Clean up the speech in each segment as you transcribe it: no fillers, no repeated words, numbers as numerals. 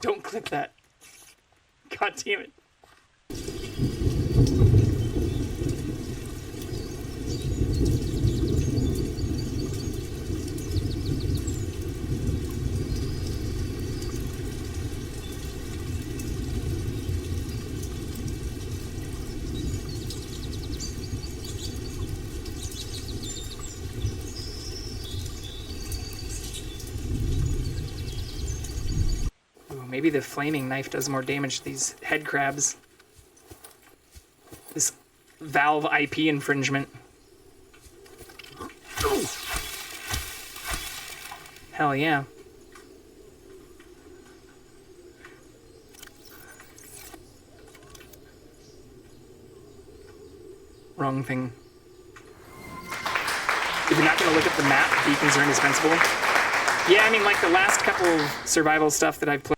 Don't click that. God damn it. Maybe the flaming knife does more damage to these head crabs. This Valve IP infringement. Hell yeah. Wrong thing. If you're not going to look at the map, beacons are indispensable. Yeah, I mean, like the last couple of survival stuff that I've played.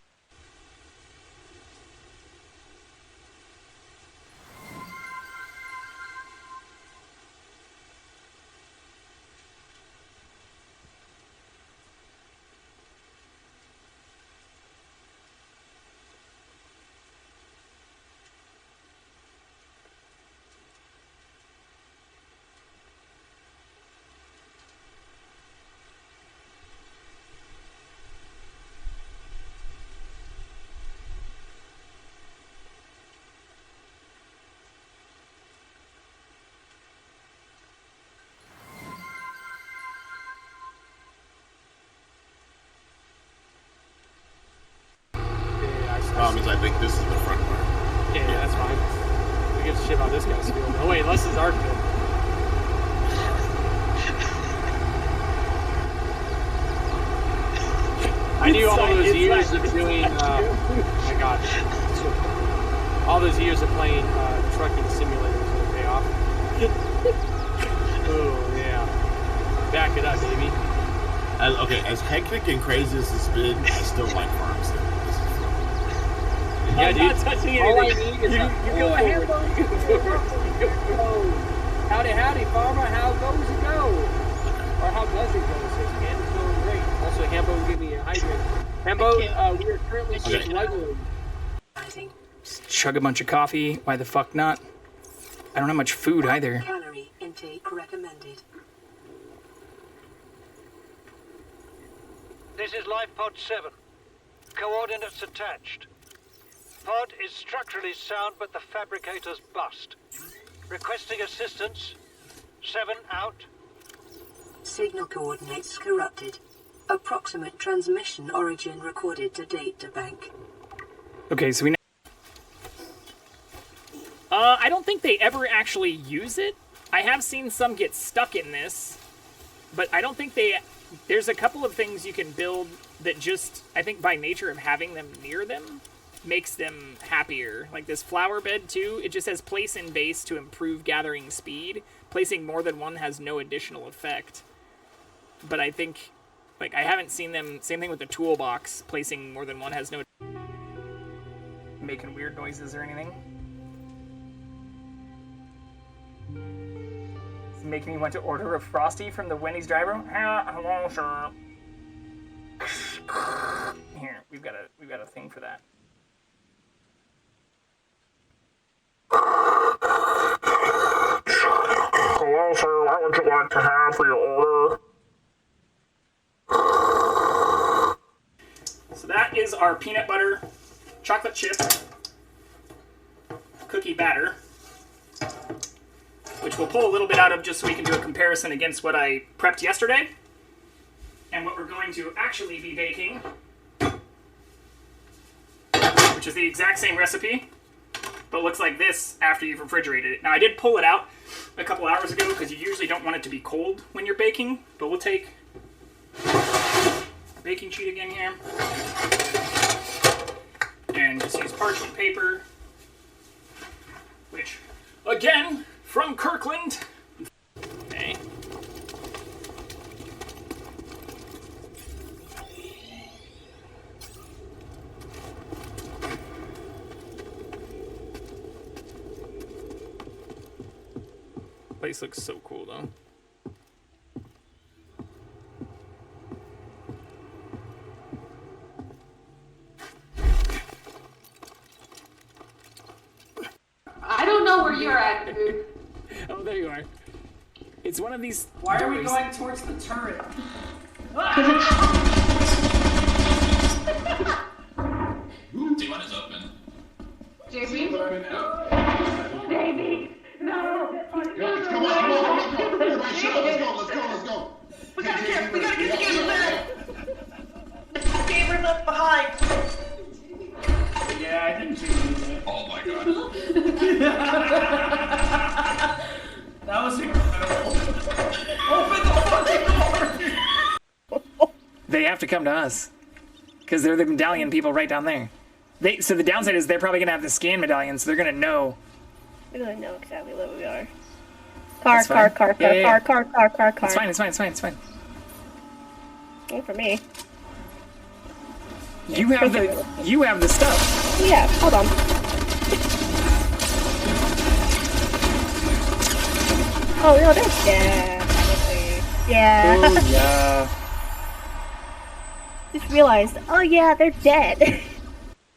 Means I think this is the front part. Yeah, that's fine. We give a shit about this guy's field. Oh wait, this is our field. I knew all those years of doing, my god. All those years of playing trucking simulators will pay off. Oh, yeah. Back it up, baby. As hectic and crazy as it's been, I still like farms. Yeah, dude. I'm not touching anything. All I need is you go ahead, howdy, farmer. How goes it go? Or how does it go? So again, it's going great. Also, Hambo will give me a hydrant. Hambo, we are currently struggling. Just chug a bunch of coffee. Why the fuck not? I don't have much food either. Calorie intake recommended. This is Life Pod 7. Coordinates attached. Pod is structurally sound, but the fabricator's bust. Requesting assistance. 7 out. Signal coordinates corrupted. Approximate transmission origin recorded to data bank. Okay, so we know. I don't think they ever actually use it. I have seen some get stuck in this, but I don't think they... There's a couple of things you can build that just, I think by nature of having them near them, makes them happier. Like this flower bed too, it just says place in base to improve gathering speed. Placing more than one has no additional effect. But I think, like, I haven't seen them, same thing with the toolbox, placing more than one has no... Making weird noises or anything. It's making me want to order a Frosty from the Wendy's driver. Hello, sir. Here, we've got a thing for that. Hello, sir. What would you like to have for your order? So that is our peanut butter chocolate chip cookie batter, which we'll pull a little bit out of just so we can do a comparison against what I prepped yesterday and what we're going to actually be baking, which is the exact same recipe, but looks like this after you've refrigerated it. Now, I did pull it out a couple hours ago because you usually don't want it to be cold when you're baking, but we'll take a baking sheet again here and just use parchment paper, which, again, from Kirkland. Okay. Place looks so cool though. Oh, there you are. It's one of these. Why are we doors. going towards the turret? D1 is open. JB? Let's go. We gotta get the gamer back! Gamer left behind! Yeah, I think she needs it. Oh my god. That was incredible. Open the fucking door! They have to come to us. Because they're the medallion people right down there. So the downside is they're probably going to have the scan medallions, so they're going to know. They're gonna know exactly where we are. That's fine. Car. Yeah. Car. It's fine. Ain't for me. You have the stuff. Oh, yeah, hold on. Oh, no, that's dead, probably. Yeah. Oh, yeah. Just realized, oh yeah, they're dead.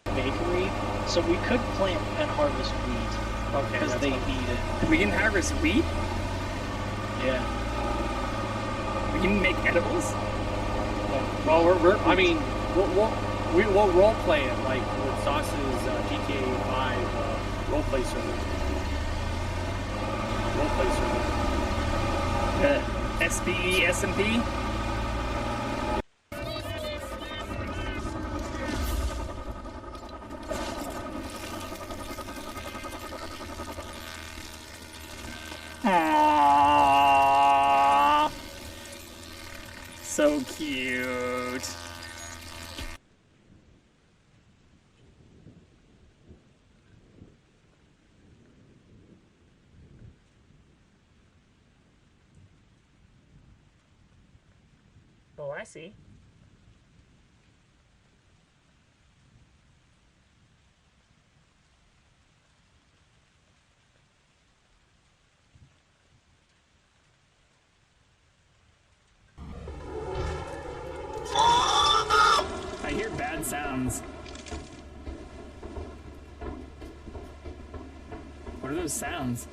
Bakery, so we could plant and harvest wheat. Okay, Because they need it. We can harvest wheat? Yeah. We can make edibles? Well, we'll role play it like with Sauce's GTA 5 role play server. The SBE SMP? Aww. So cute. Oh, I see. I hear bad sounds. What are those sounds?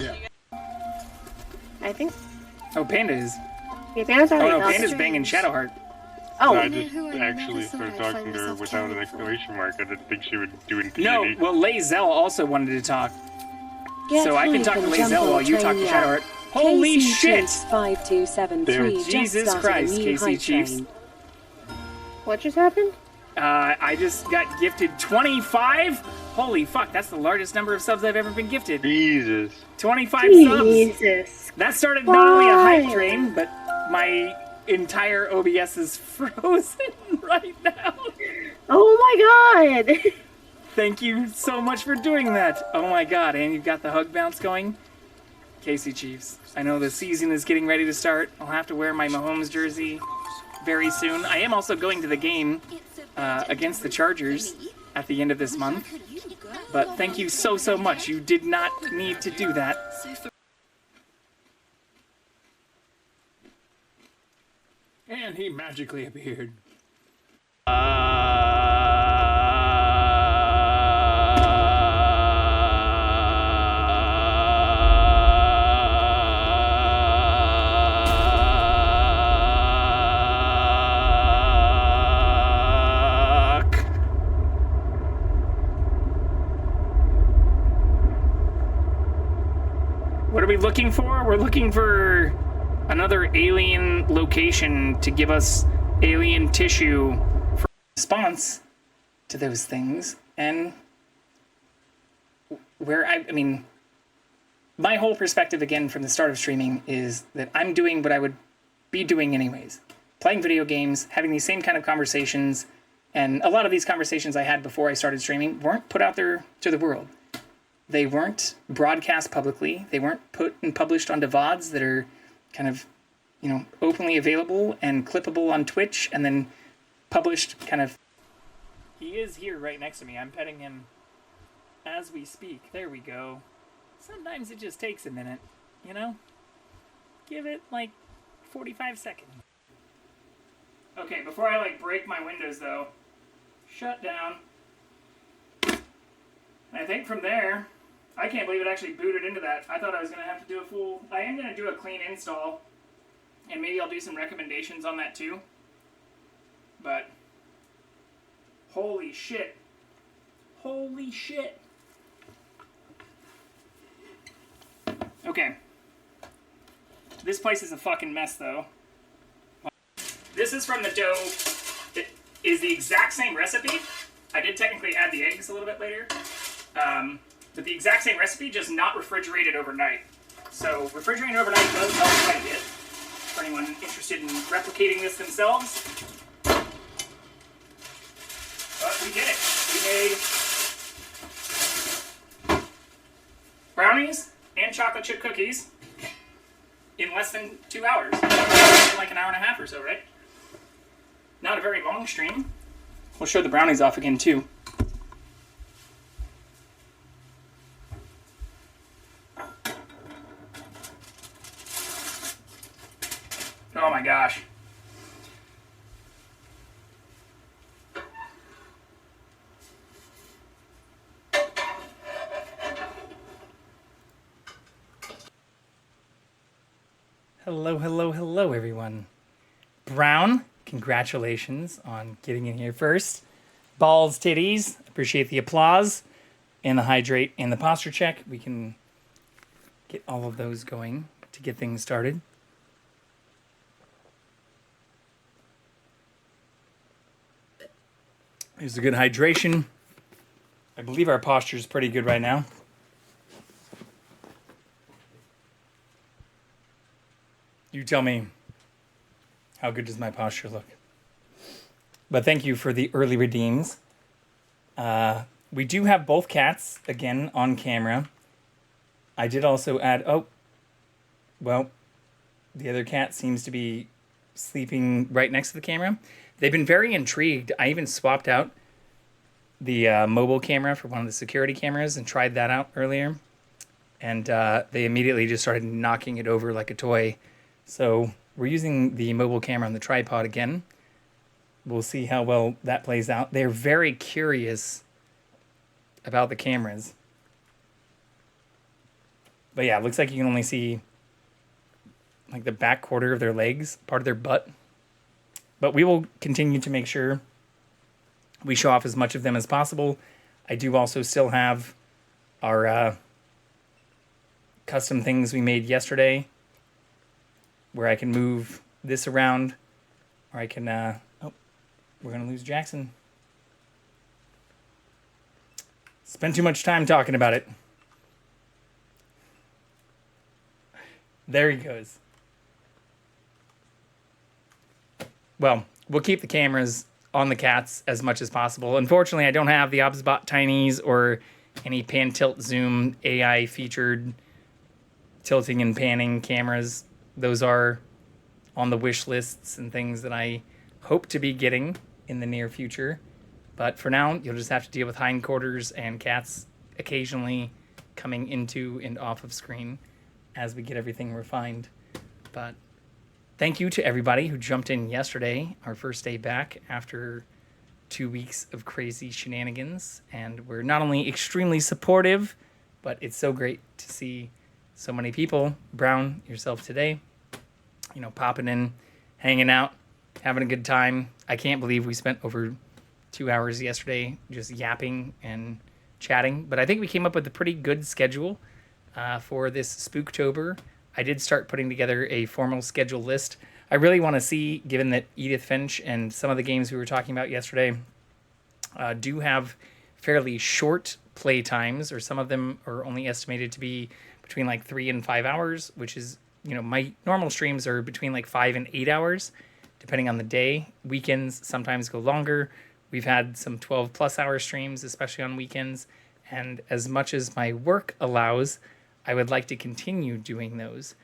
Yeah. I think. Oh, Panda is. Yeah, Panda's Oh already no, gone. Panda's banging Shadowheart. Oh. I just actually started talking to her without an exclamation mark. I didn't think she would do anything. No, well, Lazelle also wanted to talk. So I can talk to Lazelle while you talk to Shadowheart. Holy shit! 5273. Jesus Christ, Casey Chiefs. What just happened? I just got gifted 25? Holy fuck, that's the largest number of subs I've ever been gifted. Jesus. 25 subs. Jesus. That started not only a hype train, but my entire OBS is frozen right now. Oh my god! Thank you so much for doing that. Oh my god, and you've got the hug bounce going? Casey Chiefs. I know the season is getting ready to start. I'll have to wear my Mahomes jersey very soon. I am also going to the game against the Chargers at the end of this month. But thank you so much. You did not need to do that. And he magically appeared. What are we looking for? We're looking for another alien location to give us alien tissue for response to those things. And where I mean, my whole perspective again from the start of streaming is that I'm doing what I would be doing anyways. Playing video games, having these same kind of conversations, and a lot of these conversations I had before I started streaming weren't put out there to the world. They weren't broadcast publicly. They weren't put and published onto VODs that are kind of, you know, openly available and clippable on Twitch and then published kind of. He is here right next to me. I'm petting him as we speak. There we go. Sometimes it just takes a minute, you know? Give it like 45 seconds. Okay, before I like break my windows though, shut down. And I think from there, I can't believe it actually booted into that. I thought I was gonna have to do a full, I am gonna do a clean install, and maybe I'll do some recommendations on that too. But, holy shit. Holy shit. Okay. This place is a fucking mess though. This is from the dough. It is the exact same recipe. I did technically add the eggs a little bit later. But the exact same recipe, just not refrigerated overnight. So refrigerating overnight does help quite a bit for anyone interested in replicating this themselves. But we did it. We made brownies and chocolate chip cookies in less than 2 hours. In like an hour and a half or so, right? Not a very long stream. We'll show the brownies off again too. Oh my gosh. Hello, hello, hello, everyone. Brown, congratulations on getting in here first. Balls, titties, appreciate the applause and the hydrate and the posture check. We can get all of those going to get things started. There's a good hydration. I believe our posture is pretty good right now. You tell me, how good does my posture look? But thank you for the early redeems. We do have both cats, again, on camera. I did also add, oh, well, the other cat seems to be sleeping right next to the camera. They've been very intrigued. I even swapped out the mobile camera for one of the security cameras and tried that out earlier. And they immediately just started knocking it over like a toy. So we're using the mobile camera on the tripod again. We'll see how well that plays out. They're very curious about the cameras. But yeah, it looks like you can only see like the back quarter of their legs, part of their butt. But we will continue to make sure we show off as much of them as possible. I do also still have our custom things we made yesterday where I can move this around, or I can, oh, we're going to lose Jackson. Spend too much time talking about it. There he goes. Well, we'll keep the cameras on the cats as much as possible. Unfortunately, I don't have the ObsBot Tinies or any pan tilt zoom AI featured tilting and panning cameras. Those are on the wish lists and things that I hope to be getting in the near future. But for now, you'll just have to deal with hindquarters and cats occasionally coming into and off of screen as we get everything refined. But thank you to everybody who jumped in yesterday, our first day back after 2 weeks of crazy shenanigans. And we're not only extremely supportive, but it's so great to see so many people, Brown, yourself today, you know, popping in, hanging out, having a good time. I can't believe we spent over 2 hours yesterday just yapping and chatting. But I think we came up with a pretty good schedule for this Spooktober. I did start putting together a formal schedule list. I really want to see, given that Edith, Finch, and some of the games we were talking about yesterday do have fairly short play times, or some of them are only estimated to be between like 3 and 5 hours, which is, you know, my normal streams are between like 5 and 8 hours, depending on the day. Weekends sometimes go longer. We've had some 12 plus hour streams, especially on weekends. And as much as my work allows, I would like to continue doing those.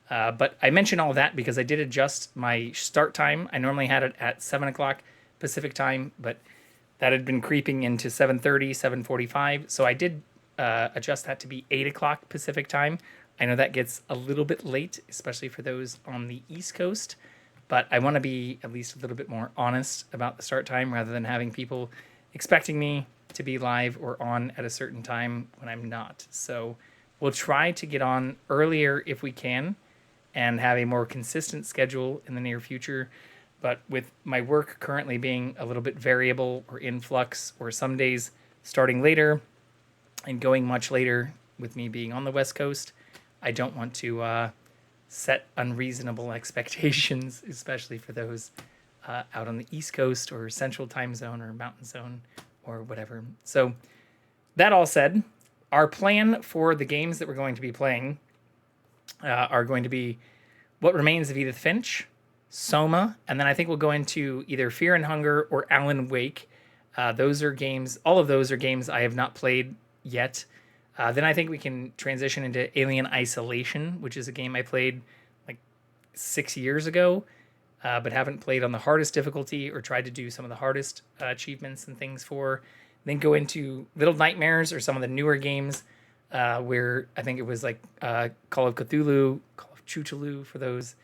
But I mention all that because I did adjust my start time. I normally had it at 7 o'clock Pacific time, but that had been creeping into 7:30, 7:45. So I did adjust that to be 8 o'clock Pacific time. I know that gets a little bit late, especially for those on the East Coast. but I want to be at least a little bit more honest about the start time rather than having people expecting me to be live or on at a certain time when I'm not. So we'll try to get on earlier if we can and have a more consistent schedule in the near future. But with my work currently being a little bit variable or in flux, or some days starting later and going much later with me being on the West Coast, I don't want to set unreasonable expectations, especially for those out on the East Coast or Central Time Zone or Mountain Zone or whatever. So that all said, our plan for the games that we're going to be playing are going to be What Remains of Edith Finch, Soma, and then I think we'll go into either Fear and Hunger or Alan Wake. Those are games, all of those are games I have not played yet. Then I think we can transition into Alien Isolation, which is a game I played like 6 years ago, but haven't played on the hardest difficulty or tried to do some of the hardest achievements and things for. Then go into Little Nightmares or some of the newer games where I think it was like Call of Cthulhu, Call of Cthulhu for those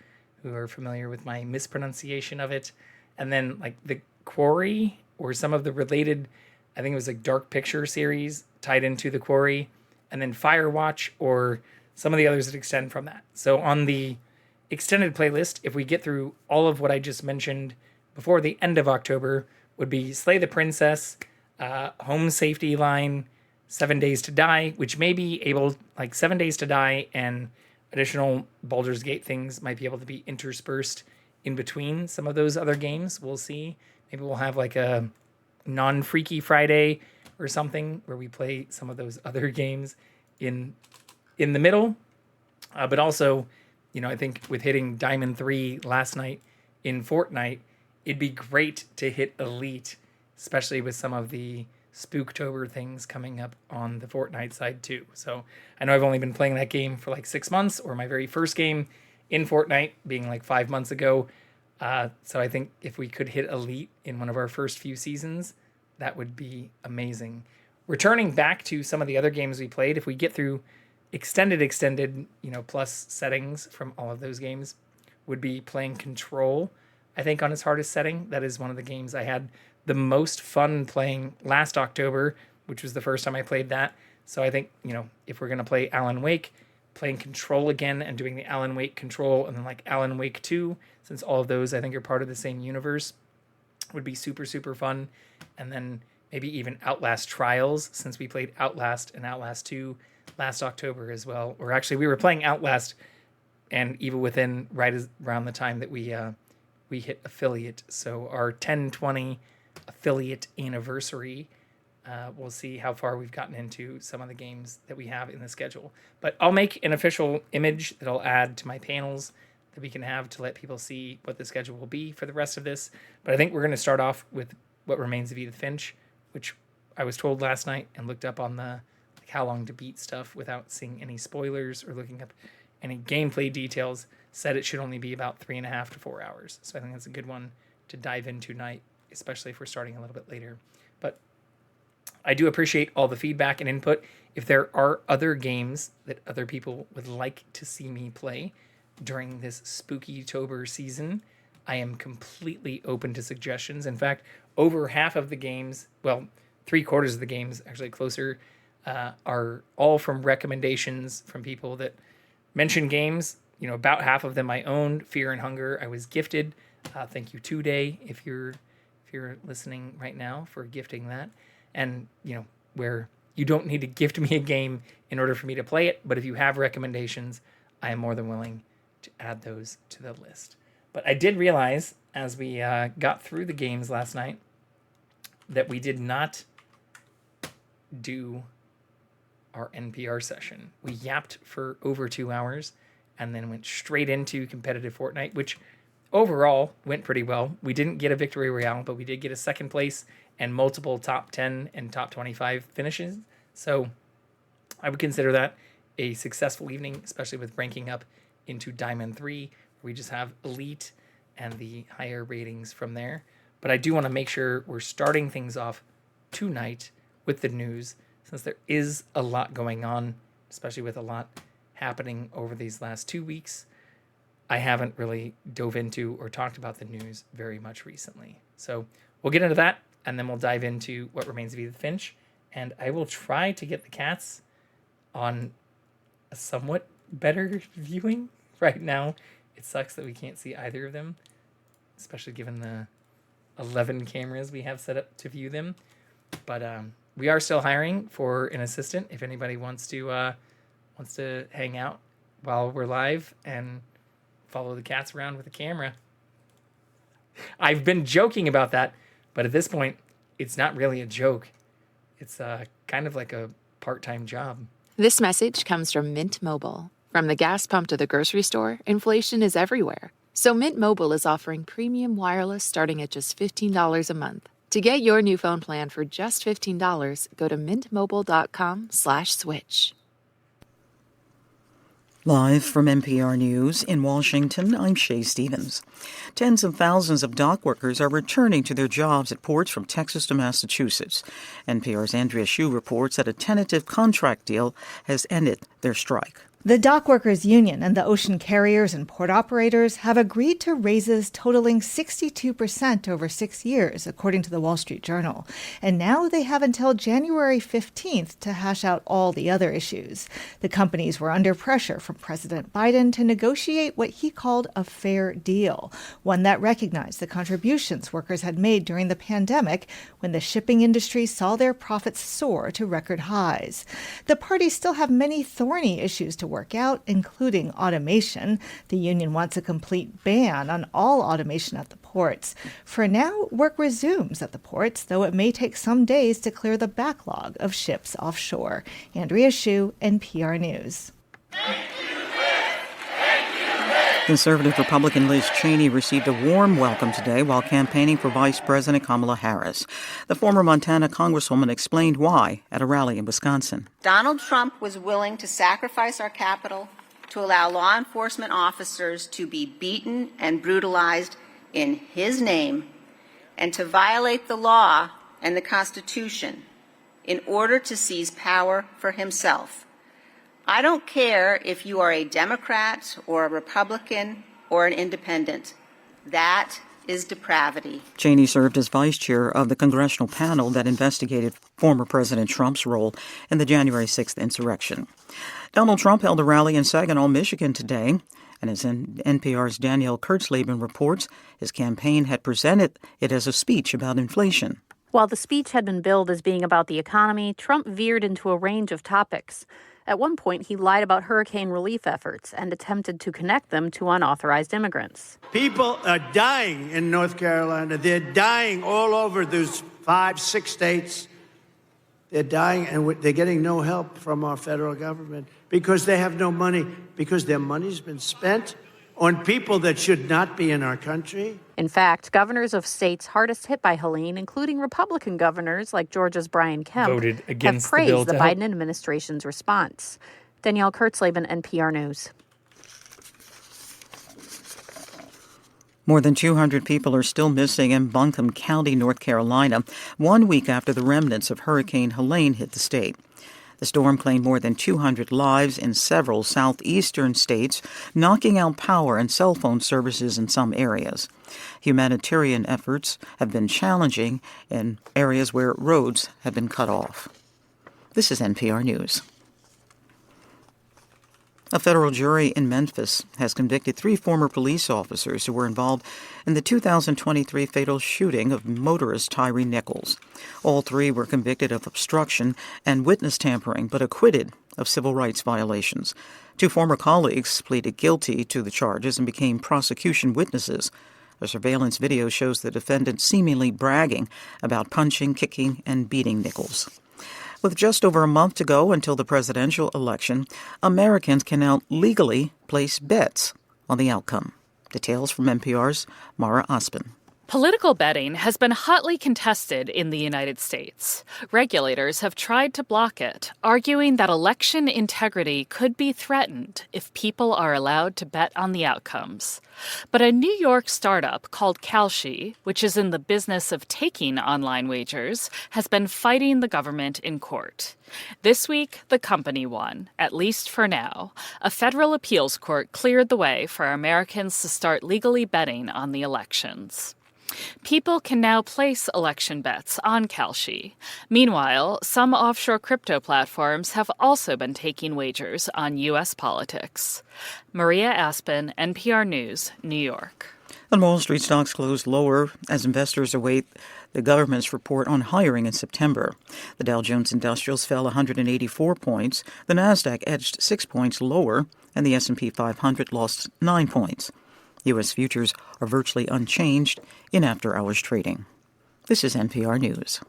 who are familiar with my mispronunciation of it. And then like The Quarry or some of the related, I think it was like Dark Picture series tied into The Quarry. And then Firewatch or some of the others that extend from that. So on the extended playlist, if we get through all of what I just mentioned before the end of October, would be Slay the Princess, Home Safety Line, 7 Days to Die, which may be able, like 7 Days to Die and additional Baldur's Gate things might be able to be interspersed in between some of those other games. We'll see. Maybe we'll have like a non-Freaky Friday or something where we play some of those other games in the middle. But also, you know, I think with hitting Diamond 3 last night in Fortnite, it'd be great to hit Elite, especially with some of the Spooktober things coming up on the Fortnite side too. So I know I've only been playing that game for like 6 months, or my very first game in Fortnite being like 5 months ago. So I think if we could hit Elite in one of our first few seasons, that would be amazing. Returning back to some of the other games we played, if we get through extended, you know, plus settings from all of those games, would be playing Control, I think, on its hardest setting. That is one of the games I had the most fun playing last October, which was the first time I played that. So I think, you know, if we're going to play Alan Wake, playing Control again and doing the Alan Wake Control and then like Alan Wake 2, since all of those I think are part of the same universe, would be super, super fun. And then maybe even Outlast Trials, since we played Outlast and Outlast 2 last October as well. Or actually, we were playing Outlast and Evil Within right around the time that we hit Affiliate. So our 10/20 Affiliate anniversary, we'll see how far we've gotten into some of the games that we have in the schedule. But I'll make an official image that I'll add to my panels that we can have to let people see what the schedule will be for the rest of this. But I think we're going to start off with What Remains of Edith Finch, which I was told last night and looked up on the like how long to beat stuff without seeing any spoilers or looking up any gameplay details, said it should only be about 3.5 to 4 hours. So I think that's a good one to dive into tonight, especially if we're starting a little bit later. But I do appreciate all the feedback and input. If there are other games that other people would like to see me play during this Spooky-tober season, I am completely open to suggestions. In fact, over half of the games, well, 3/4 of the games, actually closer, are all from recommendations from people that mention games. You know, about half of them I owned. Fear and Hunger I was gifted. Thank you, Today, if you're listening right now, for gifting that. And, you know, where you don't need to gift me a game in order for me to play it, but if you have recommendations, I am more than willing to add those to the list. But I did realize as we got through the games last night that we did not do our NPR session. We yapped for over 2 hours and then went straight into competitive Fortnite, which overall went pretty well. We didn't get a victory royale, but we did get a second place and multiple top 10 and top 25 finishes. So I would consider that a successful evening, especially with ranking up into Diamond 3. We just have Elite and the higher ratings from there. But I do want to make sure we're starting things off tonight with the news, since there is a lot going on, especially with a lot happening over these last 2 weeks. I haven't really dove into or talked about the news very much recently. So we'll get into that, and then we'll dive into what remains of Edith Finch. And I will try to get the cats on a somewhat better viewing. Right now, it sucks that we can't see either of them, especially given the 11 cameras we have set up to view them. But we are still hiring for an assistant if anybody wants to hang out while we're live and follow the cats around with a camera. I've been joking about that, but at this point, it's not really a joke. It's kind of like a part-time job. This message comes from Mint Mobile. From the gas pump to the grocery store, inflation is everywhere. So Mint Mobile is offering premium wireless starting at just $15 a month. To get your new phone plan for just $15, go to mintmobile.com/switch. Live from NPR News in Washington, I'm Shay Stevens. Tens of thousands of dock workers are returning to their jobs at ports from Texas to Massachusetts. NPR's Andrea Hsu reports that a tentative contract deal has ended their strike. The Dock Workers Union and the ocean carriers and port operators have agreed to raises totaling 62% over 6 years, according to the Wall Street Journal. And now they have until January 15th to hash out all the other issues. The companies were under pressure from President Biden to negotiate what he called a fair deal, one that recognized the contributions workers had made during the pandemic when the shipping industry saw their profits soar to record highs. The parties still have many thorny issues to work out, including automation. The union wants a complete ban on all automation at the ports. For now, work resumes at the ports, though it may take some days to clear the backlog of ships offshore. Andrea Hsu, NPR News. Conservative Republican Liz Cheney received a warm welcome today while campaigning for Vice President Kamala Harris. The former Montana Congresswoman explained why at a rally in Wisconsin. Donald Trump was willing to sacrifice our capital to allow law enforcement officers to be beaten and brutalized in his name and to violate the law and the Constitution in order to seize power for himself. I don't care if you are a Democrat or a Republican or an independent. That is depravity. Cheney served as vice chair of the congressional panel that investigated former President Trump's role in the January 6th insurrection. Donald Trump held a rally in Saginaw, Michigan today, and as NPR's Danielle Kurtzleben reports, his campaign had presented it as a speech about inflation. While the speech had been billed as being about the economy, Trump veered into a range of topics. At one point, he lied about hurricane relief efforts and attempted to connect them to unauthorized immigrants. People are dying in North Carolina. They're dying all over those 5-6 states. They're dying, and they're getting no help from our federal government because they have no money, because their money's been spent on people that should not be in our country. In fact, governors of states hardest hit by Helene, including Republican governors like Georgia's Brian Kemp, voted against have praised the bill Biden administration's response. Danielle Kurtzleben, NPR News. More than 200 people are still missing in Buncombe County, North Carolina, 1 week after the remnants of Hurricane Helene hit the state. The storm claimed more than 200 lives in several southeastern states, knocking out power and cell phone services in some areas. Humanitarian efforts have been challenging in areas where roads have been cut off. This is NPR News. A federal jury in Memphis has convicted 3 former police officers who were involved in the 2023 fatal shooting of motorist Tyree Nichols. All 3 were convicted of obstruction and witness tampering, but acquitted of civil rights violations. 2 former colleagues pleaded guilty to the charges and became prosecution witnesses. A surveillance video shows the defendant seemingly bragging about punching, kicking, and beating Nichols. With just over a month to go until the presidential election, Americans can now legally place bets on the outcome. Details from NPR's Mara Osman. Political betting has been hotly contested in the United States. Regulators have tried to block it, arguing that election integrity could be threatened if people are allowed to bet on the outcomes. But a New York startup called Kalshi, which is in the business of taking online wagers, has been fighting the government in court. This week, the company won, at least for now. A federal appeals court cleared the way for Americans to start legally betting on the elections. People can now place election bets on Kalshi. Meanwhile, some offshore crypto platforms have also been taking wagers on U.S. politics. Maria Aspen, NPR News, New York. And Wall Street stocks closed lower as investors await the government's report on hiring in September. The Dow Jones Industrials fell 184 points, the Nasdaq edged 6 points lower, and the S&P 500 lost 9 points. U.S. futures are virtually unchanged in after-hours trading. This is NPR News.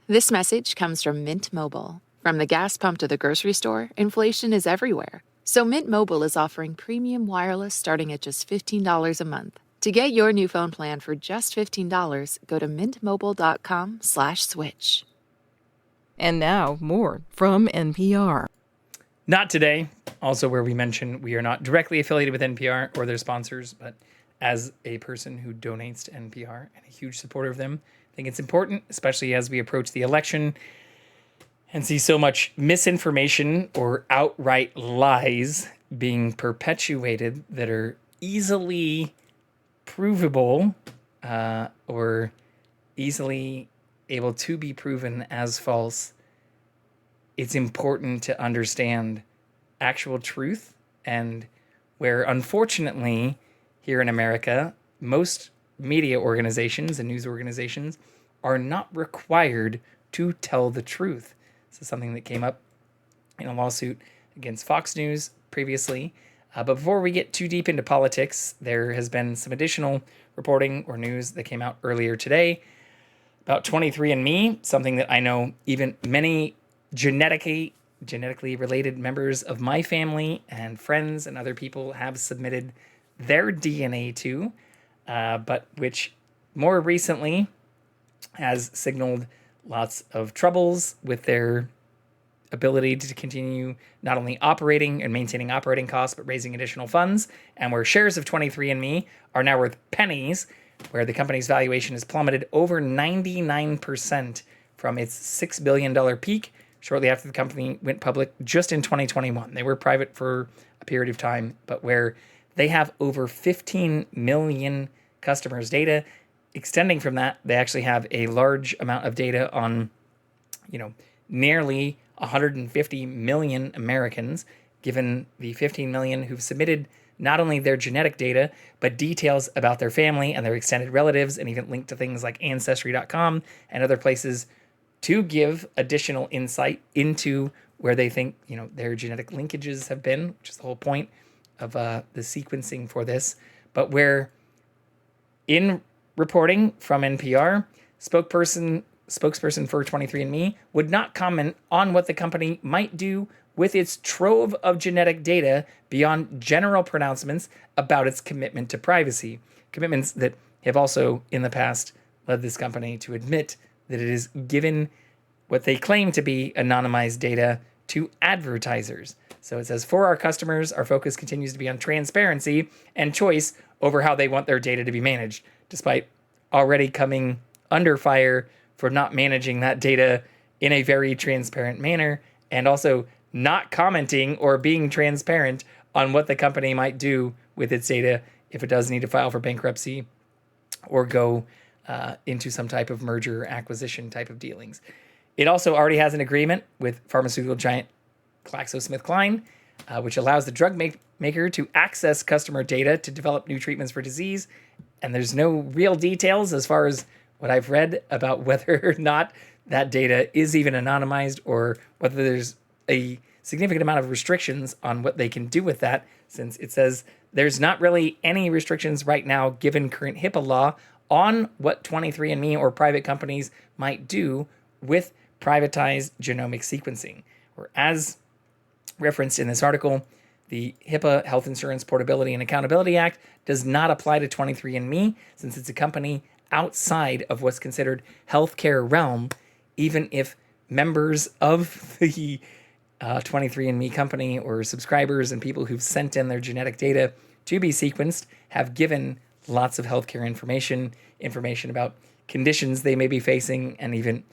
This message comes from Mint Mobile. From the gas pump to the grocery store, inflation is everywhere. So Mint Mobile is offering premium wireless starting at just $15 a month. To get your new phone plan for just $15, go to mintmobile.com/switch. And now, more from NPR. Not today. Also, where we mention we are not directly affiliated with NPR or their sponsors, but as a person who donates to NPR and a huge supporter of them, I think it's important, especially as we approach the election and see so much misinformation or outright lies being perpetuated that are easily provable or easily able to be proven as false. It's important to understand actual truth, and where unfortunately here in America, most media organizations and news organizations are not required to tell the truth. This is something that came up in a lawsuit against Fox News previously. But before we get too deep into politics, there has been some additional reporting or news that came out earlier today about 23andMe, something that I know even many genetically related members of my family and friends and other people have submitted their DNA to, but which more recently has signaled lots of troubles with their ability to continue not only operating and maintaining operating costs, but raising additional funds, and where shares of 23andMe are now worth pennies, where the company's valuation has plummeted over 99% from its $6 billion peak shortly after the company went public just in 2021. They were private for a period of time, but where they have over 15 million customers' data. Extending from that, they actually have a large amount of data on, nearly 150 million Americans, given the 15 million who've submitted not only their genetic data, but details about their family and their extended relatives, and even linked to things like Ancestry.com and other places to give additional insight into where they think, their genetic linkages have been, which is the whole point of the sequencing for this. But where in reporting from NPR, spokesperson for 23andMe would not comment on what the company might do with its trove of genetic data beyond general pronouncements about its commitment to privacy. Commitments that have also, in the past, led this company to admit that it is given what they claim to be anonymized data to advertisers. So it says, for our customers, our focus continues to be on transparency and choice over how they want their data to be managed, despite already coming under fire for not managing that data in a very transparent manner, and also not commenting or being transparent on what the company might do with its data if it does need to file for bankruptcy or go into some type of merger or acquisition type of dealings. It also already has an agreement with pharmaceutical giant GlaxoSmithKline, which allows the drug maker to access customer data to develop new treatments for disease. And there's no real details as far as what I've read about whether or not that data is even anonymized, or whether there's a significant amount of restrictions on what they can do with that, since it says there's not really any restrictions right now given current HIPAA law on what 23andMe or private companies might do with privatized genomic sequencing. Or as referenced in this article, the HIPAA Health Insurance Portability and Accountability Act does not apply to 23andMe, since it's a company outside of what's considered healthcare realm, even if members of the 23andMe company or subscribers and people who've sent in their genetic data to be sequenced have given lots of healthcare information about conditions they may be facing, and even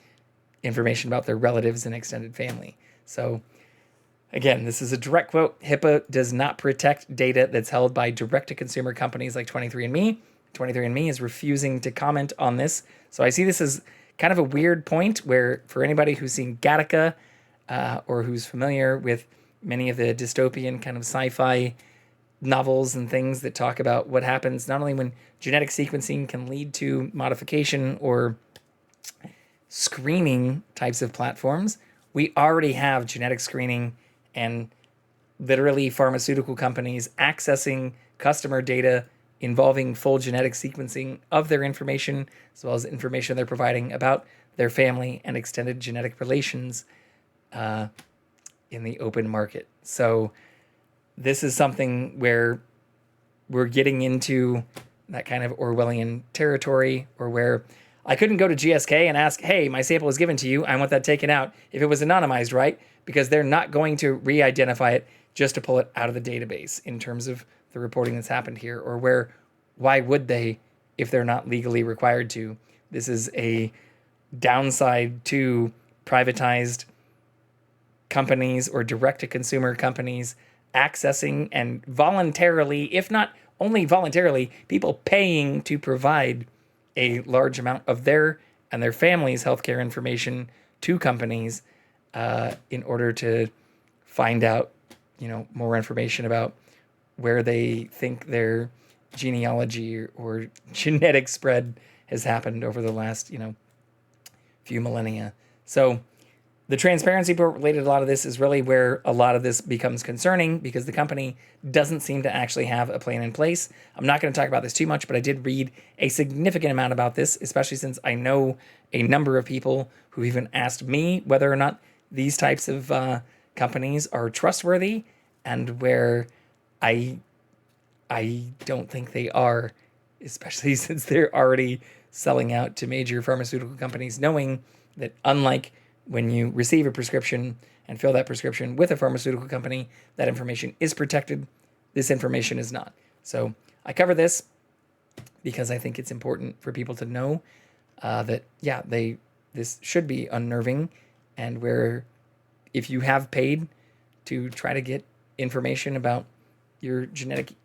information about their relatives and extended family. So again, this is a direct quote. HIPAA does not protect data that's held by direct-to-consumer companies like 23andMe. 23andMe is refusing to comment on this. So I see this as kind of a weird point where, for anybody who's seen Gattaca or who's familiar with many of the dystopian kind of sci-fi novels and things that talk about what happens not only when genetic sequencing can lead to modification or screening types of platforms, we already have genetic screening and literally pharmaceutical companies accessing customer data involving full genetic sequencing of their information, as well as information they're providing about their family and extended genetic relations in the open market. So this is something where we're getting into that kind of Orwellian territory, or where I couldn't go to GSK and ask, hey, my sample was given to you, I want that taken out, if it was anonymized, right? Because they're not going to re-identify it just to pull it out of the database in terms of the reporting that's happened here, or why would they if they're not legally required to? This is a downside to privatized companies or direct-to-consumer companies accessing and voluntarily, if not only voluntarily, people paying to provide a large amount of their and their family's healthcare information to companies in order to find out, more information about where they think their genealogy or genetic spread has happened over the last, few millennia. So the transparency report related to a lot of this is really where a lot of this becomes concerning, because the company doesn't seem to actually have a plan in place. I'm not going to talk about this too much, but I did read a significant amount about this, especially since I know a number of people who even asked me whether or not these types of companies are trustworthy, and where I don't think they are, especially since they're already selling out to major pharmaceutical companies, knowing that unlike when you receive a prescription and fill that prescription with a pharmaceutical company, that information is protected. This information is not. So I cover this because I think it's important for people to know that, this should be unnerving, and where if you have paid to try to get information about your genetic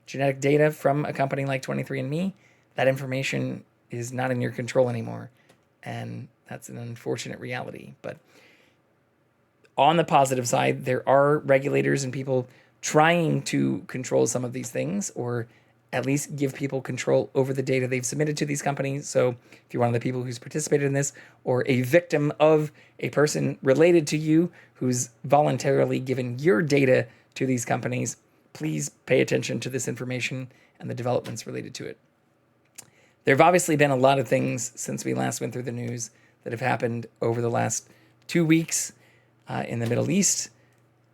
data from a company like 23andMe, that information is not in your control anymore. And that's an unfortunate reality. But on the positive side, there are regulators and people trying to control some of these things, or at least give people control over the data they've submitted to these companies. So if you're one of the people who's participated in this, or a victim of a person related to you who's voluntarily given your data to these companies, please pay attention to this information and the developments related to it. There have obviously been a lot of things since we last went through the news that have happened over the last 2 weeks in the Middle East.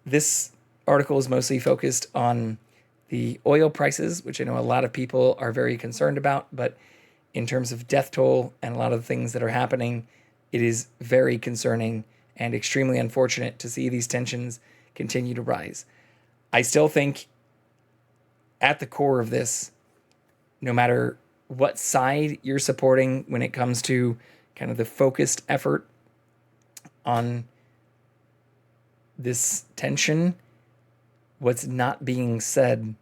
This article is mostly focused on the oil prices, which I know a lot of people are very concerned about, but in terms of death toll and a lot of the things that are happening, it is very concerning and extremely unfortunate to see these tensions continue to rise. I still think at the core of this, no matter what side you're supporting when it comes to kind of the focused effort on this tension, what's not being said,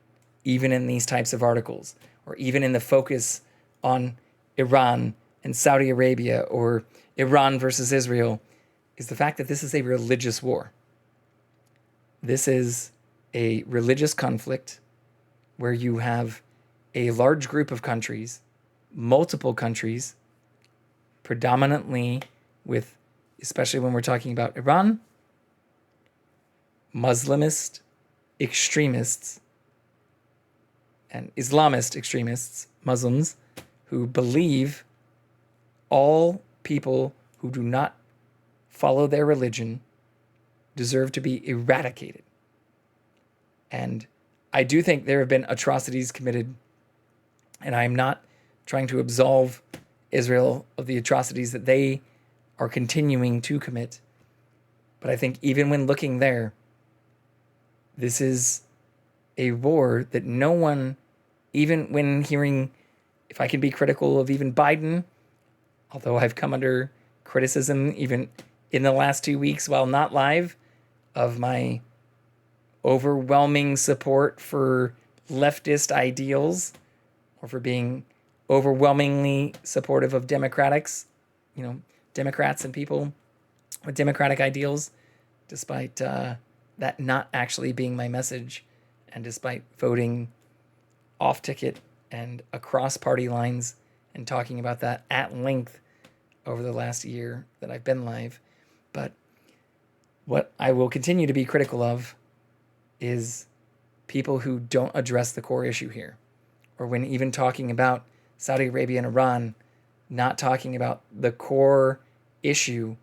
even in these types of articles, or even in the focus on Iran and Saudi Arabia, or Iran versus Israel, is the fact that this is a religious war. This is a religious conflict where you have a large group of countries, multiple countries, predominantly with, especially when we're talking about Iran, Muslimist extremists and Islamist extremists, Muslims, who believe all people who do not follow their religion deserve to be eradicated. And I do think there have been atrocities committed, and I'm not trying to absolve Israel of the atrocities that they are continuing to commit. But I think even when looking there, this is a war that no one, even when hearing, if I can be critical of even Biden, although I've come under criticism even in the last 2 weeks while not live, of my overwhelming support for leftist ideals, or for being overwhelmingly supportive of Democrats and people with democratic ideals, despite that not actually being my message, and despite voting off ticket and across party lines and talking about that at length over the last year that I've been live. But what I will continue to be critical of is people who don't address the core issue here, or when even talking about Saudi Arabia and Iran, not talking about the core issue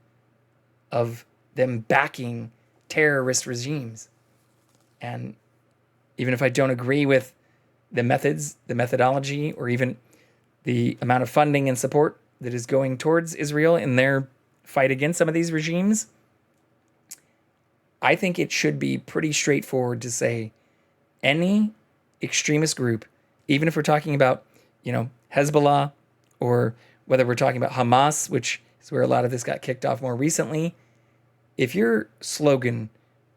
of them backing terrorist regimes. And even if I don't agree with the methods, the methodology, or even the amount of funding and support that is going towards Israel in their fight against some of these regimes, I think it should be pretty straightforward to say any extremist group, even if we're talking about, Hezbollah, or whether we're talking about Hamas, which is where a lot of this got kicked off more recently, if your slogan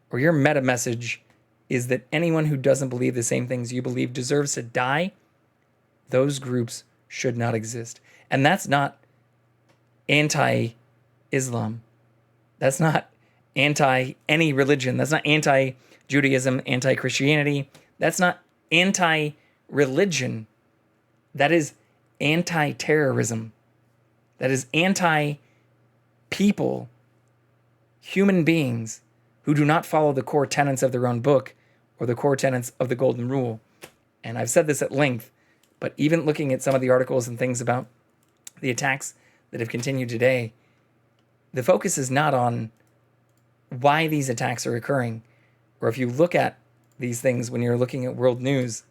or your meta message is that anyone who doesn't believe the same things you believe deserves to die, those groups should not exist. And that's not anti-Islam. That's not anti any religion. That's not anti-Judaism, anti-Christianity. That's not anti-religion. That is anti-terrorism. That is anti-people, human beings who do not follow the core tenets of their own book or the core tenets of the Golden Rule. And I've said this at length, but even looking at some of the articles and things about the attacks that have continued today, the focus is not on why these attacks are occurring. Or if you look at these things when you're looking at world news,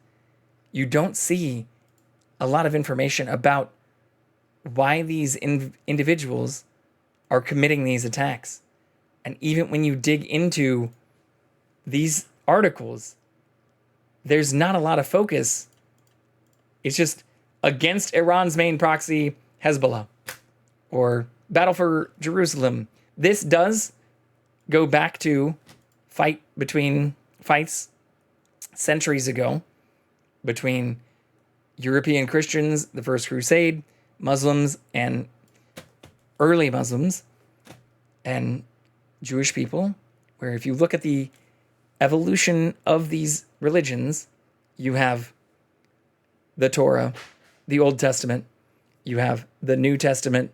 you don't see a lot of information about why these individuals are committing these attacks. And even when you dig into these articles, there's not a lot of focus. It's just against Iran's main proxy, Hezbollah, or Battle for Jerusalem. This does go back to fights centuries ago between European Christians, the First Crusade, Muslims, and early Muslims, and Jewish people, where if you look at the evolution of these religions, you have the Torah, the Old Testament, you have the New Testament,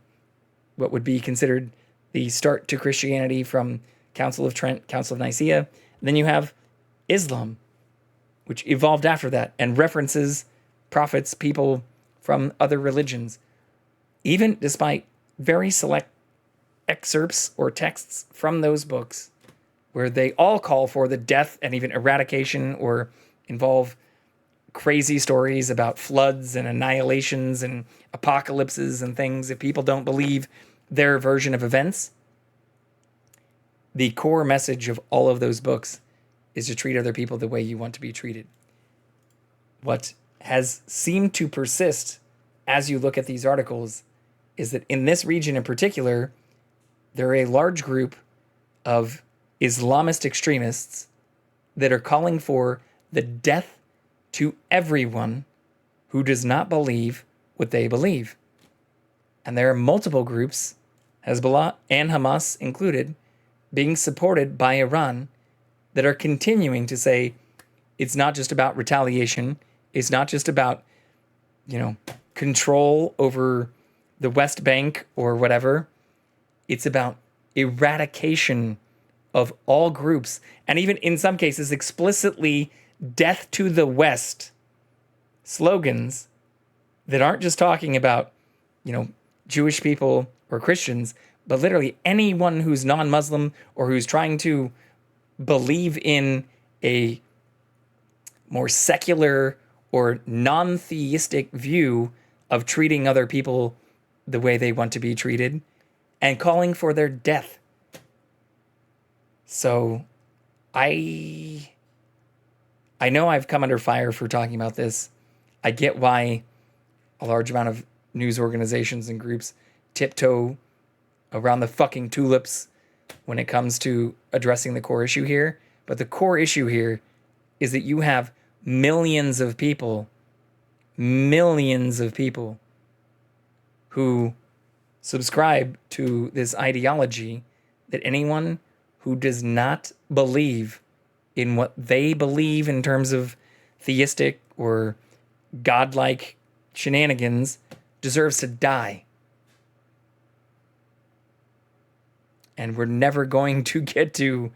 what would be considered the start to Christianity from Council of Trent, Council of Nicaea. And then you have Islam, which evolved after that and references prophets, people from other religions. Even despite very select excerpts or texts from those books where they all call for the death and even eradication, or involve crazy stories about floods and annihilations and apocalypses and things, if people don't believe their version of events, the core message of all of those books is to treat other people the way you want to be treated. What has seemed to persist as you look at these articles is that in this region in particular, there are a large group of Islamist extremists that are calling for the death to everyone who does not believe what they believe. And there are multiple groups, Hezbollah and Hamas included, being supported by Iran that are continuing to say it's not just about retaliation, it's not just about, control over the West Bank or whatever. It's about eradication of all groups, and even in some cases explicitly death to the West slogans that aren't just talking about, Jewish people or Christians, but literally anyone who's non-Muslim or who's trying to believe in a more secular or non-theistic view of treating other people the way they want to be treated and calling for their death. So I know I've come under fire for talking about this. I get why a large amount of news organizations and groups tiptoe around the fucking tulips when it comes to addressing the core issue here. But the core issue here is that you have millions of people who subscribe to this ideology that anyone who does not believe in what they believe in terms of theistic or godlike shenanigans deserves to die. And we're never going to get to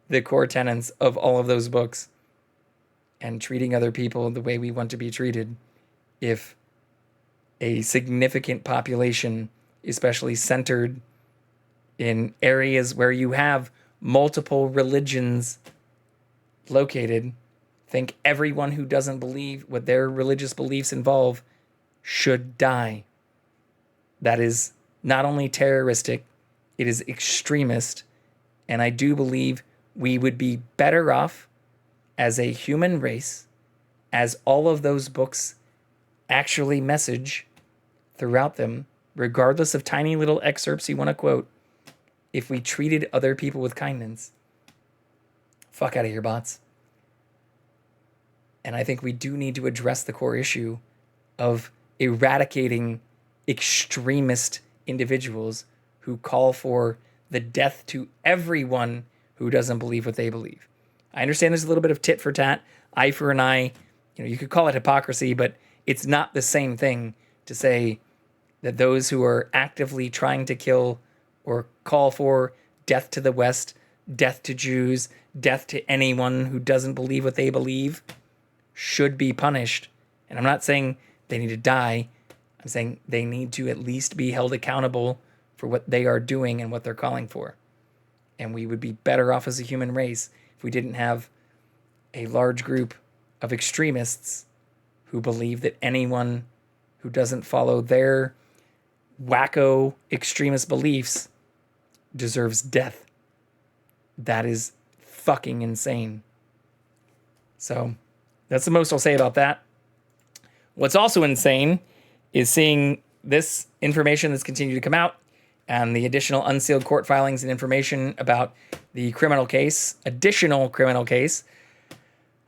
the core tenets of all of those books and treating other people the way we want to be treated if a significant population, especially centered in areas where you have multiple religions located, think everyone who doesn't believe what their religious beliefs involve should die. That is not only terroristic, it is extremist, and I do believe we would be better off as a human race, as all of those books actually message throughout them, regardless of tiny little excerpts you want to quote, if we treated other people with kindness. Fuck out of here, bots. And I think we do need to address the core issue of eradicating extremist individuals who call for the death to everyone who doesn't believe what they believe. I understand there's a little bit of tit for tat, eye for an eye. You know, you could call it hypocrisy, but it's not the same thing to say that those who are actively trying to kill or call for death to the West, death to Jews, death to anyone who doesn't believe what they believe should be punished. And I'm not saying they need to die. I'm saying they need to at least be held accountable for what they are doing and what they're calling for. And we would be better off as a human race if we didn't have a large group of extremists who believe that anyone who doesn't follow their wacko extremist beliefs deserves death. That is fucking insane. So that's the most I'll say about that. What's also insane is seeing this information that's continued to come out and the additional unsealed court filings and information about the additional criminal case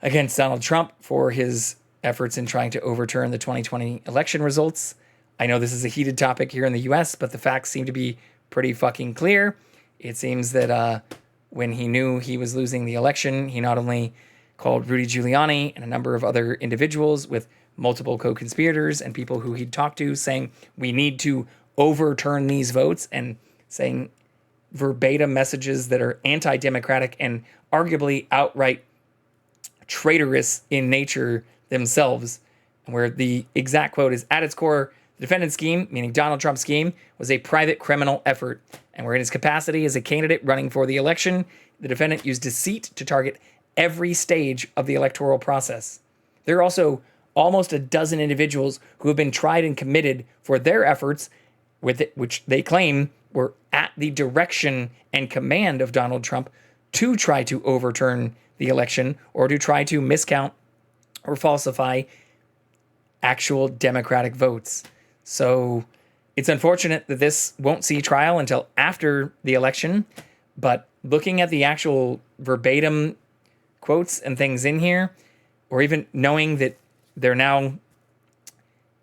against Donald Trump for his efforts in trying to overturn the 2020 election results. I know this is a heated topic here in the US, but the facts seem to be pretty fucking clear. It seems that when he knew he was losing the election, he not only called Rudy Giuliani and a number of other individuals with multiple co-conspirators and people who he'd talked to saying, we need to overturn these votes, and saying verbatim messages that are anti-democratic and arguably outright traitorous in nature themselves, where the exact quote is, at its core, the defendant's scheme, meaning Donald Trump's scheme, was a private criminal effort, and where in his capacity as a candidate running for the election, the defendant used deceit to target every stage of the electoral process. There are also almost a dozen individuals who have been tried and committed for their efforts, which they claim were at the direction and command of Donald Trump to try to overturn the election or to try to miscount or falsify actual Democratic votes. So it's unfortunate that this won't see trial until after the election, but looking at the actual verbatim quotes and things in here, or even knowing that they're now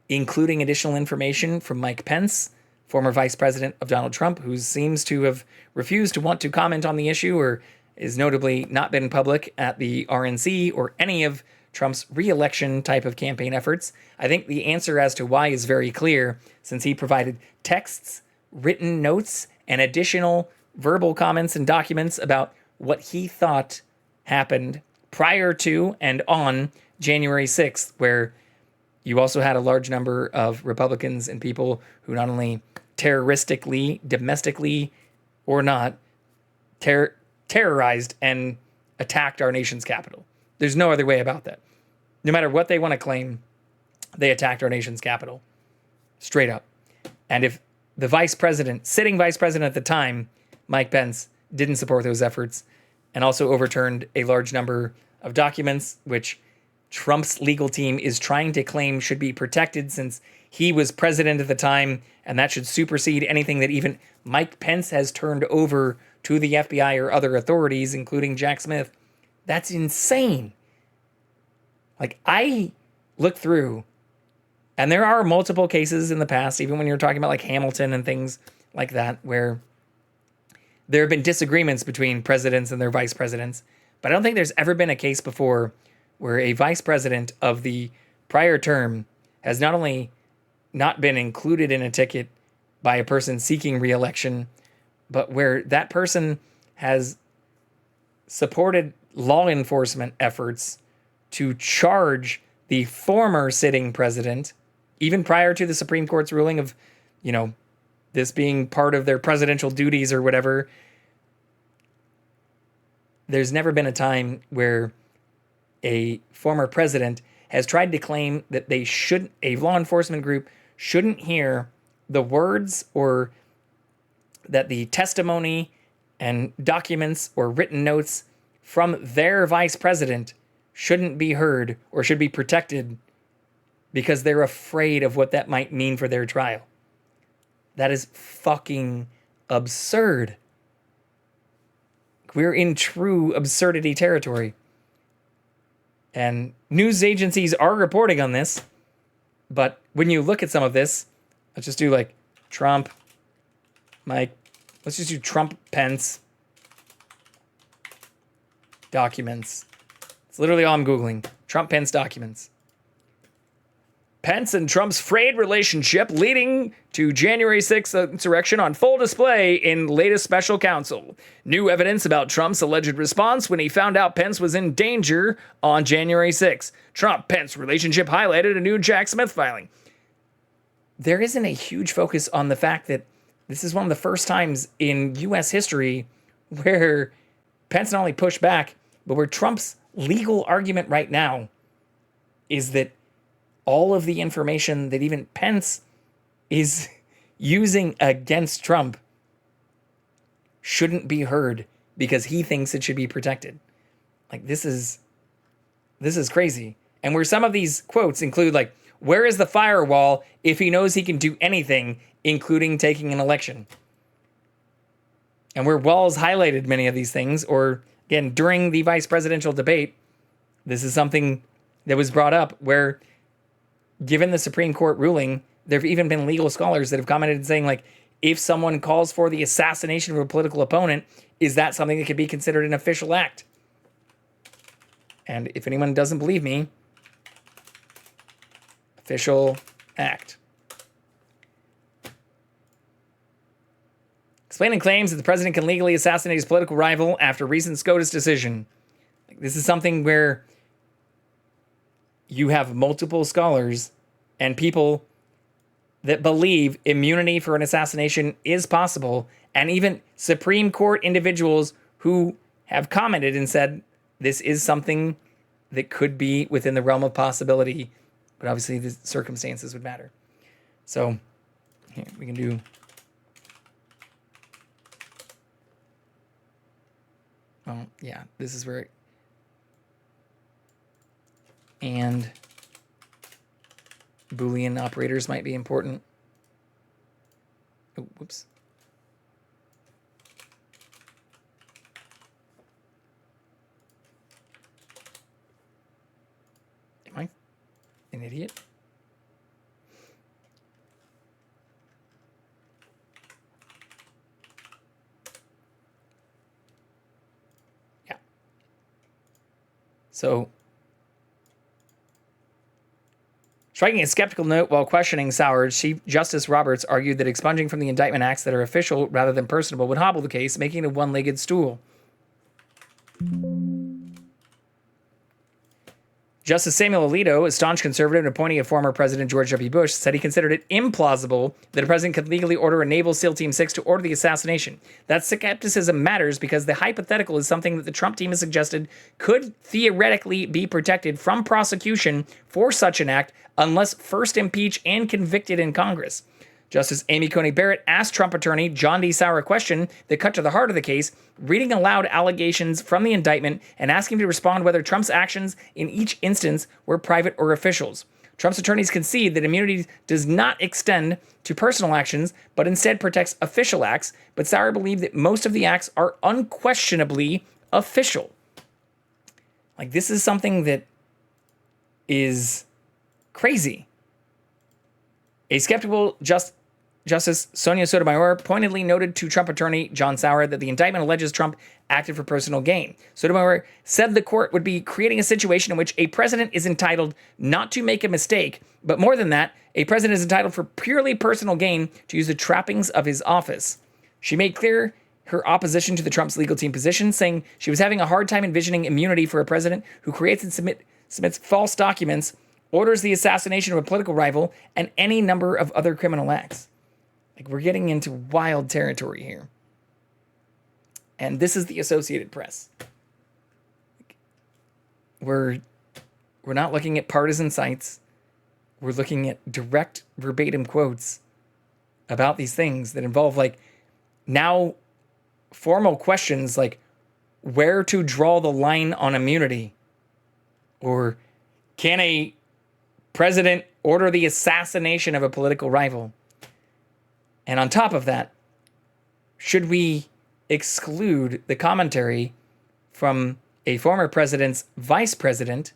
including additional information from Mike Pence, former vice president of Donald Trump, who seems to have refused to want to comment on the issue or is notably not been public at the RNC or any of Trump's re-election type of campaign efforts. I think the answer as to why is very clear, since he provided texts, written notes, and additional verbal comments and documents about what he thought happened prior to and on January 6th, where you also had a large number of Republicans and people who not only terroristically, domestically, or not, terrorized and attacked our nation's capital. There's no other way about that. No matter what they want to claim, they attacked our nation's capital. Straight up. And if the sitting vice president at the time, Mike Pence, didn't support those efforts and also overturned a large number of documents, which Trump's legal team is trying to claim should be protected since he was president at the time, and that should supersede anything that even Mike Pence has turned over to the FBI or other authorities, including Jack Smith. That's insane. Like, I look through, and there are multiple cases in the past, even when you're talking about like Hamilton and things like that, where there have been disagreements between presidents and their vice presidents. But I don't think there's ever been a case before where a vice president of the prior term has not only not been included in a ticket by a person seeking re-election, but where that person has supported law enforcement efforts to charge the former sitting president, even prior to the Supreme Court's ruling of, this being part of their presidential duties or whatever. There's never been a time where a former president has tried to claim that a law enforcement group shouldn't hear the words or that the testimony and documents or written notes from their vice president shouldn't be heard or should be protected because they're afraid of what that might mean for their trial. That is fucking absurd. We're in true absurdity territory. And news agencies are reporting on this. But when you look at some of this, let's just do like Trump, Mike. Let's just do Trump, Pence, documents. It's literally all I'm Googling. Trump, Pence, documents. Pence and Trump's frayed relationship leading to January 6th insurrection on full display in latest special counsel. New evidence about Trump's alleged response when he found out Pence was in danger on January 6th. Trump-Pence relationship highlighted a new Jack Smith filing. There isn't a huge focus on the fact that this is one of the first times in U.S. history where Pence not only pushed back, but where Trump's legal argument right now is that all of the information that even Pence is using against Trump shouldn't be heard because he thinks it should be protected. Like, this is crazy. And where some of these quotes include, like, where is the firewall if he knows he can do anything, including taking an election? And where Walls highlighted many of these things, or again, during the vice presidential debate, this is something that was brought up where, given the Supreme Court ruling, there have even been legal scholars that have commented saying, like, if someone calls for the assassination of a political opponent, is that something that could be considered an official act? And if anyone doesn't believe me, official act. Explaining claims that the president can legally assassinate his political rival after recent SCOTUS decision. This is something where you have multiple scholars and people that believe immunity for an assassination is possible, and even Supreme Court individuals who have commented and said this is something that could be within the realm of possibility, but obviously the circumstances would matter. So here we can do. Oh, yeah, this is where and Boolean operators might be important. Oh, whoops. Am I an idiot? Yeah. So, striking a skeptical note while questioning Sowers, Chief Justice Roberts argued that expunging from the indictment acts that are official rather than personable would hobble the case, making it a one-legged stool. Justice Samuel Alito, a staunch conservative and appointee of former President George W. Bush, said he considered it implausible that a president could legally order a Naval SEAL Team 6 to order the assassination. That skepticism matters because the hypothetical is something that the Trump team has suggested could theoretically be protected from prosecution for such an act unless first impeached and convicted in Congress. Justice Amy Coney Barrett asked Trump attorney John D. Sauer a question that cut to the heart of the case, reading aloud allegations from the indictment and asking him to respond whether Trump's actions in each instance were private or officials. Trump's attorneys concede that immunity does not extend to personal actions, but instead protects official acts, but Sauer believed that most of the acts are unquestionably official. Like, this is something that is crazy. A skeptical Justice Sonia Sotomayor pointedly noted to Trump attorney John Sauer that the indictment alleges Trump acted for personal gain. Sotomayor said the court would be creating a situation in which a president is entitled not to make a mistake, but more than that, a president is entitled for purely personal gain to use the trappings of his office. She made clear her opposition to the Trump's legal team position, saying she was having a hard time envisioning immunity for a president who creates and submits false documents, orders the assassination of a political rival, and any number of other criminal acts. Like, we're getting into wild territory here. And this is the Associated Press. We're not looking at partisan sites. We're looking at direct verbatim quotes about these things that involve, like, now formal questions like where to draw the line on immunity, or can a president order the assassination of a political rival? And on top of that, should we exclude the commentary from a former president's vice president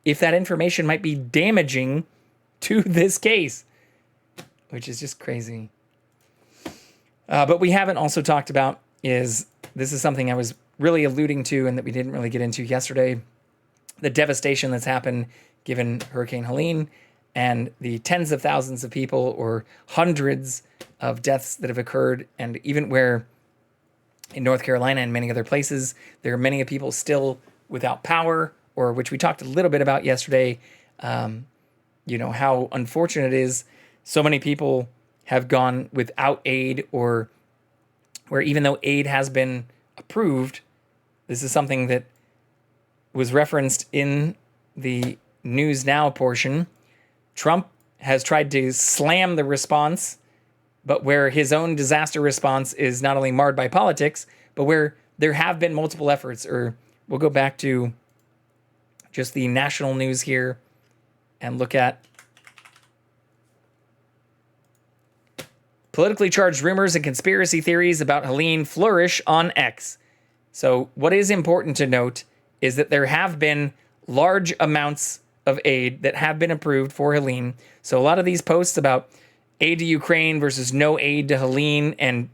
if that information might be damaging to this case? Which is just crazy. But we haven't also talked about this is something I was really alluding to and that we didn't really get into yesterday, the devastation that's happened given Hurricane Helene and the tens of thousands of people or hundreds of deaths that have occurred, and even where in North Carolina and many other places, there are many people still without power, or which we talked a little bit about yesterday, how unfortunate it is so many people have gone without aid, or where even though aid has been approved, this is something that was referenced in the News Now portion. Trump has tried to slam the response, but where his own disaster response is not only marred by politics, but where there have been multiple efforts, or we'll go back to just the national news here and look at politically charged rumors and conspiracy theories about Helene flourish on X. So what is important to note is that there have been large amounts of aid that have been approved for Helene. So a lot of these posts about aid to Ukraine versus no aid to Helene, and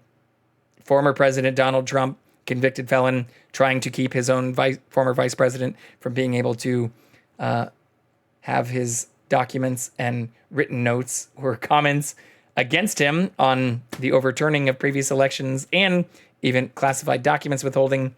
former President Donald Trump, convicted felon, trying to keep his own former vice president from being able to have his documents and written notes or comments against him on the overturning of previous elections and even classified documents withholding,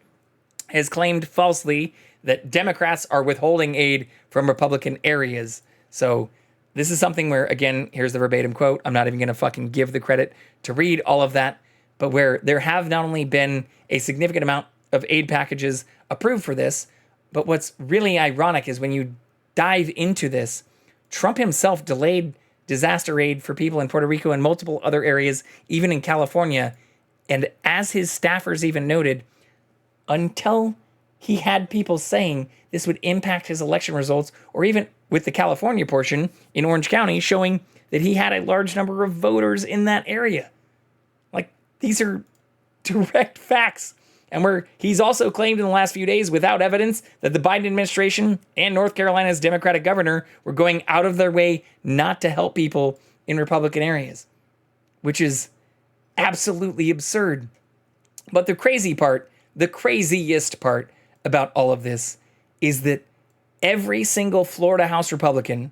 has claimed falsely that Democrats are withholding aid from Republican areas. So this is something where, again, here's the verbatim quote. I'm not even going to fucking give the credit to read all of that, but where there have not only been a significant amount of aid packages approved for this, but what's really ironic is when you dive into this, Trump himself delayed disaster aid for people in Puerto Rico and multiple other areas, even in California. And as his staffers even noted, until he had people saying this would impact his election results, or even with the California portion in Orange County showing that he had a large number of voters in that area. Like, these are direct facts. And where he's also claimed in the last few days without evidence that the Biden administration and North Carolina's Democratic governor were going out of their way not to help people in Republican areas, which is absolutely absurd. But the crazy part, the craziest part about all of this is that every single Florida House Republican,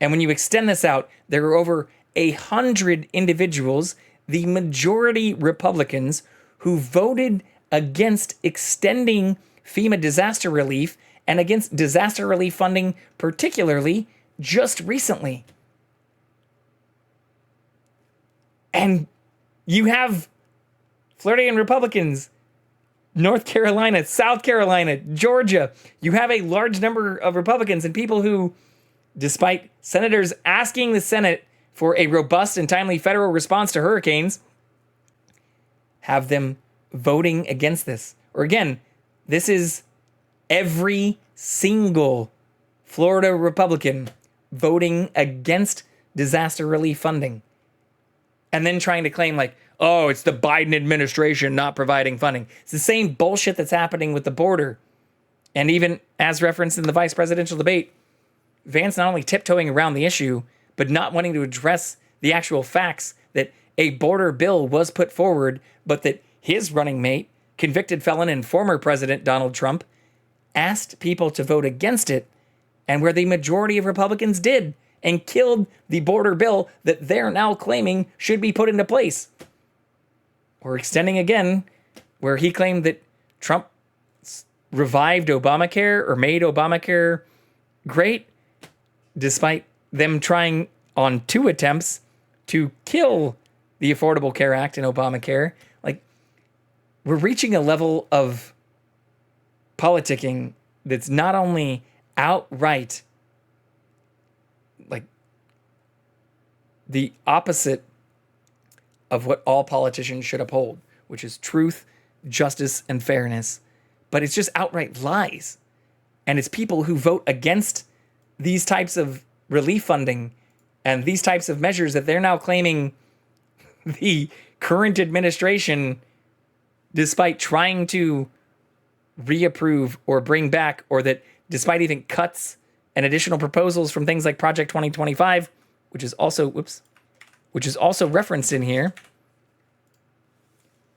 and when you extend this out, there are over 100 individuals, the majority Republicans, who voted against extending FEMA disaster relief and against disaster relief funding, particularly just recently. And you have Floridian Republicans, North Carolina, South Carolina, Georgia. You have a large number of Republicans and people who, despite senators asking the Senate for a robust and timely federal response to hurricanes, have them voting against this. Or again, this is every single Florida Republican voting against disaster relief funding. And then trying to claim like, oh, it's the Biden administration not providing funding. It's the same bullshit that's happening with the border. And even as referenced in the vice presidential debate, Vance not only tiptoeing around the issue, but not wanting to address the actual facts that a border bill was put forward, but that his running mate, convicted felon and former President Donald Trump, asked people to vote against it, and where the majority of Republicans did, and killed the border bill that they're now claiming should be put into place. Or extending again, where he claimed that Trump revived Obamacare or made Obamacare great, despite them trying on 2 attempts to kill the Affordable Care Act and Obamacare. Like, we're reaching a level of politicking that's not only outright like the opposite of what all politicians should uphold, which is truth, justice, and fairness, but it's just outright lies. And it's people who vote against these types of relief funding and these types of measures that they're now claiming the current administration, despite trying to reapprove or bring back, or that despite even cuts and additional proposals from things like Project 2025, which is also referenced in here.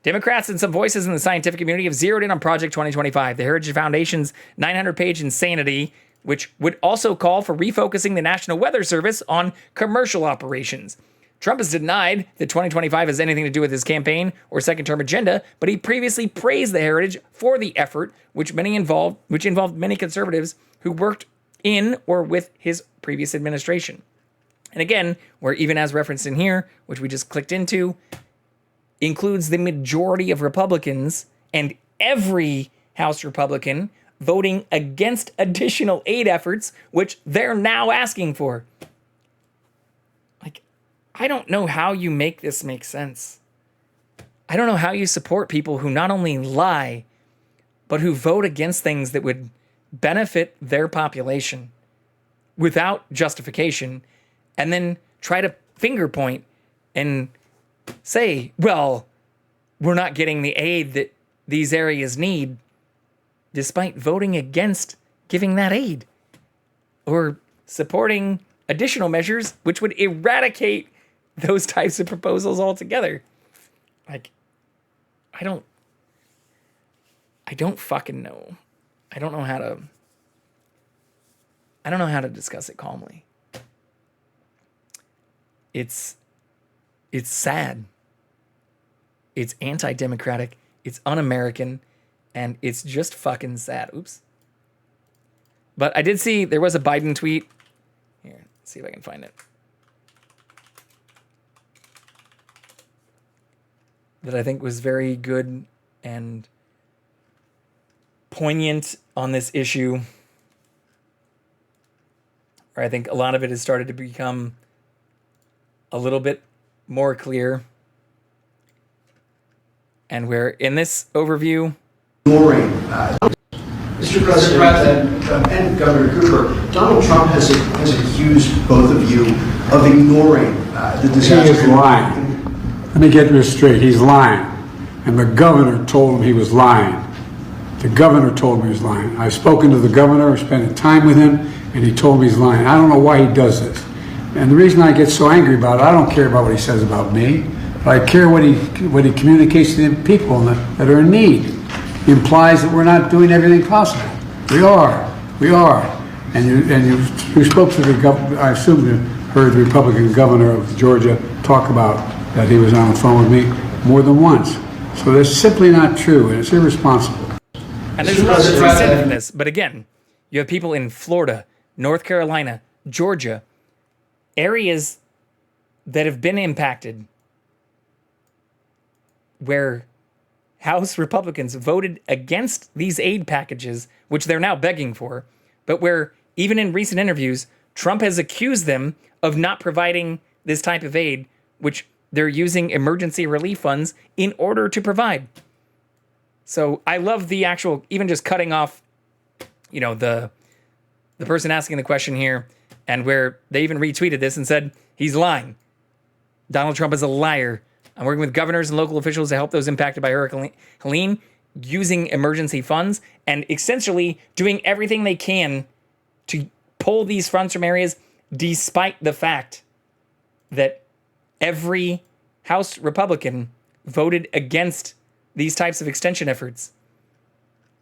Democrats and some voices in the scientific community have zeroed in on Project 2025, the Heritage Foundation's 900-page insanity, which would also call for refocusing the National Weather Service on commercial operations. Trump has denied that 2025 has anything to do with his campaign or second-term agenda, but he previously praised the Heritage for the effort, which involved many conservatives who worked in or with his previous administration. And again, where even as referenced in here, which we just clicked into, includes the majority of Republicans and every House Republican voting against additional aid efforts, which they're now asking for. Like, I don't know how you make this make sense. I don't know how you support people who not only lie, but who vote against things that would benefit their population without justification, and then try to finger point and say, well, we're not getting the aid that these areas need, despite voting against giving that aid or supporting additional measures which would eradicate those types of proposals altogether. Like, I don't fucking know. I don't know how to discuss it calmly. It's sad. It's anti-democratic. It's un-American. And it's just fucking sad. Oops. But I did see there was a Biden tweet. Here, let's see if I can find it. That I think was very good and poignant on this issue. Or I think a lot of it has started to become a little bit more clear. And where in this overview, Mr. President and Governor Cooper, Donald Trump has accused both of you of ignoring the disaster. He is lying. Let me get this straight. He's lying. And the governor told him he was lying. The governor told me he was lying. I've spoken to the governor, I spent time with him, and he told me he's lying. I don't know why he does this. And the reason I get so angry about it, I don't care about what he says about me, but I care what he communicates to the people that are in need. He implies that we're not doing everything possible. We are. And you spoke to the governor. I assume you heard the Republican governor of Georgia talk about that he was on the phone with me more than once. So that's simply not true, and it's irresponsible. And there's a lot of truth in this, but again, You have people in Florida, North Carolina, Georgia, areas that have been impacted where House Republicans voted against these aid packages, which they're now begging for, but where even in recent interviews, Trump has accused them of not providing this type of aid, which they're using emergency relief funds in order to provide. So I love the actual, even just cutting off, you know, the person asking the question here, and where they even retweeted this and said, he's lying. Donald Trump is a liar. I'm working with governors and local officials to help those impacted by Hurricane Helene, using emergency funds and essentially doing everything they can to pull these funds from areas, despite the fact that every House Republican voted against these types of extension efforts.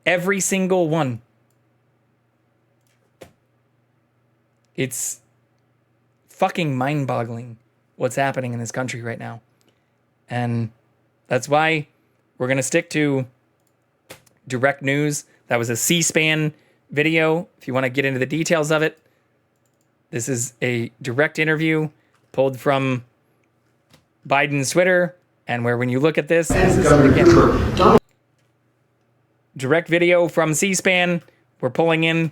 Every single one. It's fucking mind-boggling what's happening in this country right now. And that's why we're going to stick to direct news. That was a C-SPAN video. If you want to get into the details of it, this is a direct interview pulled from Biden's Twitter, and where when you look at this is again, direct video from C-SPAN. We're pulling in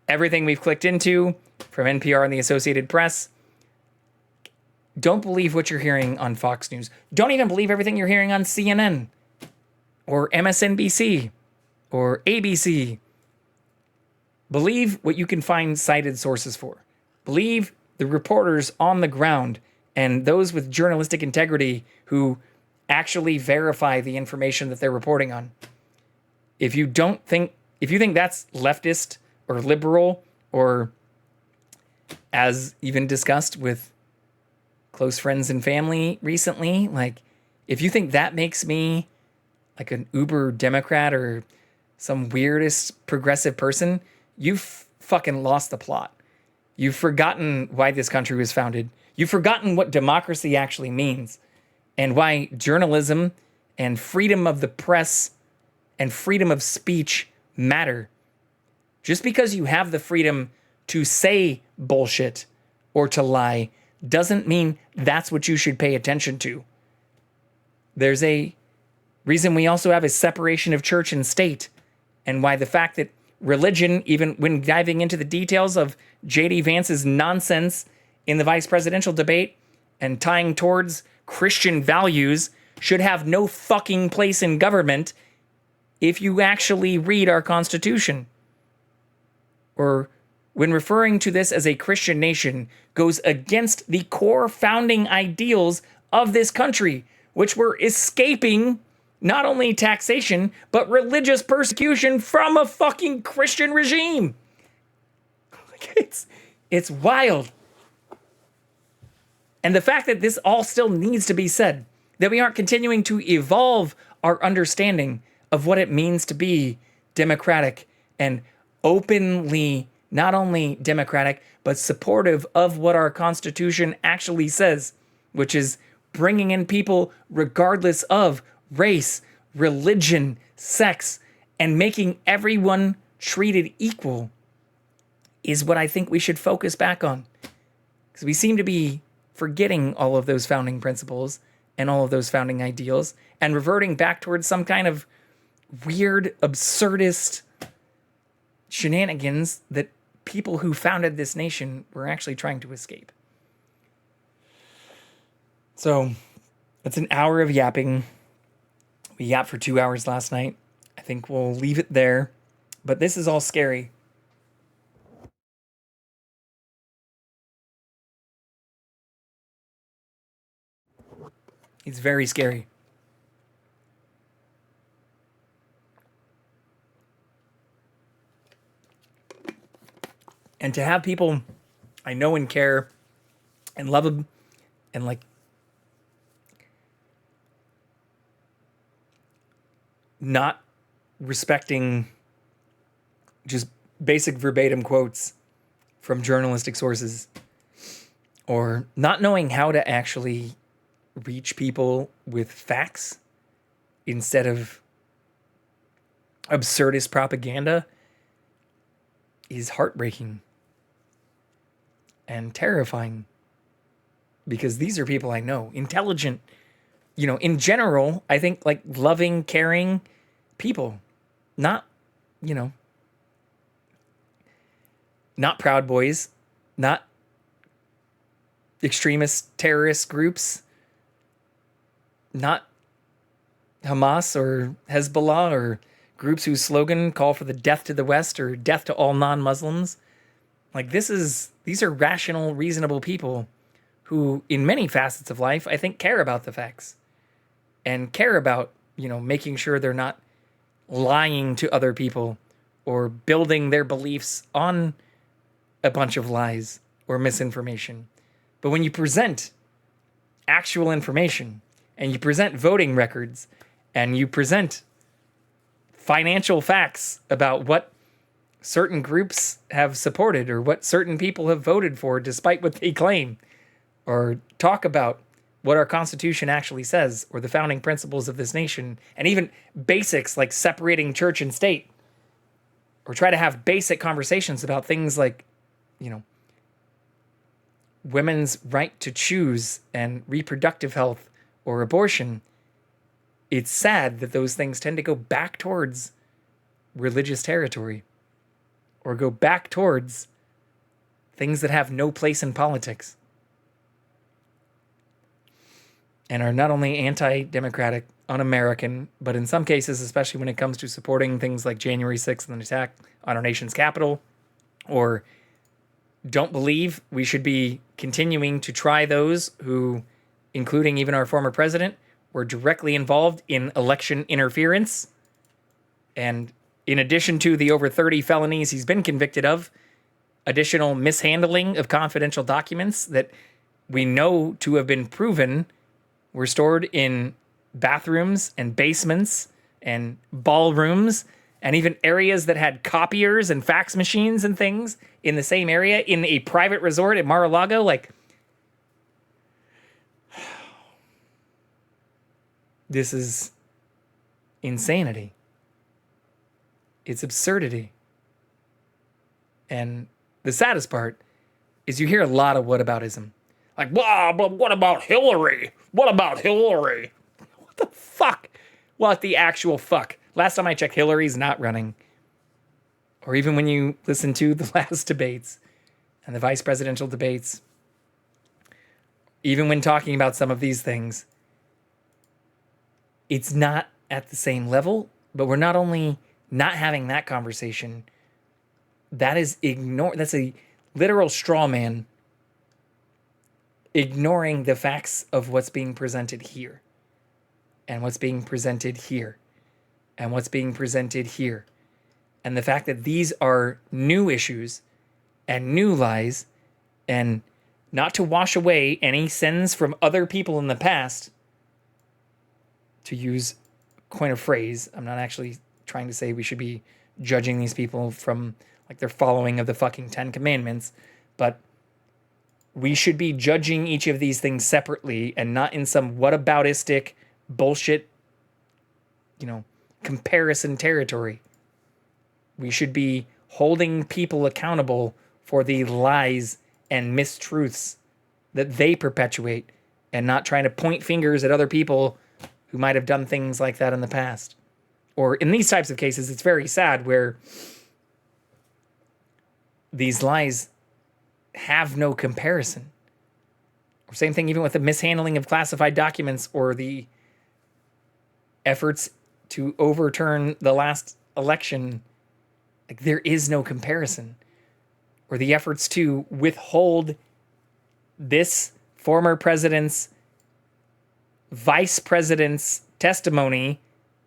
everything we've clicked into from NPR and the Associated Press. Don't believe what you're hearing on Fox News. Don't even believe everything you're hearing on CNN or MSNBC or ABC. Believe what you can find cited sources for. Believe the reporters on the ground and those with journalistic integrity who actually verify the information that they're reporting on. If you think that's leftist or liberal, or as even discussed with close friends and family recently, like, if you think that makes me like an uber Democrat or some weirdest progressive person, you've fucking lost the plot. You've forgotten why this country was founded. You've forgotten what democracy actually means, and why journalism and freedom of the press and freedom of speech matter. Just because you have the freedom to say bullshit or to lie doesn't mean that's what you should pay attention to. There's a reason we also have a separation of church and state, and why the fact that religion, even when diving into the details of J.D. Vance's nonsense in the vice presidential debate and tying towards Christian values, should have no fucking place in government if you actually read our Constitution. Or when referring to this as a Christian nation, goes against the core founding ideals of this country, which were escaping not only taxation, but religious persecution from a fucking Christian regime. It's wild. And the fact that this all still needs to be said, that we aren't continuing to evolve our understanding of what it means to be democratic and openly, not only democratic, but supportive of what our Constitution actually says, which is bringing in people regardless of race, religion, sex, and making everyone treated equal, is what I think we should focus back on. Because we seem to be forgetting all of those founding principles and all of those founding ideals and reverting back towards some kind of weird, absurdist shenanigans that people who founded this nation were actually trying to escape. So, it's an hour of yapping. We yapped for 2 hours last night. I think we'll leave it there. But this is all scary. It's very scary. And to have people I know and care and love them and like not respecting just basic verbatim quotes from journalistic sources, or not knowing how to actually reach people with facts instead of absurdist propaganda, is heartbreaking and terrifying, because these are people I know, intelligent, in general, I think like loving, caring people, not, not Proud Boys, not extremist terrorist groups, not Hamas or Hezbollah or groups whose slogan call for the death to the West or death to all non-Muslims. Like these are rational, reasonable people who in many facets of life, I think, care about the facts and care about, making sure they're not lying to other people or building their beliefs on a bunch of lies or misinformation. But when you present actual information and you present voting records and you present financial facts about what certain groups have supported or what certain people have voted for despite what they claim, or talk about what our Constitution actually says or the founding principles of this nation, and even basics like separating church and state, or try to have basic conversations about things like, women's right to choose and reproductive health or abortion, it's sad that those things tend to go back towards religious territory or go back towards things that have no place in politics and are not only anti-democratic, un-American, but in some cases, especially when it comes to supporting things like January 6th and the attack on our nation's capital, or don't believe we should be continuing to try those who, including even our former president, were directly involved in election interference. And in addition to the over 30 felonies he's been convicted of, additional mishandling of confidential documents that we know to have been proven were stored in bathrooms and basements and ballrooms and even areas that had copiers and fax machines and things in the same area in a private resort at Mar-a-Lago. Like, this is insanity. It's absurdity. And the saddest part is you hear a lot of whataboutism. Like, wow, but what about Hillary? What about Hillary? What the fuck? What the actual fuck? Last time I checked, Hillary's not running. Or even when you listen to the last debates and the vice presidential debates, even when talking about some of these things, it's not at the same level, but we're not only not having that conversation, that's a literal straw man ignoring the facts of what's being presented here and what's being presented here and what's being presented here. And the fact that these are new issues and new lies, and not to wash away any sins from other people in the past, to use coin of phrase, I'm not actually trying to say we should be judging these people from like their following of the fucking 10 Commandments, but we should be judging each of these things separately and not in some whataboutistic bullshit, comparison territory. We should be holding people accountable for the lies and mistruths that they perpetuate and not trying to point fingers at other people who might have done things like that in the past. Or in these types of cases, it's very sad where these lies have no comparison. Or same thing even with the mishandling of classified documents or the efforts to overturn the last election. Like, there is no comparison. Or the efforts to withhold this former president's vice president's testimony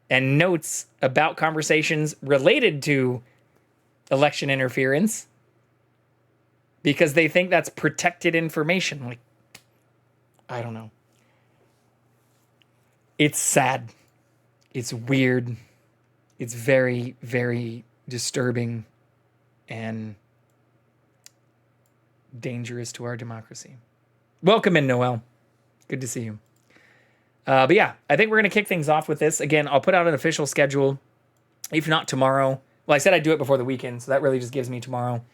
and notes about conversations related to election interference because they think that's protected information. Like, I don't know. It's sad. It's weird. It's very, very disturbing and dangerous to our democracy. Welcome in, Noel. Good to see you. But yeah, I think we're going to kick things off with this. Again, I'll put out an official schedule, if not tomorrow, Well, I said I'd do it before the weekend, so that really just gives me tomorrow.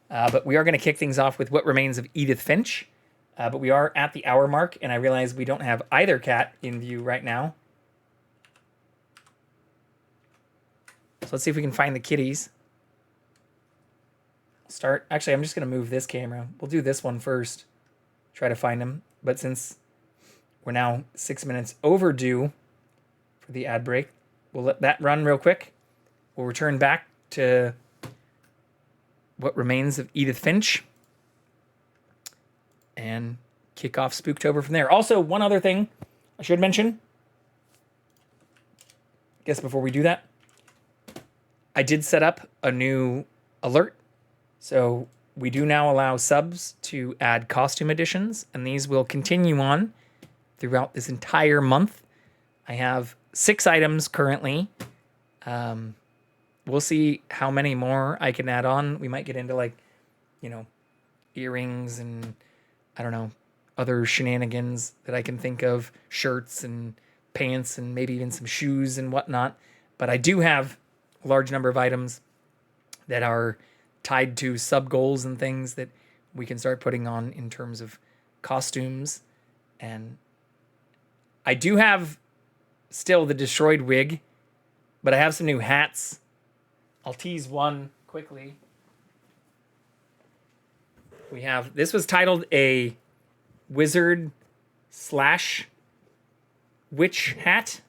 But we are going to kick things off with What Remains of Edith Finch. But we are at the hour mark, and I realize we don't have either cat in view right now. So let's see if we can find the kitties. Actually, I'm just going to move this camera. We'll do this one first. Try to find them. But since we're now 6 minutes overdue for the ad break, we'll let that run real quick. We'll return back to What Remains of Edith Finch and kick off Spooktober from there. Also, one other thing I should mention. I guess before we do that, I did set up a new alert. So we do now allow subs to add costume editions, and these will continue on throughout this entire month. I have 6 items currently. We'll see how many more I can add on. We might get into like, earrings and I don't know, other shenanigans that I can think of, shirts and pants and maybe even some shoes and whatnot. But I do have a large number of items that are tied to sub goals and things that we can start putting on in terms of costumes. And I do have still the destroyed wig, but I have some new hats. I'll tease one quickly. This was titled a wizard / witch hat.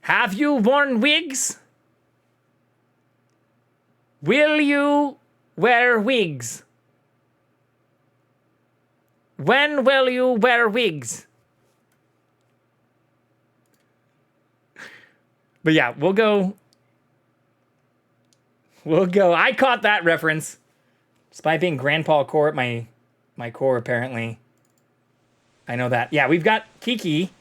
Have you worn wigs? Will you wear wigs? When will you wear wigs? But yeah, we'll go. I caught that reference. Despite being Grandpa Core at my core, apparently. I know that. Yeah, we've got Kiki.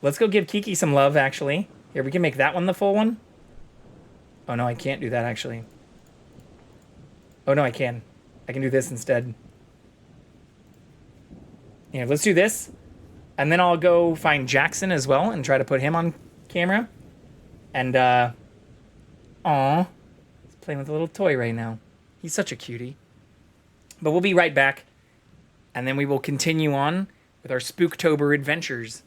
Let's go give Kiki some love, actually. Here, we can make that one the full one. Oh, no, I can't do that, actually. Oh, no, I can. I can do this instead. Yeah, let's do this. And then I'll go find Jackson as well and try to put him on camera. And, aw. He's playing with a little toy right now. He's such a cutie. But we'll be right back. And then we will continue on with our Spooktober adventures.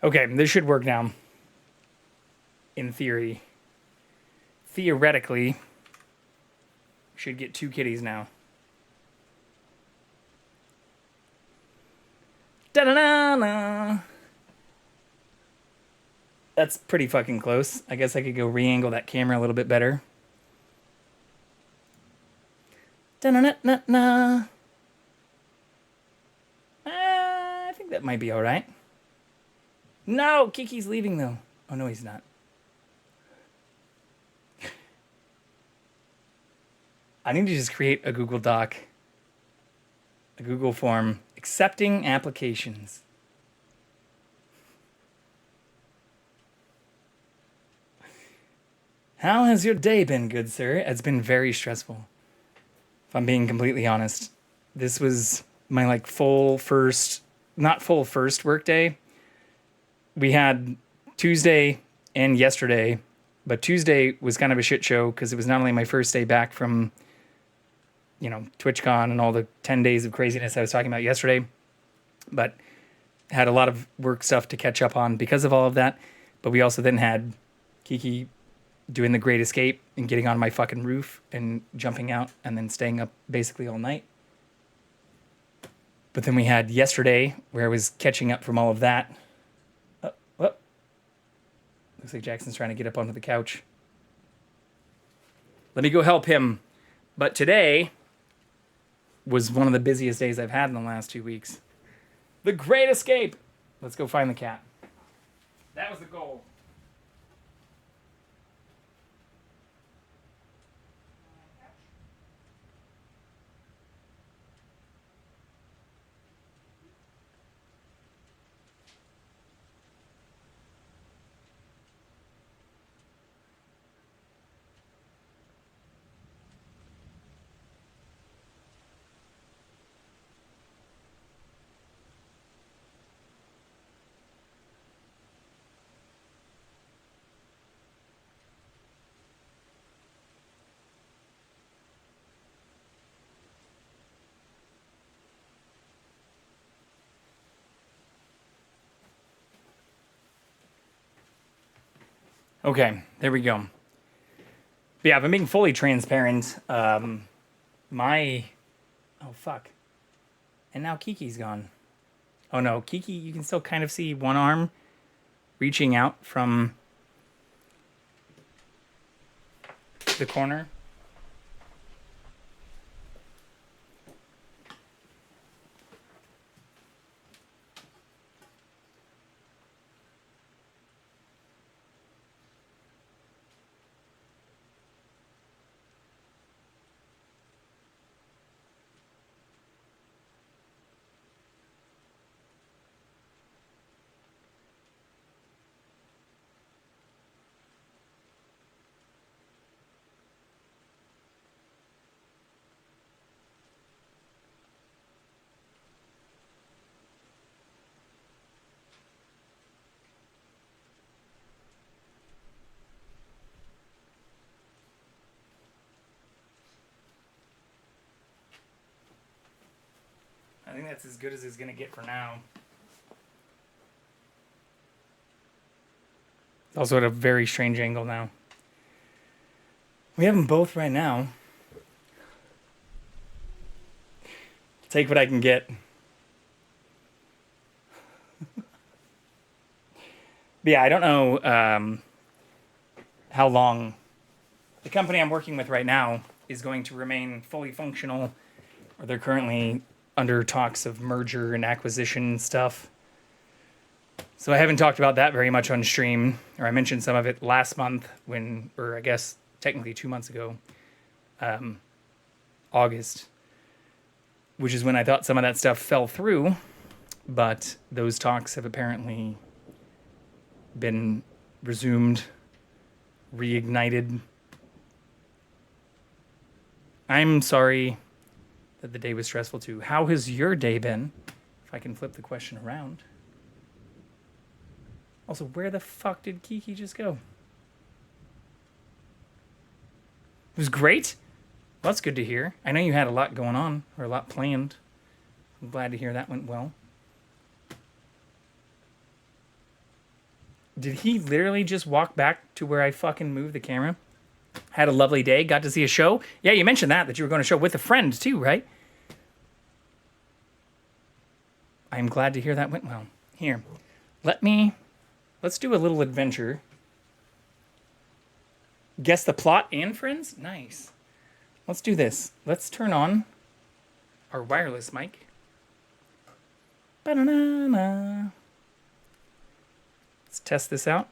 Okay, this should work now. In theory. Theoretically, should get 2 kitties now. Da-da-da-da! That's pretty fucking close. I guess I could go re-angle that camera a little bit better. Da-na-na-na-na! I think that might be alright. No! Kiki's leaving, though. Oh, no, he's not. I need to just create a Google Doc. A Google form. Accepting applications. How has your day been, good sir? It's been very stressful. If I'm being completely honest. This was my like not full first work day. We had Tuesday and yesterday, but Tuesday was kind of a shit show because it was not only my first day back from, you know, TwitchCon and all the 10 days of craziness I was talking about yesterday, but had a lot of work stuff to catch up on because of all of that. But we also then had Kiki doing the Great Escape and getting on my fucking roof and jumping out and then staying up basically all night. But then we had yesterday where I was catching up from all of that. Looks like Jackson's trying to get up onto the couch. Let me go help him. But today was one of the busiest days I've had in the last 2 weeks. The Great Escape. Let's go find the cat. That was the goal. Okay, there we go. But yeah, if I'm being fully transparent, oh fuck. And now Kiki's gone. Oh no, Kiki, you can still kind of see one arm reaching out from the corner. I think that's as good as it's going to get for now. Also at a very strange angle now. We have them both right now. Take what I can get. But yeah, I don't know how long the company I'm working with right now is going to remain fully functional, or they're currently under talks of merger and acquisition stuff. So I haven't talked about that very much on stream, or I mentioned some of it last month or I guess technically 2 months ago, August, which is when I thought some of that stuff fell through, but those talks have apparently been resumed, reignited. I'm sorry that the day was stressful too. How has your day been? If I can flip the question around. Also, where the fuck did Kiki just go? It was great. Well, that's good to hear. I know you had a lot going on, or a lot planned. I'm glad to hear that went well. Did he literally just walk back to where I fucking moved the camera? Had a lovely day, got to see a show. Yeah, you mentioned that you were going to show with a friend too, right? I'm glad to hear that went well. Here, let's do a little adventure. Guess the plot and friends? Nice. Let's do this. Let's turn on our wireless mic. Ba-na-na-na. Let's test this out.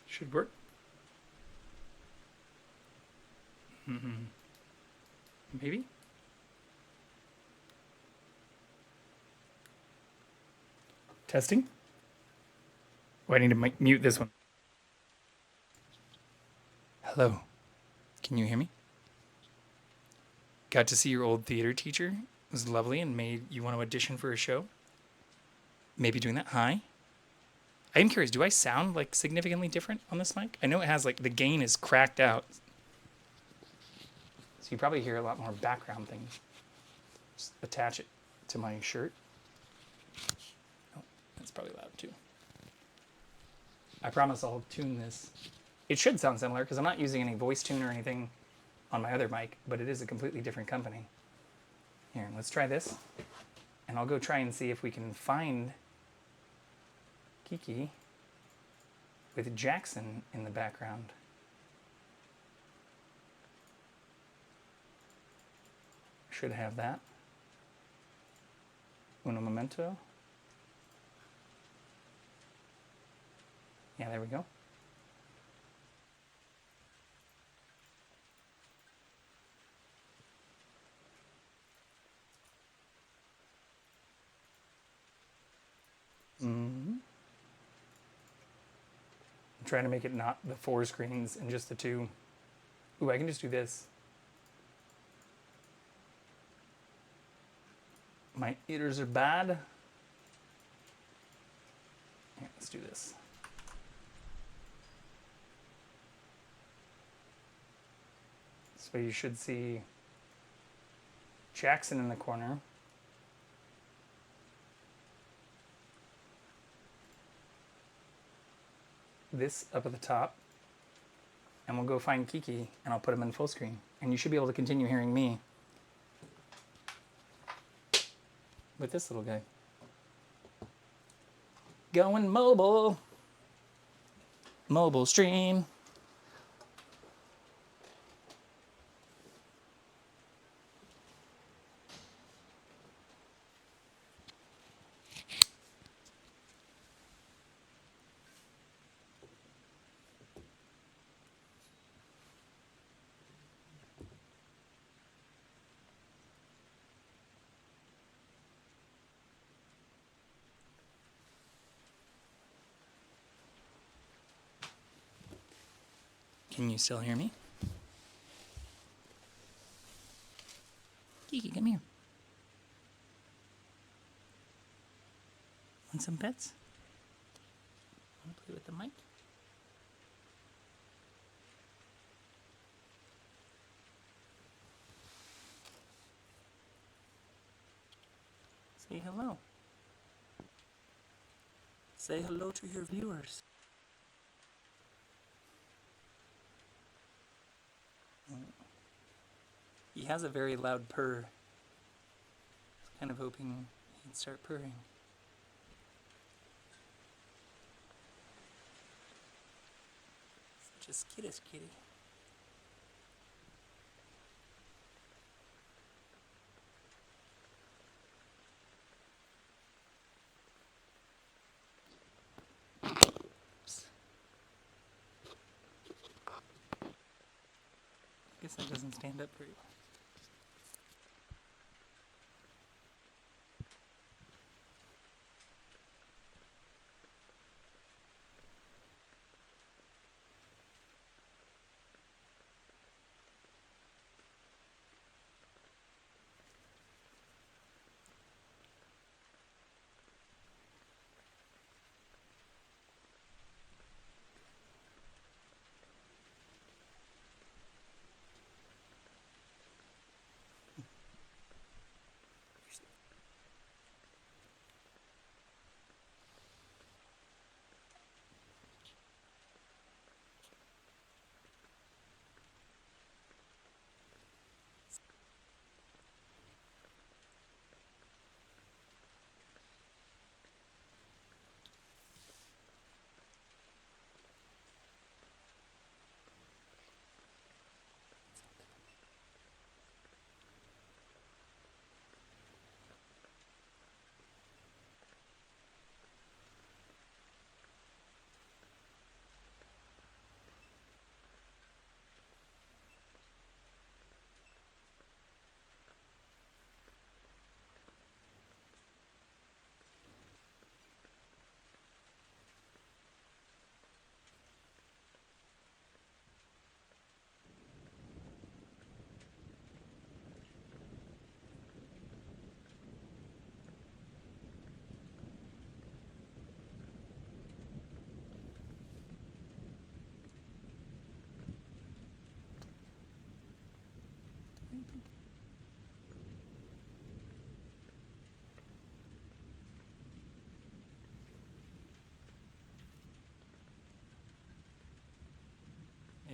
Should work. Maybe? Testing? Oh, I need to mute this one. Hello. Can you hear me? Got to see your old theater teacher. It was lovely and made you want to audition for a show. Maybe doing that. Hi. I am curious, do I sound like significantly different on this mic? I know it has like the gain is cracked out. So you probably hear a lot more background things. Just attach it to my shirt. Oh, that's probably loud too. I promise I'll tune this. It should sound similar because I'm not using any voice tune or anything on my other mic, but it is a completely different company. Here, let's try this. And I'll go try and see if we can find Kiki with Jackson in the background. Should have that. Uno momento. Yeah, there we go. I'm trying to make it not the 4 screens and just the 2. Ooh, I can just do this. My ears are bad. Yeah, let's do this. So you should see Jackson in the corner. This up at the top. And we'll go find Kiki and I'll put him in full screen. And you should be able to continue hearing me with this little guy. Going mobile. Mobile stream. Can you still hear me? Kiki, come here. Want some pets? Want to play with the mic? Say hello. Say hello to your viewers. He has a very loud purr. I was kind of hoping he'd start purring. Such a skittish kitty. I guess that doesn't stand up very well.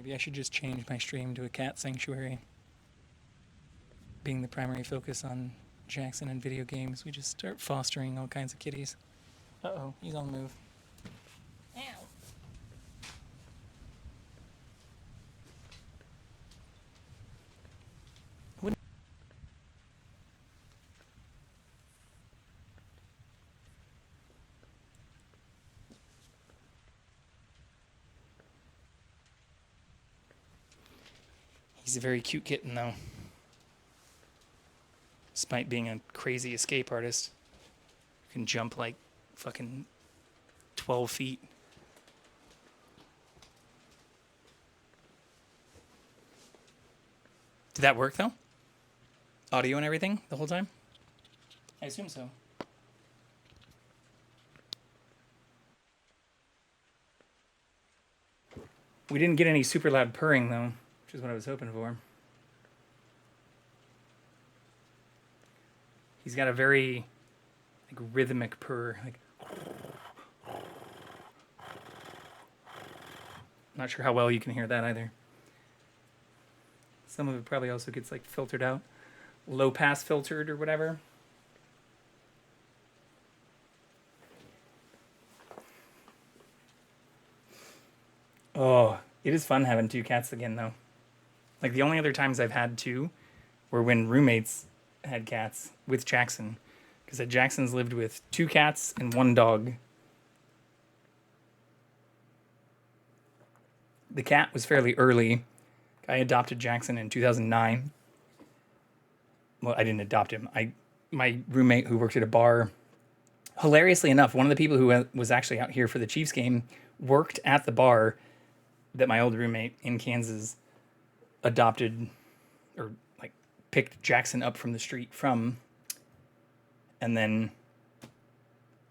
Maybe I should just change my stream to a cat sanctuary. Being the primary focus on Jackson and video games, we just start fostering all kinds of kitties. Uh-oh, he's on the move. Ow. He's a very cute kitten, though. Despite being a crazy escape artist. Can jump like fucking 12 feet. Did that work, though? Audio and everything the whole time? I assume so. We didn't get any super loud purring, though, which is what I was hoping for. He's got a very like rhythmic purr. Like, not sure how well you can hear that either. Some of it probably also gets like filtered out, low pass filtered or whatever. Oh, it is fun having two cats again, though. Like, the only other times I've had two were when roommates had cats with Jackson. Because at Jackson's lived with two cats and one dog. The cat was fairly early. I adopted Jackson in 2009. Well, I didn't adopt him. My roommate who worked at a bar, hilariously enough, one of the people who was actually out here for the Chiefs game worked at the bar that my old roommate in Kansas adopted, or like picked Jackson up from the street from. And then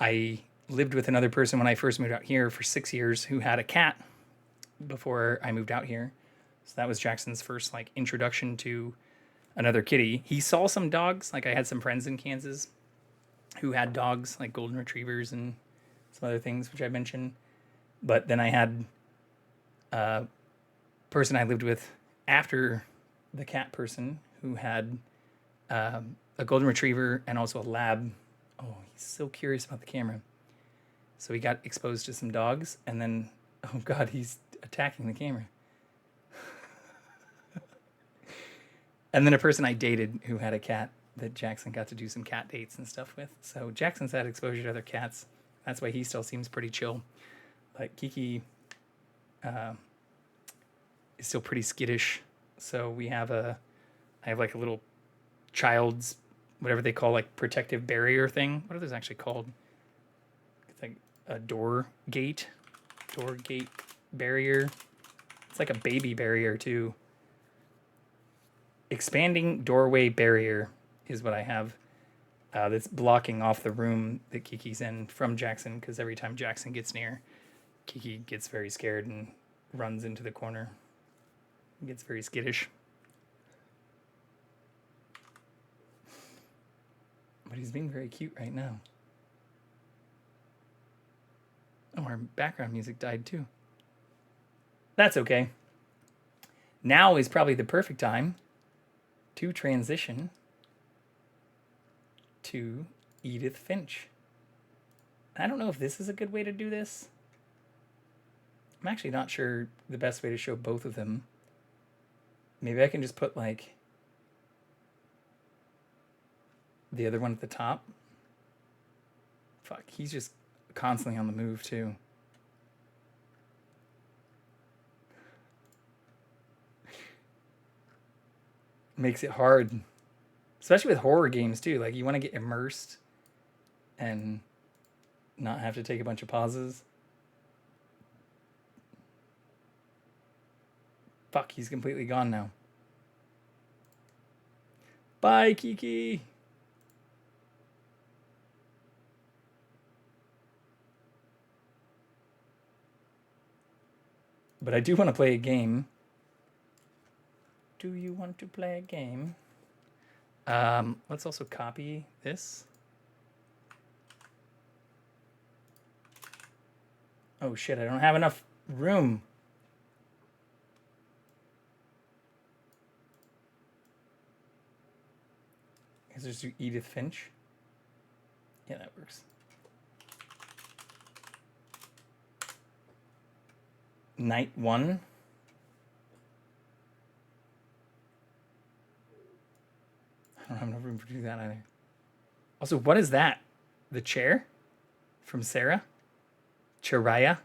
I lived with another person when I first moved out here for 6 years who had a cat before I moved out here. So that was Jackson's first like introduction to another kitty. He saw some dogs. Like I had some friends in Kansas who had dogs like golden retrievers and some other things, which I mentioned. But then I had a person I lived with after the cat person who had a golden retriever and also a lab. Oh, he's so curious about the camera. So he got exposed to some dogs, and then, oh God, he's attacking the camera. And then a person I dated who had a cat that Jackson got to do some cat dates and stuff with. So Jackson's had exposure to other cats. That's why he still seems pretty chill. But Kiki is still pretty skittish. So I have like a little child's, whatever they call like protective barrier thing. What are those actually called? It's like a door gate barrier. It's like a baby barrier too. Expanding doorway barrier is what I have. That's blocking off the room that Kiki's in from Jackson, because every time Jackson gets near, Kiki gets very scared and runs into the corner. Gets very skittish. But he's being very cute right now. Oh, our background music died too. That's okay. Now is probably the perfect time to transition to Edith Finch. I don't know if this is a good way to do this. I'm actually not sure the best way to show both of them. Maybe I can just put like the other one at the top. Fuck, he's just constantly on the move too. Makes it hard, especially with horror games too. Like you want to get immersed and not have to take a bunch of pauses. Fuck, he's completely gone now. Bye, Kiki. But I do want to play a game. Do you want to play a game? Let's also copy this. Oh shit, I don't have enough room. guess just do Edith Finch. Yeah, that works. Night 1. I don't have enough room to do that either. Also, what is that? The chair from Sarah? Chiraya?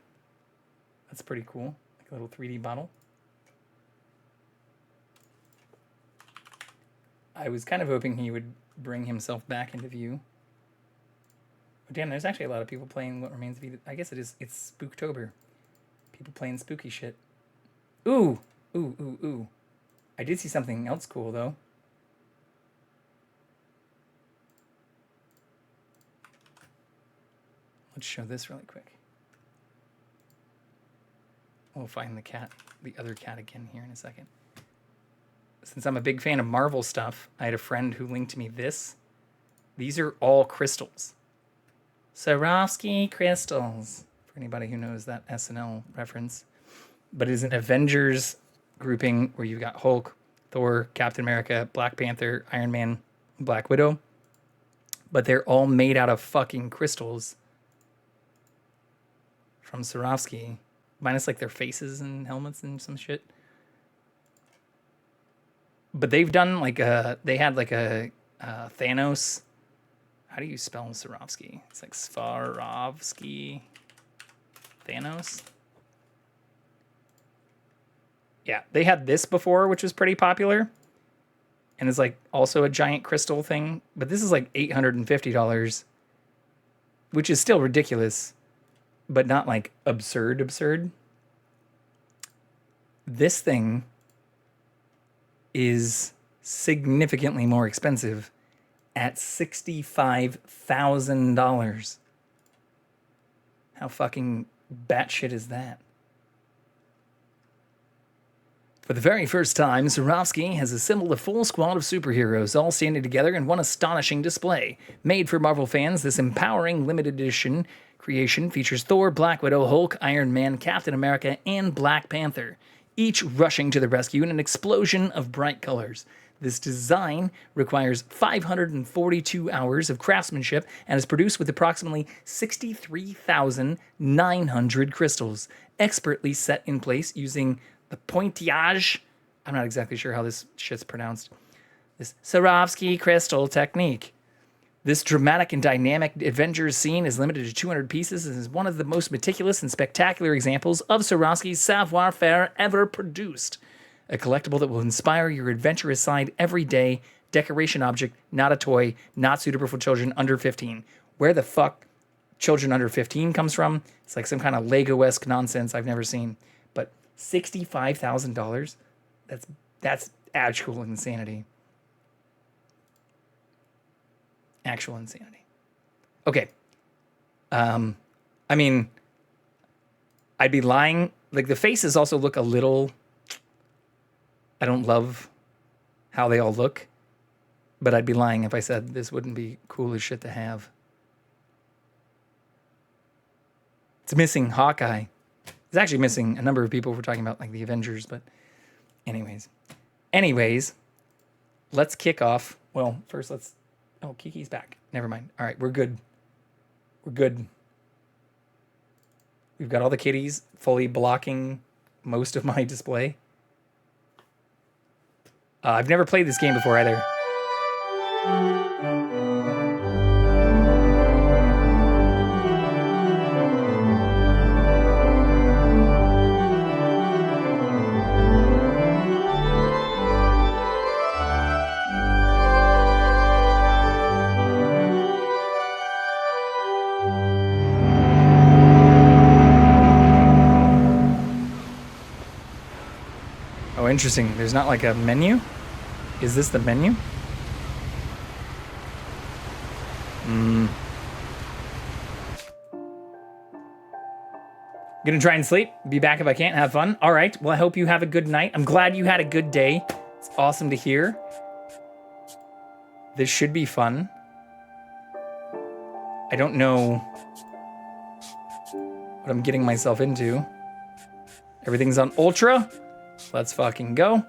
That's pretty cool. Like a little 3D bottle. I was kind of hoping he would bring himself back into view. Oh, damn, there's actually a lot of people playing What Remains of Edith. I guess it's Spooktober. People playing spooky shit. Ooh! Ooh, ooh, ooh. I did see something else cool, though. Let's show this really quick. We'll find the cat, the other cat again here in a second. Since I'm a big fan of Marvel stuff, I had a friend who linked me this. These are all crystals. Swarovski crystals. For anybody who knows that SNL reference. But it is an Avengers grouping where you've got Hulk, Thor, Captain America, Black Panther, Iron Man, Black Widow. But they're all made out of fucking crystals. From Swarovski. Minus like their faces and helmets and some shit. But they've done like they had like a Thanos. How do you spell Swarovski? It's like Swarovski. Thanos. Yeah, they had this before, which was pretty popular. And it's like also a giant crystal thing. But this is like $850, which is still ridiculous, but not like absurd. This thing is significantly more expensive at $65,000. How fucking batshit is that? For the very first time, Swarovski has assembled a full squad of superheroes, all standing together in one astonishing display. Made for Marvel fans, this empowering limited edition creation features Thor, Black Widow, Hulk, Iron Man, Captain America, and Black Panther, each rushing to the rescue in an explosion of bright colors. This design requires 542 hours of craftsmanship and is produced with approximately 63,900 crystals, expertly set in place using the pointillage. I'm not exactly sure how this shit's pronounced. This Swarovski crystal technique. This dramatic and dynamic Avengers scene is limited to 200 pieces and is one of the most meticulous and spectacular examples of Swarovski's savoir-faire ever produced. A collectible that will inspire your adventurous side every day. Decoration object, not a toy, not suitable for children under 15. Where the fuck children under 15 comes from? It's like some kind of Lego-esque nonsense I've never seen. But $65,000? That's actual insanity. Actual insanity. Okay. I mean, I'd be lying. Like, the faces also look a little... I don't love how they all look, but I'd be lying if I said this wouldn't be cool as shit to have. It's missing Hawkeye. It's actually missing a number of people. We're talking about like the Avengers, but anyways, let's kick off. Well, first let's, oh, Kiki's back. Never mind. All right, we're good. We're good. We've got all the kitties fully blocking most of my display. I've never played this game before either. Oh, interesting. There's not like a menu? Is this the menu? Gonna try and sleep. Be back if I can't. Have fun. All right. Well, I hope you have a good night. I'm glad you had a good day. It's awesome to hear. This should be fun. I don't know what I'm getting myself into. Everything's on ultra. Let's fucking go.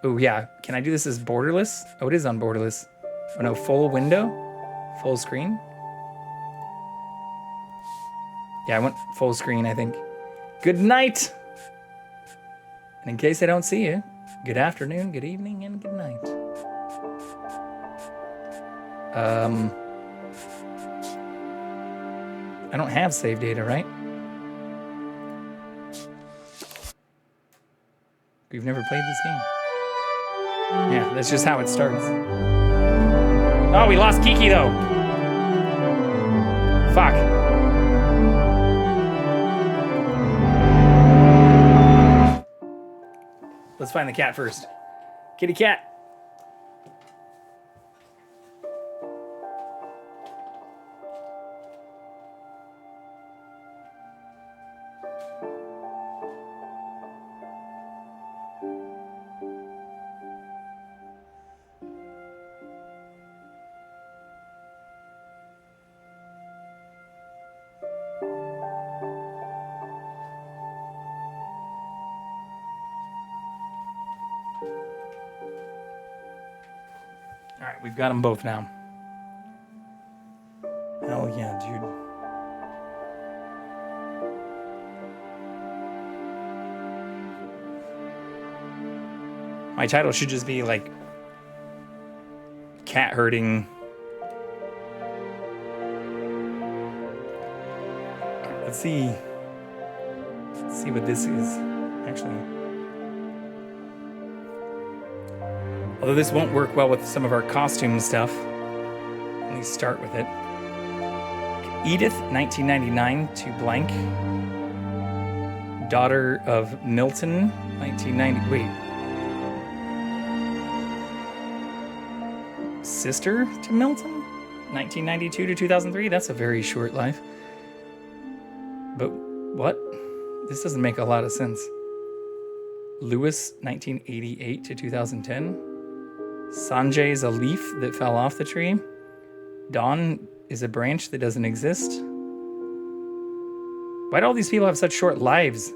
Oh, yeah. Can I do this as borderless? Oh, it is on borderless. Oh no, full window? Full screen? Yeah, I went full screen, I think. Good night! And in case I don't see you, good afternoon, good evening, and good night. I don't have save data, right? We've never played this game. Yeah, that's just how it starts. Oh, we lost Kiki, though. Fuck. Let's find the cat first. Kitty cat. Alright, we've got them both now. Hell yeah, dude. My title should just be like cat herding. Let's see. Let's see what this is. Actually. Although this won't work well with some of our costume stuff. Let me start with it. Edith, 1999 to blank. Daughter of Milton, 1990. Wait. Sister to Milton, 1992 to 2003. That's a very short life. But what? This doesn't make a lot of sense. Lewis, 1988 to 2010. Sanjay is a leaf that fell off the tree. Dawn is a branch that doesn't exist. Why do all these people have such short lives?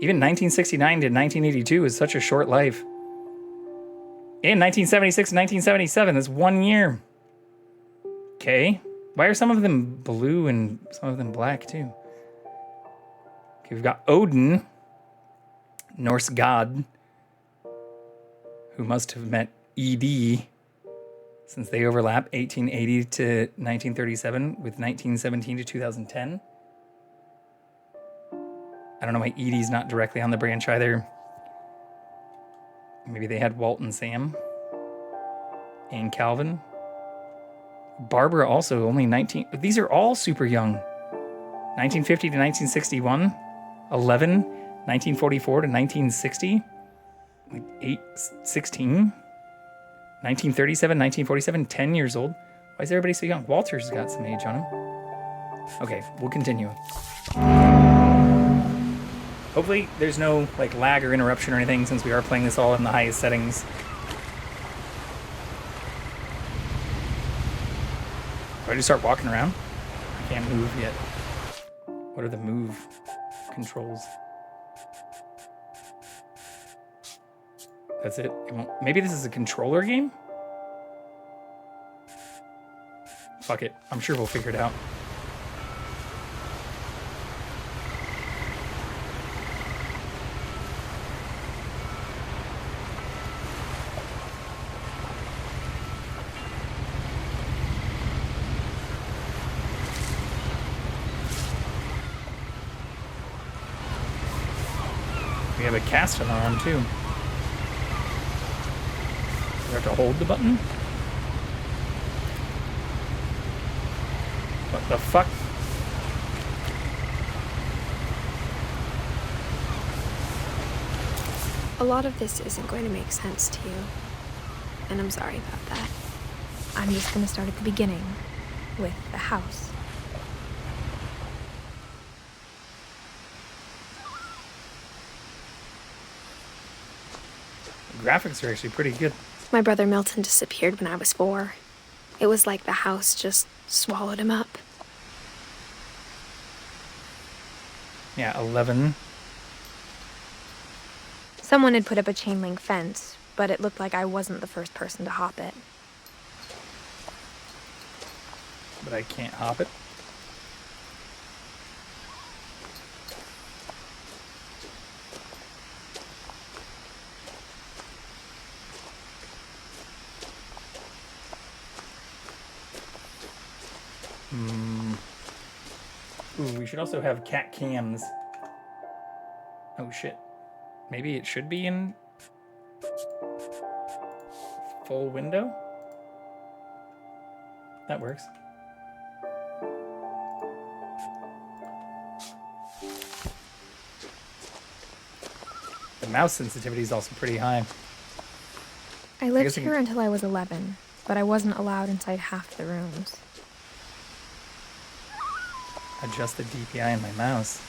Even 1969 to 1982 is such a short life. In 1976 and 1977, that's 1 year. Okay. Why are some of them blue and some of them black too? Okay, we've got Odin, Norse god, who must have met ED, since they overlap 1880 to 1937 with 1917 to 2010. I don't know why Edie's not directly on the branch either. Maybe they had Walt and Sam. And Calvin. Barbara also only 19. These are all super young. 1950 to 1961. 11. 1944 to 1960. Like 16. 1937, 1947, 10 years old. Why is everybody so young? Walter's got some age on him. Okay, we'll continue. Hopefully there's no like lag or interruption or anything since we are playing this all in the highest settings. Do I just start walking around? I can't move yet. What are the move controls? That's it. Maybe this is a controller game? Fuck it. I'm sure we'll figure it out. We have a cast on our arm too. We have to hold the button? What the fuck? A lot of this isn't going to make sense to you, and I'm sorry about that. I'm just going to start at the beginning, with the house. The graphics are actually pretty good. My brother Milton disappeared when I was 4. It was like the house just swallowed him up. Yeah, 11. Someone had put up a chain link fence, but it looked like I wasn't the first person to hop it. but I can't hop it. Ooh, we should also have CatCams. Oh shit. Maybe it should be in full window? That works. The mouse sensitivity is also pretty high. I lived here until I was 11, but I wasn't allowed inside half the rooms. Adjust the DPI on my mouse.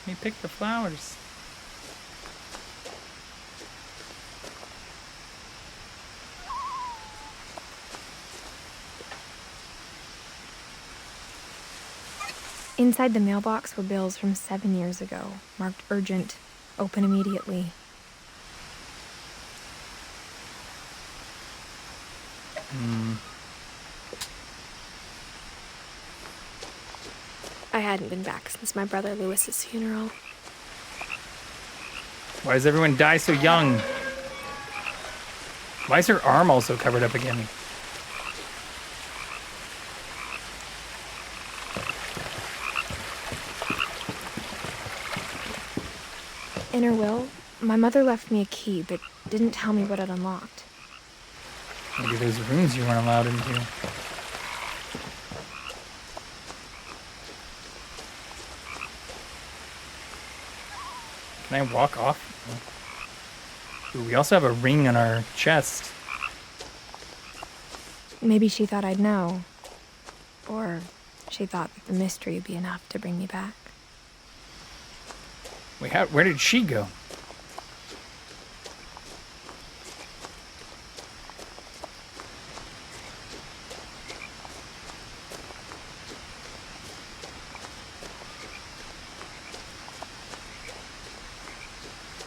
Let me pick the flowers. Inside the mailbox were bills from 7 years ago, marked urgent, open immediately. I hadn't been back since my brother Lewis's funeral. Why does everyone die so young? Why is her arm also covered up again? In her will, my mother left me a key, but didn't tell me what it unlocked. Maybe those rooms you weren't allowed into. Can I walk off? Ooh, we also have a ring on our chest. Maybe she thought I'd know. Or she thought that the mystery would be enough to bring me back. Wait, where did she go?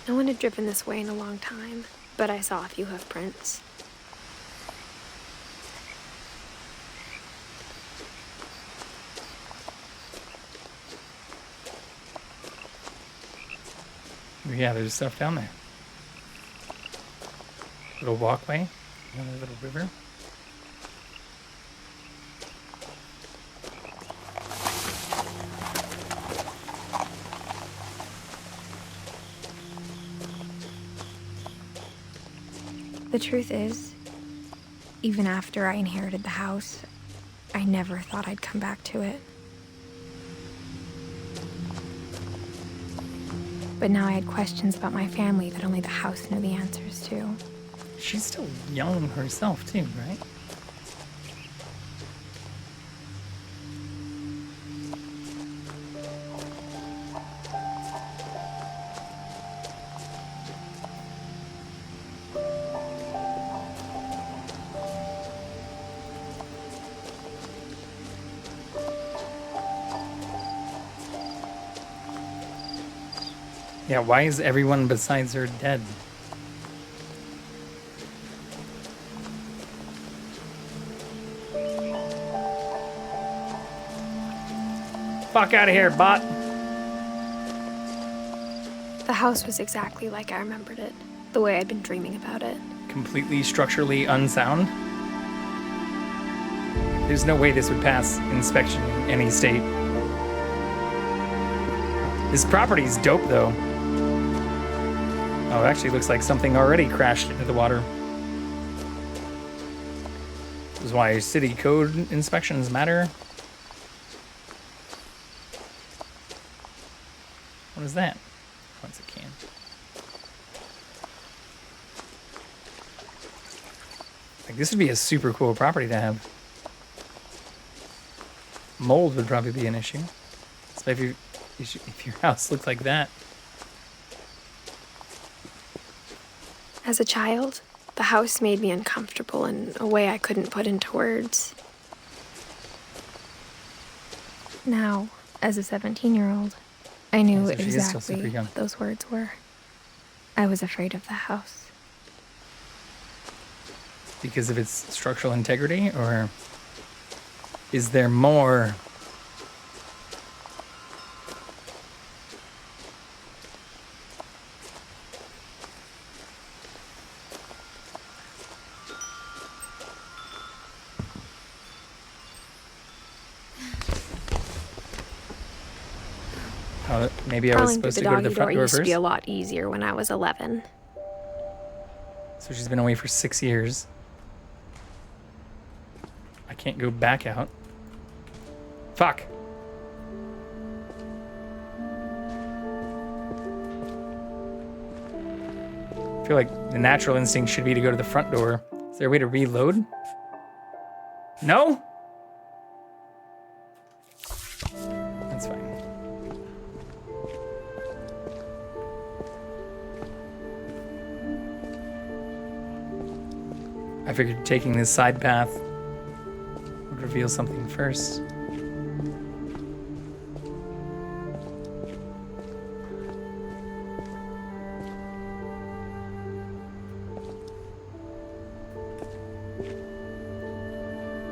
No one had driven this way in a long time, but I saw a few hoof prints. Yeah, there's stuff down there. Little walkway, another little river. The truth is, even after I inherited the house, I never thought I'd come back to it. But now I had questions about my family that only the house knew the answers to. She's still young herself too, right? Yeah, why is everyone besides her dead? Fuck out of here, bot! The house was exactly like I remembered it, the way I'd been dreaming about it. Completely structurally unsound? There's no way this would pass inspection in any state. This property's dope, though. Oh, it actually looks like something already crashed into the water. This is why city code inspections matter. What is that? Oh, it's a can. Like, this would be a super cool property to have. Mold would probably be an issue. Especially if your house looked like that. As a child, the house made me uncomfortable in a way I couldn't put into words. Now, As a 17-year-old, I knew So she is still super exactly young. what those words were. I was afraid of the house. Because of its structural integrity, or is there more? Maybe I was Crawling through supposed the to go to doggy the front door door used to first. be a lot easier when I was 11. So she's been away for 6 years. I can't go back out. Fuck. I feel like the natural instinct should be to go to the front door. Is there a way to reload? No? That's fine. I figured taking this side path would reveal something first.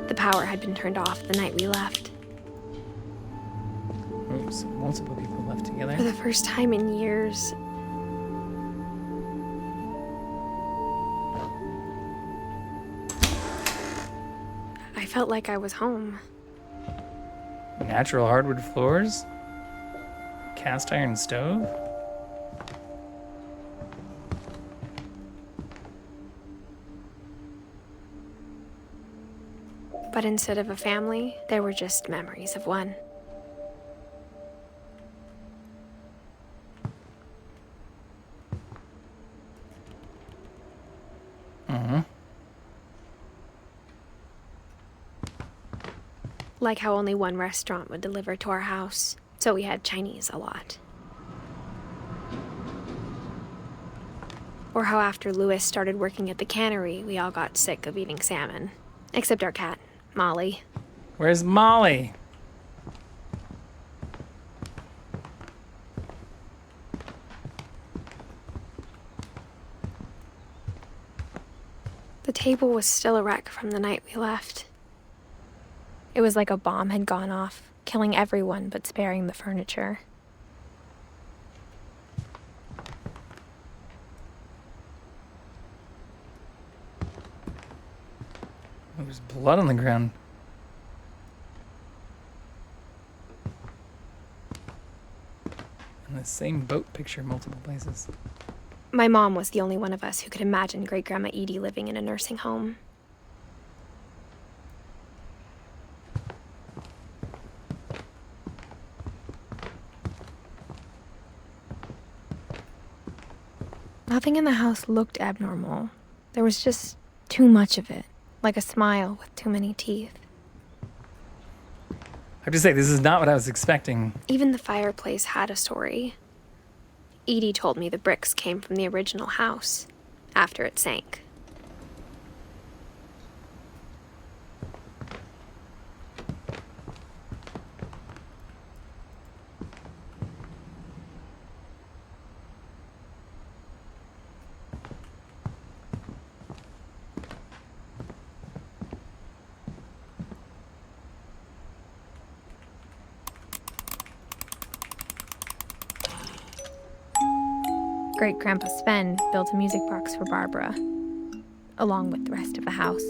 The power had been turned off the night we left. Oops, multiple people left together. For the first time in years, I felt like I was home. Natural hardwood floors? Cast iron stove? But instead of a family, there were just memories of one. Mm-hmm. Like how only one restaurant would deliver to our house, so we had Chinese a lot. Or how after Louis started working at the cannery, we all got sick of eating salmon. Except our cat, Molly. Where's Molly? The table was still a wreck from the night we left. It was like a bomb had gone off, killing everyone but sparing the furniture. There's blood on the ground. And the same boat picture multiple places. My mom was the only one of us who could imagine Great-Grandma Edie living in a nursing home. Nothing in the house looked abnormal. There was just too much of it, like a smile with too many teeth. I have to say, this is not what I was expecting. Even the fireplace had a story. Edie told me the bricks came from the original house, after it sank. Great-Grandpa Sven built a music box for Barbara, along with the rest of the house.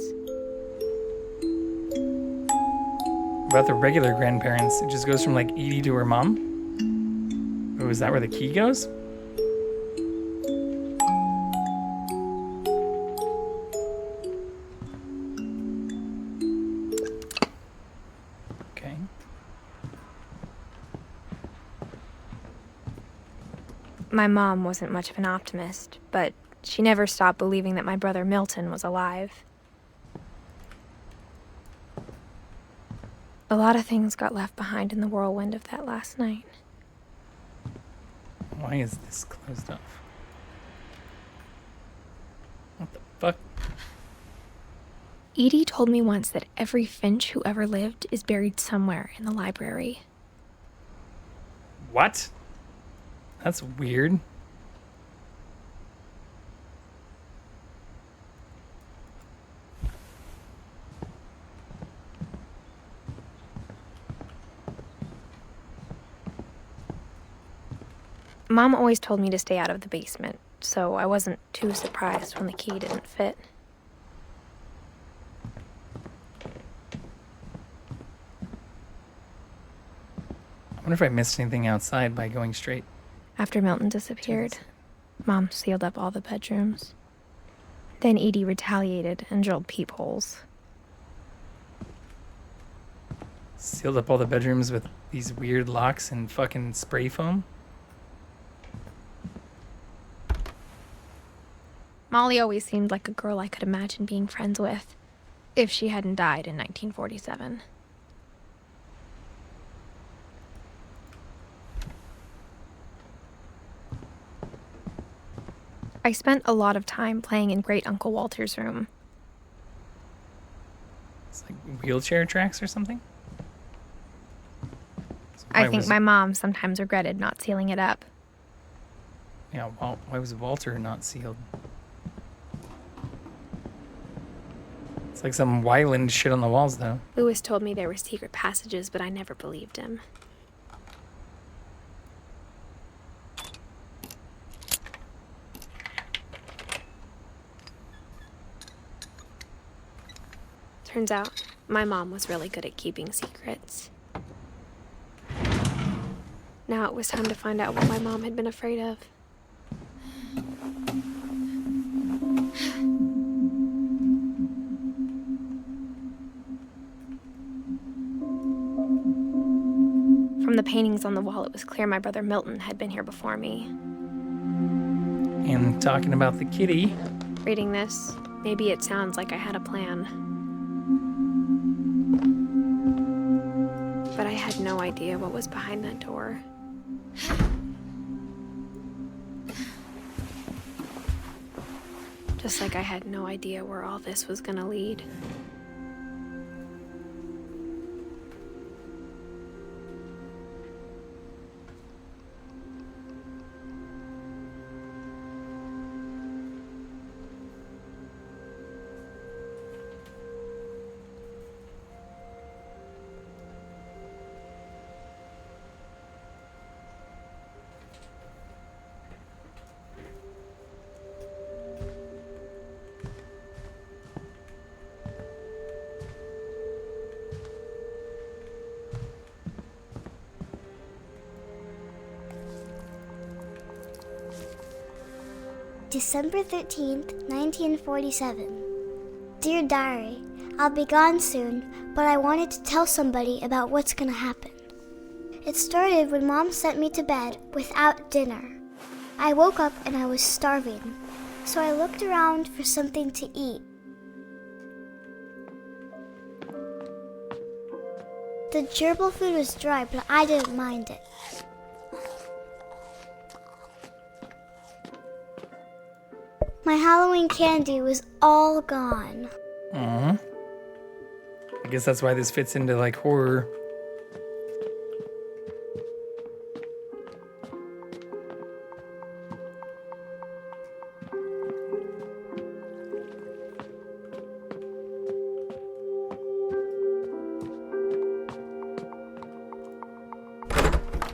About the regular grandparents, it just goes from like Edie to her mom? Oh, is that where the key goes? Okay. My mom wasn't much of an optimist, but she never stopped believing that my brother Milton was alive. A lot of things got left behind in the whirlwind of that last night. Why is this closed off? What the fuck? Edie told me once that every Finch who ever lived is buried somewhere in the library. What? That's weird. Mom always told me to stay out of the basement, so I wasn't too surprised when the key didn't fit. I wonder if I missed anything outside by going straight. After Milton disappeared, Mom sealed up all the bedrooms. Then Edie retaliated and drilled peepholes. Sealed up all the bedrooms with these weird locks and fucking spray foam. Molly always seemed like a girl I could imagine being friends with, if she hadn't died in 1947. I spent a lot of time playing in Great Uncle Walter's room. It's like wheelchair tracks or something? So I think my mom sometimes regretted not sealing it up. Yeah, why was Walter not sealed? It's like some Wyland shit on the walls, though. Lewis told me there were secret passages, but I never believed him. Turns out, my mom was really good at keeping secrets. Now it was time to find out what my mom had been afraid of. From the paintings on the wall, it was clear my brother Milton had been here before me. And talking about the kitty. Reading this, maybe it sounds like I had a plan. But I had no idea what was behind that door. Just like I had no idea where all this was gonna lead. December 13th, 1947. Dear Diary, I'll be gone soon, but I wanted to tell somebody about what's gonna happen. It started when Mom sent me to bed without dinner. I woke up and I was starving, so I looked around for something to eat. The gerbil food was dry, but I didn't mind it. My Halloween candy was all gone. I guess that's why this fits into like horror.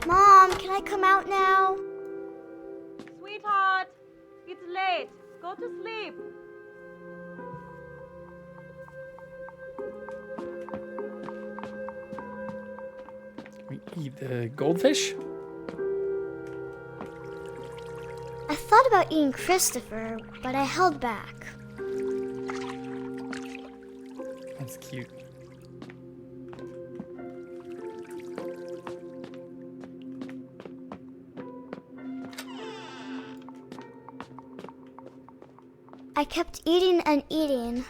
Mom, can I come out now? Sweetheart, it's late. Go to sleep. We eat the goldfish? I thought about eating Christopher, but I held back. That's cute. I kept eating and eating.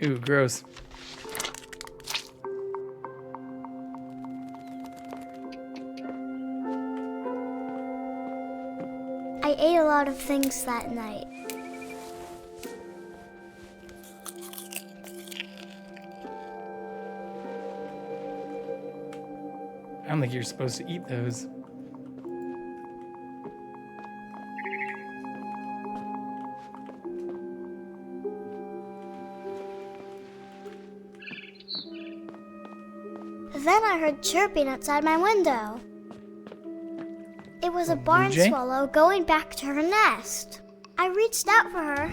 Ooh, gross. I ate a lot of things that night. don't think you're supposed to eat those. Then I heard chirping outside my window. It was a barn jay? swallow going back to her nest. I reached out for her.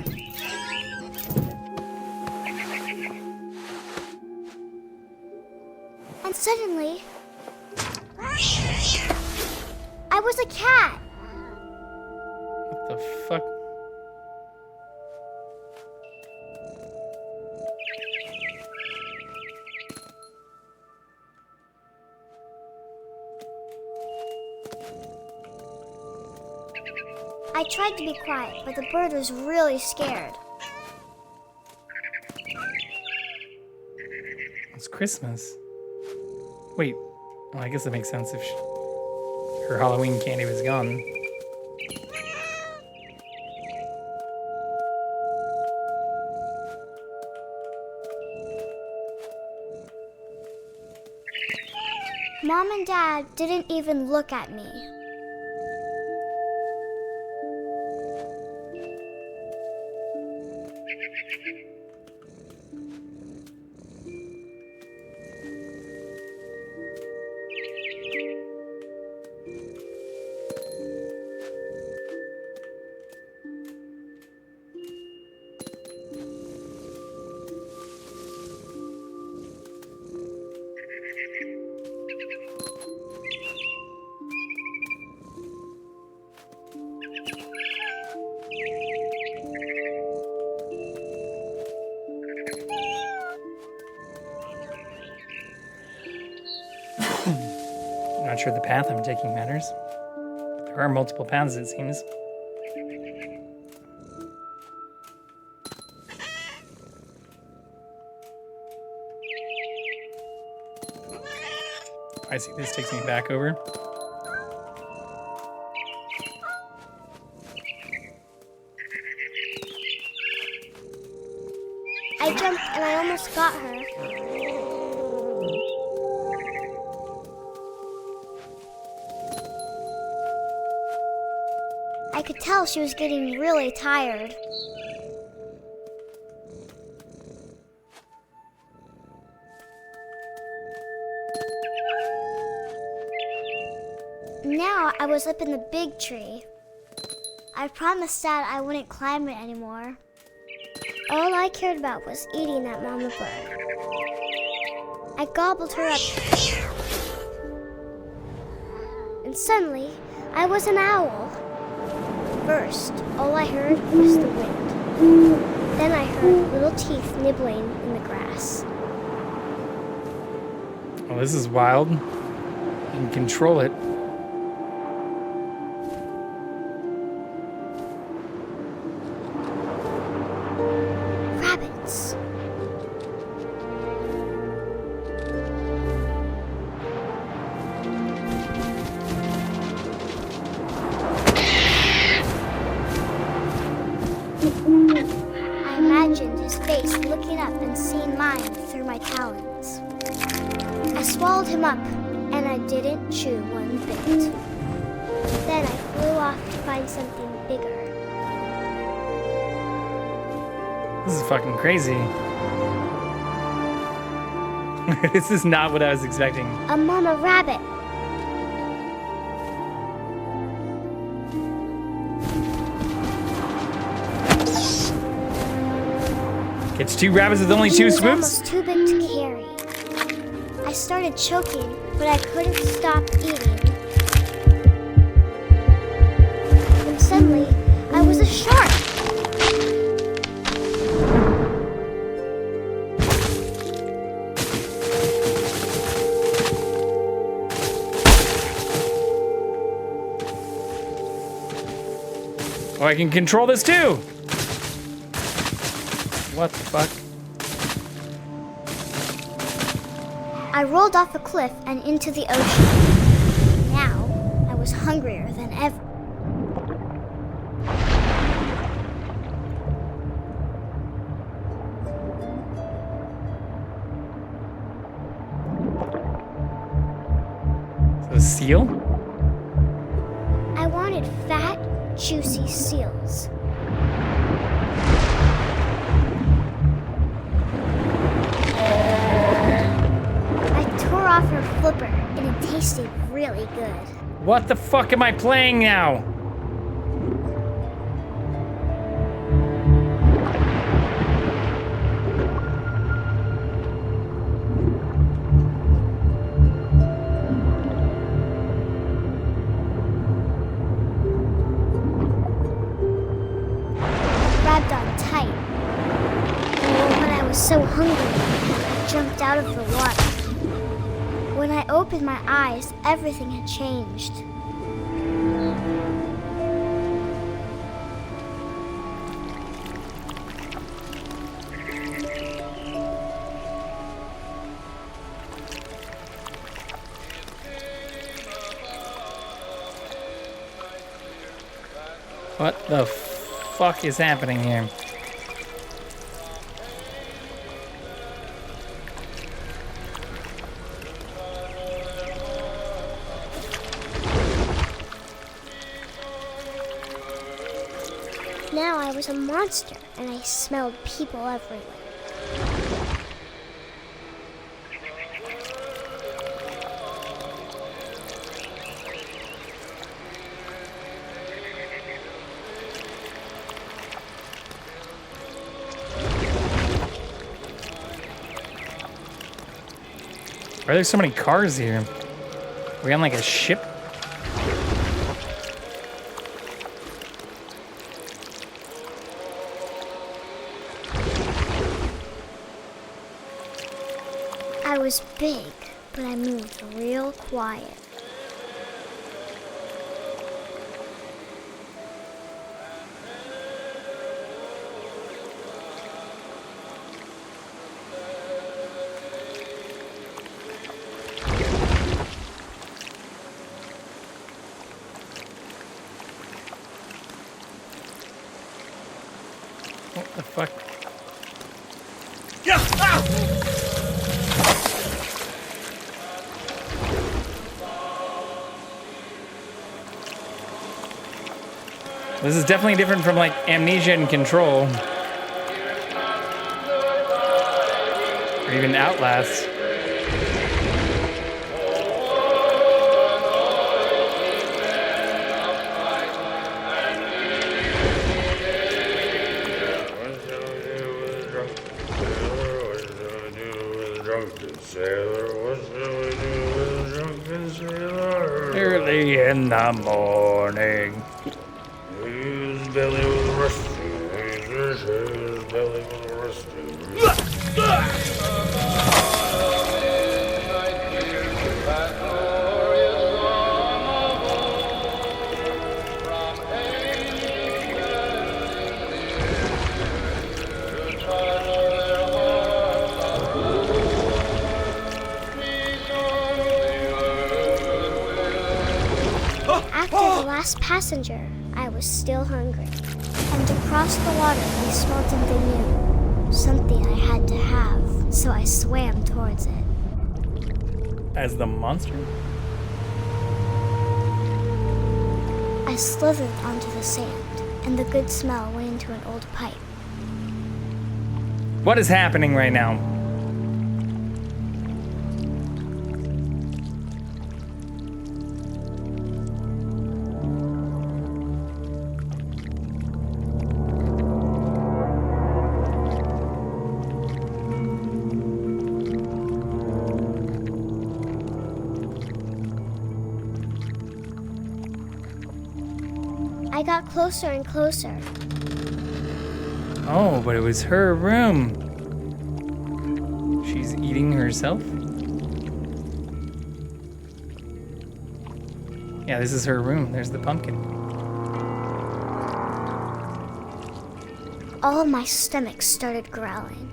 And suddenly, I was a cat. What the fuck? I tried to be quiet, but the bird was really scared. It's Christmas. Wait, well, I guess that makes sense if her Halloween candy was gone. Mom and Dad didn't even look at me. Not sure the path I'm taking matters. There are multiple paths, it seems. I see, this takes me back over. I jumped and I almost got her. I could tell she was getting really tired. Now I was up in the big tree. I promised Dad I wouldn't climb it anymore. All I cared about was eating that mama bird. I gobbled her up. And suddenly, I was an owl. First, all I heard was the wind. Then I heard little teeth nibbling in the grass. Well, this is wild. You can control it. Rabbits. I imagined his face looking up and seeing mine through my talons. I swallowed him up, and I didn't chew one bit. Then I flew off to find something bigger. This is fucking crazy. This is not what I was expecting. A mama rabbit. Gets two rabbits with only two He was swoops? almost too big to carry. I started choking, but I couldn't stop eating. And suddenly, I was a shark. Oh, I can control this too! What the fuck? I rolled off a cliff and into the ocean. Now, I was hungrier than ever. seal? I wanted fat, juicy seals. I tore off her flipper, and it tasted really good. What the fuck am I playing now? Grabbed on tight. And when I was so hungry, I jumped out of the water. When I opened my eyes, everything had changed. What the fuck is happening here? Now I was a monster, and I smelled people everywhere. Why are there so many cars here? Are we on like a ship? I was big, but I moved real quiet. What the fuck? This is definitely different from like Amnesia and Control. Or even Outlast. Early in the morning. His belly was rusty. His belly was rusty. After the last passenger, I was still hungry. And across the water, I smelled something new. Something I had to have, so I swam towards it. As the monster? I slithered onto the sand, and the good smell went into an old pipe. What is happening right now? I got closer and closer. Oh, but it was her room. She's eating herself? Yeah, this is her room. There's the pumpkin. All of my stomach started growling.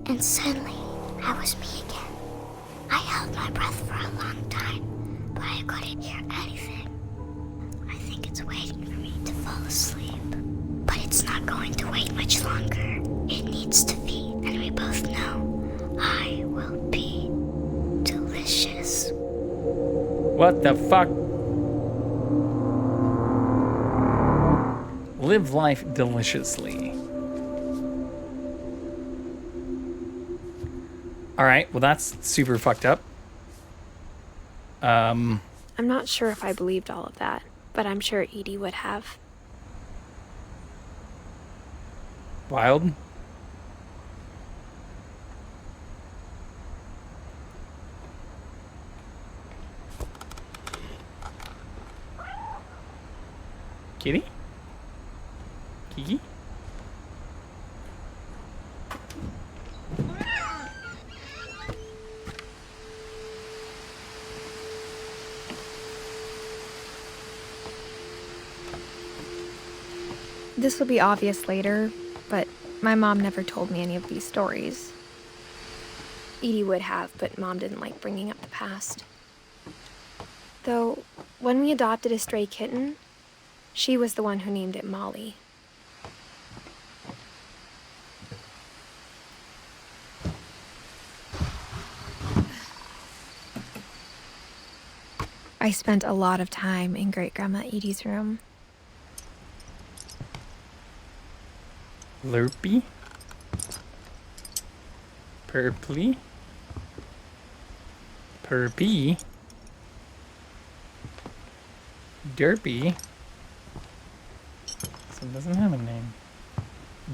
And suddenly, I was me again. I held my breath for a long time, but I couldn't hear anything. I think it's waiting for me to fall asleep. But it's not going to wait much longer. It needs to feed, and we both know I will be What the fuck? Live life deliciously. Alright, well that's super fucked up. I'm not sure if I believed all of that, but I'm sure Edie would have. Wild. Kitty? Kiki? This will be obvious later, but my mom never told me any of these stories. Edie would have, but Mom didn't like bringing up the past. Though, when we adopted a stray kitten, she was the one who named it Molly. I spent a lot of time in Great-Grandma Edie's room. Lurpy? Purply? Purpy? Derpy? So it doesn't have a name.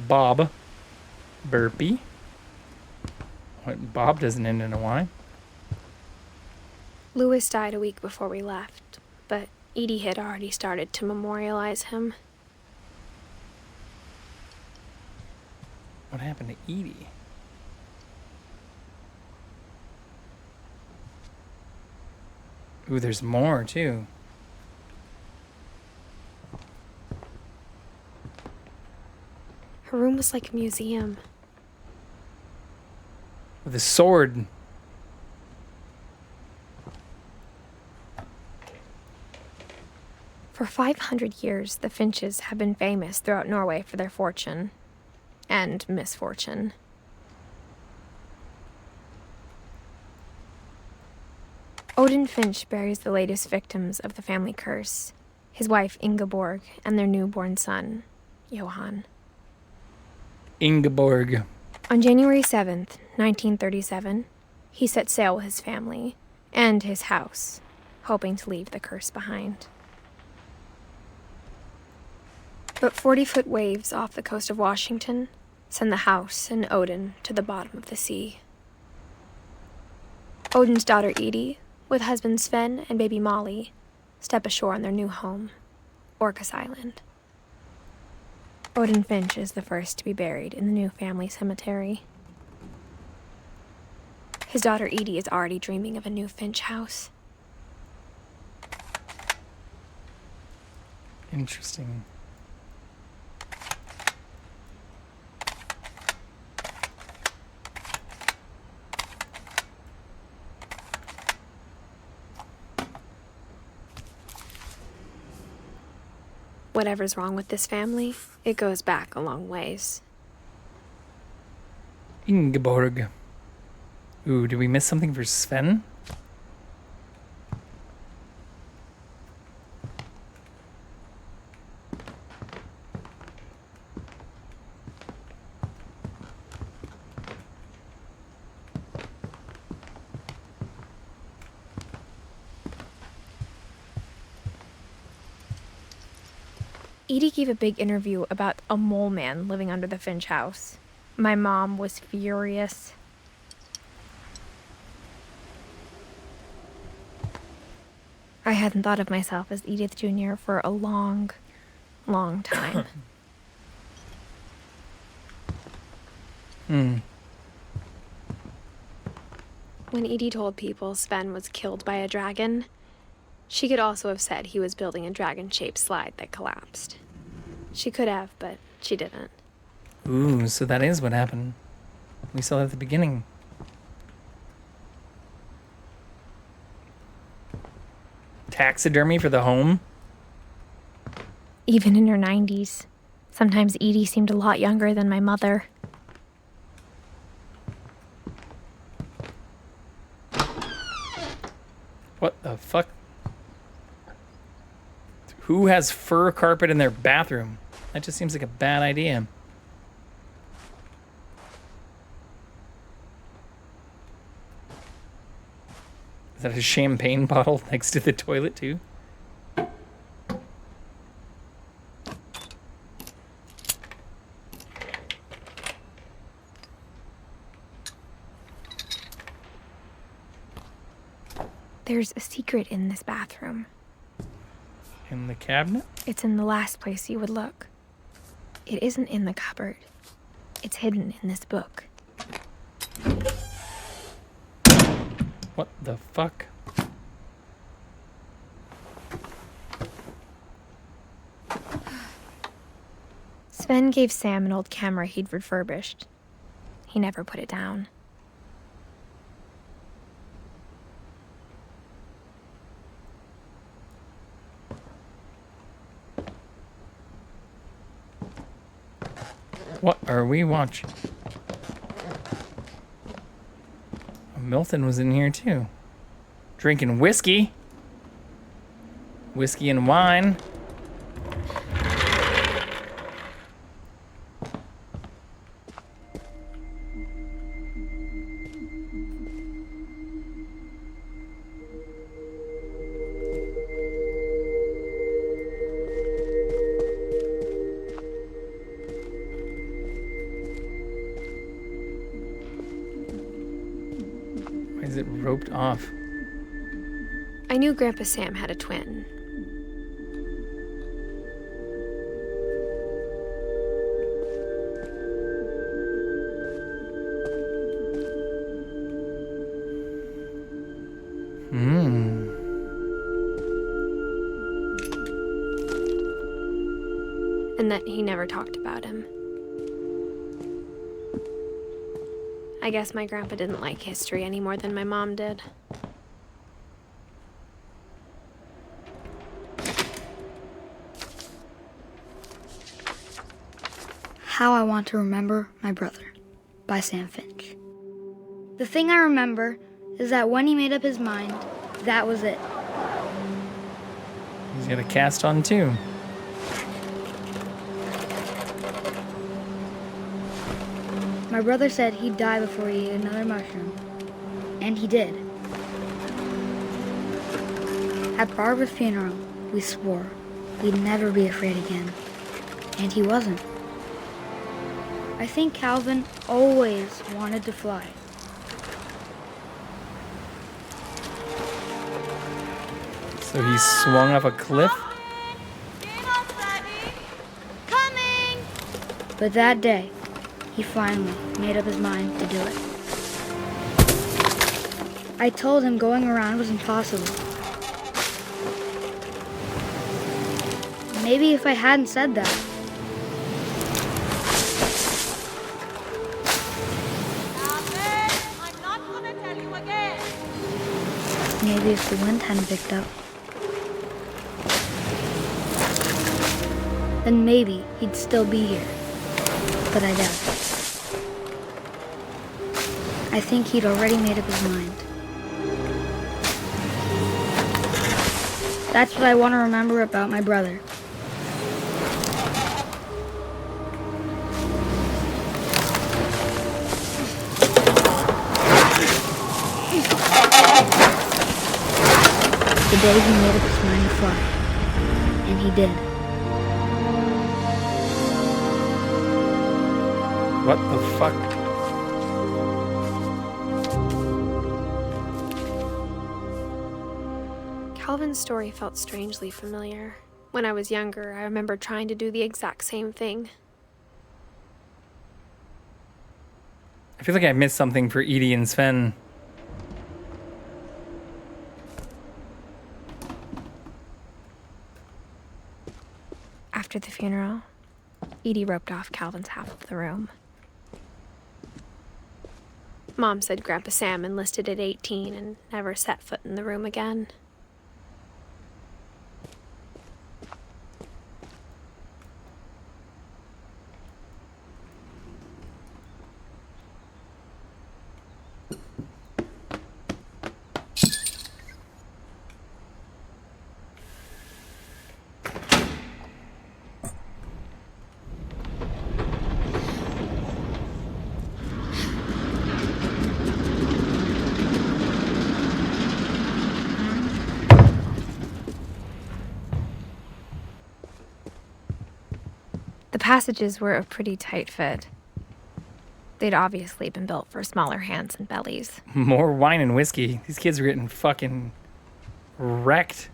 Bob? Burpy? What, Bob doesn't end in a Y? Louis died a week before we left, but Edie had already started to memorialize him. What happened to Edie? Ooh, there's more too. Her room was like a museum. With a sword. For 500 years, the Finches have been famous throughout Norway for their fortune. And misfortune. Odin Finch buries the latest victims of the family curse, his wife Ingeborg and their newborn son, Johan. Ingeborg. On January 7th, 1937, he set sail with his family and his house, hoping to leave the curse behind. But 40-foot waves off the coast of Washington send the house and Odin to the bottom of the sea. Odin's daughter Edie, with husband Sven and baby Molly, step ashore on their new home, Orcas Island. Odin Finch is the first to be buried in the new family cemetery. His daughter Edie is already dreaming of a new Finch house. Interesting. Whatever's wrong with this family, it goes back a long ways. Ingeborg. Ooh, did we miss something for Sven? Edie gave a big interview about a mole man living under the Finch house. My mom was furious. I hadn't thought of myself as Edith Jr. for a long, long time. When Edie told people Sven was killed by a dragon, she could also have said he was building a dragon-shaped slide that collapsed. She could have, but she didn't. Ooh, so that is what happened. We saw it at the beginning. Taxidermy for the home? Even in her 90s. Sometimes Edie seemed a lot younger than my mother. What the fuck? Who has fur carpet in their bathroom? That just seems like a bad idea. Is that a champagne bottle next to the toilet too? There's a secret in this bathroom. In the cabinet? It's in the last place you would look. It isn't in the cupboard. It's hidden in this book. What the fuck? Sven gave Sam an old camera he'd refurbished. He never put it down. What are we watching? Milton was in here too. Drinking whiskey. Whiskey and wine. Why is it roped off? I knew Grandpa Sam had a twin. And that he never talked about him. I guess my grandpa didn't like history any more than my mom did. How I Want to Remember My Brother by Sam Finch. The thing I remember is that when he made up his mind, that was it. He's got a cast on too. My brother said he'd die before he ate another mushroom. And he did. At Barbara's funeral, we swore we'd never be afraid again. And he wasn't. I think Calvin always wanted to fly. So he swung off a cliff? Coming! But that day, he finally made up his mind to do it. I told him going around was impossible. Maybe if I hadn't said that, maybe if the wind hadn't picked up, then maybe he'd still be here. But I doubt it. I think he'd already made up his mind. That's what I want to remember about my brother. The day he made up his mind to fly. And he did. What the fuck? Calvin's story felt strangely familiar. When I was younger, I remember trying to do the exact same thing. I feel like I missed something for Edie and Sven. After the funeral, Edie roped off Calvin's half of the room. Mom said Grandpa Sam enlisted at 18 and never set foot in the room again. The passages were a pretty tight fit. They'd obviously been built for smaller hands and bellies. More wine and whiskey. These kids are getting fucking wrecked.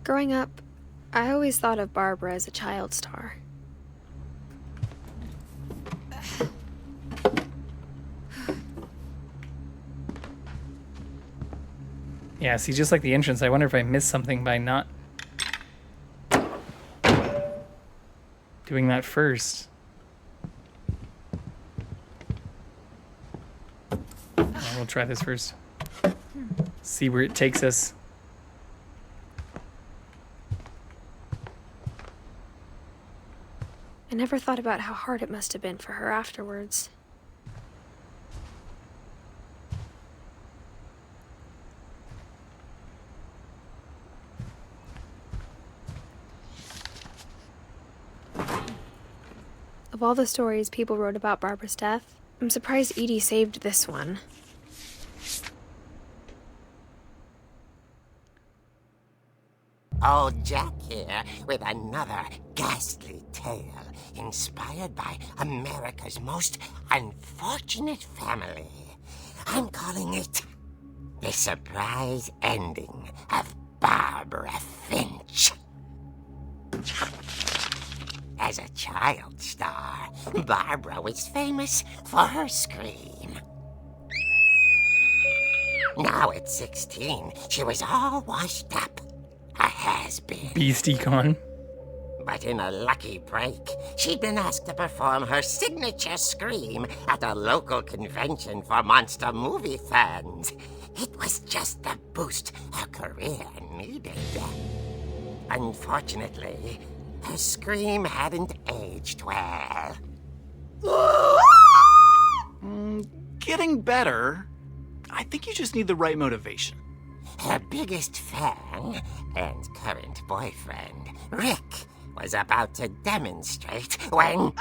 Growing up, I always thought of Barbara as a child star. Yeah, see, just like the entrance, I wonder if I missed something by not doing that first. We'll try this first. See where it takes us. I never thought about how hard it must have been for her afterwards. Of all the stories people wrote about Barbara's death, I'm surprised Edie saved this one. Old Jack here with another ghastly tale inspired by America's most unfortunate family. I'm calling it The Surprise Ending of Barbara Finch. As a child star, Barbara was famous for her scream. Now at 16, she was all washed up. A has-been. Beastie Con. But in a lucky break, she'd been asked to perform her signature scream at a local convention for monster movie fans. It was just the boost her career needed. Unfortunately, her scream hadn't aged well. Getting better. I think you just need the right motivation. Her biggest fan and current boyfriend, Rick, was about to demonstrate when...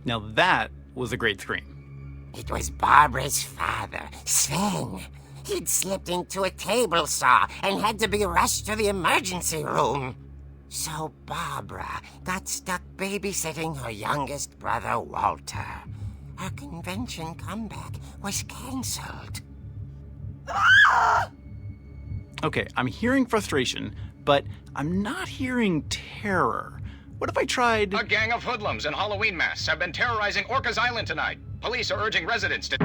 Now that was a great scream. It was Barbara's father, Sven. He'd slipped into a table saw and had to be rushed to the emergency room. So Barbara got stuck babysitting her youngest brother, Walter. Her convention comeback was cancelled. Okay, I'm hearing frustration, but I'm not hearing terror. What if I tried... A gang of hoodlums in Halloween masks have been terrorizing Orcas Island tonight. Police are urging residents to...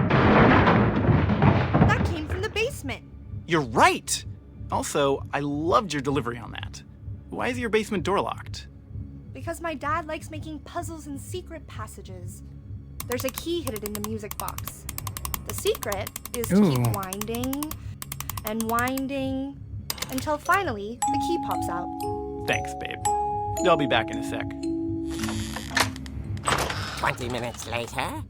That came from the basement. You're right! Also, I loved your delivery on that. Why is your basement door locked? Because my dad likes making puzzles and secret passages. There's a key hidden in the music box. The secret is to keep winding and winding until finally the key pops out. Thanks, babe. I'll be back in a sec. 20 minutes later,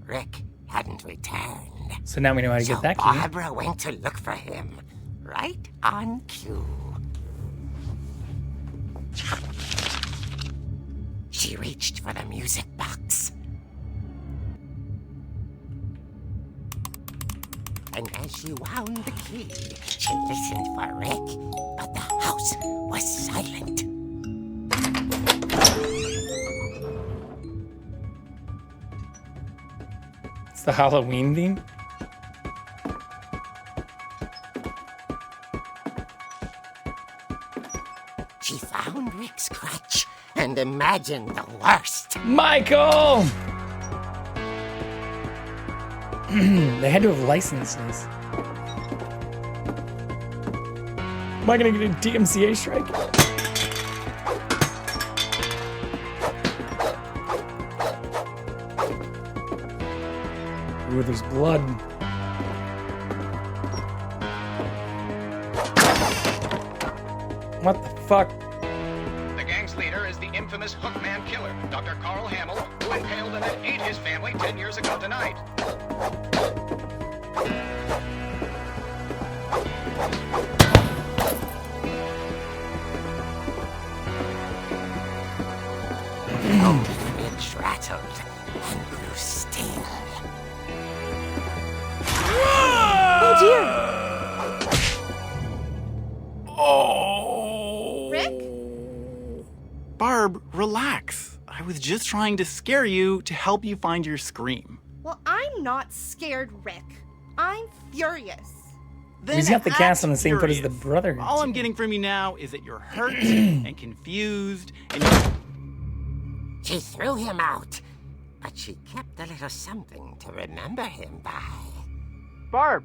Rick hadn't returned. So now we know how to get that key. Barbara went to look for him, right on cue. She reached for the music box. And as she wound the key, she listened for Rick, but the house was silent. It's the Halloween theme? She found Rick's crutch and imagined the worst. Michael! They had to have licensed this. Am I gonna get a DMCA strike? Ooh, there's blood. What the fuck? The gang's leader is the infamous Hookman killer, Dr. Carl Hamill, who impaled and then ate his family 10 years ago tonight. The old fridge rattled and grew still. just trying to scare you to help you find your scream. Well, I'm not scared, Rick. I'm furious. He's got the cast on the same foot as the brother. All I'm getting from you now is that you're hurt and confused and you're... She threw him out, but she kept a little something to remember him by. Barb,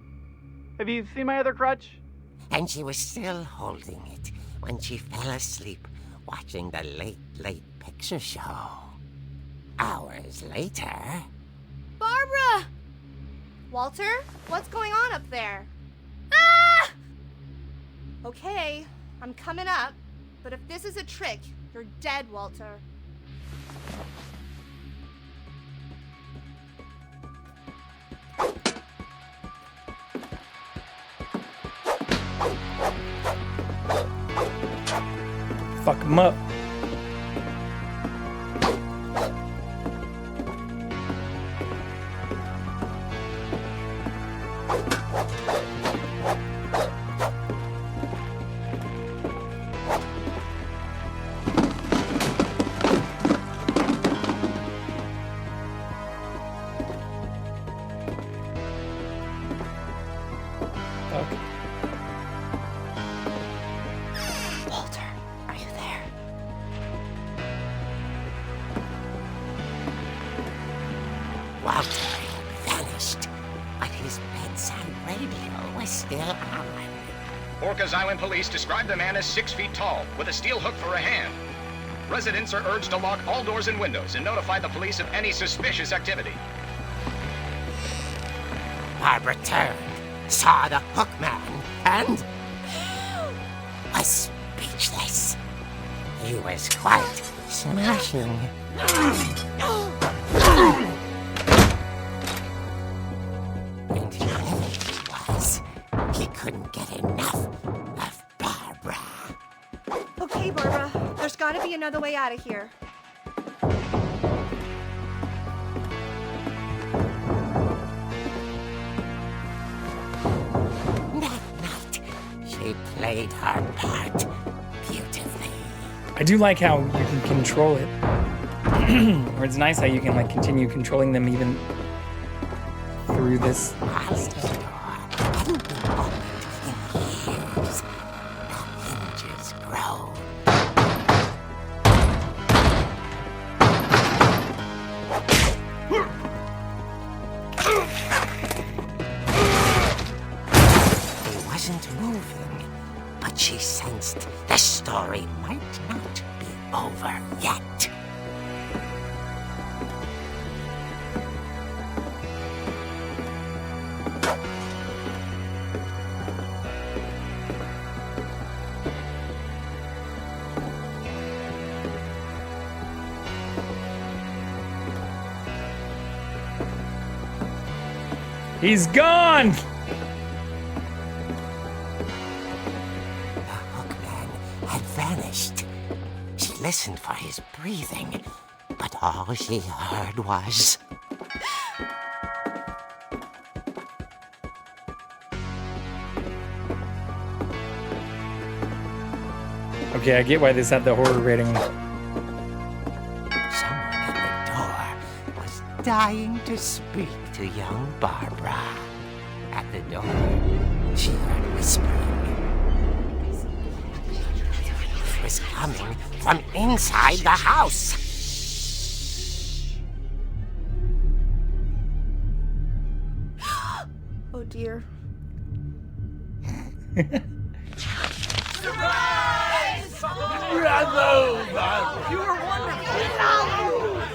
have you seen my other crutch? And she was still holding it when she fell asleep watching the late picture show. Hours later... Barbara! Walter, what's going on up there? Ah! Okay, I'm coming up, but if this is a trick, you're dead, Walter. Fuck him up. Walter, are you there? Walter had vanished, but his bedside radio was still on. Orcas Island police describe the man as 6 feet tall, with a steel hook for a hand. Residents are urged to lock all doors and windows and notify the police of any suspicious activity. Barbara turned, saw the hook man, and was speechless. He was quite smashing. And he was. He couldn't get enough of Barbara. Okay, Barbara, there's gotta be another way out of here. She played her part beautifully. I do like how you can control it. Or it's nice how you can like continue controlling them even through this. Moving, but she sensed the story might not be over yet. He's gone! Vanished. She listened for his breathing, but all she heard was... Okay, I get why this had the horror rating. Someone at the door was dying to speak to young Barbara. At the door, she heard whispering. Was coming from inside the house. Oh dear. Surprise! Bravo, Barbara! You were wonderful.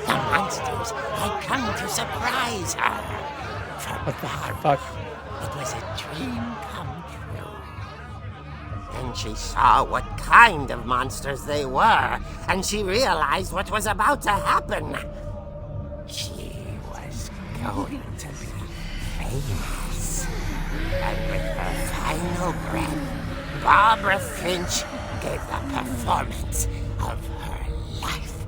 The monsters had come to surprise her. For Barbara, it was a dream come true. Then she saw what kind of monsters they were, and she realized what was about to happen. She was going to be famous. And with her final breath, Barbara Finch gave the performance of her life.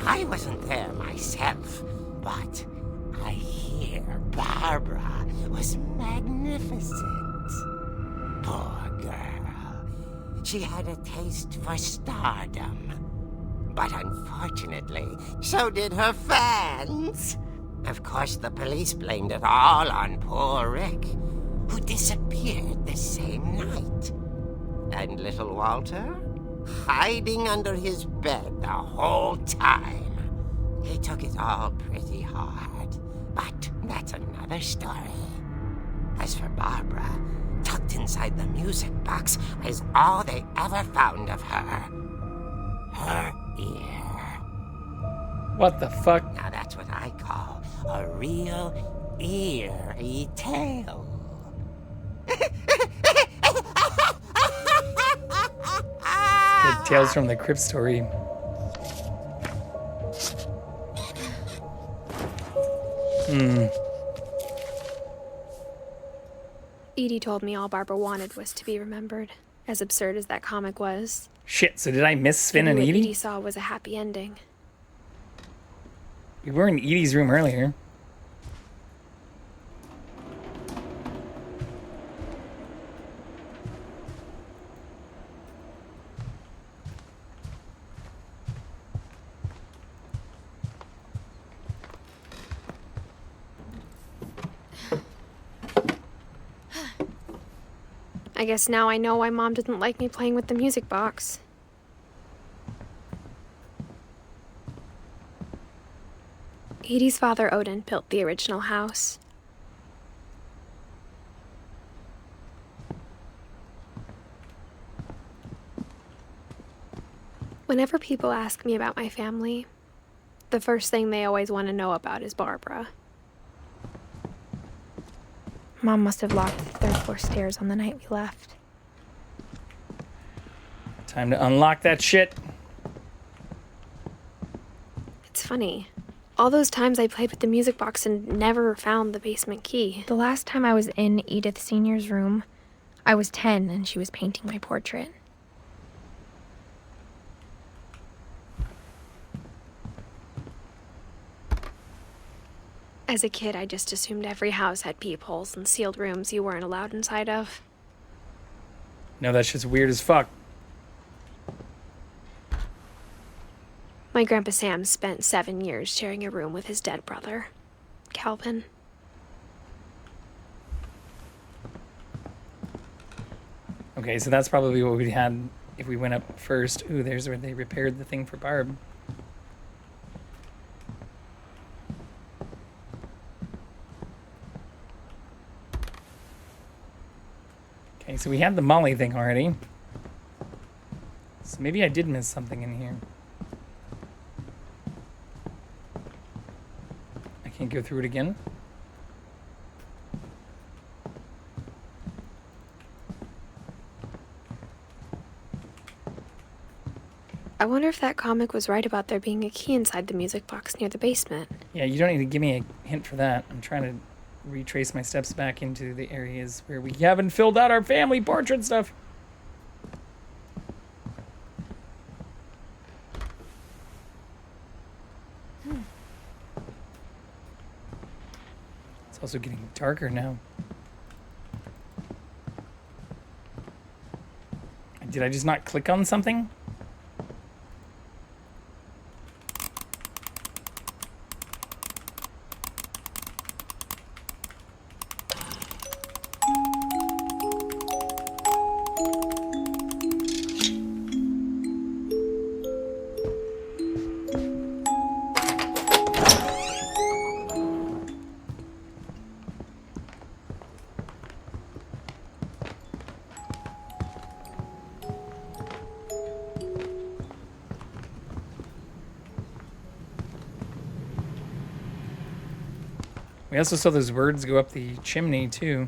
I wasn't there myself, but I hear Barbara was magnificent. Poor girl. she had a taste for stardom. But unfortunately, so did her fans. Of course, the police blamed it all on poor Rick, who disappeared the same night. And little Walter, hiding under his bed the whole time. He took it all pretty hard, but that's another story. As for Barbara, tucked inside the music box was all they ever found of her. Her ear. What the fuck? Now that's what I call a real eerie tale. The Tales from the Crypt story. Edie told me all Barbara wanted was to be remembered, as absurd as that comic was. Shit, so did I miss Sven and What Edie? Edie saw was a happy ending. We were in Edie's room earlier. I guess now I know why Mom didn't like me playing with the music box. Edie's father, Odin, built the original house. Whenever people ask me about my family, the first thing they always want to know about is Barbara. Mom must have locked the third floor stairs on the night we left. Time to unlock that shit. It's funny. All those times I played with the music box and never found the basement key. The last time I was in Edith Sr.'s room, I was 10 and she was painting my portrait. As a kid, I just assumed every house had peepholes and sealed rooms you weren't allowed inside of. No, that shit's weird as fuck. My Grandpa Sam spent 7 years sharing a room with his dead brother, Calvin. Okay, so that's probably what we had if we went up first. Ooh, there's where they repaired the thing for Barb. Okay, so we had the Molly thing already. So maybe I did miss something in here. I can't go through it again. I wonder if that comic was right about there being a key inside the music box near the basement. Yeah, you don't need to give me a hint for that. I'm trying to retrace my steps back into the areas where we haven't filled out our family portrait stuff. It's also getting darker now. Did I just not click on something? We also saw those birds go up the chimney, too.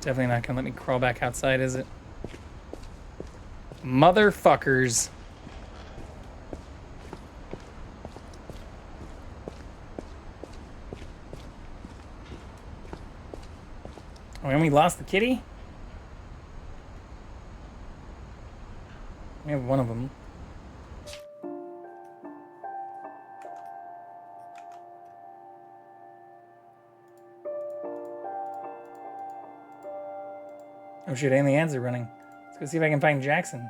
Definitely not gonna let me crawl back outside, is it? Motherfuckers. Oh, and we lost the kitty? We have one of them. Oh shit, and the ads are running. Let's go see if I can find Jackson.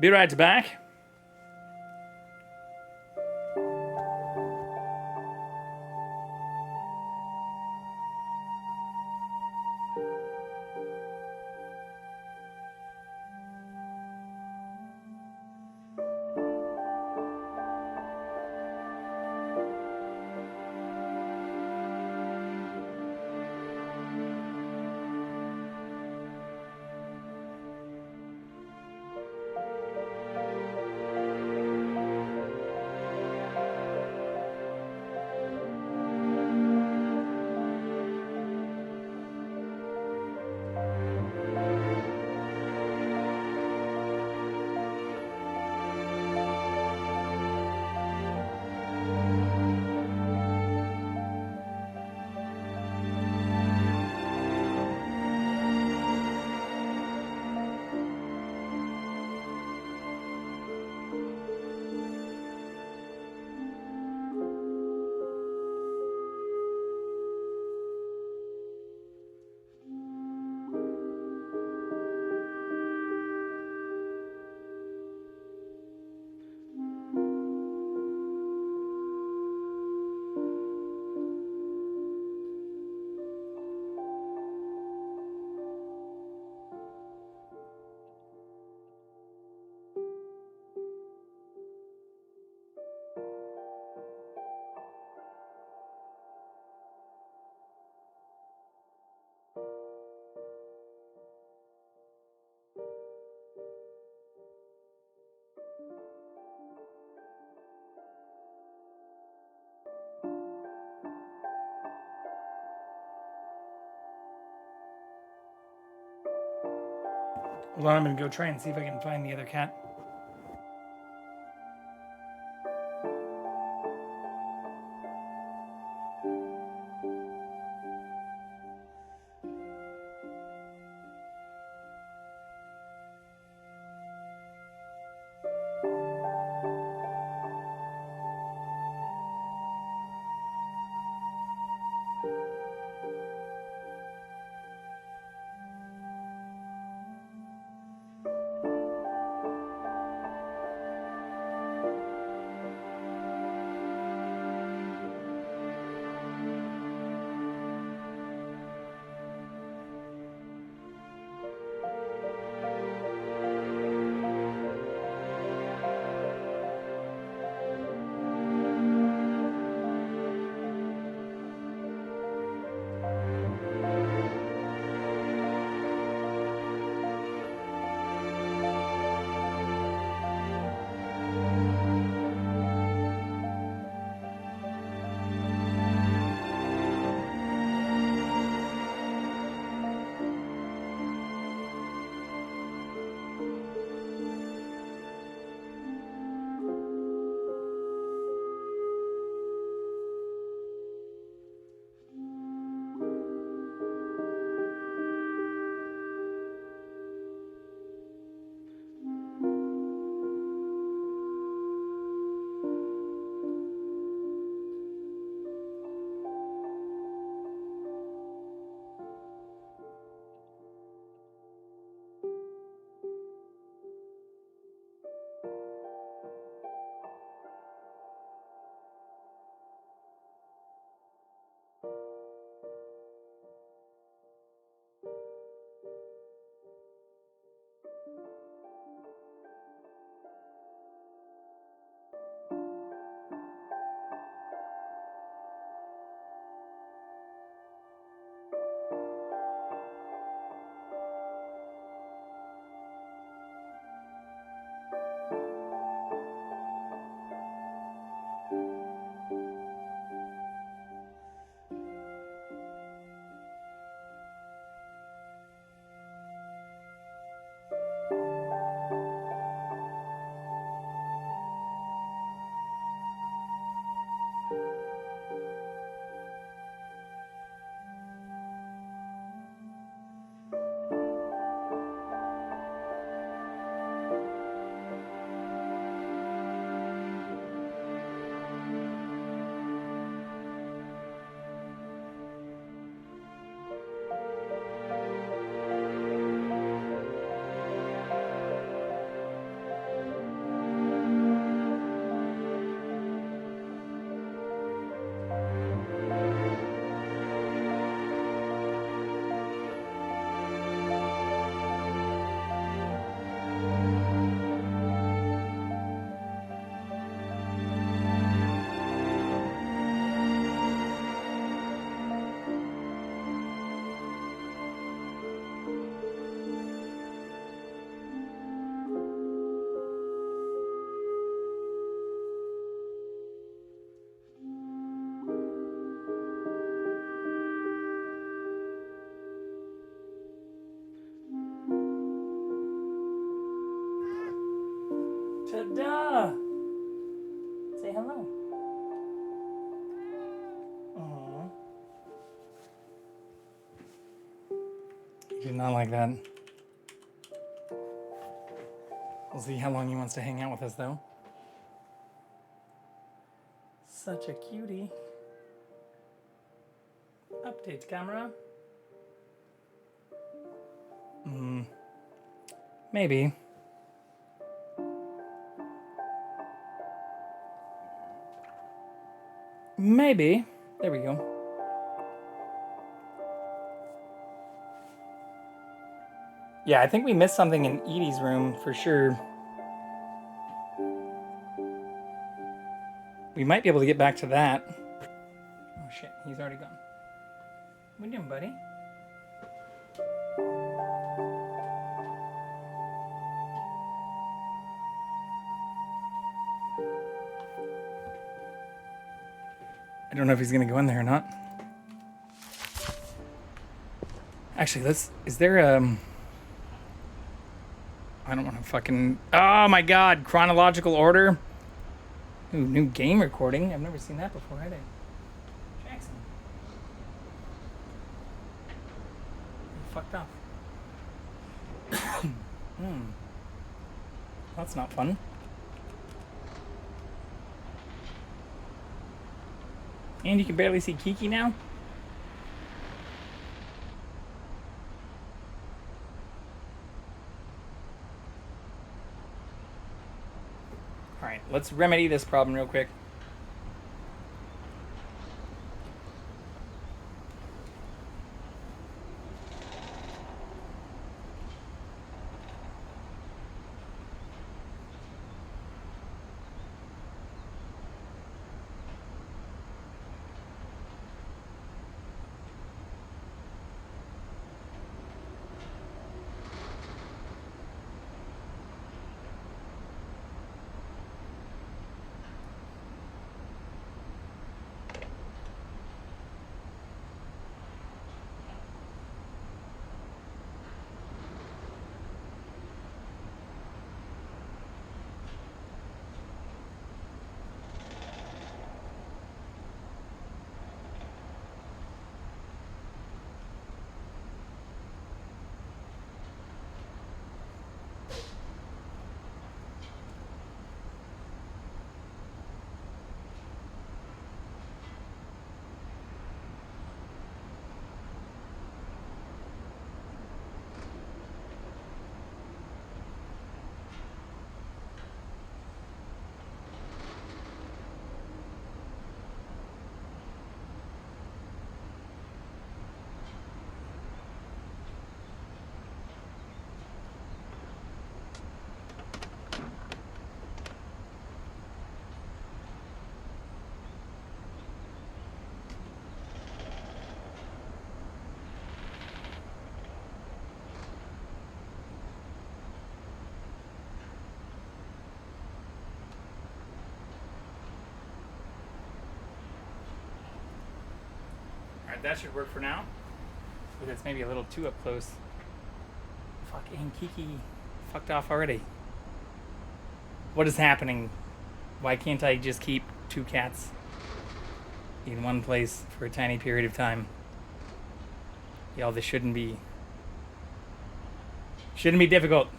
Be right back. Hold on, I'm gonna go try and see if I can find the other cat. Ta-da! Say hello. Aww. He did not like that. We'll see how long he wants to hang out with us, though. Such a cutie. Update camera. Maybe. Maybe. There we go. Yeah, I think we missed something in Edie's room for sure. We might be able to get back to that. Oh shit, he's already gone. What you doing, buddy? I don't know if he's gonna go in there or not. Actually, is there I don't want to fucking, oh my god, chronological order. Ooh, new game recording. I've never seen that before, either. Jackson. You fucked off. That's not fun. And you can barely see Kiki now? Alright, let's remedy this problem real quick. Alright, that should work for now. But it's maybe a little too up close. Fucking Kiki fucked off already. What is happening? Why can't I just keep two cats in one place for a tiny period of time? Y'all, this shouldn't be difficult.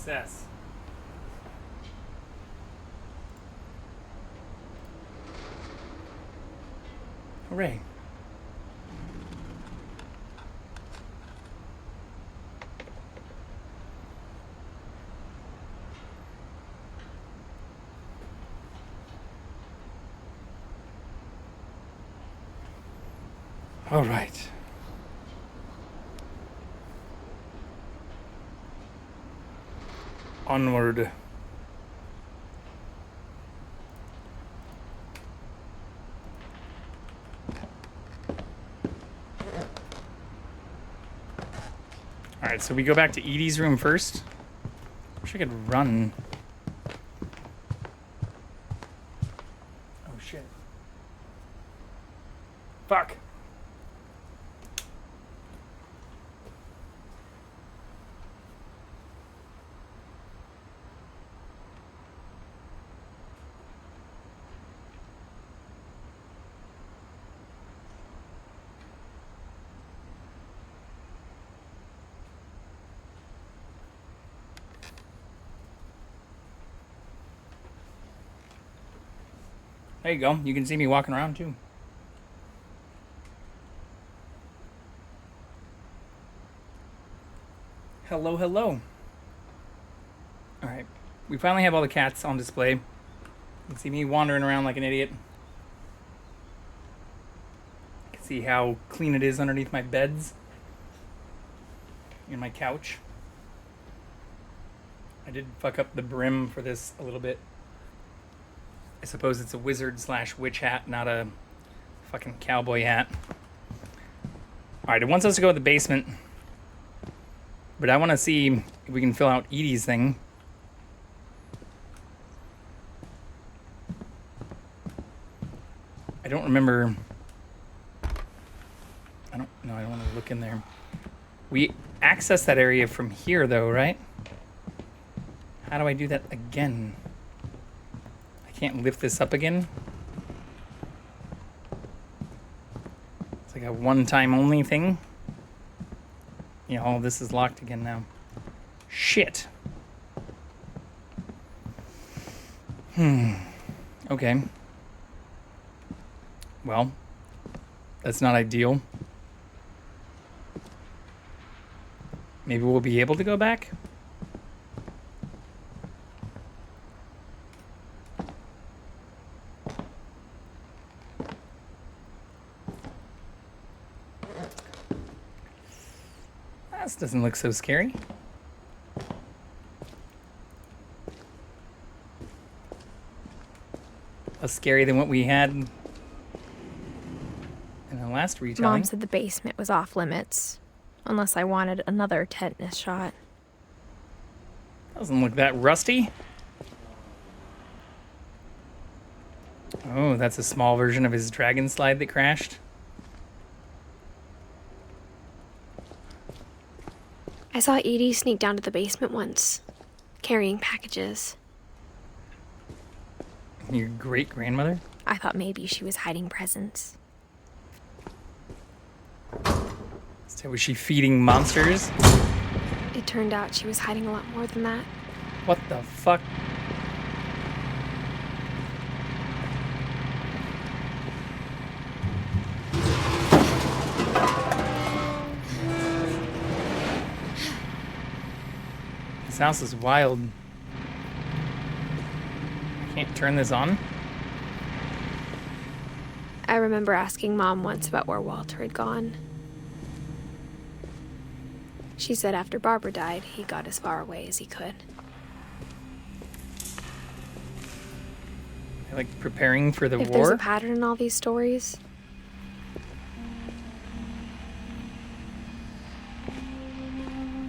Success. Hooray. All right. Onward. All right, so we go back to Edie's room first. Wish I could run. Oh shit. Fuck. There you go. You can see me walking around too. Hello, hello. All right. We finally have all the cats on display. You can see me wandering around like an idiot. You can see how clean it is underneath my beds and my couch. I did fuck up the brim for this a little bit. I suppose it's a wizard/witch hat, not a fucking cowboy hat. Alright, it wants us to go to the basement. But I want to see if we can fill out Edie's thing. I don't remember. I don't want to look in there. We access that area from here though, right? How do I do that again? Can't lift this up again. It's like a one-time only thing. Yeah, all this is locked again now. Shit. Okay. Well, that's not ideal. Maybe we'll be able to go back? This doesn't look so scary. Less scary than what we had in the last retelling. Mom said the basement was off limits, unless I wanted another tetanus shot. Doesn't look that rusty. Oh, that's a small version of his dragon slide that crashed. I saw Edie sneak down to the basement once, carrying packages. Your great-grandmother? I thought maybe she was hiding presents. So was she feeding monsters? It turned out she was hiding a lot more than that. What the fuck? This house is wild. Can't turn this on? I remember asking Mom once about where Walter had gone. She said after Barbara died, he got as far away as he could. Like preparing for the If war? there's a pattern in all these stories,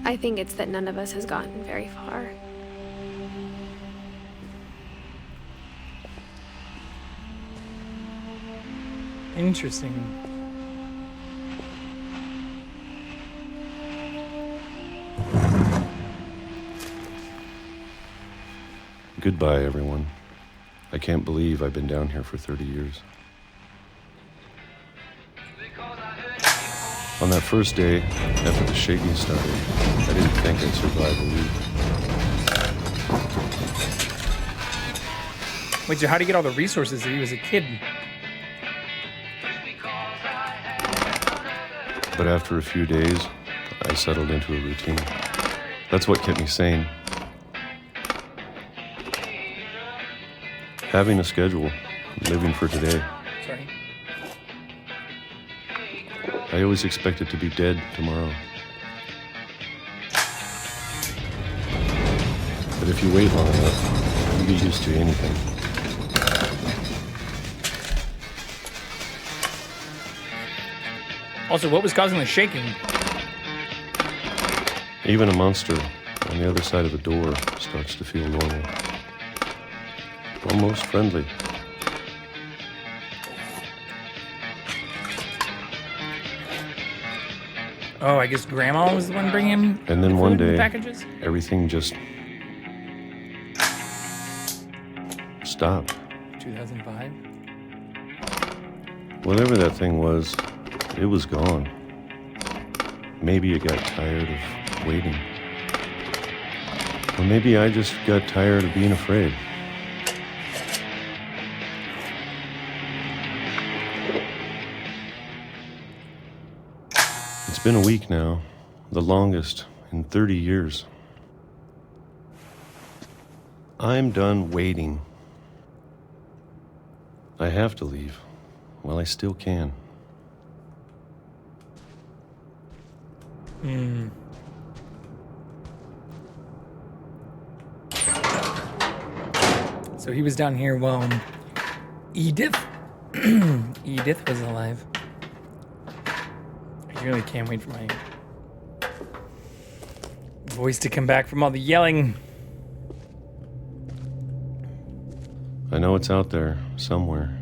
I think it's that none of us has gotten very far. Interesting. Goodbye, everyone. I can't believe I've been down here for 30 years. On that first day, after the shaking started, I didn't think I'd survive a week. Wait, so how do you get all the resources if he was a kid? But after a few days, I settled into a routine. That's what kept me sane. Having a schedule, living for today. Sorry. I always expected to be dead tomorrow. But if you wait long enough, you get used to anything. Also, what was causing the shaking? Even a monster on the other side of a door starts to feel normal. Almost friendly. Oh, I guess Grandma was the one bringing him. And then one day, packages? everything just stopped. 2005. Whatever that thing was, it was gone. Maybe it got tired of waiting. Or maybe I just got tired of being afraid. It's been a week now, the longest in 30 years. I'm done waiting. I have to leave while I still can. So he was down here while Edith was alive. I really can't wait for my voice to come back from all the yelling. I know it's out there somewhere.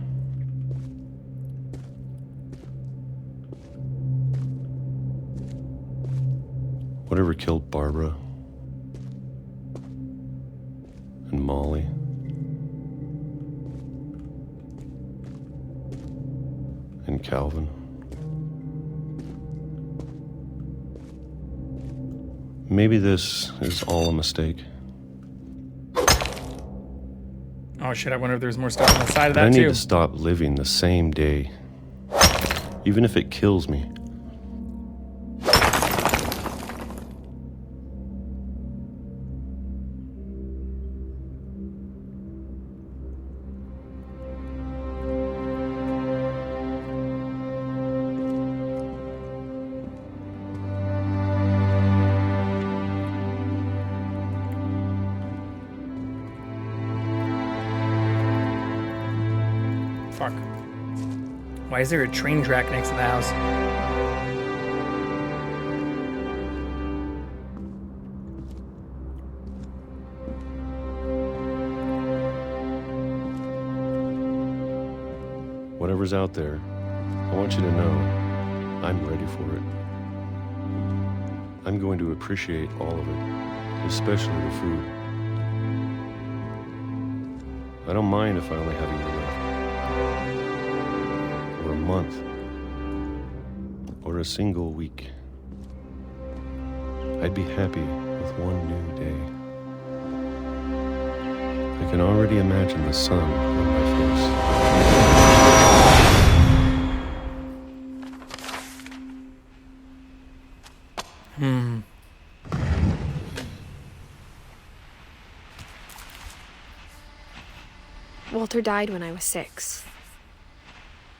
Whatever killed Barbara and Molly and Calvin. Maybe this is all a mistake. Oh shit, I wonder if there's more stuff on the side of But that I need too. to stop living the same day, even if it kills me. Fuck. Why is there a train track next to the house? Whatever's out there, I want you to know I'm ready for it. I'm going to appreciate all of it, especially the food. I don't mind if I only have a year left, or a month, or a single week. I'd be happy with one new day. I can already imagine the sun on my face. Walter died when I was 6.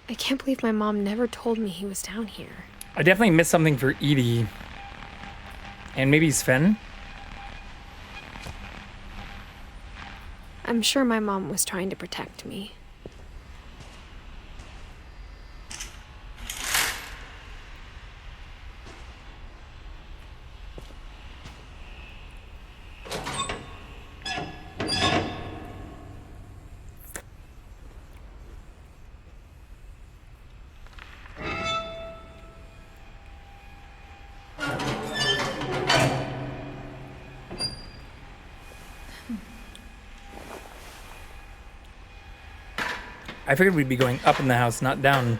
I can't believe my mom never told me he was down here. I definitely missed something for Edie. And maybe Sven. I'm sure my mom was trying to protect me. I figured we'd be going up in the house, not down.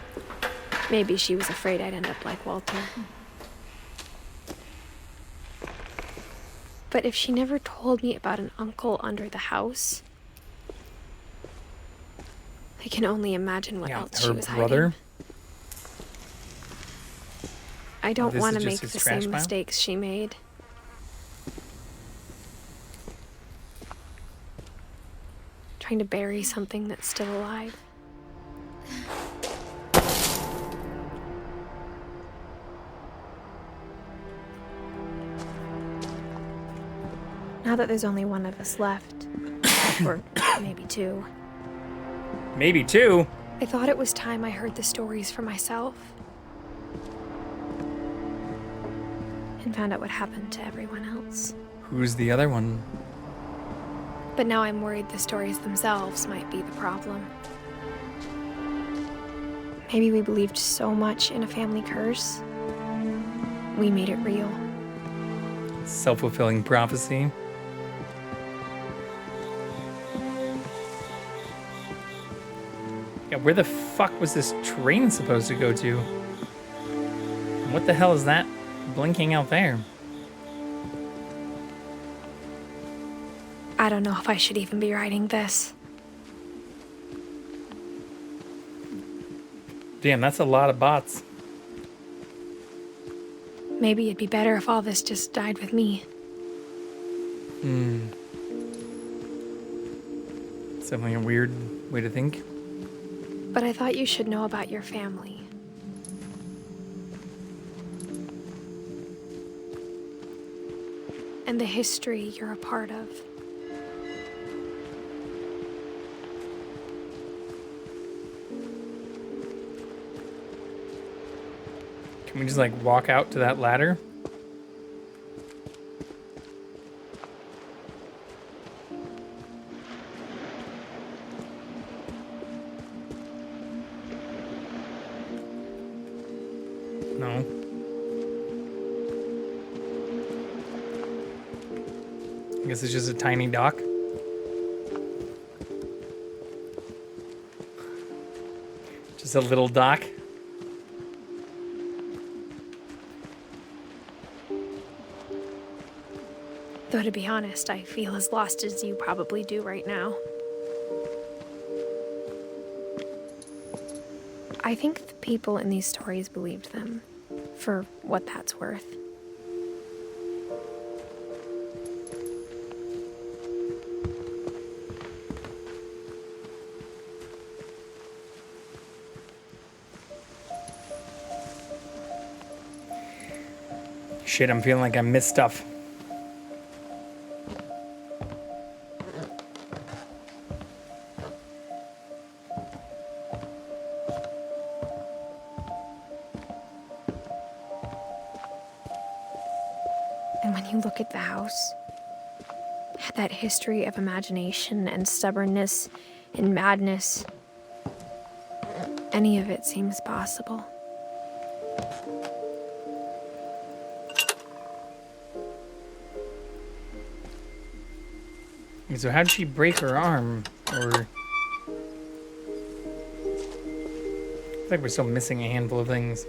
Maybe she was afraid I'd end up like Walter. But if she never told me about an uncle under the house, I can only imagine what else she her was brother. hiding. I don't this want is to just make his the trash same pile? mistakes she made. Trying to bury something that's still alive. Now that there's only one of us left, or maybe two, Maybe two. I thought it was time I heard the stories for myself and found out what happened to everyone else. Who's the other one? But now I'm worried the stories themselves might be the problem. Maybe we believed so much in a family curse, we made it real. Self-fulfilling prophecy. Yeah, where the fuck was this train supposed to go to? And what the hell is that blinking out there? I don't know if I should even be writing this. Damn, that's a lot of bots. Maybe it'd be better if all this just died with me. It's definitely a weird way to think. But I thought you should know about your family. And the history you're a part of. Can we just like walk out to that ladder? No. I guess it's just a tiny dock. Just a little dock. Though to be honest, I feel as lost as you probably do right now. I think the people in these stories believed them, for what that's worth. Shit, I'm feeling like I missed stuff. And when you look at the house, that history of imagination and stubbornness and madness, any of it seems possible. So how'd she break her arm? Or... I feel like we're still missing a handful of things.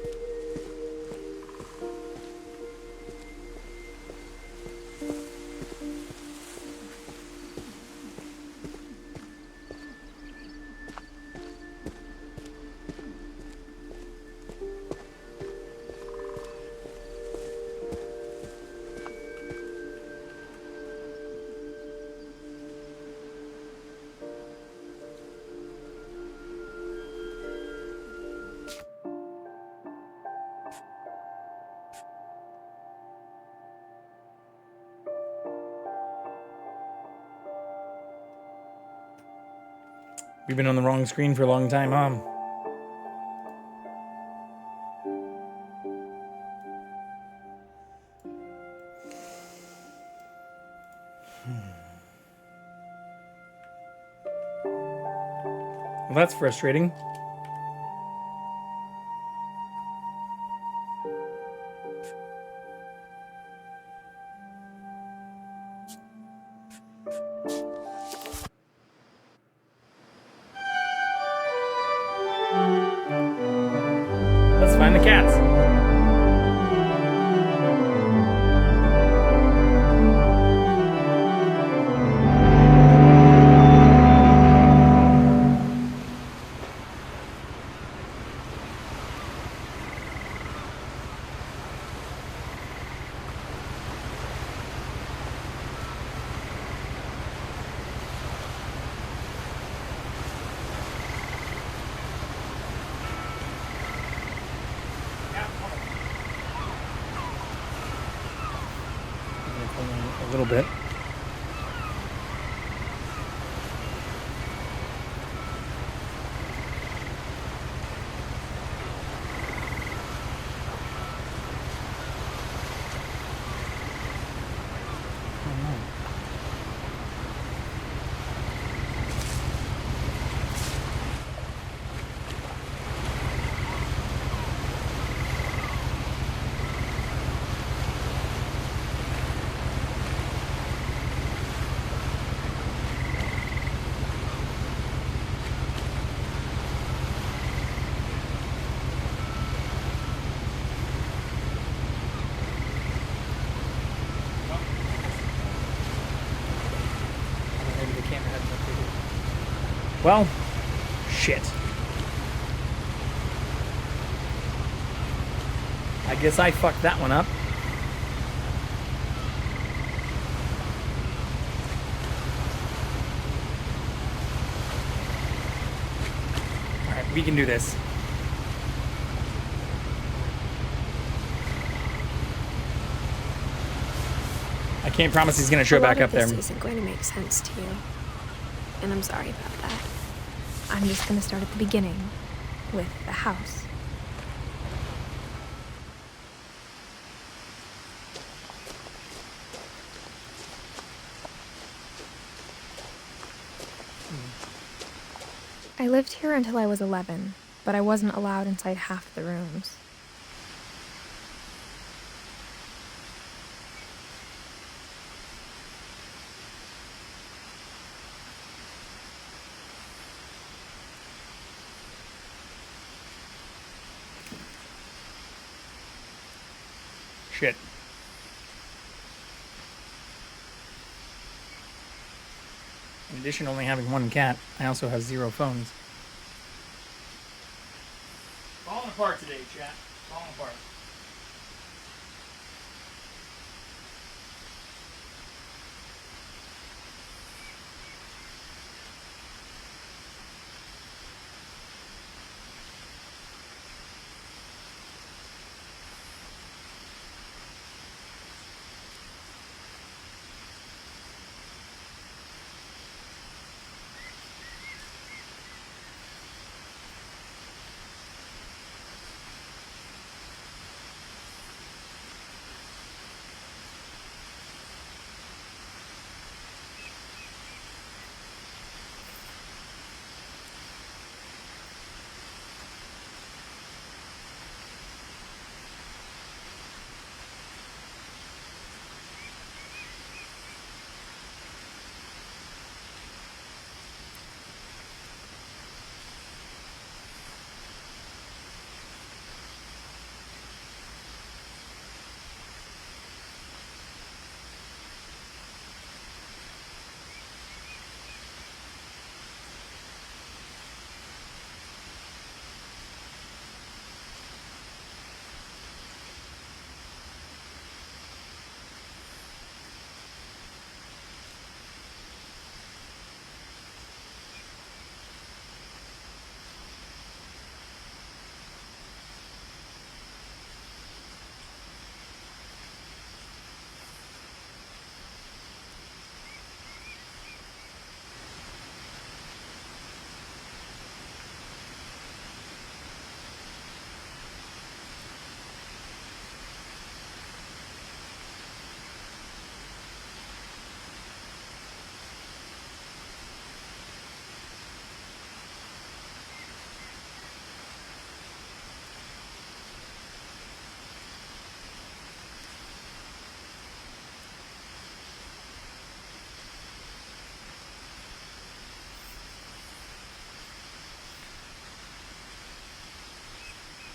We've been on the wrong screen for a long time, huh? Well, that's frustrating. Let's find the cats. A little bit. Well, shit. I guess I fucked that one up. Alright, we can do this. I can't promise he's gonna show back up there. This isn't going to make sense to you, and I'm sorry about that. I'm just going to start at the beginning with the house. I lived here until I was 11, but I wasn't allowed inside half the rooms. Shit. In addition to only having one cat, I also have 0 phones. Falling apart today, chat. Falling apart.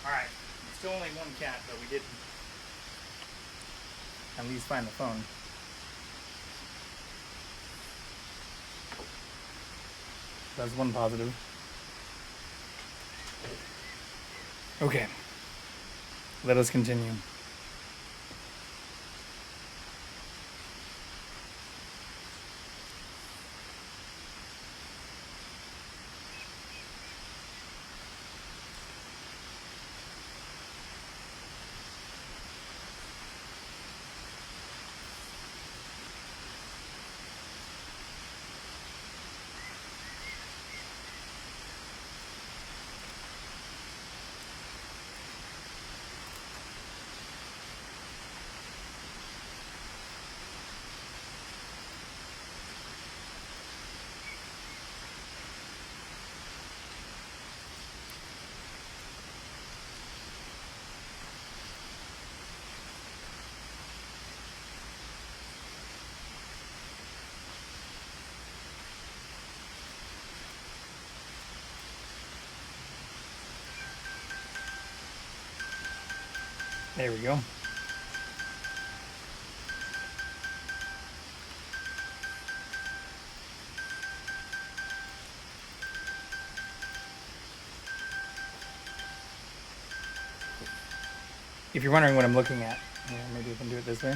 Alright, still only one cat, but we did at least find the phone. That's one positive. Okay, let us continue. There we go. If you're wondering what I'm looking at, yeah, maybe we can do it this way.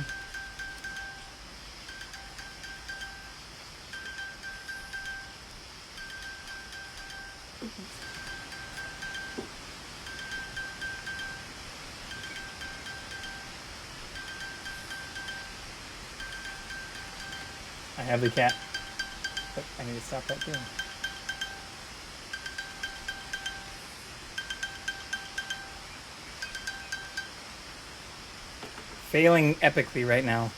I have the cat, but I need to stop that too. Failing epically right now.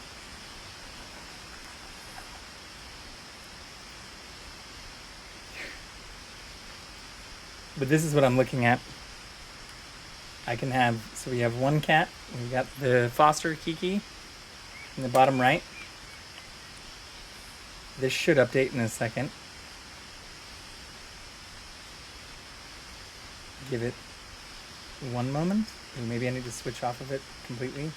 But this is what I'm looking at. I can have, so we have one cat. We got the foster Kiki in the bottom right. This should update in a second. Give it one moment. Maybe I need to switch off of it completely.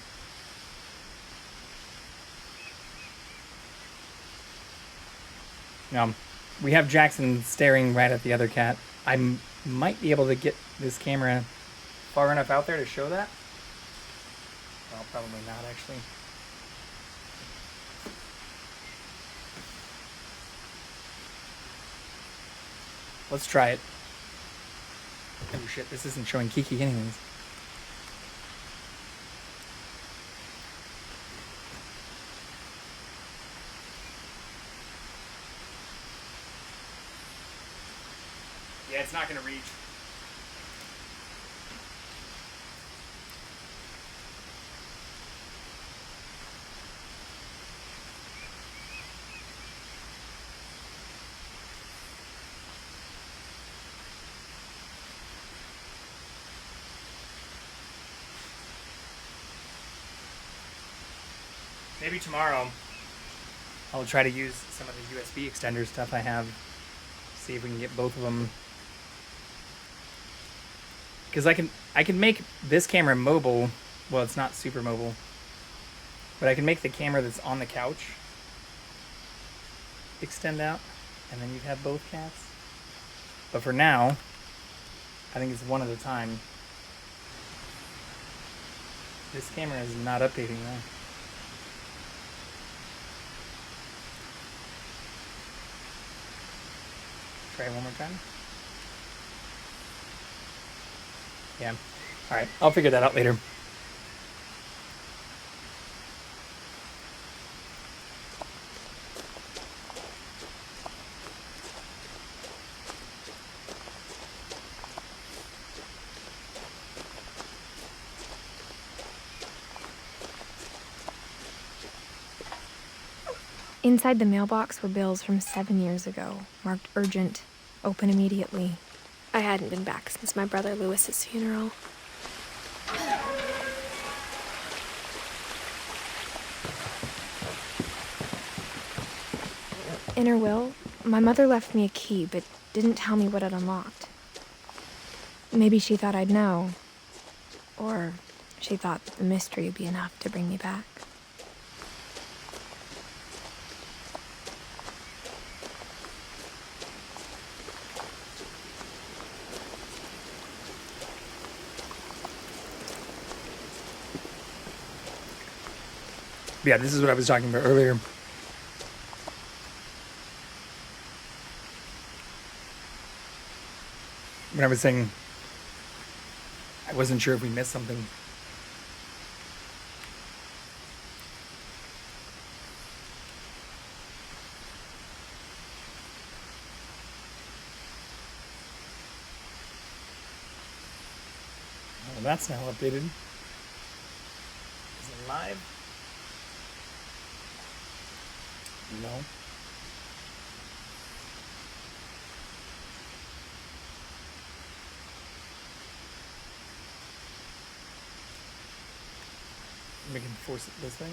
We have Jackson staring right at the other cat. I might be able to get this camera far enough out there to show that. Well, probably not actually. Let's try it. Oh shit, this isn't showing Kiki anyways. Yeah, it's not gonna reach. Maybe tomorrow I'll try to use some of the USB extender stuff I have. See if we can get both of them. Because I can make this camera mobile. Well, it's not super mobile. But I can make the camera that's on the couch extend out. And then you'd have both cats. But for now, I think it's one at a time. This camera is not updating though. Try it one more time. Yeah. Alright, I'll figure that out later. Inside the mailbox were bills from 7 years ago, marked urgent, open immediately. I hadn't been back since my brother Lewis's funeral. In her will, my mother left me a key, but didn't tell me what it unlocked. Maybe she thought I'd know, or she thought that the mystery would be enough to bring me back. Yeah, this is what I was talking about earlier. When I was saying I wasn't sure if we missed something. Well, that's now updated. Is it live? No. We can force it this way.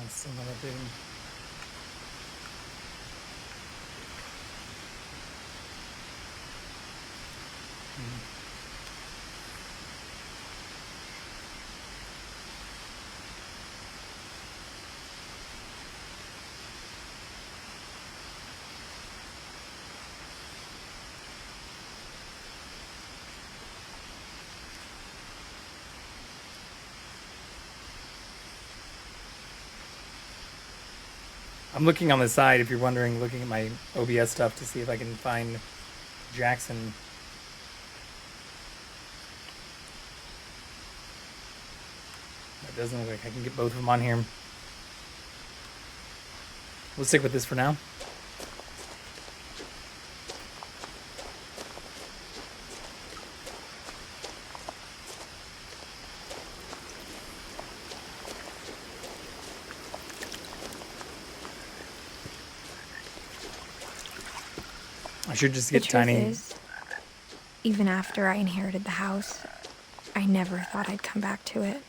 it's still not updating. I'm looking on the side, if you're wondering, looking at my OBS stuff to see if I can find Jackson. It doesn't look like I can get both of them on here. We'll stick with this for now. I should just get Tiny. Is, even after I inherited the house, I never thought I'd come back to it.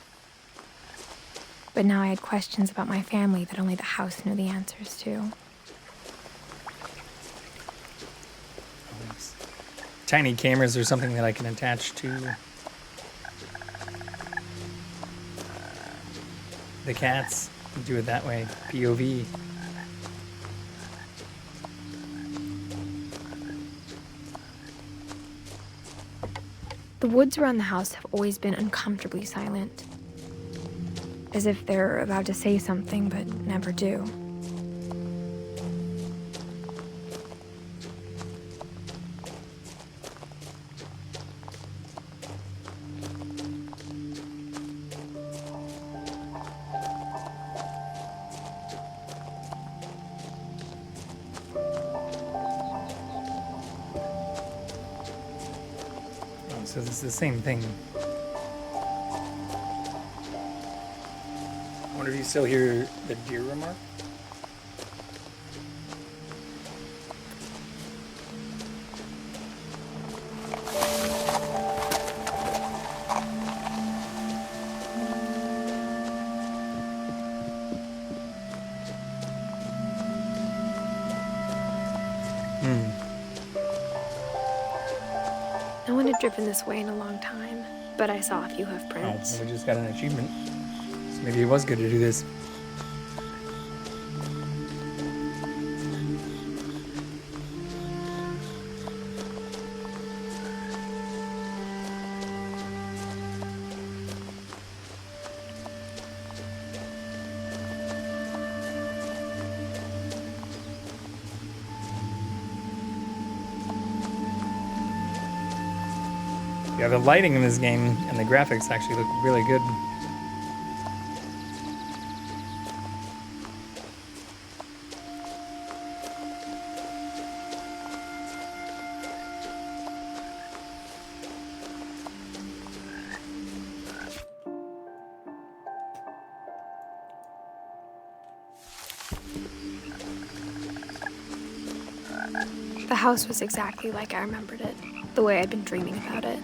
But now I had questions about my family that only the house knew the answers to. Tiny cameras or something that I can attach to the cats. Do it that way. POV. The woods around the house have always been uncomfortably silent. As if they're about to say something but never do. So this is the same thing. I wonder if you still hear the deer remark. No one had driven this way in a long time, but I saw a few hoof Oh, prints. we just got an achievement. So maybe it was good to do this. Yeah, the lighting in this game and the graphics actually look really good. The house was exactly like I remembered it, the way I'd been dreaming about it.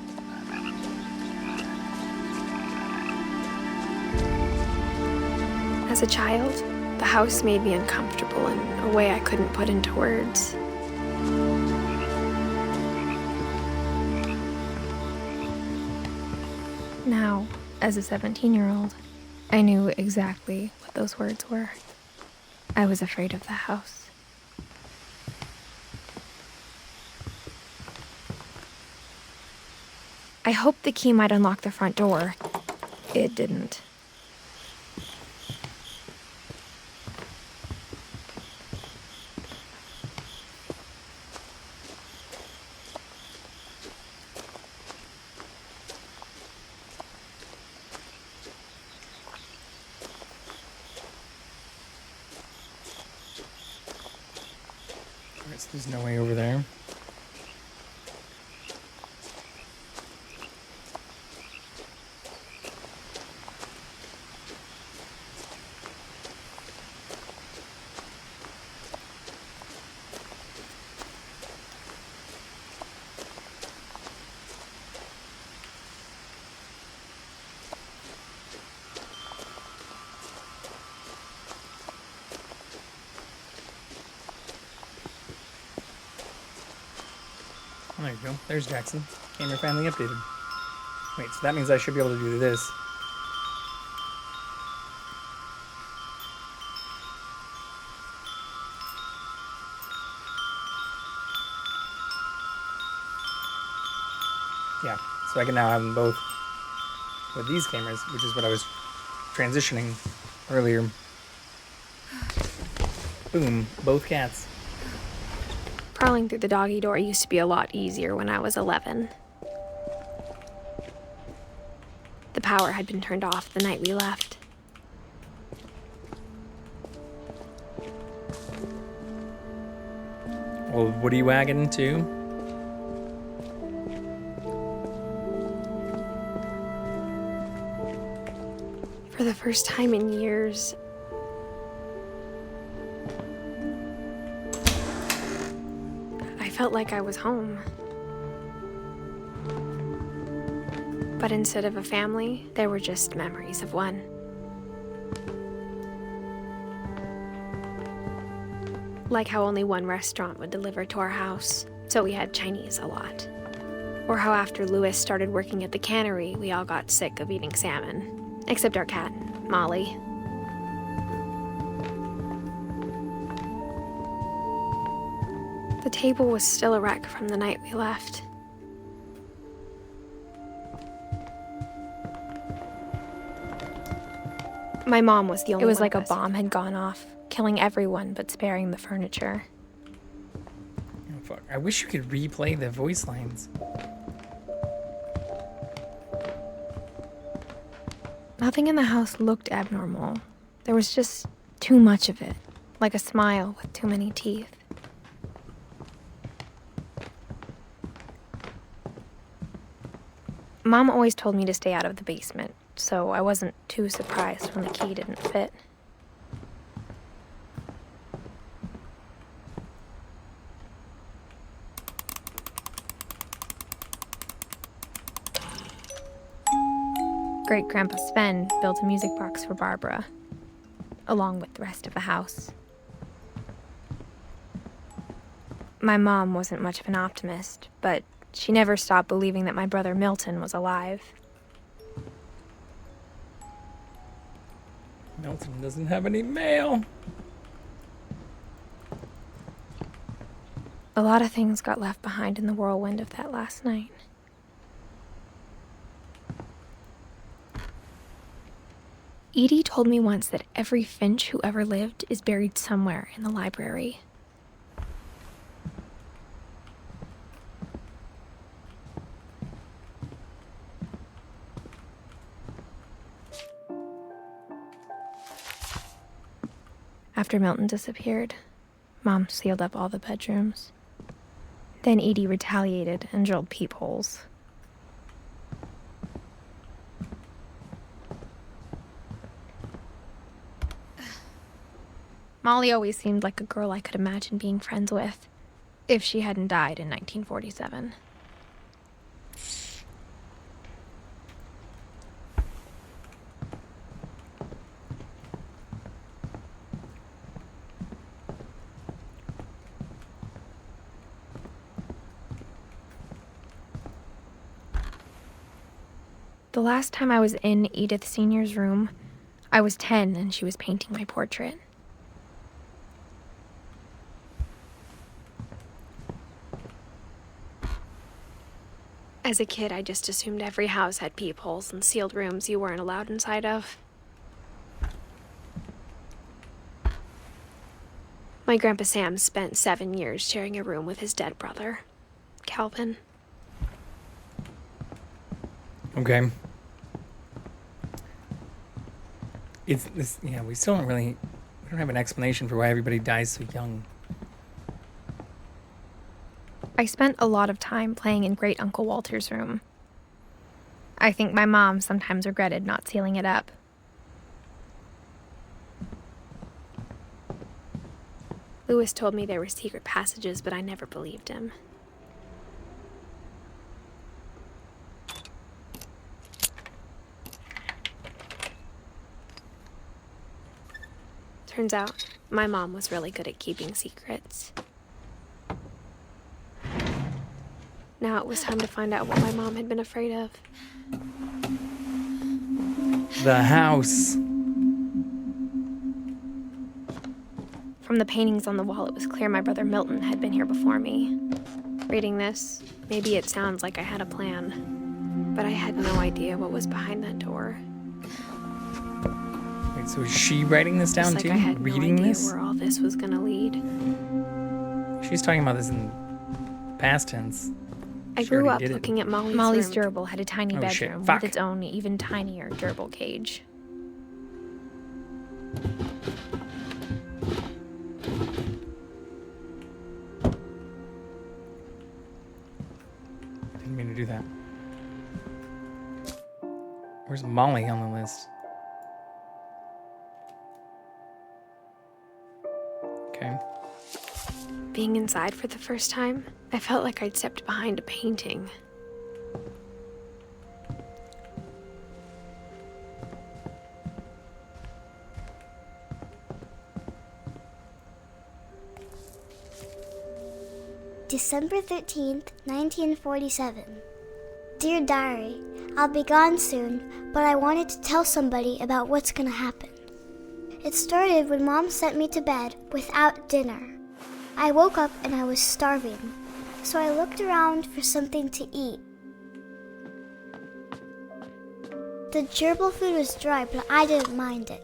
As a child, the house made me uncomfortable in a way I couldn't put into words. Now, as a 17-year-old, I knew exactly what those words were. I was afraid of the house. I hoped the key might unlock the front door. It didn't. Alright, so there's no way over there. Oh, there you go. There's Jackson. Camera finally updated. Wait, so that means I should be able to do this. Yeah, so I can now have them both with these cameras, which is what I was transitioning earlier. Boom, both cats. Crawling through the doggy door used to be a lot easier when I was 11. The power had been turned off the night we left. Well, what are you wagging to? For the first time in years, I felt like I was home. But instead of a family, there were just memories of one. Like how only one restaurant would deliver to our house, so we had Chinese a lot. Or how after Louis started working at the cannery, we all got sick of eating salmon. Except our cat, Molly. The table was still a wreck from the night we left. My mom was the only one. It was like a bomb had gone off, killing everyone but sparing the furniture. Oh, fuck. I wish you could replay the voice lines. Nothing in the house looked abnormal. There was just too much of it, like a smile with too many teeth. Mom always told me to stay out of the basement, so I wasn't too surprised when the key didn't fit. Great-Grandpa Sven built a music box for Barbara, along with the rest of the house. My mom wasn't much of an optimist, but she never stopped believing that my brother Milton was alive. Milton doesn't have any mail. A lot of things got left behind in the whirlwind of that last night. Edie told me once that every Finch who ever lived is buried somewhere in the library. After Milton disappeared, Mom sealed up all the bedrooms. Then Edie retaliated and drilled peepholes. Molly always seemed like a girl I could imagine being friends with, if she hadn't died in 1947. The last time I was in Edith Sr.'s room, I was 10 and she was painting my portrait. As a kid, I just assumed every house had peepholes and sealed rooms you weren't allowed inside of. My Grandpa Sam spent 7 years sharing a room with his dead brother, Calvin. Okay. It's this, yeah, we still we don't have an explanation for why everybody dies so young. I spent a lot of time playing in Great Uncle Walter's room. I think my mom sometimes regretted not sealing it up. Louis told me there were secret passages, but I never believed him. Turns out, my mom was really good at keeping secrets. Now it was time to find out what my mom had been afraid of. The house. From the paintings on the wall, it was clear my brother Milton had been here before me. Reading this, maybe it sounds like I had a plan, but I had no idea what was behind that door. Wait, so is she writing this down Just too? like I had Reading no idea this? where all this was gonna lead. She's talking about this in past tense. I She grew already up did it. looking at Molly's gerbil had a tiny Oh, shit. bedroom Fuck. with its own even tinier gerbil cage. Didn't mean to do that. Where's Molly on the list? Okay. Being inside for the first time, I felt like I'd stepped behind a painting. December 13th, 1947. Dear Diary, I'll be gone soon, but I wanted to tell somebody about what's gonna happen. It started when Mom sent me to bed without dinner. I woke up and I was starving, so I looked around for something to eat. The gerbil food was dry, but I didn't mind it.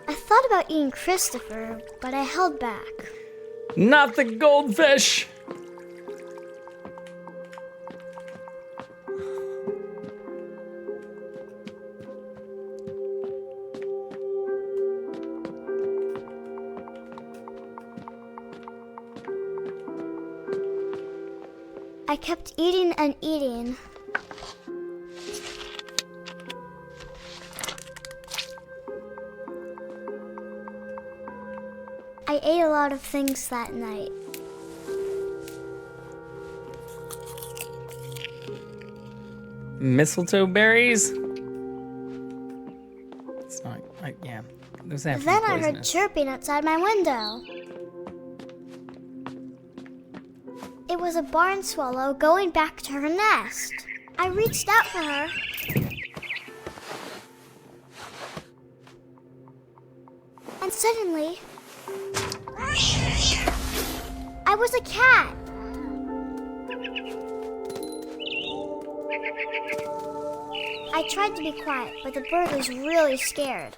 I thought about eating Christopher, but I held back. Not the goldfish! I kept eating and eating. I ate a lot of things that night. Mistletoe berries? It's not, yeah. Those have to be Then I heard poisonous. chirping outside my window. It was a barn swallow going back to her nest. I reached out for her. And suddenly, I was a cat. I tried to be quiet, but the bird was really scared.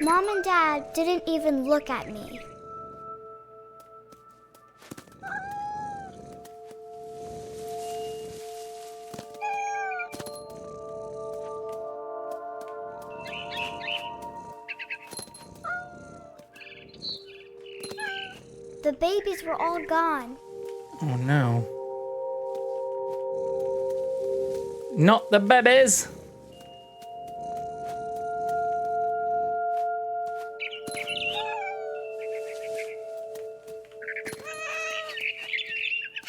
Mom and Dad didn't even look at me. The babies were all gone. Oh no. Not the babies!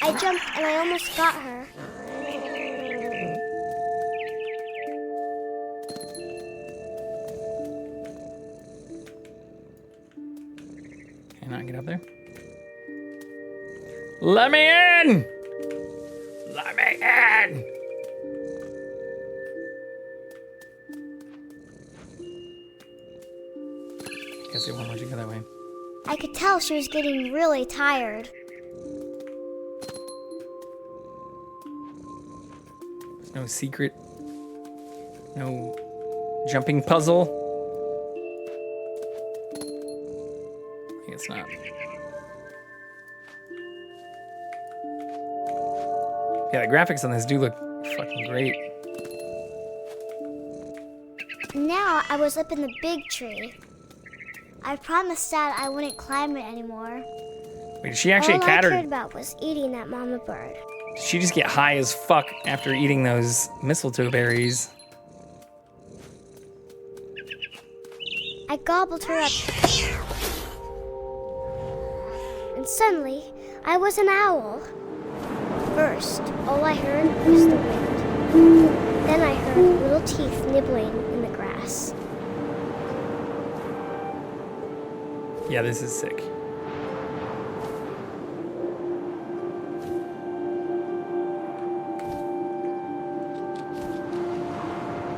I jumped and I almost got her. Can I not get up there? Let me in! Let me in! Guess they won't let you go that way. I could tell she was getting really tired. There's no secret. No jumping puzzle. I guess not. Yeah, the graphics on this do look fucking great. Now I was up in the big tree. I promised Dad I wouldn't climb it anymore. Wait, is she actually All a cat I or cared about was eating that mama bird. did she just get high as fuck after eating those mistletoe berries? I gobbled her up. Suddenly, I was an owl. First, all I heard was the wind. Then I heard little teeth nibbling in the grass. Yeah, this is sick.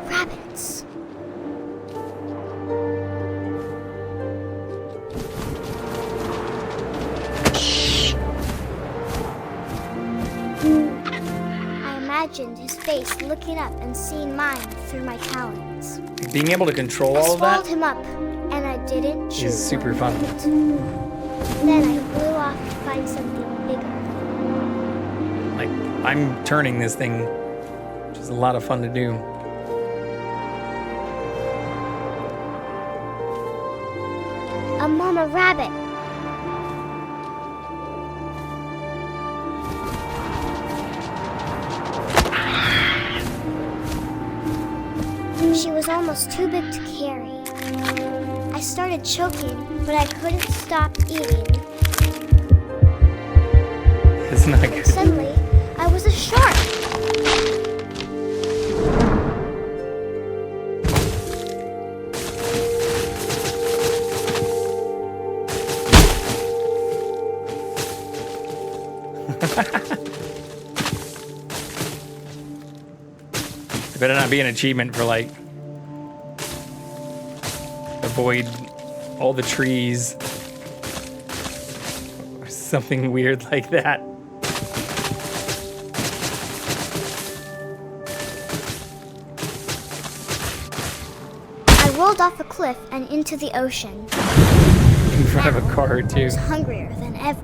Rabbits. I imagined his face looking up and seeing mine through my talons. Being able to control I all of swallowed that him up, and I didn't chew is super one fun. bit. Then I flew off to find something bigger. Like, I'm turning this thing, which is a lot of fun to do. A mama rabbit. She was almost too big to carry. I started choking, but I couldn't stop eating. It's not good. Suddenly, I was a shark. There better not be an achievement for, like, avoid all the trees or something weird like that. I rolled off a cliff and into the ocean. In front of a car, I too. was hungrier than ever.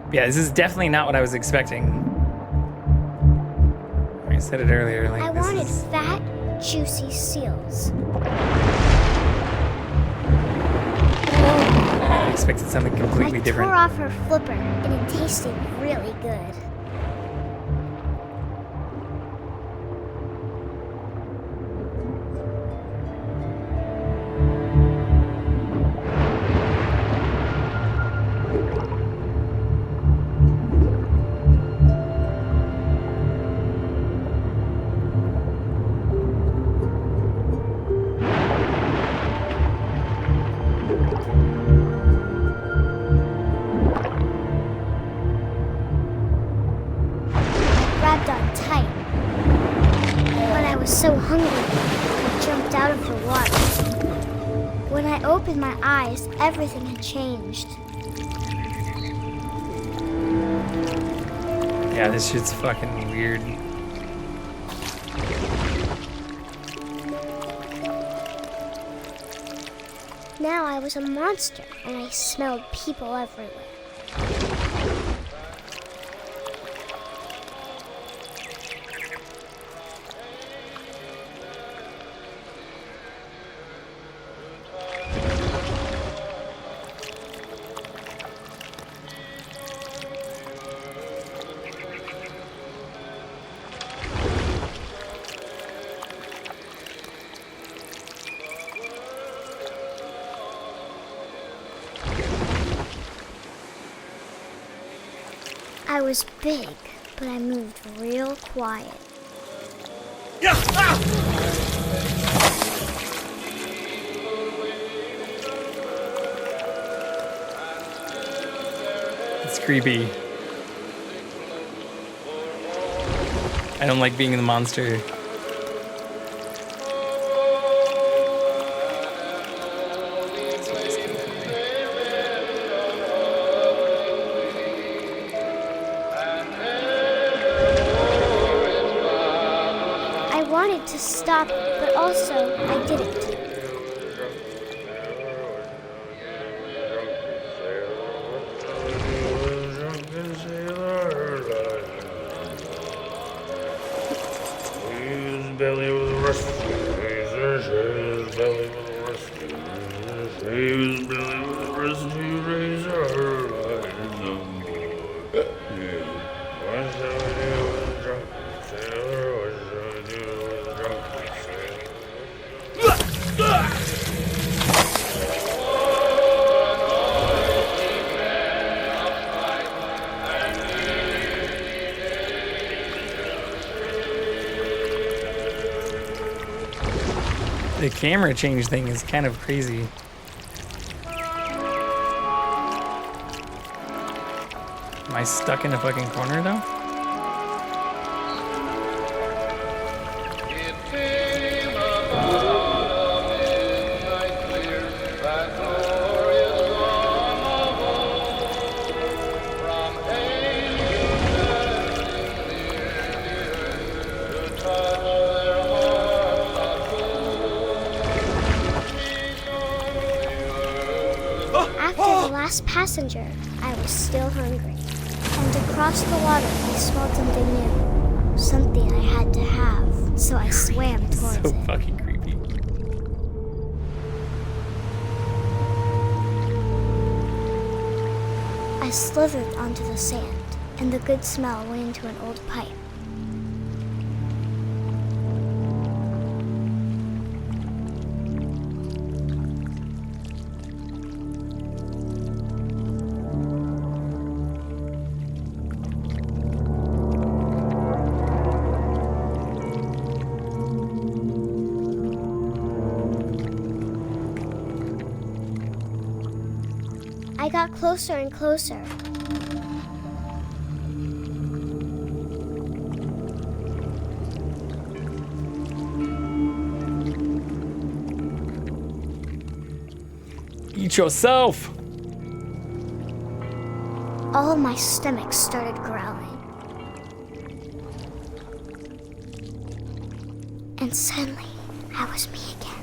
Yeah, this is definitely not what I was expecting. I said it earlier. Like, I this wanted is... fat, juicy seals. I expected something completely I different. tore off her flipper, and it tasted really good. Grabbed on tight. But I was so hungry, I jumped out of the water. When I opened my eyes, everything had changed. Yeah, this shit's fucking weird. Now I was a monster, and I smelled people everywhere. I was big, but I moved real quiet. It's creepy. I don't like being the monster. I wanted to stop, but also I didn't. Belly with a rusty razor, belly with a rusty razor, belly with a rusty razor. What shall I do with a drunken sailor? What shall I do with The camera change thing is kind of crazy. Am I stuck in a fucking corner though? After the last passenger, I was still hungry. And across the water, I smelled something new. Something I had to have, so I swam towards So it. fucking creepy. I slithered onto the sand, and the good smell went into an old pipe. I got closer and closer. Eat yourself! All of my stomach started growling. And suddenly, I was me again.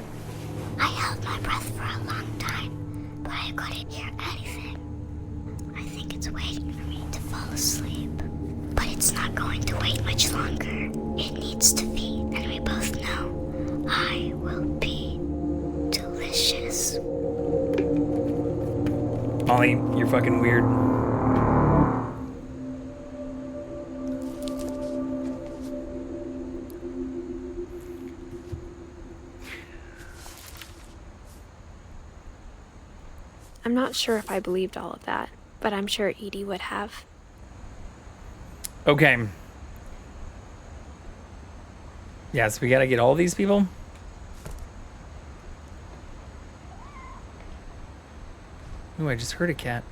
I held my breath for a long time, but I couldn't hear anything. I think it's waiting for me to fall asleep. But it's not going to wait much longer. It needs to feed, and we both know I will be delicious. Molly, you're fucking weird. I'm not sure if I believed all of that, but I'm sure Edie would have. Okay. Yes, we gotta get all these people. Ooh, I just heard a cat.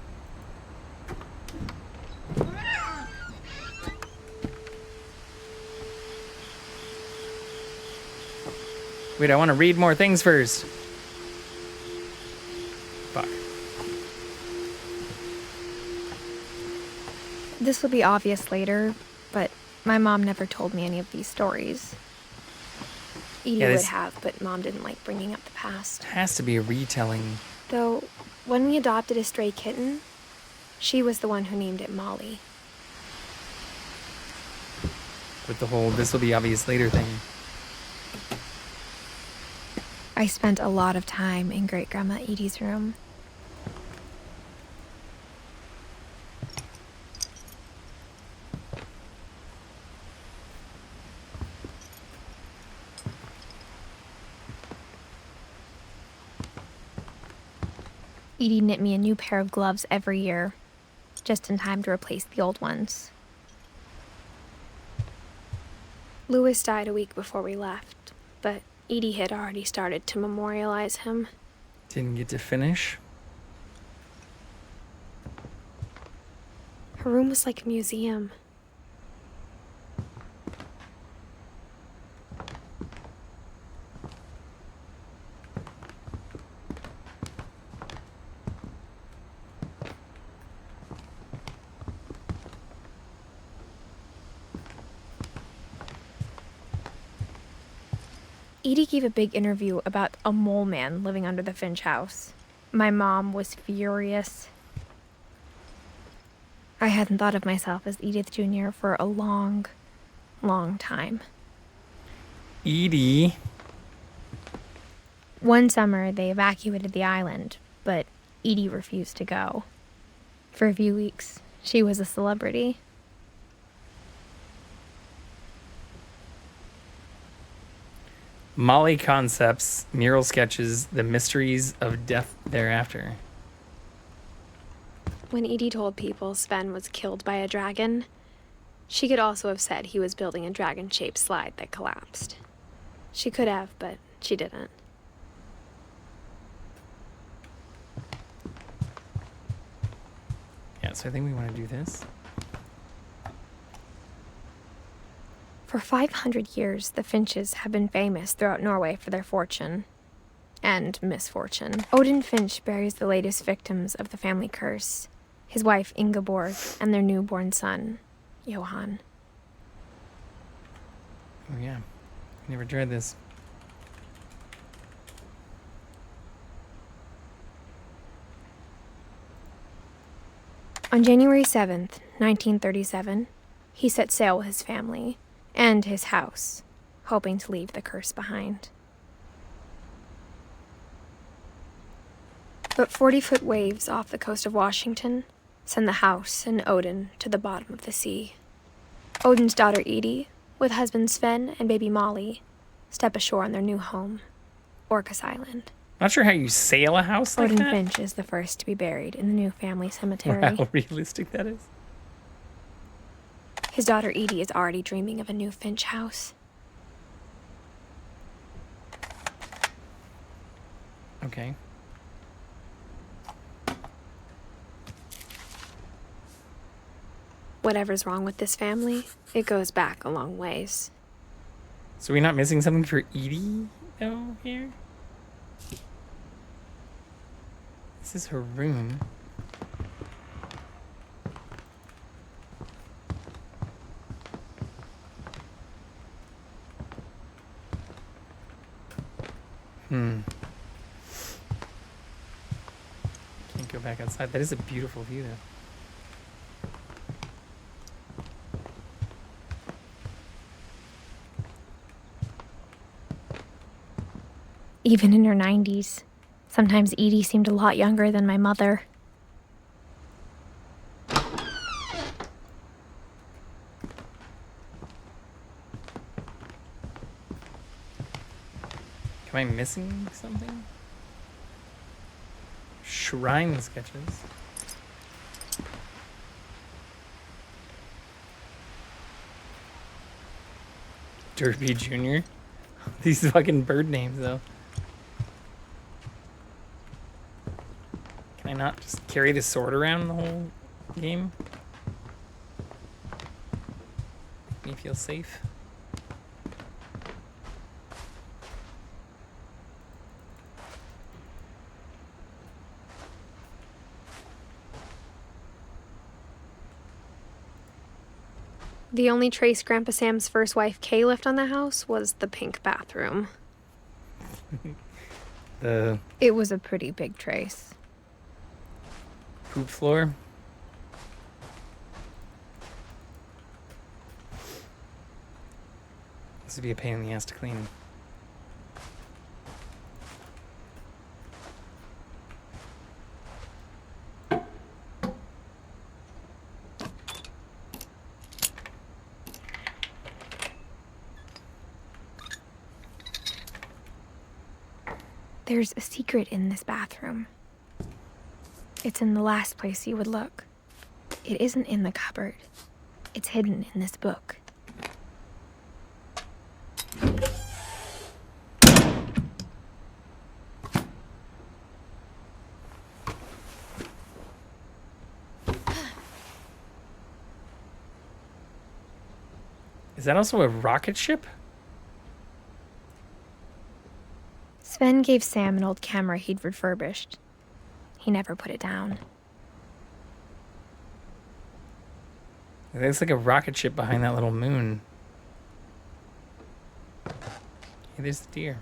Wait, I want to read more things first. Fuck. This will be obvious later, but my mom never told me any of these stories. Edie would have, but Mom didn't like bringing up the past. Has to be a retelling. Though, when we adopted a stray kitten, she was the one who named it Molly. With the whole this will be obvious later thing. I spent a lot of time in Great-Grandma Edie's room. Edie knit me a new pair of gloves every year, just in time to replace the old ones. Louis died a week before we left, but Edie had already started to memorialize him. Didn't get to finish. Her room was like a museum. Edie gave a big interview about a mole man living under the Finch house. My mom was furious. I hadn't thought of myself as Edith Jr. for a long, long time. Edie. One summer, they evacuated the island, but Edie refused to go. For a few weeks, she was a celebrity. Molly Concepts, mural sketches, the mysteries of death thereafter. When Edie told people Sven was killed by a dragon, she could also have said he was building a dragon-shaped slide that collapsed. She could have, but she didn't. yet, so I think we want to do this. For 500 years, the Finches have been famous throughout Norway for their fortune and misfortune. Odin Finch buries the latest victims of the family curse, his wife Ingeborg and their newborn son, Johan. Oh yeah, never tried this. On January 7th, 1937, he set sail with his family and his house, hoping to leave the curse behind. But 40-foot waves off the coast of Washington send the house and Odin to the bottom of the sea. Odin's daughter Edith, with husband Sven and baby Molly, step ashore on their new home, Orcas Island. Not sure how you sail a house like Odin that. Finch is the first to be buried in the new family cemetery. How realistic that is. His daughter Edie is already dreaming of a new Finch house. Okay. Whatever's wrong with this family, it goes back a long ways. So we're not missing something for Edie, though, here? This is her room. Can't go back outside. That is a beautiful view, though. Even in her 90s, sometimes Edie seemed a lot younger than my mother. Am I missing something? Shrine sketches. Derby Jr. These fucking bird names, though. Can I not just carry the sword around the whole game? Make me feel safe. The only trace Grandpa Sam's first wife Kay left on the house was the pink bathroom. It was a pretty big trace. Poop floor. This would be a pain in the ass to clean. There's a secret in this bathroom. It's in the last place you would look. It isn't in the cupboard. It's hidden in this book. Is that also a rocket ship? Sven gave Sam an old camera he'd refurbished. He never put it down. It looks like a rocket ship behind that little moon. Hey, there's the deer.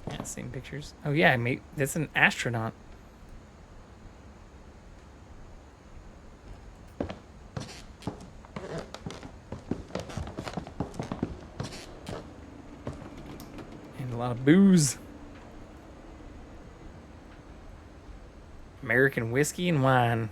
Yeah, same pictures. Oh yeah, mate, that's an astronaut. And a lot of booze. American whiskey and wine.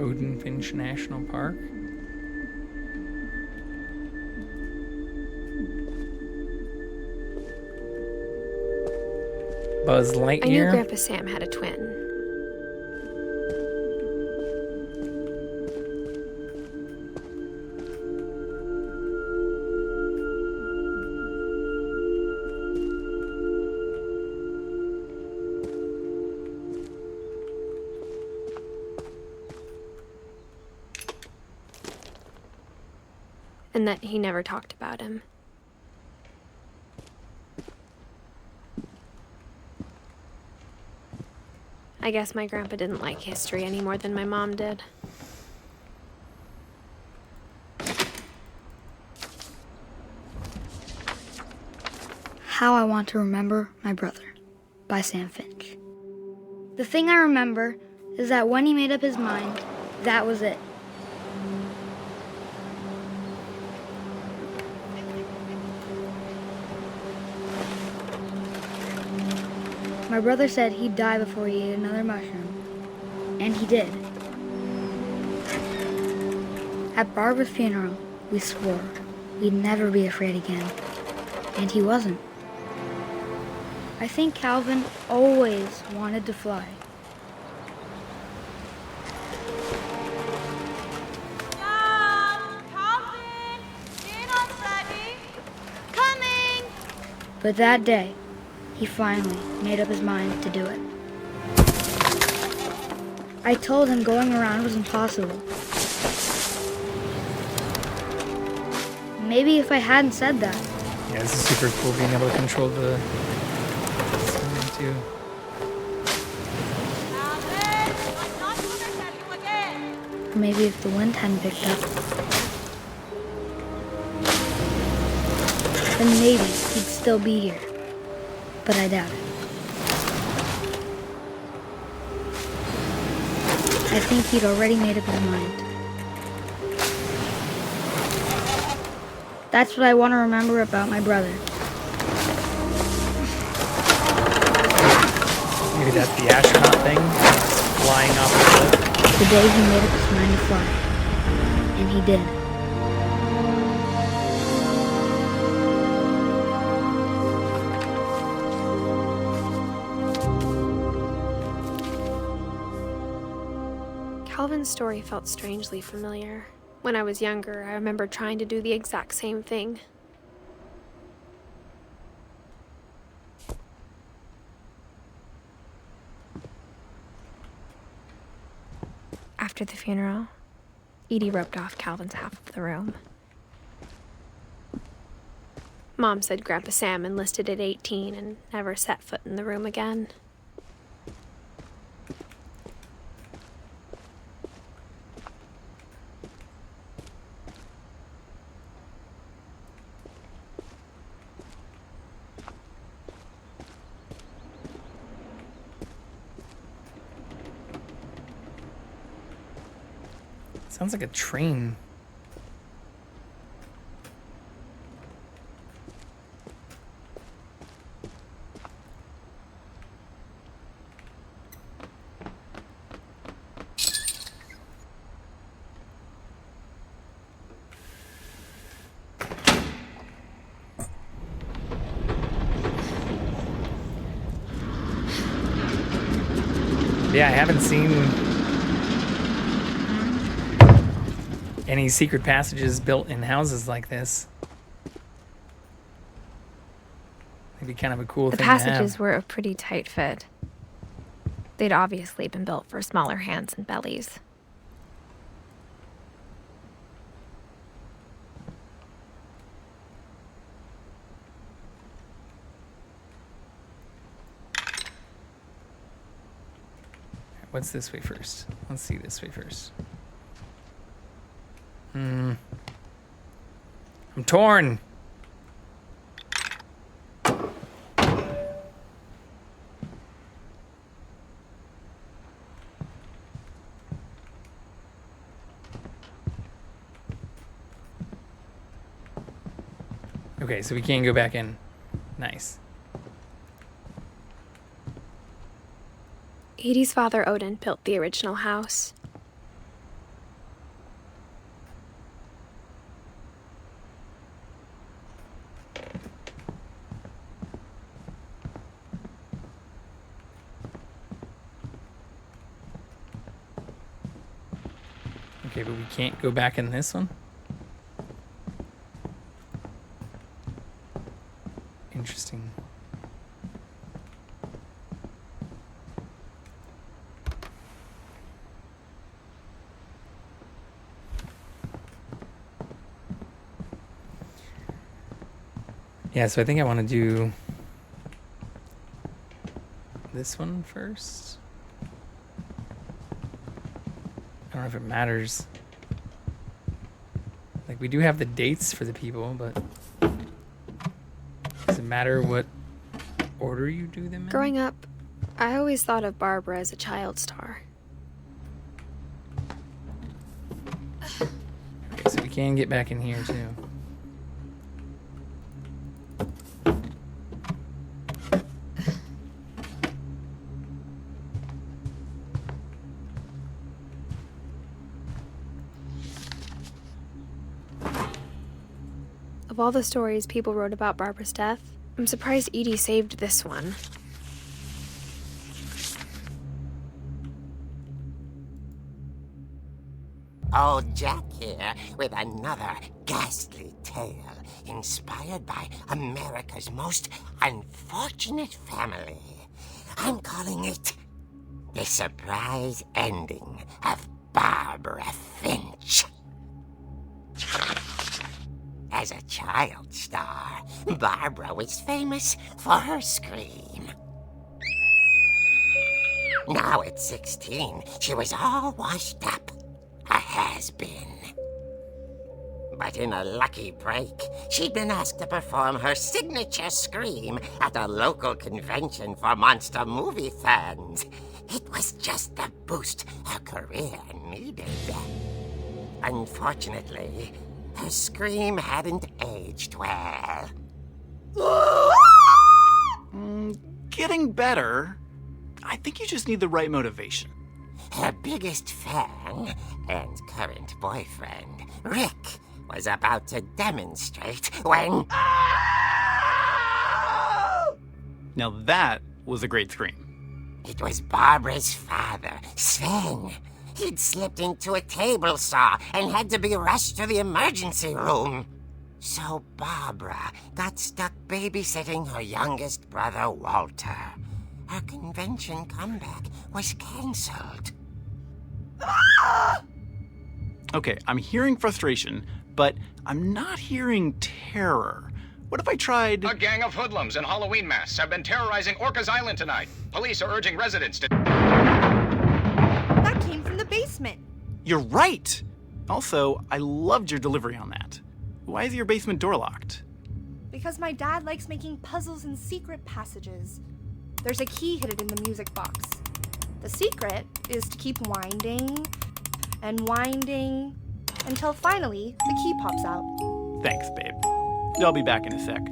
Odin Finch National Park. Buzz Lightyear. I knew Grandpa Sam had a twin. And that he never talked about him. I guess my grandpa didn't like history any more than my mom did. How I Want to Remember My Brother by Sam Finch. The thing I remember is that when he made up his mind, that was it. My brother said he'd die before he ate another mushroom. And he did. At Barbara's funeral, we swore we'd never be afraid again. And he wasn't. I think Calvin always wanted to fly. Calvin! Dinner's ready! Coming! But that day, he finally made up his mind to do it. I told him going around was impossible. Maybe if I hadn't said that. Yeah, this is super cool being able to control the scene too. Or maybe if the wind hadn't picked up. Then maybe he'd still be here. But I doubt it. I think he'd already made up his mind. That's what I want to remember about my brother. Maybe that's the astronaut thing, flying off the cliff. The day he made up his mind to fly. And he did. Calvin's story felt strangely familiar. When I was younger, I remember trying to do the exact same thing. After the funeral, Edie roped off Calvin's half of the room. Mom said Grandpa Sam enlisted at 18 and never set foot in the room again. Sounds like a train. Yeah, I haven't seen any secret passages built in houses like this. Maybe kind of a cool The thing to have. passages were a pretty tight fit. They'd obviously been built for smaller hands and bellies. What's this way first? Let's see this way first. I'm torn. Okay, so we can't go back in. Nice. Edie's father, Odin, built the original house. Okay, but we can't go back in this one? Interesting. Yeah, so I think I want to do this one first. I don't know if it matters. Like, we do have the dates for the people, but does it matter what order you do them in? Growing up, I always thought of Barbara as a child star. Okay, so we can get back in here too. Of all the stories people wrote about Barbara's death, I'm surprised Edie saved this one. Old Jack here with another ghastly tale inspired by America's most unfortunate family. I'm calling it The Surprise Ending of Barbara Finch. As a child star, Barbara was famous for her scream. Now at 16, she was all washed up. A has-been. But in a lucky break, she'd been asked to perform her signature scream at a local convention for monster movie fans. It was just the boost her career needed. Unfortunately, her scream hadn't aged well. Getting better. I think you just need the right motivation. Her biggest fan and current boyfriend, Rick, was about to demonstrate when... Now that was a great scream. It was Barbara's father, Sven. He'd slipped into a table saw and had to be rushed to the emergency room. So Barbara got stuck babysitting her youngest brother, Walter. Her convention comeback was cancelled. Okay, I'm hearing frustration, but I'm not hearing terror. What if I tried... A gang of hoodlums in Halloween masks have been terrorizing Orcas Island tonight. Police are urging residents to... That came from the basement. You're right! Also, I loved your delivery on that. Why is your basement door locked? Because my dad likes making puzzles and secret passages. There's a key hidden in the music box. The secret is to keep winding and winding until finally the key pops out. Thanks, babe. I'll be back in a sec.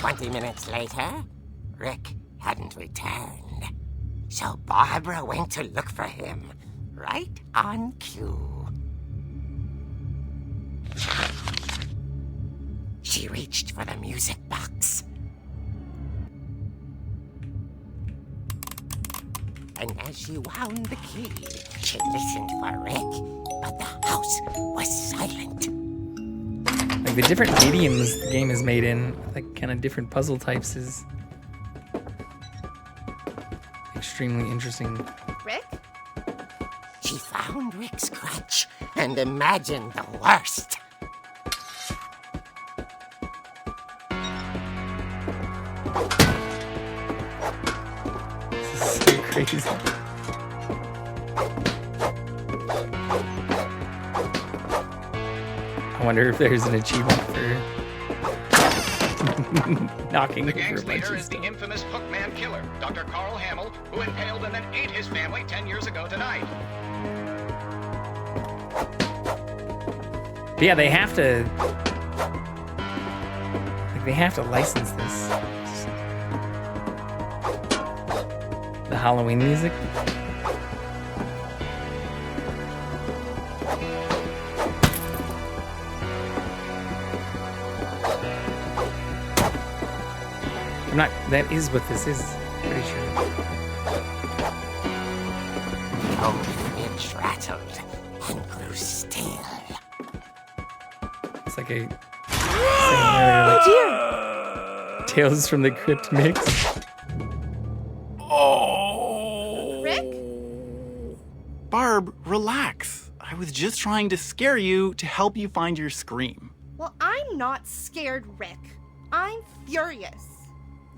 20 minutes later, Rick hadn't returned. So Barbara went to look for him, right on cue. She reached for the music box. And as she wound the key, she listened for Rick, but the house was silent. Like, the different mediums the game is made in, like, kind of different puzzle types is extremely interesting. Rick? She found Rick's crutch and imagined the worst. This is so crazy. I wonder if there's an achievement for knocking The over a gang's bunch leader of is the stuff. infamous Hookman killer, Dr. Carl Hamill, who impaled and then ate his family 10 years ago tonight. But yeah, they have to... Like, they have to license this. The Halloween music. I'm not... That is what this is. Pretty sure. Oh, it Finch rattled and grew still. It's like a oh dear. Tales from the Crypt mix. Rick? Barb, relax. I was just trying to scare you to help you find your scream. Well, I'm not scared, Rick. I'm furious.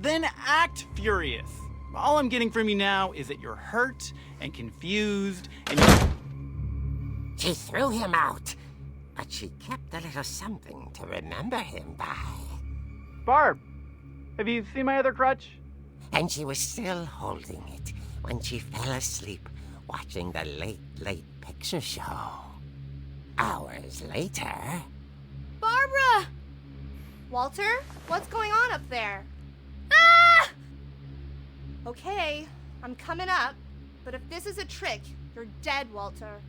Then act furious. All I'm getting from you now is that you're hurt and confused and She threw him out, but she kept a little something to remember him by. Barb, have you seen my other crutch? And she was still holding it when she fell asleep watching the late picture show. Hours later... Barbara! Walter, what's going on up there? Ah! Okay, I'm coming up, but if this is a trick, you're dead, Walter.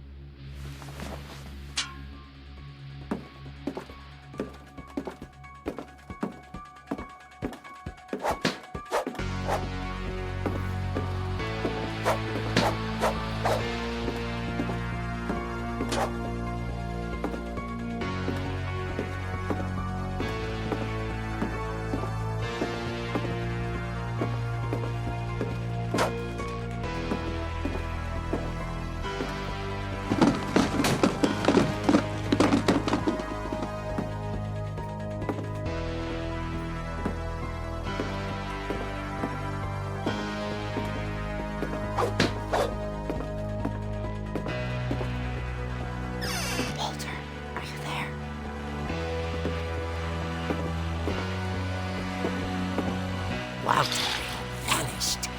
Walter had vanished,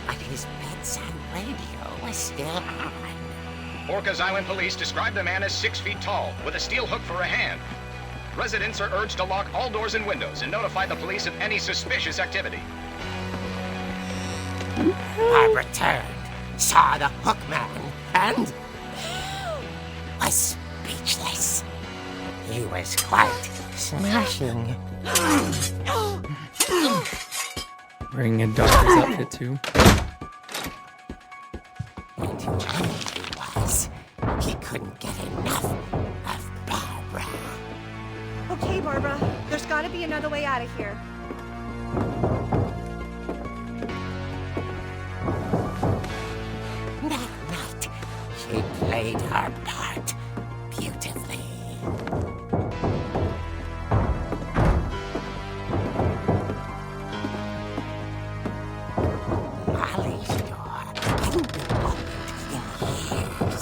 but his bedside radio was still on. Orcas Island police describe the man as 6 feet tall, with a steel hook for a hand. Residents are urged to lock all doors and windows and notify the police of any suspicious activity. Barbara turned, saw the hook man, and was speechless. He was quite smashing. Wearing a doctor's outfit too. And who he was, he couldn't get enough of Barbara. Okay, Barbara, there's gotta be another way out of here. That night, she played her part beautifully. Molly's door hadn't been opened in years.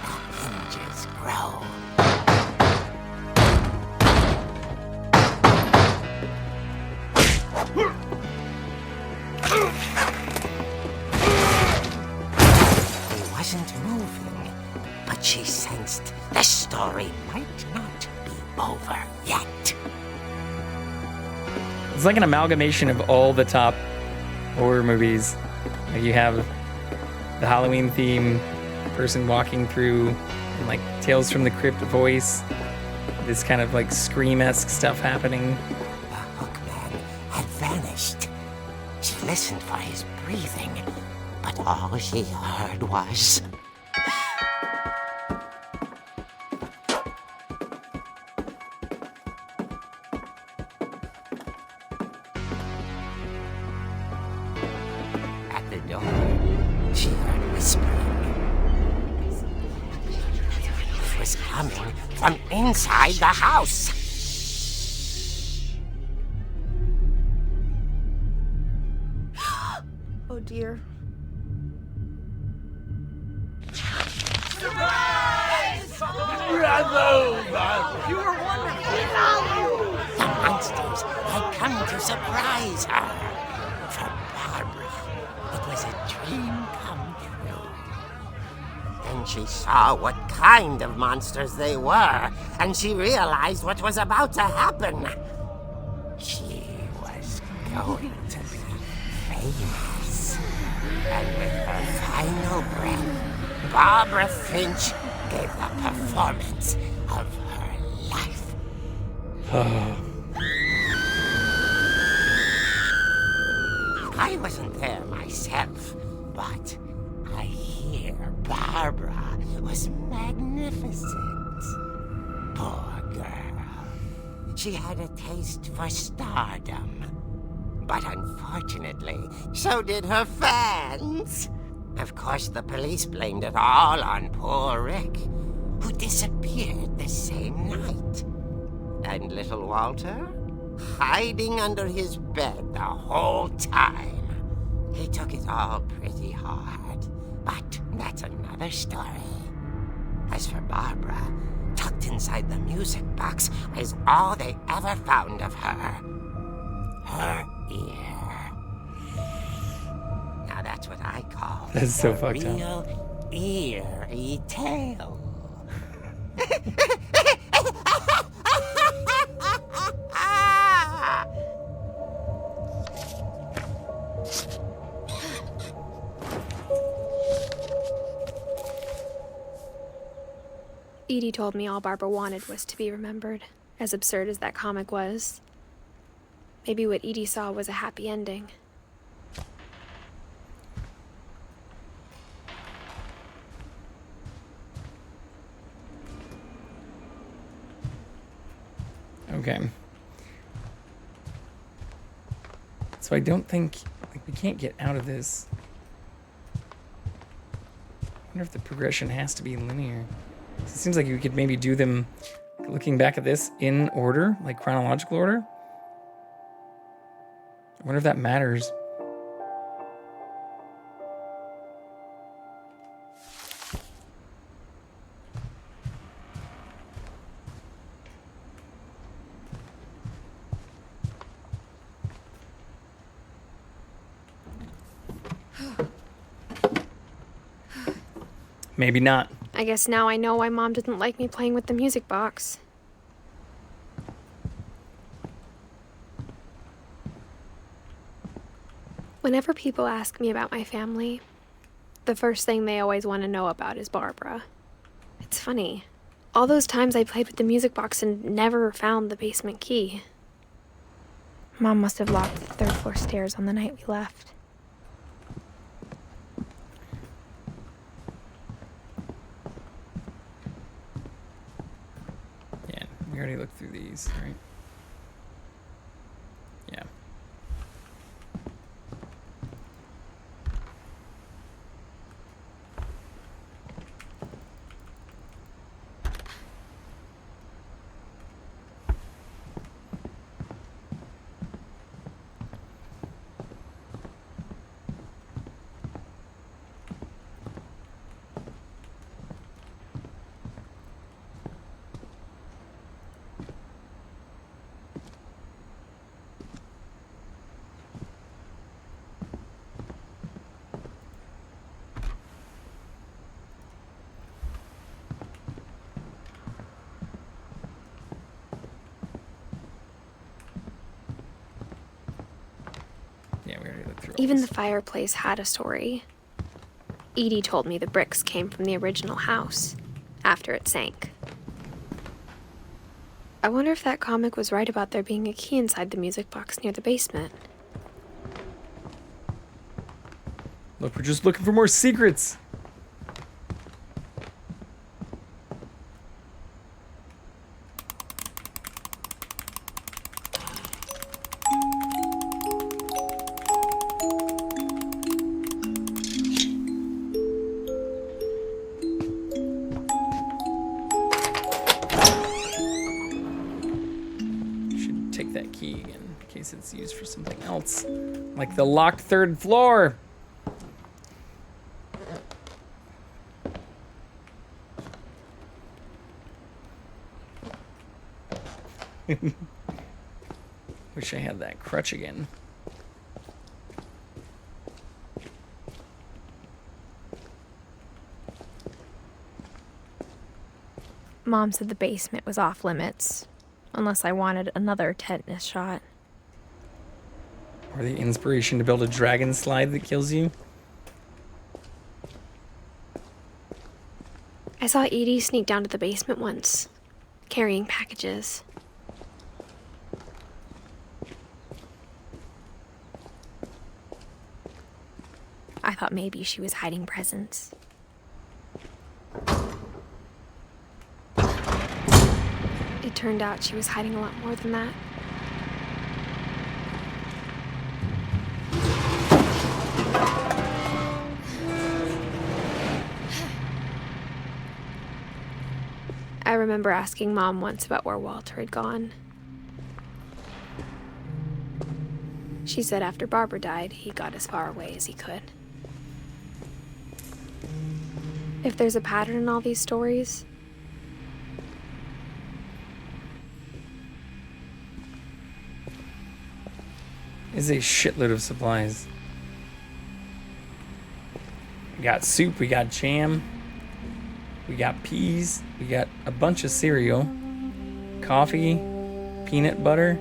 The hinges grow. He wasn't moving, but she sensed the story might not be over yet. It's like an amalgamation of all the top horror movies. Like you have the Halloween theme, person walking through, and like Tales from the Crypt voice, this kind of like Scream-esque stuff happening. The hookman had vanished. She listened for his breathing, but all she heard was... At the door, she heard whispering. It was coming from inside the house. Oh dear. You were wonderful. The monsters had come to surprise her. For Barbara, it was a dream come true. Then she saw what kind of monsters they were, and she realized what was about to happen. She was going to be famous. And with her final breath, Barbara Finch gave the performance of her life. I wasn't there myself, but I hear Barbara was magnificent. Poor girl. She had a taste for stardom. But unfortunately, so did her fans. Of course, the police blamed it all on poor Rick, who disappeared the same night. And little Walter? Hiding under his bed the whole time. He took it all pretty hard, but that's another story. As for Barbara, tucked inside the music box is all they ever found of her. Her ear. Now that's what I call That's so a fucked up. real eerie tale. Edie told me all Barbara wanted was to be remembered, as absurd as that comic was. Maybe what Edie saw was a happy ending. Okay. So I don't think, like, we can't get out of this. I wonder if the progression has to be linear. It seems like you could maybe do them, looking back at this, in order, like chronological order. I wonder if that matters. Maybe not. I guess now I know why Mom didn't like me playing with the music box. Whenever people ask me about my family, the first thing they always want to know about is Barbara. It's funny. All those times I played with the music box and never found the basement key. Mom must have locked the third floor stairs on the night we left. Yeah, we already looked through these, right? Yeah. Even the fireplace had a story. Edie told me the bricks came from the original house, after it sank. I wonder if that comic was right about there being a key inside the music box near the basement. Look, we're just looking for more secrets. It's used for something else, like the locked third floor. Wish I had that crutch again. Mom said the basement was off limits, unless I wanted another tetanus shot. Or the inspiration to build a dragon slide that kills you. I saw Edie sneak down to the basement once, carrying packages. I thought thought maybe she was hiding presents. It turned out she was hiding a lot more than that. I remember asking Mom once about where Walter had gone. She said after Barbara died, he got as far away as he could. If there's a pattern in all these stories, is a shitload of supplies. We got soup, we got jam, we got peas, we got a bunch of cereal, coffee, peanut butter,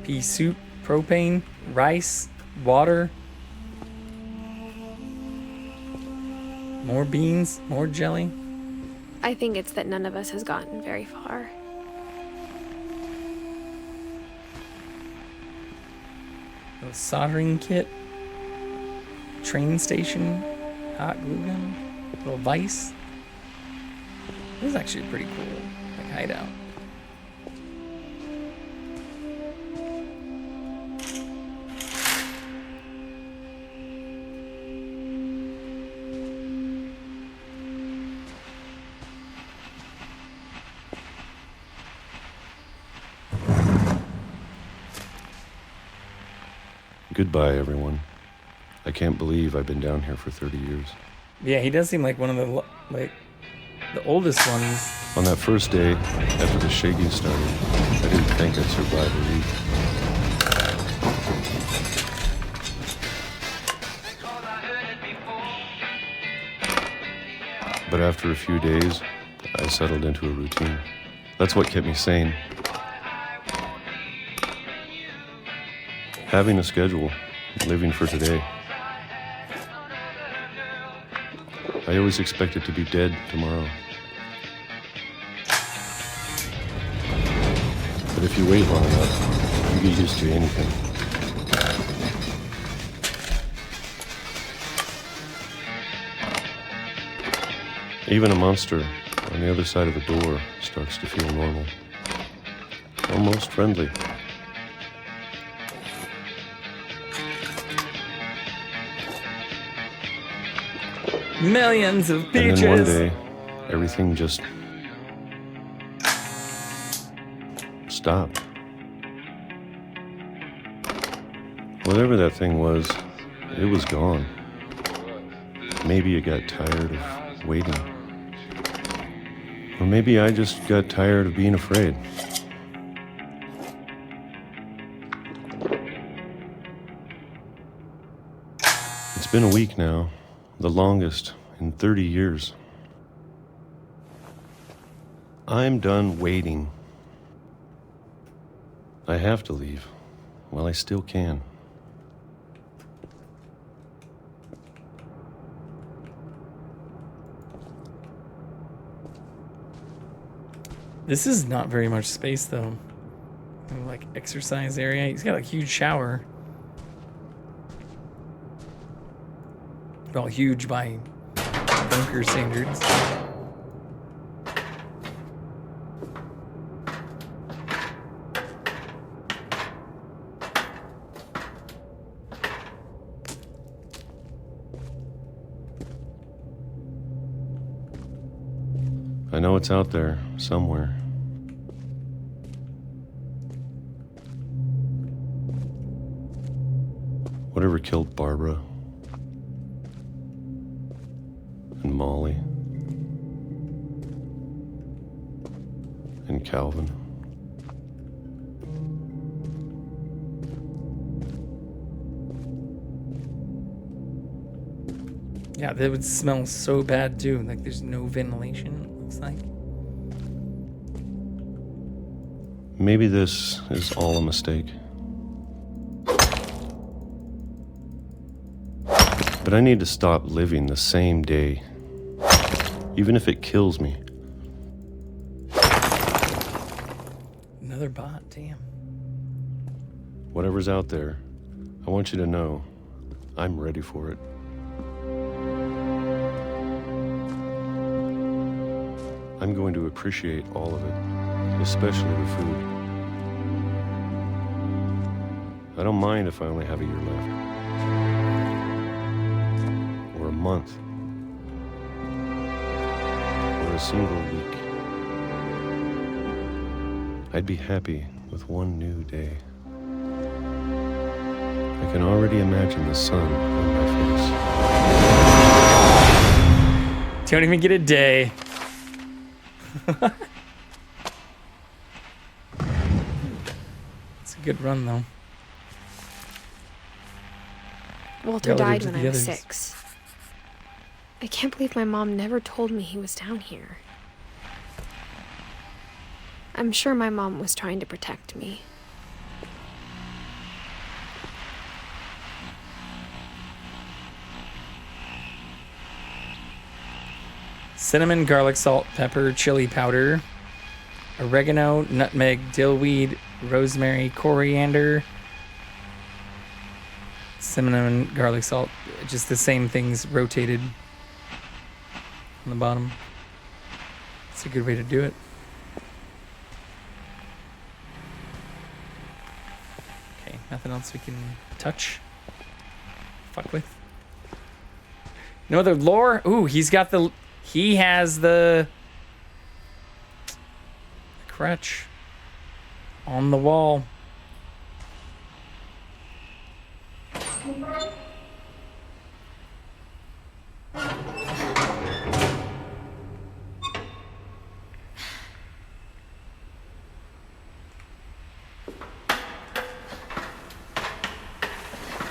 pea soup, propane, rice, water, more beans, more jelly. I think it's that none of us has gotten very far. A soldering kit, train station, hot glue gun, little vise. This is actually pretty cool, like hideout. Goodbye, everyone. I can't believe I've been down here for 30 years. Yeah, he does seem like one of the oldest ones. On that first day, after the shaking started, I didn't think I'd survive a week. But after a few days, I settled into a routine. That's what kept me sane. Having a schedule, living for today. I always expected to be dead tomorrow. But if you wait long enough, you get used to anything. Even a monster on the other side of the door starts to feel normal. Almost friendly. Millions of peaches. And then one day, everything just stopped. Whatever that thing was, it was gone. Maybe it got tired of waiting. Or maybe I just got tired of being afraid. It's been a week now. The longest in 30 years. I'm done waiting. I have to leave while I still can. This is not very much space though. Like exercise area. He's got a huge shower. Well, huge by bunker standards. I know it's out there somewhere. Whatever killed Barbara and Molly and Calvin. Yeah, that would smell so bad too. Like there's no ventilation, it looks like. Maybe this is all a mistake. But I need to stop living the same day, even if it kills me. Another bot, damn. Whatever's out there, I want you to know I'm ready for it. I'm going to appreciate all of it, especially the food. I don't mind if I only have a year left. Or a month. Or a single week. I'd be happy with one new day. I can already imagine the sun on my face. Don't even get a day. It's a good run, though. Walter Relative died to when the I was others. 6. I can't believe my mom never told me he was down here. I'm sure my mom was trying to protect me. Cinnamon, garlic, salt, pepper, chili powder, oregano, nutmeg, dillweed, rosemary, coriander, cinnamon, garlic, salt. Just the same things rotated on the bottom. It's a good way to do it. Okay, nothing else we can touch, fuck with. No other lore? Ooh, he has the crutch on the wall.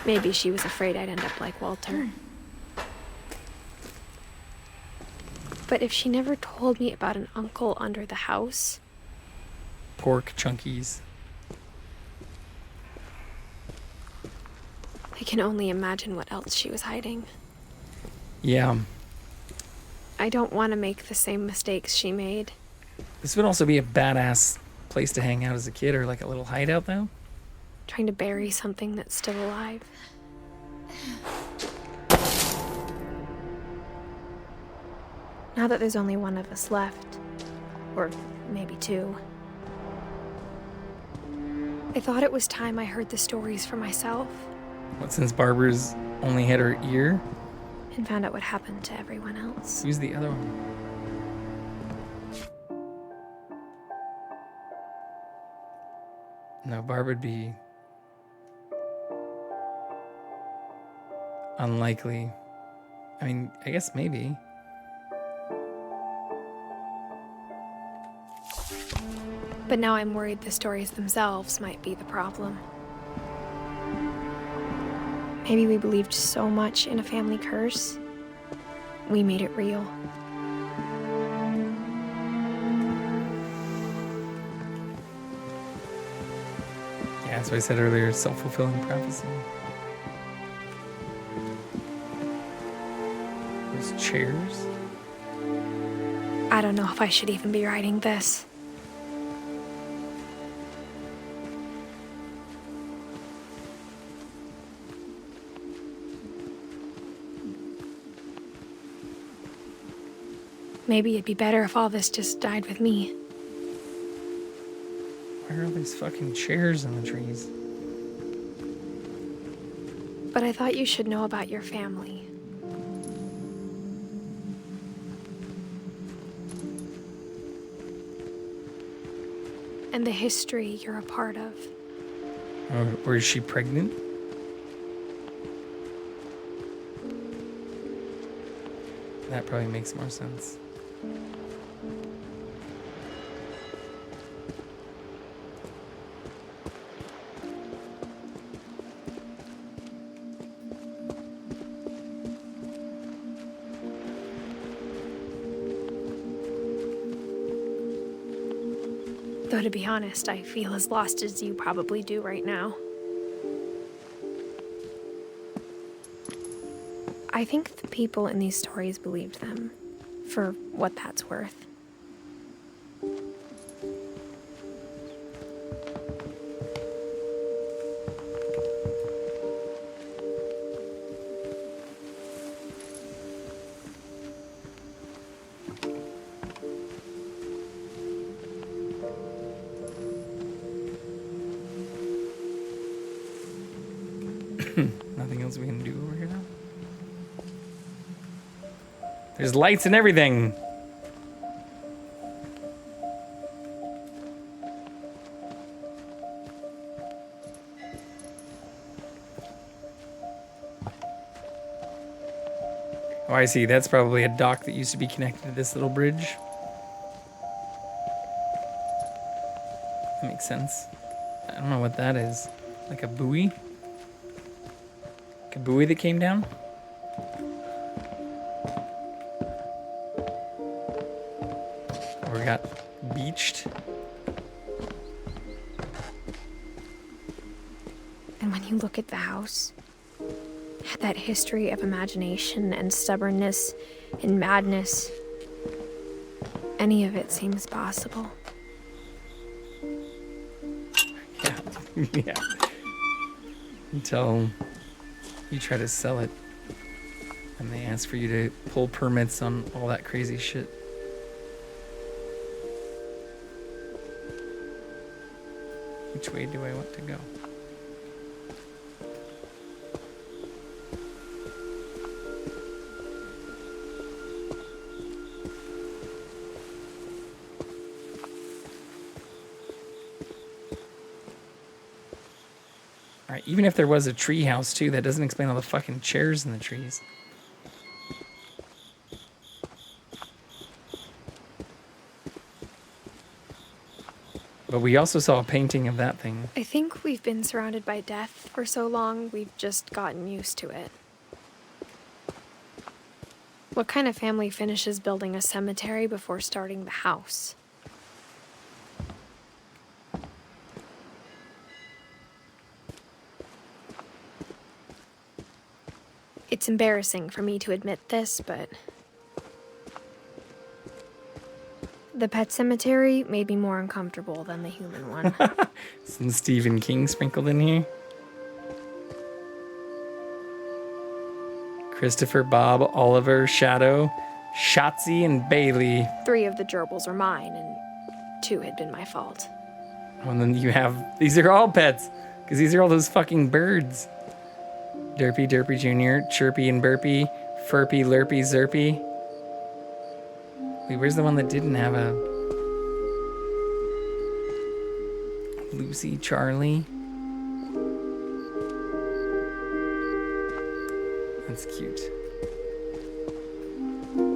Maybe she was afraid I'd end up like Walter. But if she never told me about an uncle under the house... Pork chunkies. I can only imagine what else she was hiding. Yeah. I don't want to make the same mistakes she made. This would also be a badass place to hang out as a kid, or like a little hideout, though. Trying to bury something that's still alive. Now that there's only one of us left, or maybe two, I thought it was time I heard the stories for myself. What, since Barbara's only had her ear? And found out what happened to everyone else. Who's the other one? No, Barb would be unlikely. I mean, I guess maybe. But now I'm worried the stories themselves might be the problem. Maybe we believed so much in a family curse, we made it real. Yeah, that's what I said earlier, self-fulfilling prophecy. Those chairs? I don't know if I should even be writing this. Maybe it'd be better if all this just died with me. Why are all these fucking chairs in the trees? But I thought you should know about your family. And the history you're a part of. Or is she pregnant? That probably makes more sense. Though to be honest, I feel as lost as you probably do right now. I think the people in these stories believed them, for what that's worth. Nothing else we can do over here, though? There's lights and everything. Oh, I see. That's probably a dock that used to be connected to this little bridge. That makes sense. I don't know what that is. Like a buoy? Like a buoy that came down? Or got beached? And when you look at the house, it had that history of imagination and stubbornness and madness. Any of it seems possible. Yeah. Until you try to sell it and they ask for you to pull permits on all that crazy shit. Which way do I want to go? Alright, even if there was a tree house too, that doesn't explain all the fucking chairs in the trees. But we also saw a painting of that thing. I think we've been surrounded by death for so long, we've just gotten used to it. What kind of family finishes building a cemetery before starting the house? It's embarrassing for me to admit this, but the pet cemetery made me more uncomfortable than the human one. Some Stephen King sprinkled in here. Christopher, Bob, Oliver, Shadow, Shotzi, and Bailey. 3 of the gerbils are mine, and 2 had been my fault. And then you have, these are all pets, because these are all those fucking birds. Derpy, Derpy Jr., Chirpy and Burpy, Furpy, Lurpy, Zerpy. Wait, where's the one that didn't have a... Lucy, Charlie. That's cute.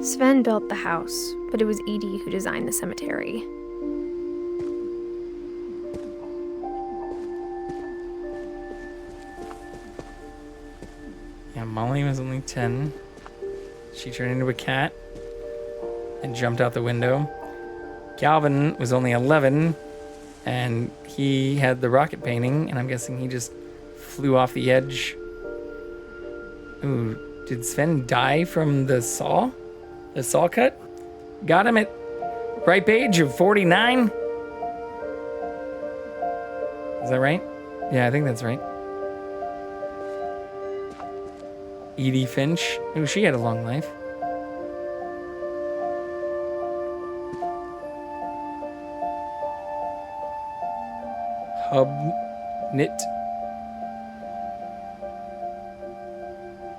Sven built the house, but it was Edie who designed the cemetery. Yeah, Molly was only 10. She turned into a cat and jumped out the window. Calvin was only 11, and he had the rocket painting, and I'm guessing he just flew off the edge. Ooh, did Sven die from the saw? The saw cut? Got him at ripe age of 49? Is that right? Yeah, I think that's right. Edie Finch. Ooh, she had a long life. Hub Knit.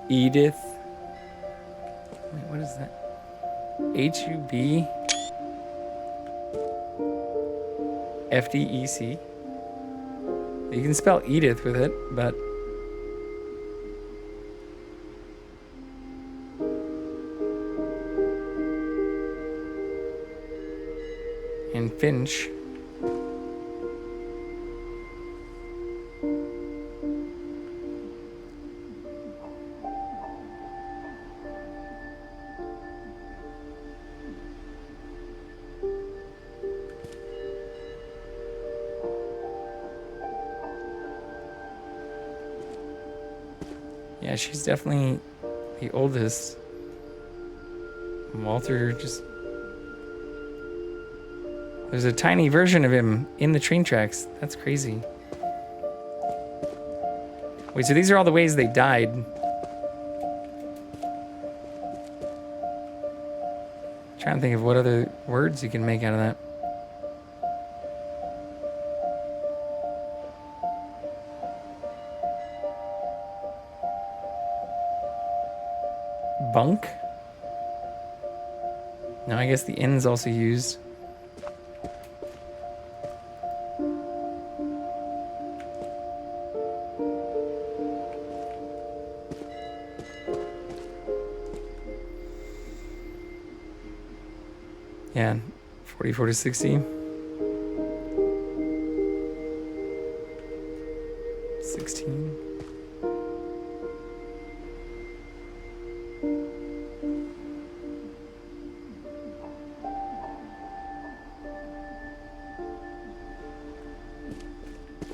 Edith. Wait, what is that? H-U-B. F-D-E-C. You can spell Edith with it, but... And Finch. Yeah, she's definitely the oldest. Walter just... There's a tiny version of him in the train tracks. That's crazy. Wait, so these are all the ways they died. Trying to think of what other words you can make out of that. bunk? No, I guess the inn's also used. Yeah, 44 to 60. 16.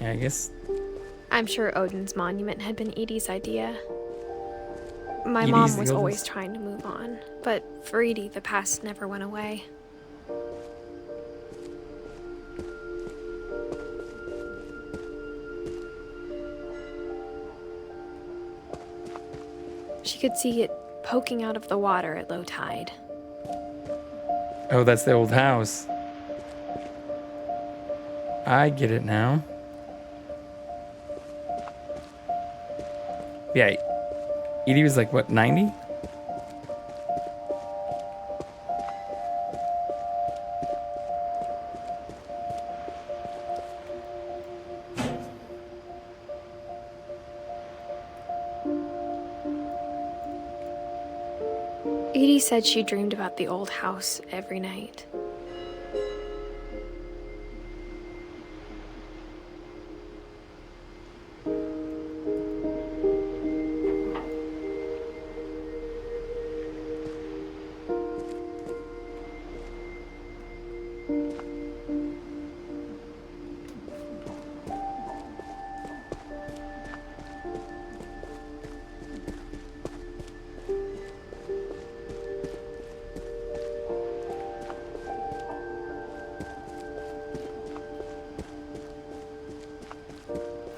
Yeah, I guess. I'm sure Odin's monument had been Edie's idea. My Edie's mom the was always oldest. trying to move on, but for Edie, the past never went away. She could see it poking out of the water at low tide. Oh, that's the old house. I get it now. Yeah, Edie was like, what, 90? Edie said she dreamed about the old house every night.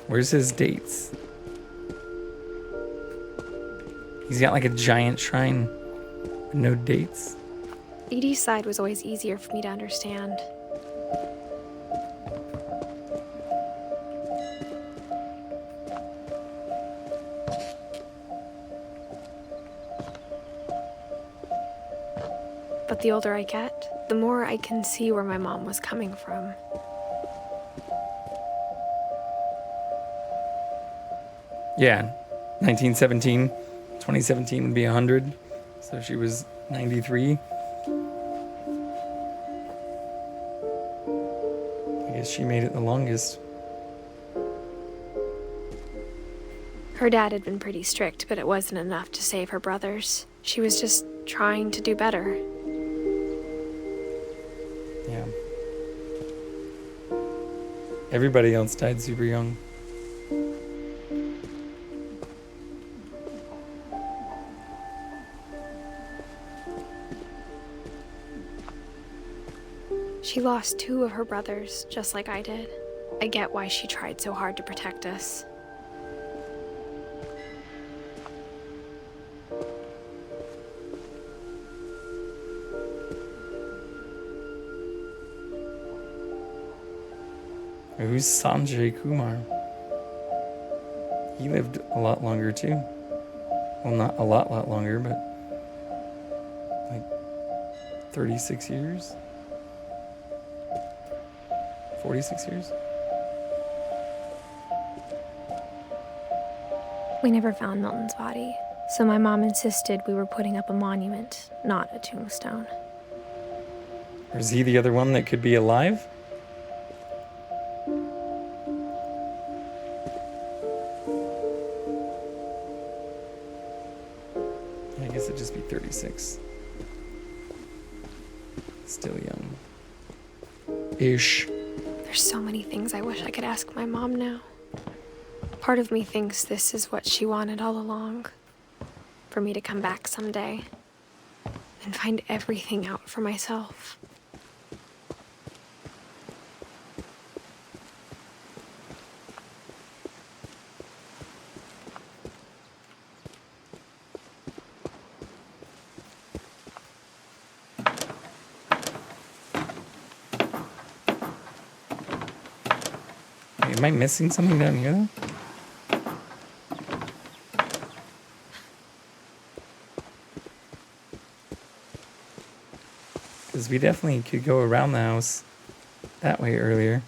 Where's his dates? He's got like a giant shrine with no dates. Edie's side was always easier for me to understand. But the older I get, the more I can see where my mom was coming from. Yeah, 1917. 2017 would be 100. So she was 93. I guess she made it the longest. Her dad had been pretty strict, but it wasn't enough to save her brothers. She was just trying to do better. Yeah. Everybody else died super young. She lost 2 of her brothers, just like I did. I get why she tried so hard to protect us. Who's Sanjay Kumar? He lived a lot longer too. Well, not a lot longer, but like 36 years? 46 years? We never found Milton's body, so my mom insisted we were putting up a monument, not a tombstone. Or is he the other one that could be alive? I guess it'd just be 36. Still young. Ish. There's so many things I wish I could ask my mom now. Part of me thinks this is what she wanted all along. For me to come back someday and find everything out for myself. Am I missing something down here though? Because we definitely could go around the house that way earlier.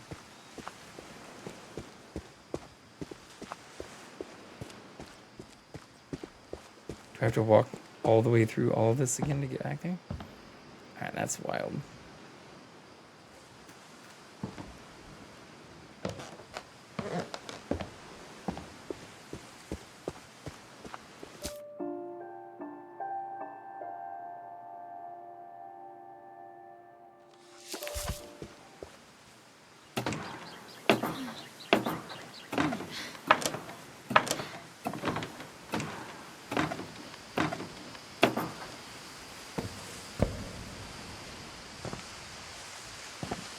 Do I have to walk all the way through all of this again to get back there? Alright, that's wild.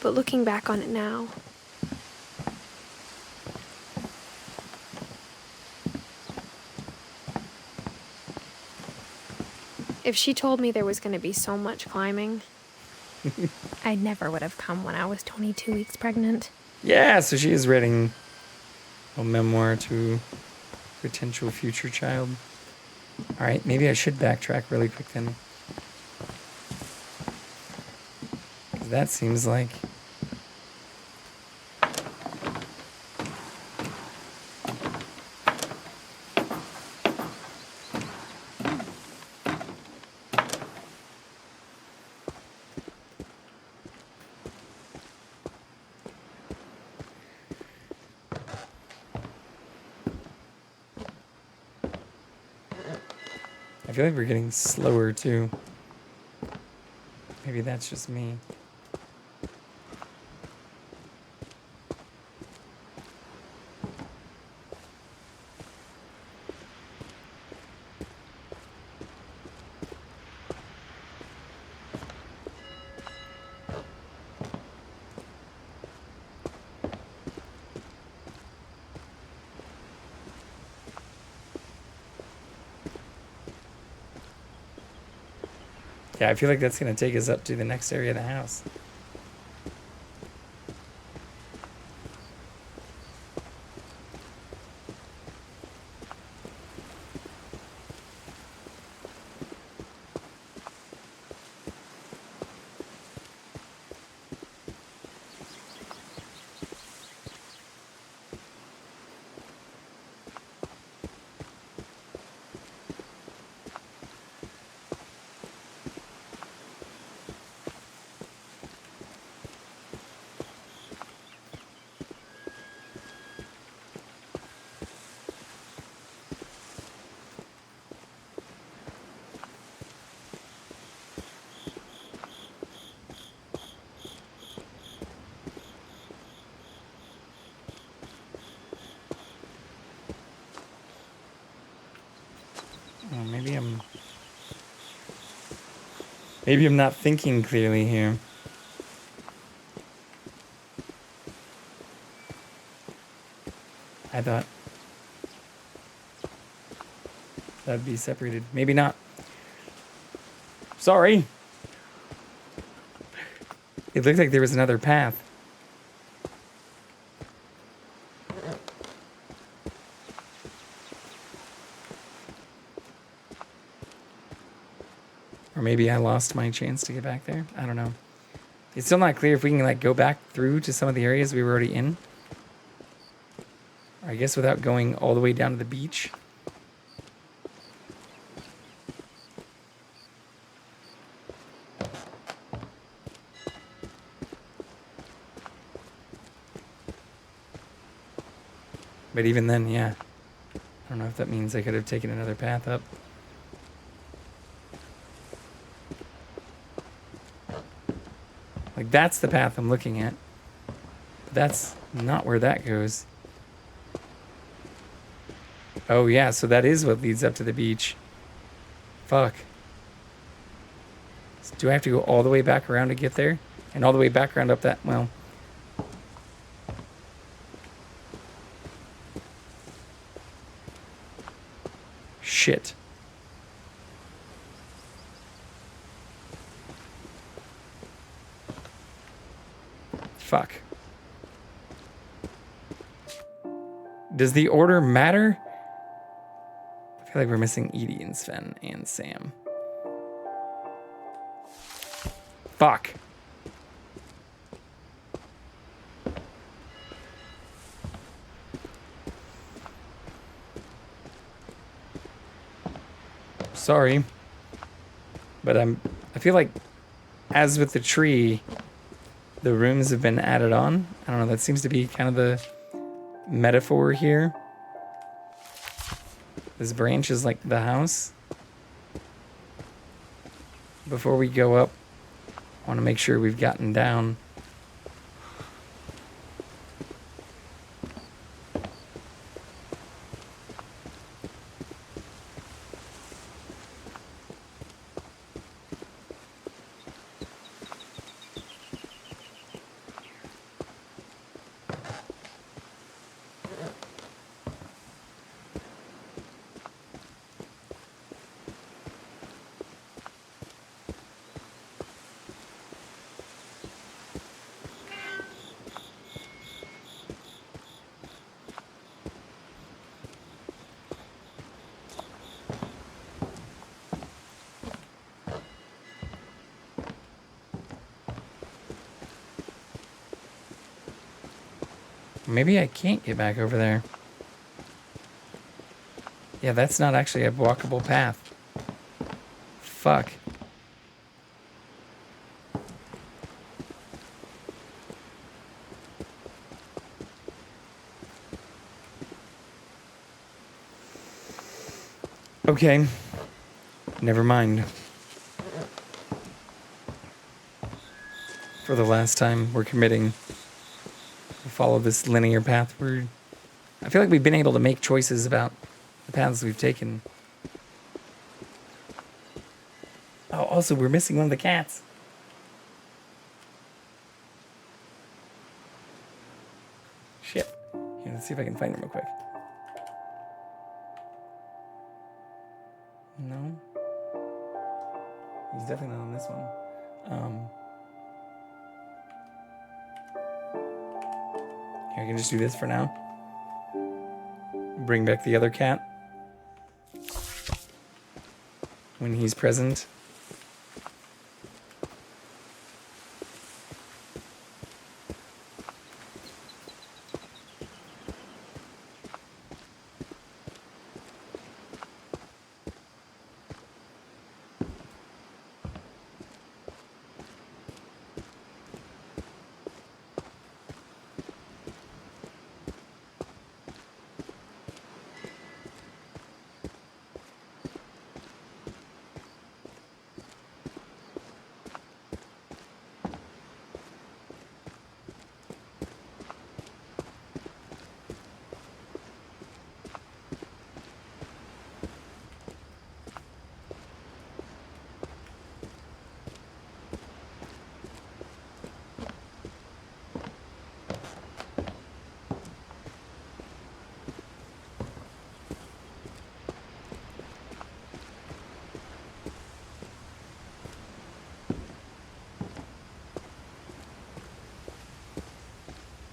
But looking back on it now, if she told me there was going to be so much climbing, I never would have come when I was 22 weeks pregnant. Yeah, so she is writing a memoir to potential future child. Alright, maybe I should backtrack really quick then. 'Cause that seems like... I feel like we're getting slower too. Maybe that's just me. Yeah, I feel like that's going to take us up to the next area of the house. Oh, maybe I'm not thinking clearly here. I thought that'd be separated. Maybe not. Sorry. It looked like there was another path. Or maybe I lost my chance to get back there. I don't know. It's still not clear if we can like go back through to some of the areas we were already in. Or I guess without going all the way down to the beach. But even then, yeah. I don't know if that means I could have taken another path up. Like, that's the path I'm looking at. But that's not where that goes. Oh, yeah, so that is what leads up to the beach. Fuck. So do I have to go all the way back around to get there? And all the way back around up that... Well... Shit. Fuck. Does the order matter? I feel like we're missing Edie and Sven and Sam. Fuck. Sorry. But I feel like, as with the tree, the rooms have been added on. I don't know, that seems to be kind of the metaphor here. This branch is like the house. Before we go up, I want to make sure we've gotten down. Maybe I can't get back over there. Yeah, that's not actually a walkable path. Fuck. Okay. Never mind. For the last time, we're committing. Follow this linear path. I feel like we've been able to make choices about the paths we've taken. Oh, also, we're missing one of the cats. Shit. Here, let's see if I can find him real quick. No. He's definitely not on this one. Here, I can just do this for now. Bring back the other cat when he's present.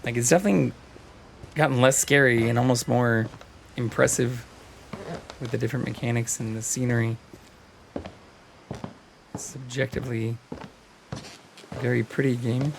Like, it's definitely gotten less scary and almost more impressive with the different mechanics and the scenery. It's subjectively a very pretty game.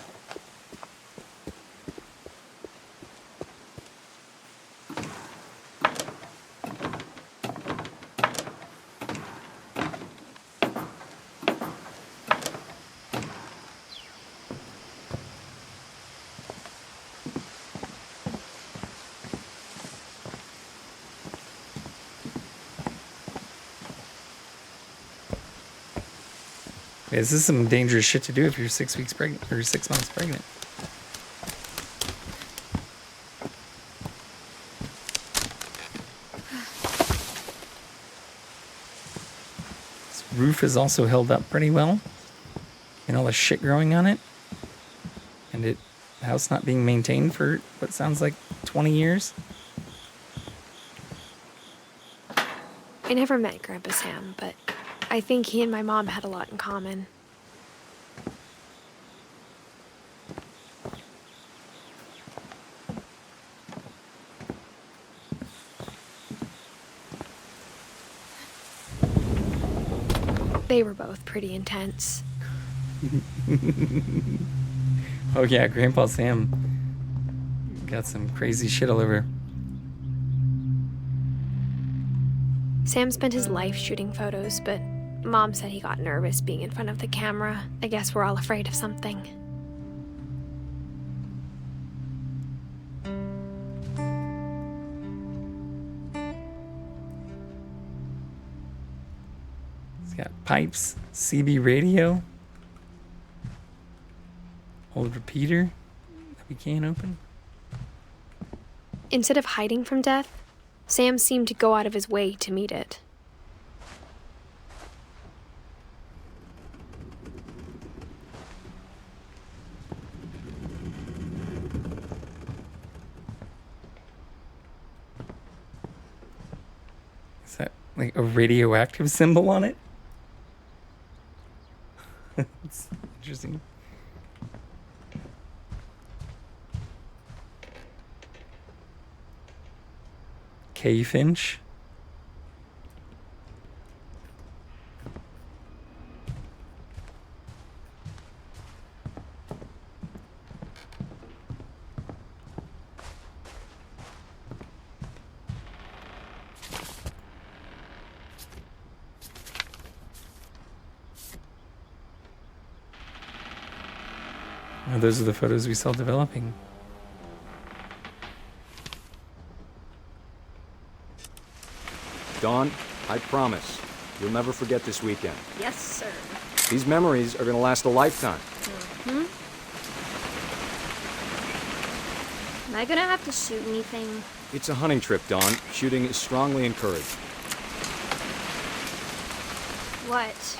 Yeah, this is some dangerous shit to do if you're 6 weeks pregnant or 6 months pregnant. This roof is also held up pretty well, and all the shit growing on it, and the house not being maintained for what sounds like 20 years. I never met Grandpa Sam, but I think he and my mom had a lot in common. They were both pretty intense. Oh yeah, Grandpa Sam got some crazy shit all over. Sam spent his life shooting photos, but Mom said he got nervous being in front of the camera. I guess we're all afraid of something. He's got pipes, CB radio, old repeater that we can't open. Instead of hiding from death, Sam seemed to go out of his way to meet it. Is that like a radioactive symbol on it? It's interesting. K. Finch. Oh, those are the photos we saw developing. Dawn, I promise, you'll never forget this weekend. Yes, sir. These memories are gonna last a lifetime. Hmm? Am I gonna have to shoot anything? It's a hunting trip, Dawn. Shooting is strongly encouraged. What?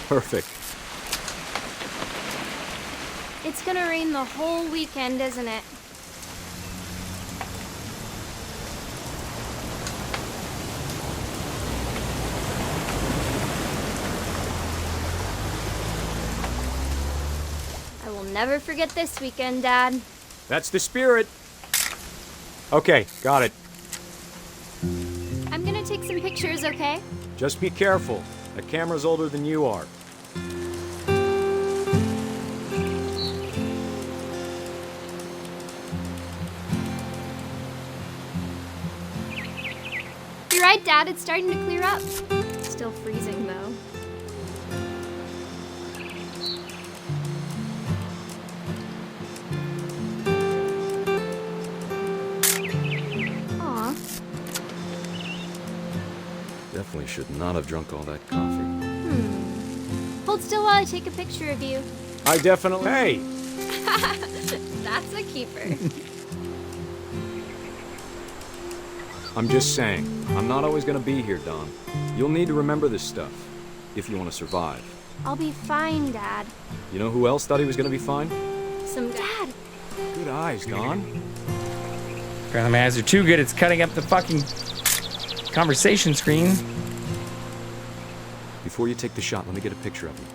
Perfect. It's gonna rain the whole weekend, isn't it? I will never forget this weekend, Dad. That's the spirit. Okay, got it. I'm gonna take some pictures, okay? Just be careful. That camera's older than you are. You're right, Dad. It's starting to clear up. Still freezing, though. Aw. Definitely should not have drunk all that coffee. Hold still while I take a picture of you. I definitely... Hey! That's a keeper. I'm just saying, I'm not always gonna be here, Dawn. You'll need to remember this stuff, if you want to survive. I'll be fine, Dad. You know who else thought he was gonna be fine? Some Dad. Good eyes, Dawn. Apparently my eyes are too good. It's cutting up the fucking conversation screen. Before you take the shot, let me get a picture of you.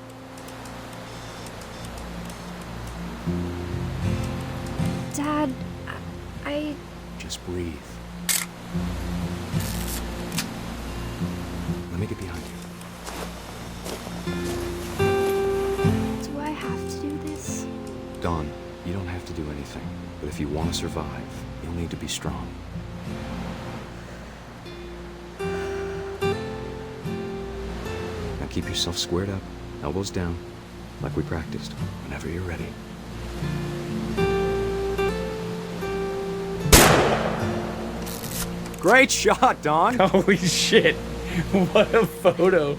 Dad, I... Just breathe. Let me get behind you. Do I have to do this? Dawn, you don't have to do anything. But if you want to survive, you'll need to be strong. Now keep yourself squared up, elbows down, like we practiced, whenever you're ready. Great shot, Dawn! Holy shit. What a photo.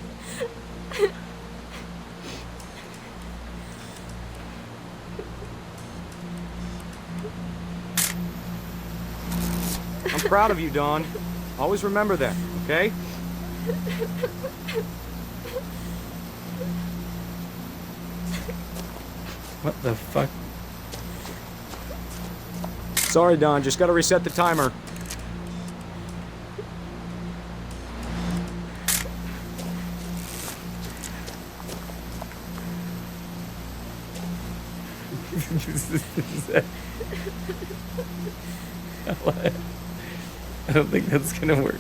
I'm proud of you, Dawn. Always remember that, okay? What the fuck? Sorry, Dawn. Just gotta reset the timer. I don't think that's gonna work.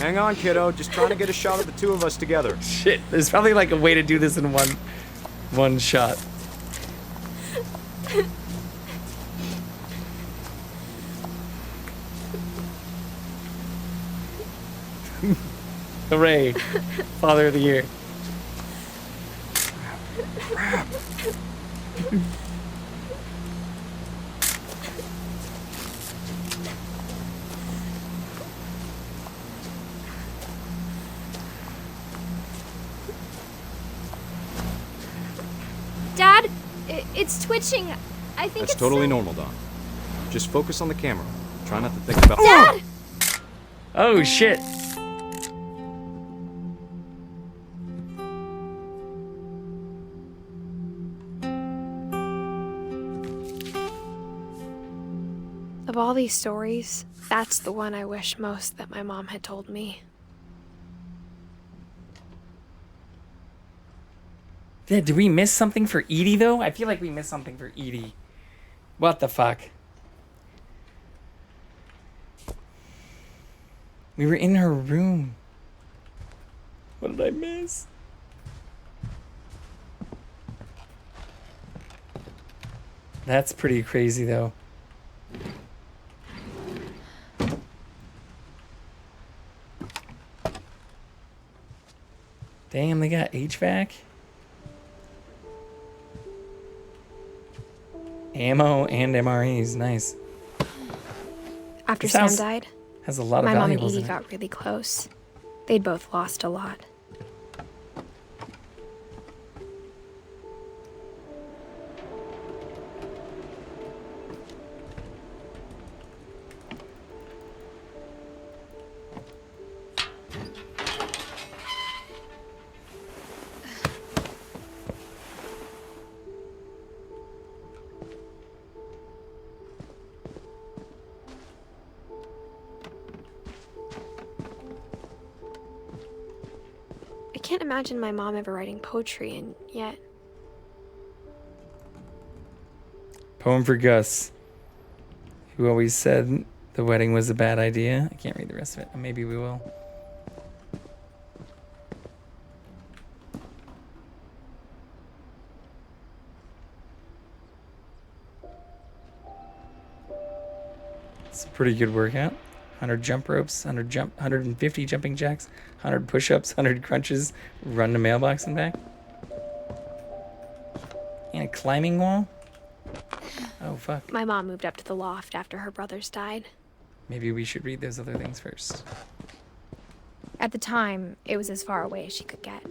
Hang on, kiddo. Just trying to get a shot of the two of us together. Shit, there's probably like a way to do this in one shot. Hooray! Father of the Year. Crap. Dad, it's twitching. I think That's it's totally normal, Don. Just focus on the camera. Try not to think about. Dad! Oh shit! Of all these stories, that's the one I wish most that my mom had told me. Yeah, did we miss something for Edie, though? I feel like we missed something for Edie. What the fuck? We were in her room. What did I miss? That's pretty crazy, though. Damn, they got HVAC? Ammo and MREs, nice. After This Sam house died, has a lot of my mom and valuables Edie in it. got really close. They'd both lost a lot. I can't imagine my mom ever writing poetry, and yet... Poem for Gus, who always said the wedding was a bad idea. I can't read the rest of it. Maybe we will. It's a pretty good workout. 100 jump ropes, 150 jumping jacks, 100 push-ups, 100 crunches, run the mailbox and back. And a climbing wall? Oh, fuck. My mom moved up to the loft after her brothers died. Maybe we should read those other things first. At the time, it was as far away as she could get.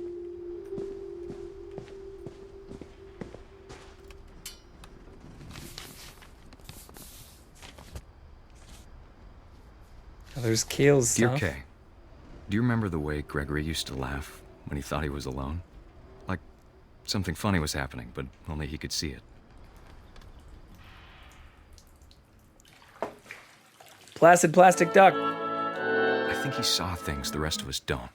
Oh, there's Kale's stuff. Dear Kay, do you remember the way Gregory used to laugh when he thought he was alone? Like something funny was happening, but only he could see it. Placid plastic duck. I think he saw things the rest of us don't.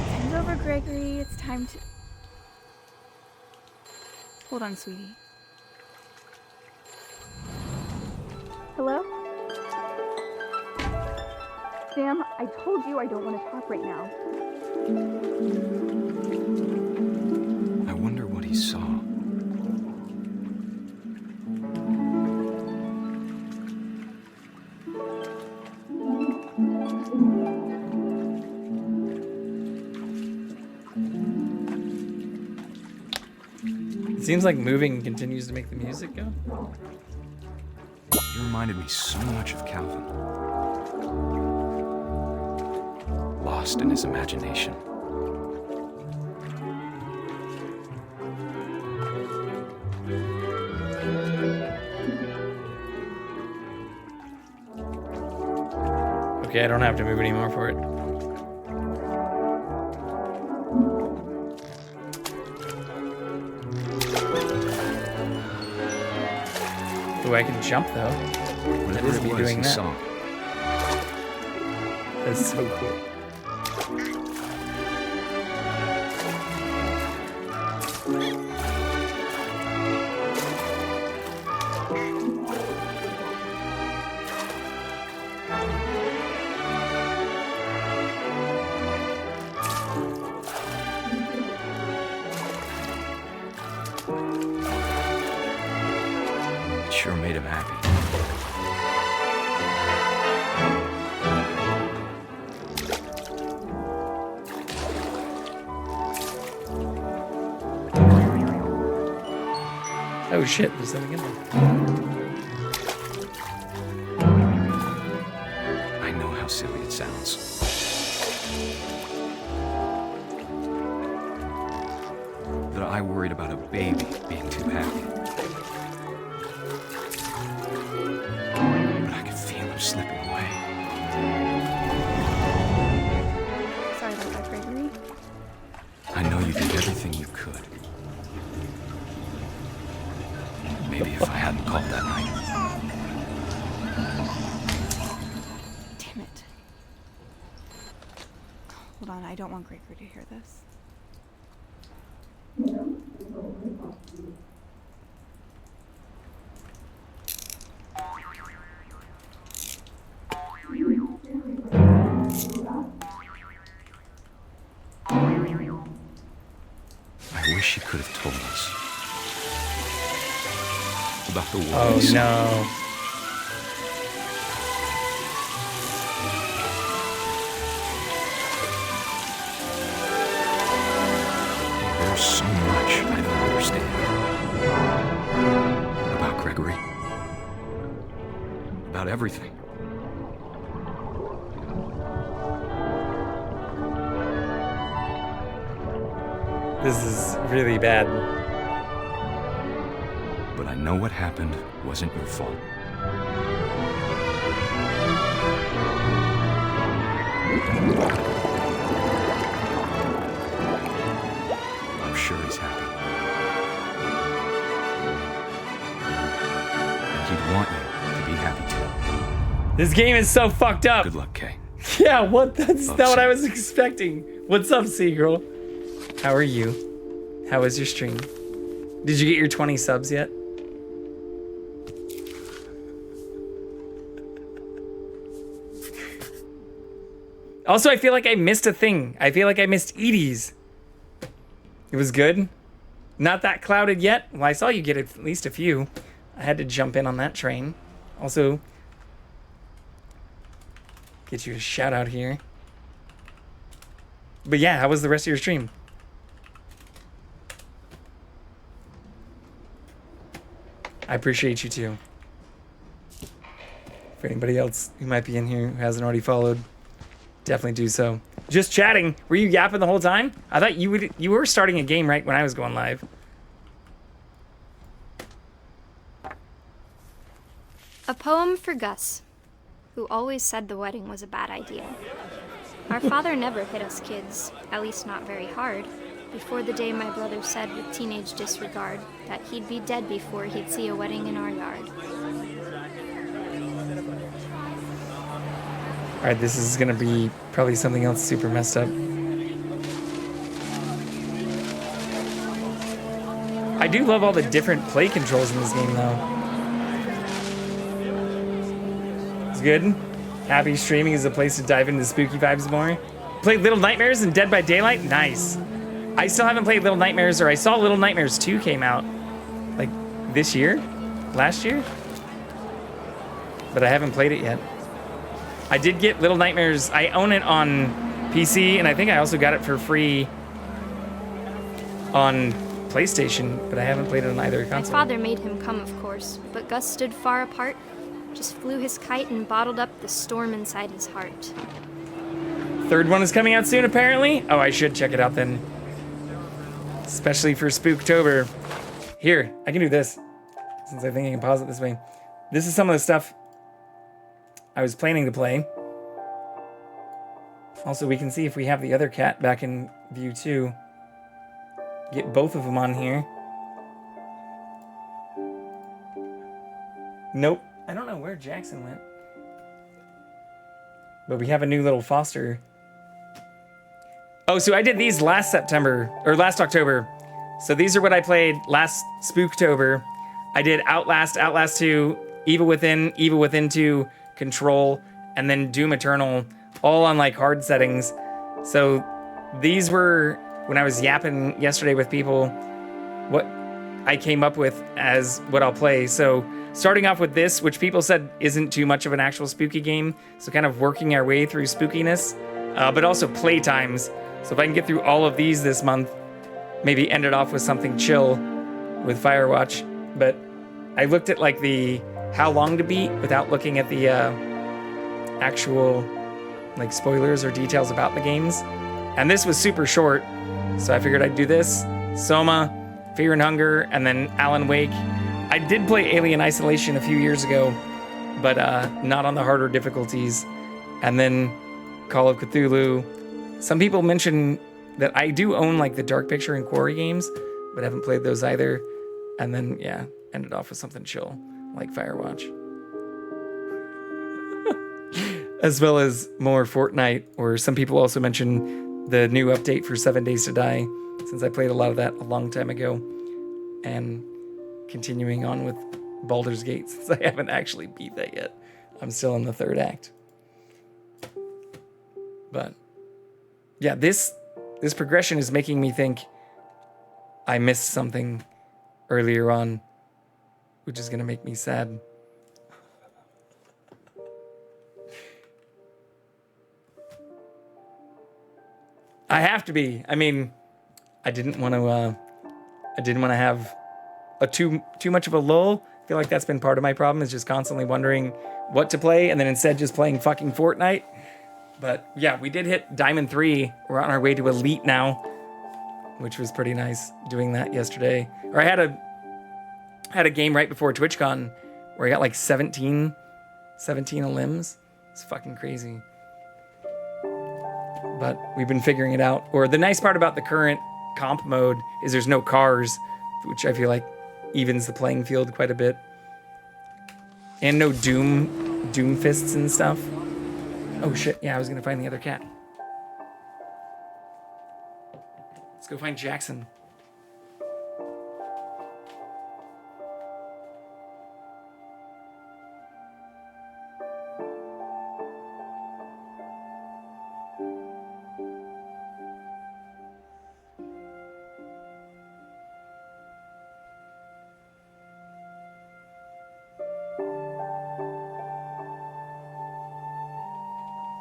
Time's over, Gregory. It's time to... Hold on, sweetie. Hello? Sam, I told you I don't want to talk right now. I wonder what he saw. It seems like moving continues to make the music go. He reminded me so much of Calvin. Lost in his imagination. Okay, I don't have to move anymore for it. Ooh, I can jump though. That Whatever is it me was doing he that. saw. That's so cool. It sure made him happy. Oh shit, there's something in there. I know how silly it sounds. That I worried about a baby being too happy. But I could feel him slipping away. Sorry about that, Gregory. I know you did everything you could. Maybe if I hadn't called that night. Damn it. Hold on, I don't want Gregory to hear this. I wish she could have told us. About the Oh worries. no. There's so much I don't understand. About Gregory. About everything. This is really bad. But I know what happened wasn't your fault. I'm sure he's happy. And he'd want you to be happy too. This game is so fucked up. Good luck, Kay. Yeah, what? That's Oh, not what I sorry. was expecting. What's up, Seagirl? How are you? How was your stream? Did you get your 20 subs yet? Also, I feel like I missed a thing. I feel like I missed Edie's. It was good. Not that clouded yet. Well, I saw you get at least a few. I had to jump in on that train. Also, get you a shout out here. But yeah, how was the rest of your stream? I appreciate you too. For anybody else who might be in here who hasn't already followed, definitely do so. Just chatting. Were you yapping the whole time? I thought you were starting a game right when I was going live. A poem for Gus, who always said the wedding was a bad idea. Our father never hit us kids, at least not very hard, before the day my brother said with teenage disregard that he'd be dead before he'd see a wedding in our yard. Alright, this is gonna be probably something else super messed up. I do love all the different play controls in this game though. It's good. Happy streaming is a place to dive into spooky vibes more. Played Little Nightmares and Dead by Daylight? Nice. I still haven't played Little Nightmares, or I saw Little Nightmares 2 came out like this year? Last year? But I haven't played it yet. I did get Little Nightmares. I own it on PC, and I think I also got it for free on PlayStation, but I haven't played it on either My console. father made him come, of course, but Gus stood far apart, just flew his kite and bottled up the storm inside his heart. Third one is coming out soon, apparently. Oh, I should check it out then. Especially for Spooktober. Here, I can do this, since I think I can pause it this way. This is some of the stuff I was planning to play. Also, we can see if we have the other cat back in view too. Get both of them on here. Nope. I don't know where Jackson went. But we have a new little foster. Oh, so I did these last September, or last October. So these are what I played last Spooktober. I did Outlast, Outlast 2, Evil Within, Evil Within 2, Control, and then Doom Eternal, all on like hard settings. So these were, when I was yapping yesterday with people, what I came up with as what I'll play. So starting off with this, which people said isn't too much of an actual spooky game. So kind of working our way through spookiness, but also play times. So if I can get through all of these this month, maybe end it off with something chill with Firewatch. But I looked at like the how long to beat without looking at the actual like spoilers or details about the games. And this was super short. So I figured I'd do this, Soma, Fear and Hunger, and then Alan Wake. I did play Alien Isolation a few years ago, but not on the harder difficulties. And then Call of Cthulhu. Some people mention that I do own like the Dark Picture and Quarry games, but haven't played those either. And then, yeah, ended off with something chill, like Firewatch. As well as more Fortnite, or some people also mention the new update for 7 Days to Die, since I played a lot of that a long time ago. And continuing on with Baldur's Gate, since I haven't actually beat that yet. I'm still in the third act. But yeah, this progression is making me think I missed something earlier on, which is going to make me sad. I have to be. I mean, I didn't want to have a too much of a lull. I feel like that's been part of my problem, is just constantly wondering what to play and then instead just playing fucking Fortnite. But yeah, we did hit Diamond 3. We're on our way to Elite now, which was pretty nice doing that yesterday. Or I had a game right before TwitchCon where I got like 17 limbs. It's fucking crazy. But we've been figuring it out. Or the nice part about the current comp mode is there's no cars, which I feel like evens the playing field quite a bit. And no doom fists and stuff. Oh shit, yeah, I was gonna find the other cat. Let's go find Jackson.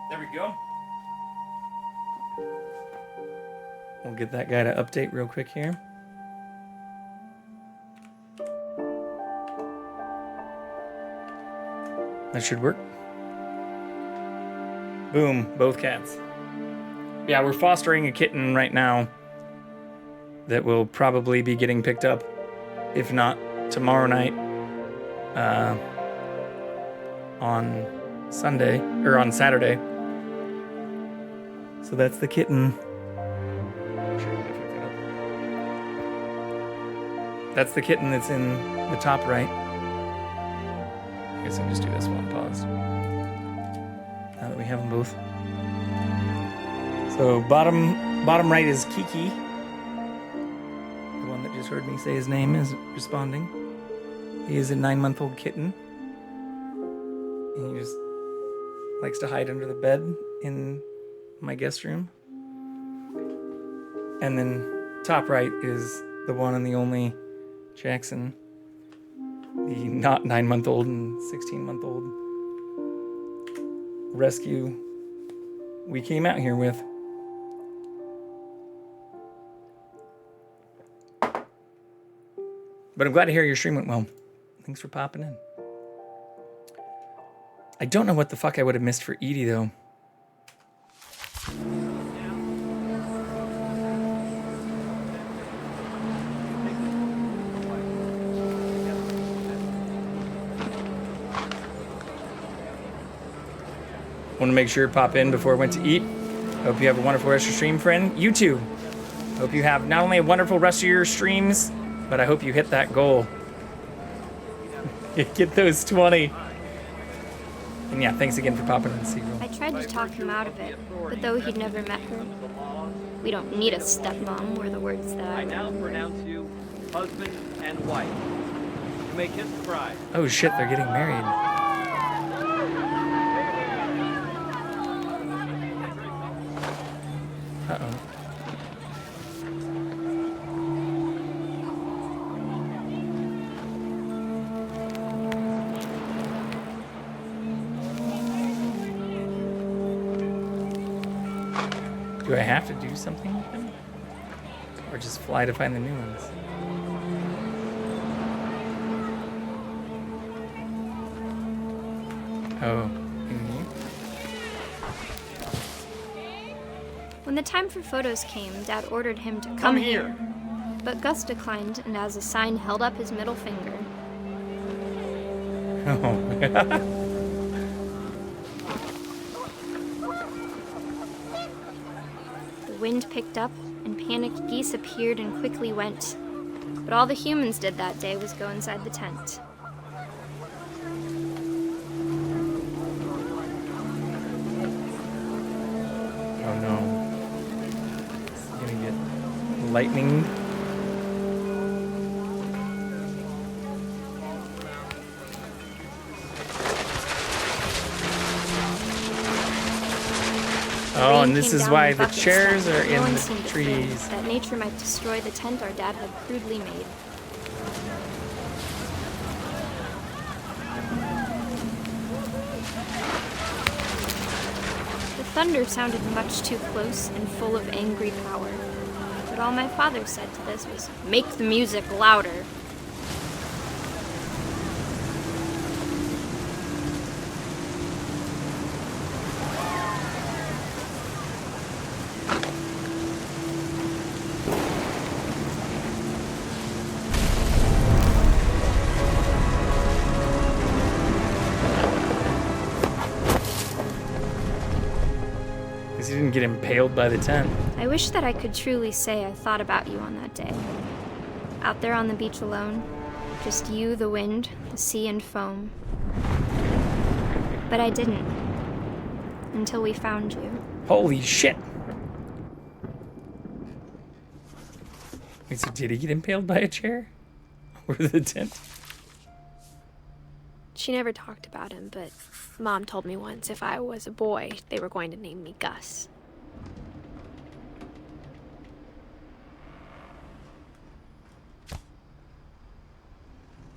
There we go. We'll get that guy to update real quick here. That should work. Boom, both cats. Yeah, we're fostering a kitten right now that will probably be getting picked up, if not tomorrow night, on Sunday, or on Saturday. So that's the kitten. That's the kitten that's in the top right. I guess I'll just do this one pause. Now that we have them both. So bottom right is Kiki. The one that just heard me say his name is responding. He is a 9-month-old kitten. He just likes to hide under the bed in my guest room. And then top right is the one and the only Jackson, the not 9-month-old and 16-month-old rescue we came out here with. But I'm glad to hear your stream went well. Thanks for popping in. I don't know what the fuck I would have missed for Edie, though. Want to make sure to pop in before I went to eat. Hope you have a wonderful rest of your stream, friend. You too. Hope you have not only a wonderful rest of your streams, but I hope you hit that goal. Get those 20. And yeah, thanks again for popping in the sequel. I tried to talk him out of it, but though he'd never met her, we don't need a stepmom were the words that I now remember. pronounce you husband and wife. You may kiss the bride. Oh shit, they're getting married. Uh-oh. Do I have to do something with them? Or just fly to find the new ones? Oh. When the time for photos came, Dad ordered him to come here. But Gus declined and as a sign held up his middle finger. Oh. The wind picked up and panicked geese appeared and quickly went. But all the humans did that day was go inside the tent. Oh no. It's gonna get lightning. Oh, and this is why the chairs are in the trees. That nature might destroy the tent our dad had crudely made. The thunder sounded much too close and full of angry power. But all my father said to this was, "Make the music louder." He didn't get impaled by the tent. I wish that I could truly say I thought about you on that day. Out there on the beach alone, just you, the wind, the sea, and foam. But I didn't. Until we found you. Holy shit! Wait, so did he get impaled by a chair? Or the tent? She never talked about him, but Mom told me once if I was a boy, they were going to name me Gus.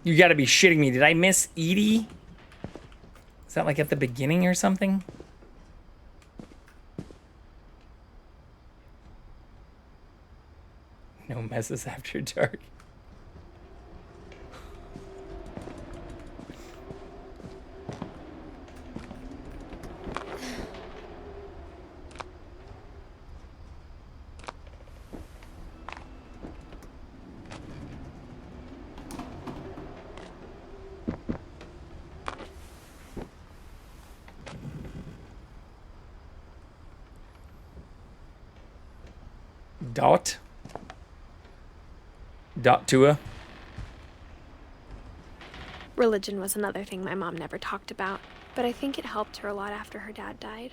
You gotta be shitting me. Did I miss Edie? Is that like at the beginning or something? No messes after dark. Dot Tua. Religion was another thing my mom never talked about, but I think it helped her a lot after her dad died.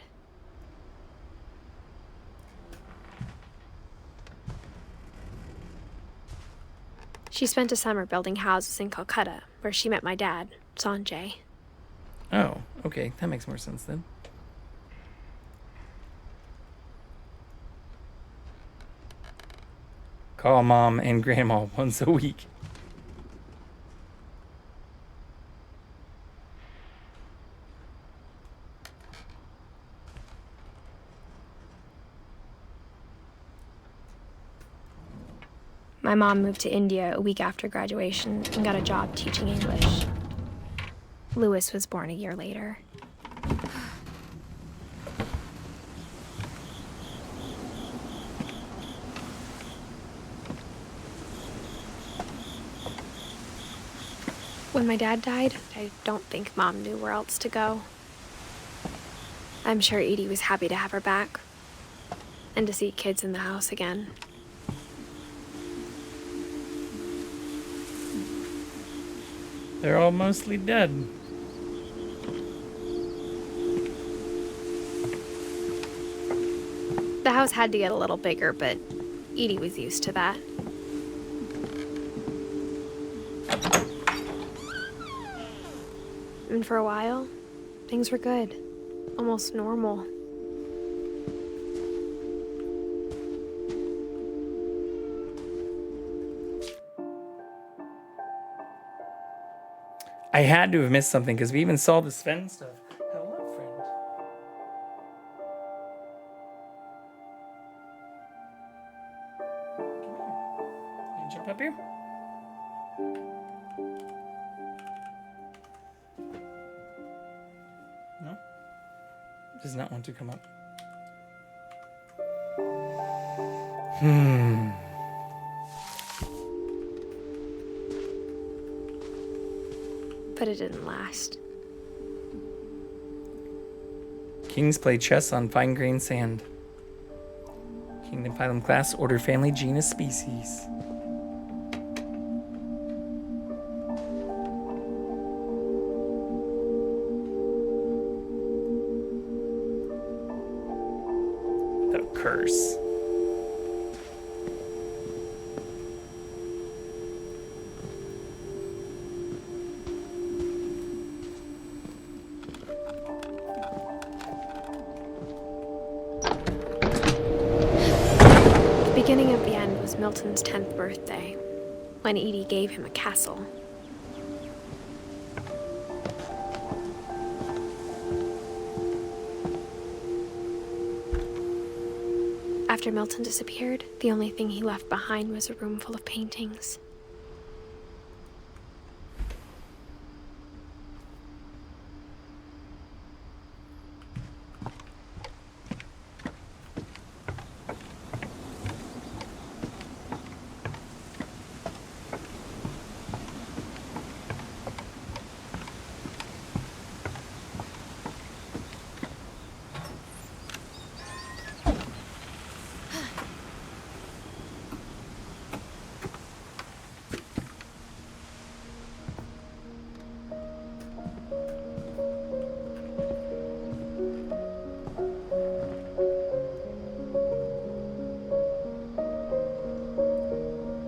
She spent a summer building houses in Calcutta, where she met my dad, Sanjay. Oh, okay. That makes more sense then. Call Mom and Grandma once a week. My mom moved to India a week after graduation and got a job teaching English. Louis was born a year later. When my dad died, I don't think Mom knew where else to go. I'm sure Edie was happy to have her back and to see kids in the house again. They're all mostly dead. The house had to get a little bigger, but Edie was used to that. And for a while, things were good. Almost normal. I had to have missed something because we even saw the Sven stuff. Hello, friend. Come here. You jump up here? No? Does not want to come up. But it didn't last. Kings play chess on fine-grained sand. Kingdom, phylum, class, order, family, genus, species. The curse. The beginning of the end was Milton's 10th birthday, when Edie gave him a castle. After Milton disappeared, the only thing he left behind was a room full of paintings.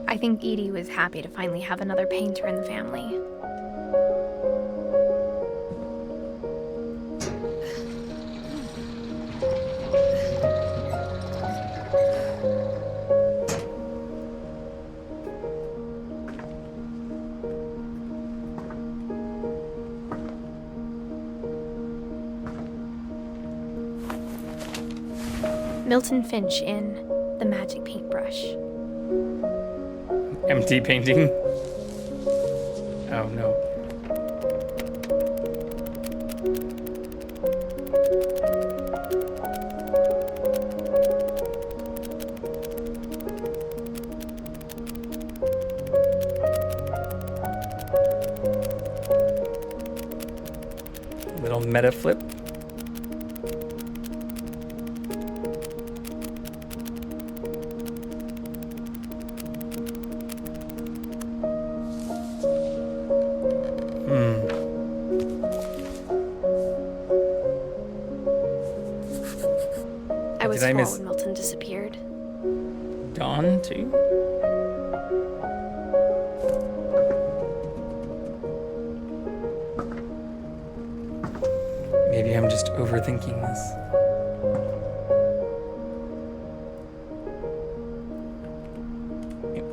I think Edie was happy to finally have another painter in the family. Milton Finch in The Magic Paintbrush. Empty painting. Oh no. Little meta flip. I was Did I four miss when Milton disappeared. Dawn too? Maybe I'm just overthinking this.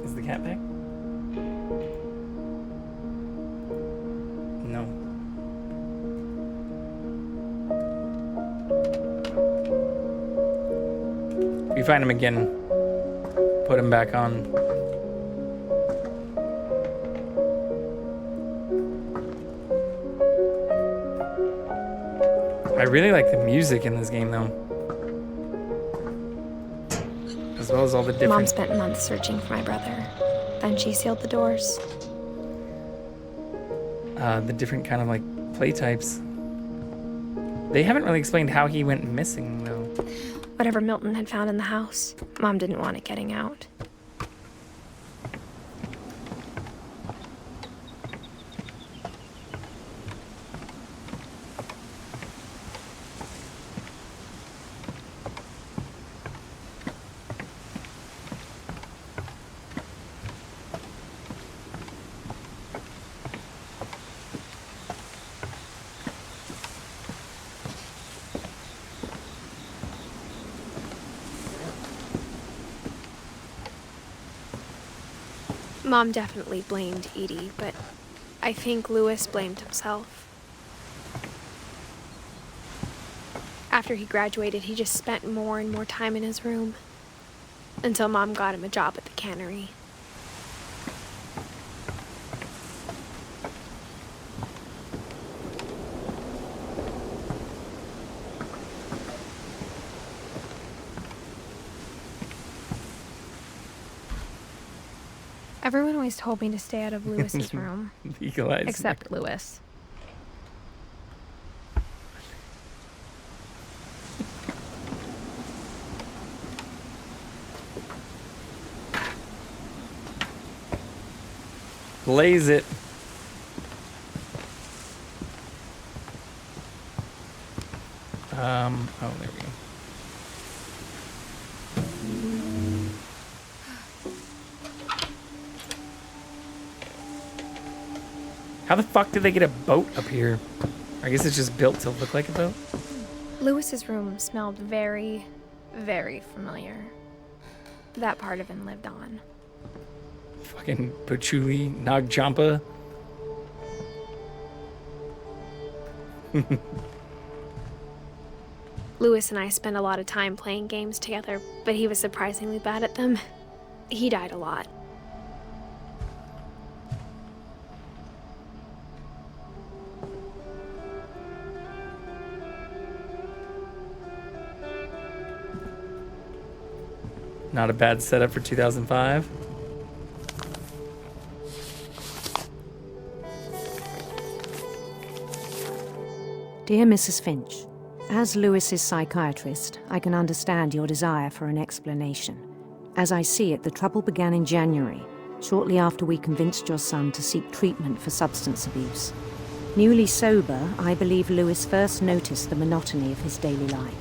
Is the cat back? No. If you find him again, put him back on. I really like the music in this game, though. As well as all the different... Mom spent months searching for my brother. Then she sealed the doors. The different kind of, like, play types. They haven't really explained how he went missing, though. Whatever Milton had found in the house, Mom didn't want it getting out. Mom definitely blamed Edie, but I think Louis blamed himself. After he graduated, he just spent more and more time in his room, until Mom got him a job at the cannery. Everyone always told me to stay out of Louis's room. Legalize. Except Louis. Blaze it. Oh, there we go. How the fuck did they get a boat up here? I guess it's just built to look like a boat. Louis's room smelled very, very familiar. That part of him lived on. Fucking patchouli, Nagchampa. Louis and I spent a lot of time playing games together, but he was surprisingly bad at them. He died a lot. Not a bad setup for 2005. Dear Mrs. Finch, as Louis's psychiatrist, I can understand your desire for an explanation. As I see it, the trouble began in January, shortly after we convinced your son to seek treatment for substance abuse. Newly sober, I believe Louis first noticed the monotony of his daily life.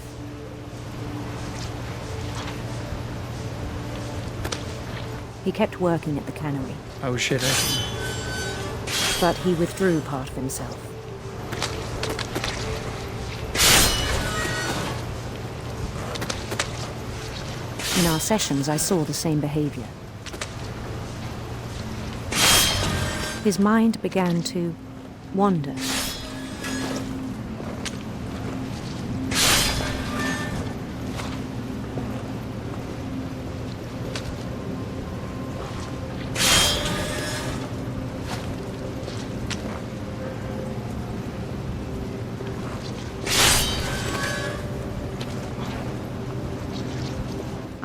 He kept working at the cannery. Oh shit, I see. But he withdrew part of himself. In our sessions, I saw the same behavior. His mind began to wander.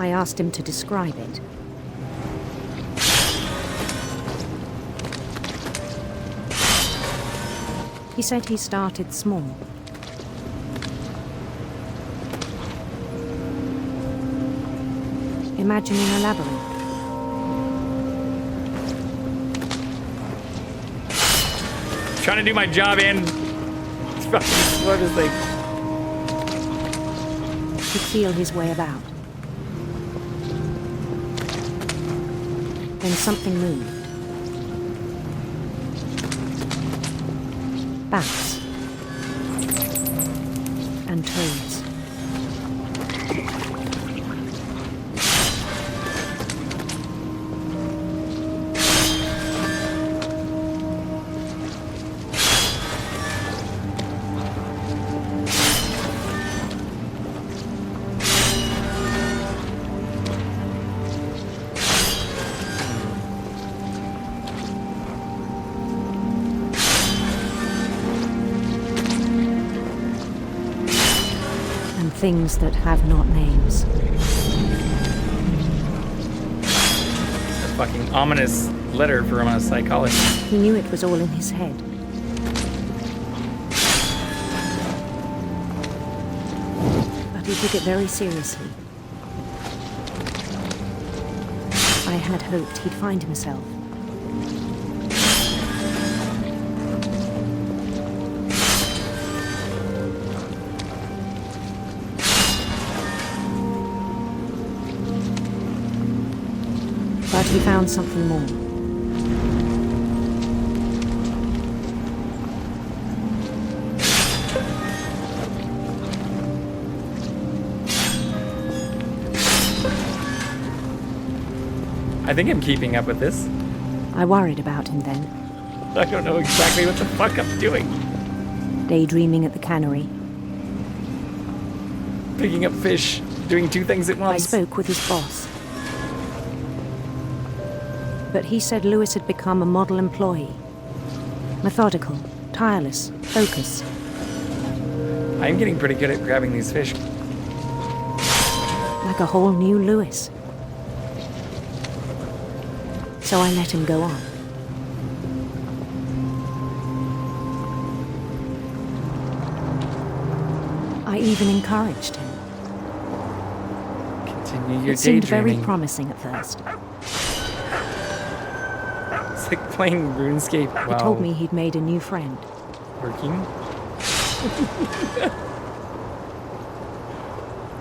I asked him to describe it. He said he started small. Imagining a labyrinth. Trying to do my job and it's fucking slow as they. He'd feel his way about. Then something moved. Bats. And toads. Things that have not names. A fucking ominous letter from a psychologist. He knew it was all in his head. But he took it very seriously. I had hoped he'd find himself. But he found something more. I think I'm keeping up with this. I worried about him then. I don't know exactly what the fuck I'm doing. Daydreaming at the cannery. Picking up fish, doing two things at once. I spoke with his boss. But he said Lewis had become a model employee. Methodical, tireless, focused. I'm getting pretty good at grabbing these fish. Like a whole new Lewis. So I let him go on. I even encouraged him. Continue your It seemed very daydreaming. promising at first. It's like playing RuneScape. Wow. He told me he'd made a new friend. Working?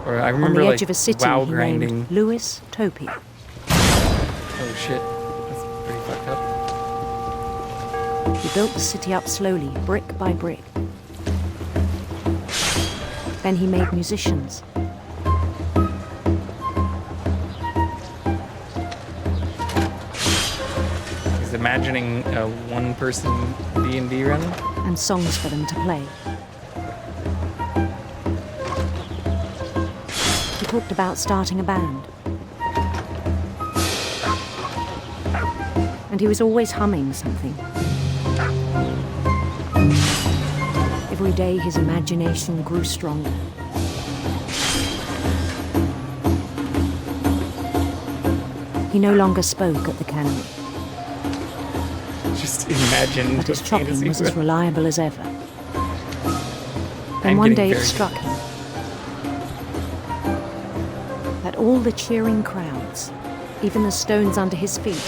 Or I On remember the edge like of a city WoW he grinding. named Lewis Topia. Oh shit, that's pretty fucked up. He built the city up slowly, brick by brick. Then he made musicians. He's imagining a one-person D&D run. And songs for them to play. He talked about starting a band. And he was always humming something. Every day his imagination grew stronger. He no longer spoke at the cannery. Just imagine. But his chopping was as reliable as ever. Then I'm one getting day it very struck him that all the cheering crowds, even the stones under his feet,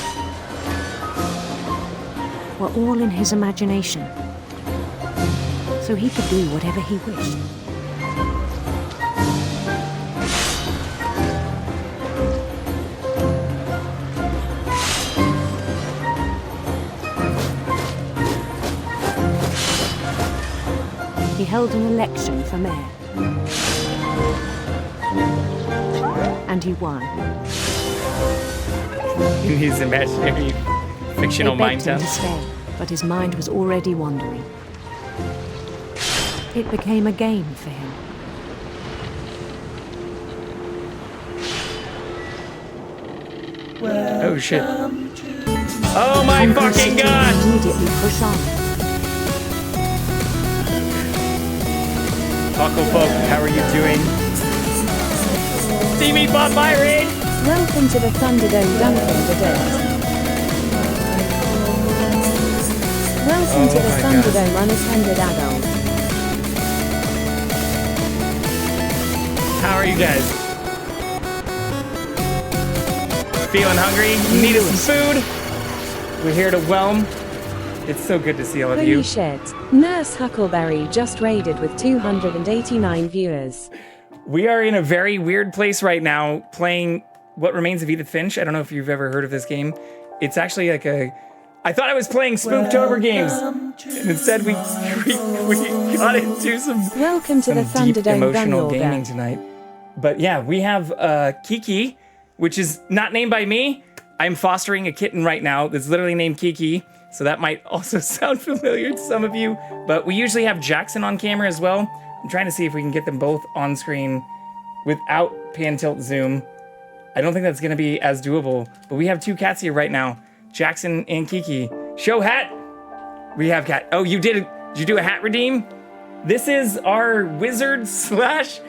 were all in his imagination. So he could do whatever he wished. He held an election for mayor. And he won. In his imaginary fictional They mind begged him town. to stay, but his mind was already wandering. It became a game for him. Oh shit. Oh my fucking god! Immediately push on. Taco Folk, how are you doing? See me, Bob Myron! Welcome to the Thunderdome Duncan Debate. Welcome to the Thunderdome Unattended Adult. How are you guys? Feeling hungry? Need some food? We're here to whelm. It's so good to see all of you. Holy shit. Nurse Huckleberry just raided with 289 viewers. We are in a very weird place right now playing What Remains of Edith Finch. I don't know if you've ever heard of this game. It's actually like a... I thought I was playing Spooktober games. And instead we got into some, Welcome to the some deep Thunderdome emotional Duncan. gaming tonight. But yeah, we have Kiki, which is not named by me. I'm fostering a kitten right now that's literally named Kiki. So that might also sound familiar to some of you. But we usually have Jackson on camera as well. I'm trying to see if we can get them both on screen without pan tilt zoom. I don't think that's gonna be as doable, but we have two cats here right now, Jackson and Kiki. Show hat. We have cat. Oh, did you do a hat redeem? This is our wizard slash.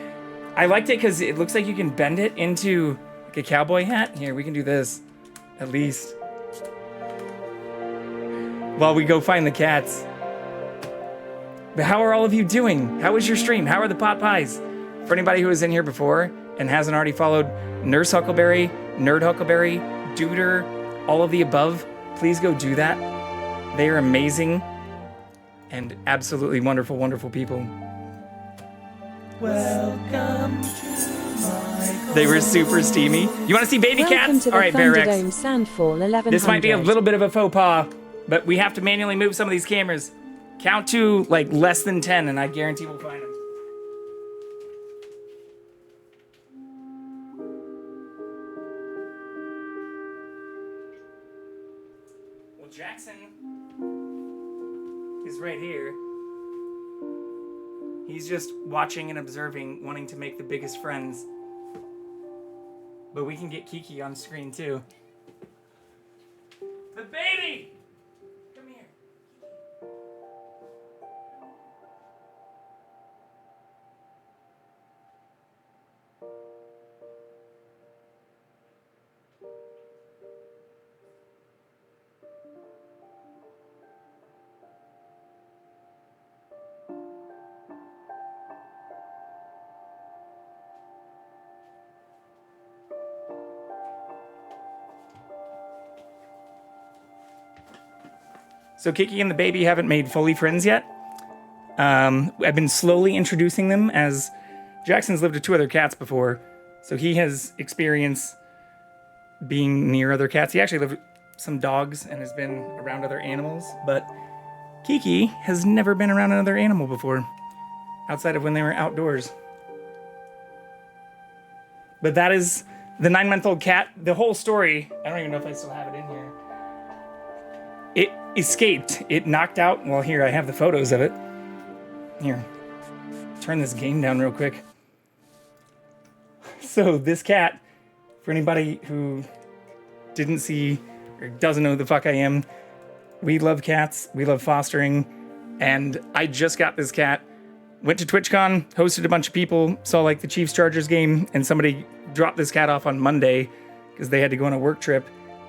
I liked it because it looks like you can bend it into like a cowboy hat. Here, we can do this, at least. While we go find the cats. But how are all of you doing? How was your stream? How are the pot pies? For anybody who was in here before and hasn't already followed Nurse Huckleberry, Nerd Huckleberry, Duder, all of the above, please go do that. They are amazing and absolutely wonderful, wonderful people. Welcome to my They were super steamy. You want to see baby Welcome cats? to the All right, Bear Rex. Thunderdome Sandfall 1100. This might be a little bit of a faux pas, but we have to manually move some of these cameras. Count to like less than 10 and I guarantee we'll find them. Jackson is right here. He's just watching and observing, wanting to make the biggest friends. But we can get Kiki on screen too. The baby! Come here. So Kiki and the baby haven't made fully friends yet. I've been slowly introducing them as Jackson's lived with 2 other cats before. So he has experience being near other cats. He actually lived with some dogs and has been around other animals. But Kiki has never been around another animal before, outside of when they were outdoors. But that is the 9-month-old cat. The whole story, I don't even know if I still have it in here. It escaped. It knocked out. Well, here, I have the photos of it. Here, turn this game down real quick. So this cat, for anybody who didn't see or doesn't know who the fuck I am, we love cats. We love fostering. And I just got this cat. Went to TwitchCon, hosted a bunch of people, saw like the Chiefs-Chargers game, and somebody dropped this cat off on Monday because they had to go on a work trip,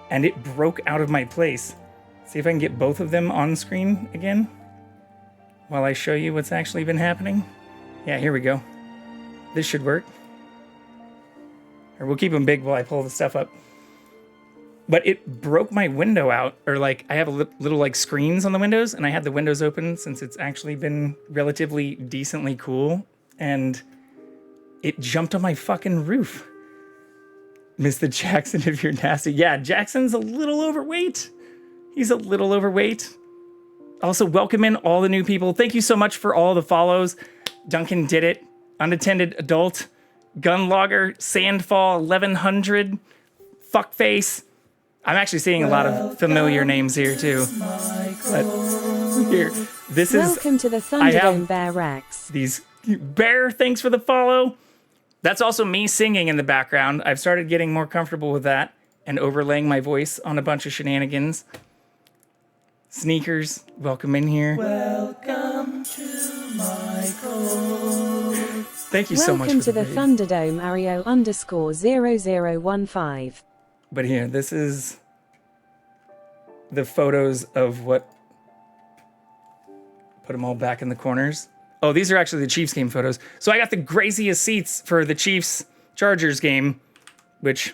and it broke out of my place. See if I can get both of them on screen again while I show you what's actually been happening. Yeah, here we go. This should work. Or we'll keep them big while I pull the stuff up. But it broke my window out, or like I have a little like screens on the windows, and I had the windows open since it's actually been relatively decently cool, and it jumped on my fucking roof. Mr. Jackson, if you're nasty. Yeah, Jackson's a little overweight. He's a little overweight. Also, welcome in all the new people. Thank you so much for all the follows. Duncan did it. Unattended Adult. Gunlogger. Sandfall. 1100. Fuckface. I'm actually seeing a lot of familiar names here too. But here, this is. Welcome to the Thunderdome, Bear Rex. These Bear, thanks for the follow. That's also me singing in the background. I've started getting more comfortable with that and overlaying my voice on a bunch of shenanigans. Sneakers, welcome in here. Welcome to my court. Thank you so much. Welcome to the Thunderdome, Ario_0015. But here, this is the photos of what. Put them all back in the corners. Oh, these are actually the Chiefs game photos. So I got the craziest seats for the Chiefs-Chargers game, which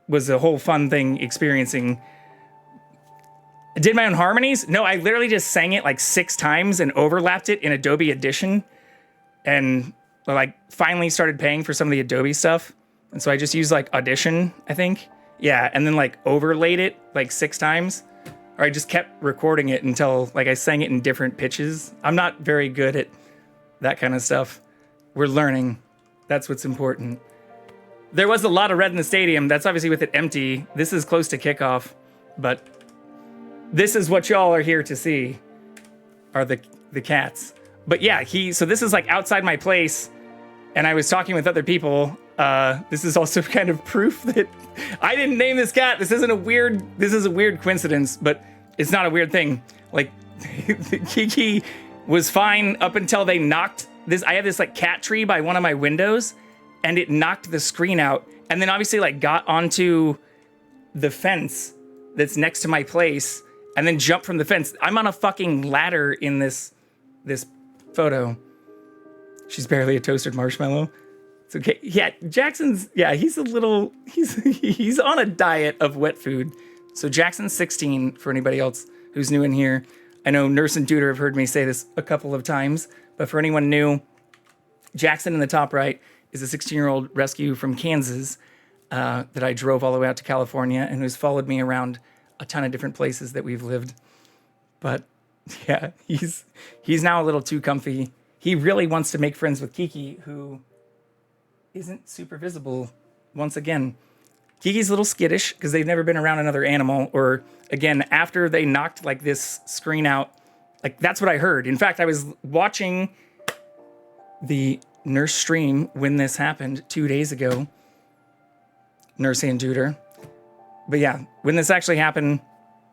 was a whole fun thing experiencing. I did my own harmonies. No, I literally just sang it like 6 times and overlapped it in Adobe Audition, and like finally started paying for some of the Adobe stuff. And so I just used like Audition, I think. Yeah, and then like overlaid it like 6 times. Or I just kept recording it until like I sang it in different pitches. I'm not very good at that kind of stuff. We're learning. That's what's important. There was a lot of red in the stadium. That's obviously with it empty. This is close to kickoff, but this is what y'all are here to see, are the cats. But yeah, so this is like outside my place, and I was talking with other people. This is also kind of proof that I didn't name this cat. This is a weird coincidence, but it's not a weird thing. Like Kiki was fine up until they knocked this. I have this like cat tree by one of my windows, and it knocked the screen out, and then obviously like got onto the fence that's next to my place, and then jumped from the fence. I'm on a fucking ladder in this photo. She's barely a toasted marshmallow. It's okay. Yeah, Jackson's, yeah, he's on a diet of wet food. So Jackson's 16 for anybody else who's new in here. I know Nurse and Tutor have heard me say this a couple of times, but for anyone new, Jackson in the top right is a 16-year-old rescue from Kansas that I drove all the way out to California and who's followed me around a ton of different places that we've lived. But yeah, he's now a little too comfy. He really wants to make friends with Kiki, who isn't super visible once again. Kiki's a little skittish because they've never been around another animal. Or again, after they knocked like this screen out, like that's what I heard. In fact, I was watching the nurse stream when this happened 2 days ago. Nurse and Juder. But yeah, when this actually happened,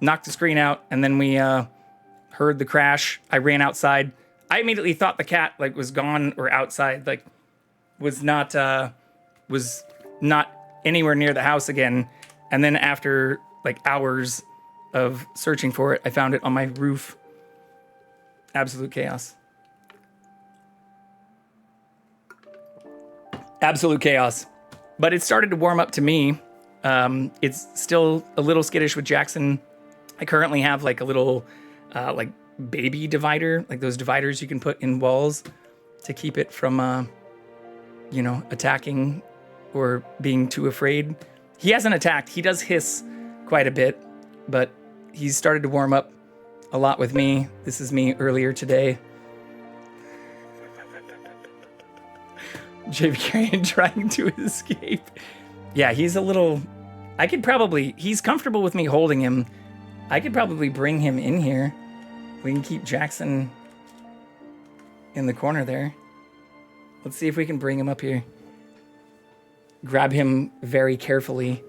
knocked the screen out, and then we heard the crash. I ran outside. I immediately thought the cat like was gone or outside, like was not anywhere near the house again. And then after like hours of searching for it, I found it on my roof. Absolute chaos. Absolute chaos. But it started to warm up to me. It's still a little skittish with Jackson. I currently have like a little like baby divider, like those dividers you can put in walls to keep it from, attacking or being too afraid. He hasn't attacked. He does hiss quite a bit, but he's started to warm up a lot with me. This is me earlier today. JV Carrion trying to escape. Yeah, he's a little... he's comfortable with me holding him. I could probably bring him in here. We can keep Jackson in the corner there. Let's see if we can bring him up here. Grab him very carefully.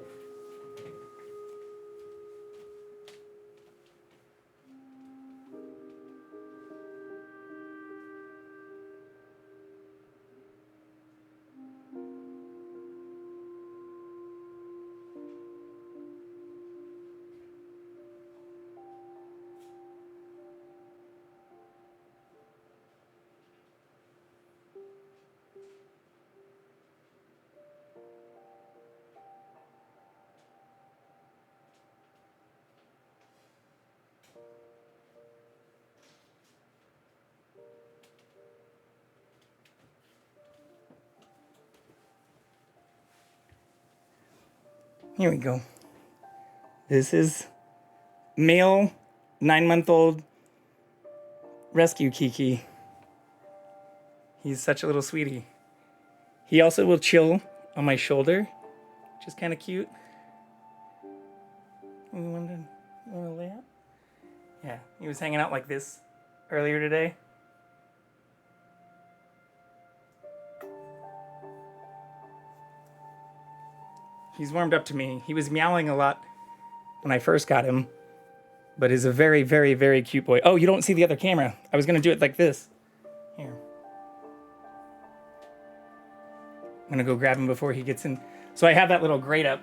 Here we go. This is male 9-month-old rescue Kiki. He's such a little sweetie. He also will chill on my shoulder, which is kind of cute. You want to lay out? Yeah, he was hanging out like this earlier today. He's warmed up to me. He was meowing a lot when I first got him, but is a very, very, very cute boy. Oh, you don't see the other camera. I was going to do it like this. Here. I'm going to go grab him before he gets in. So I have that little grate up.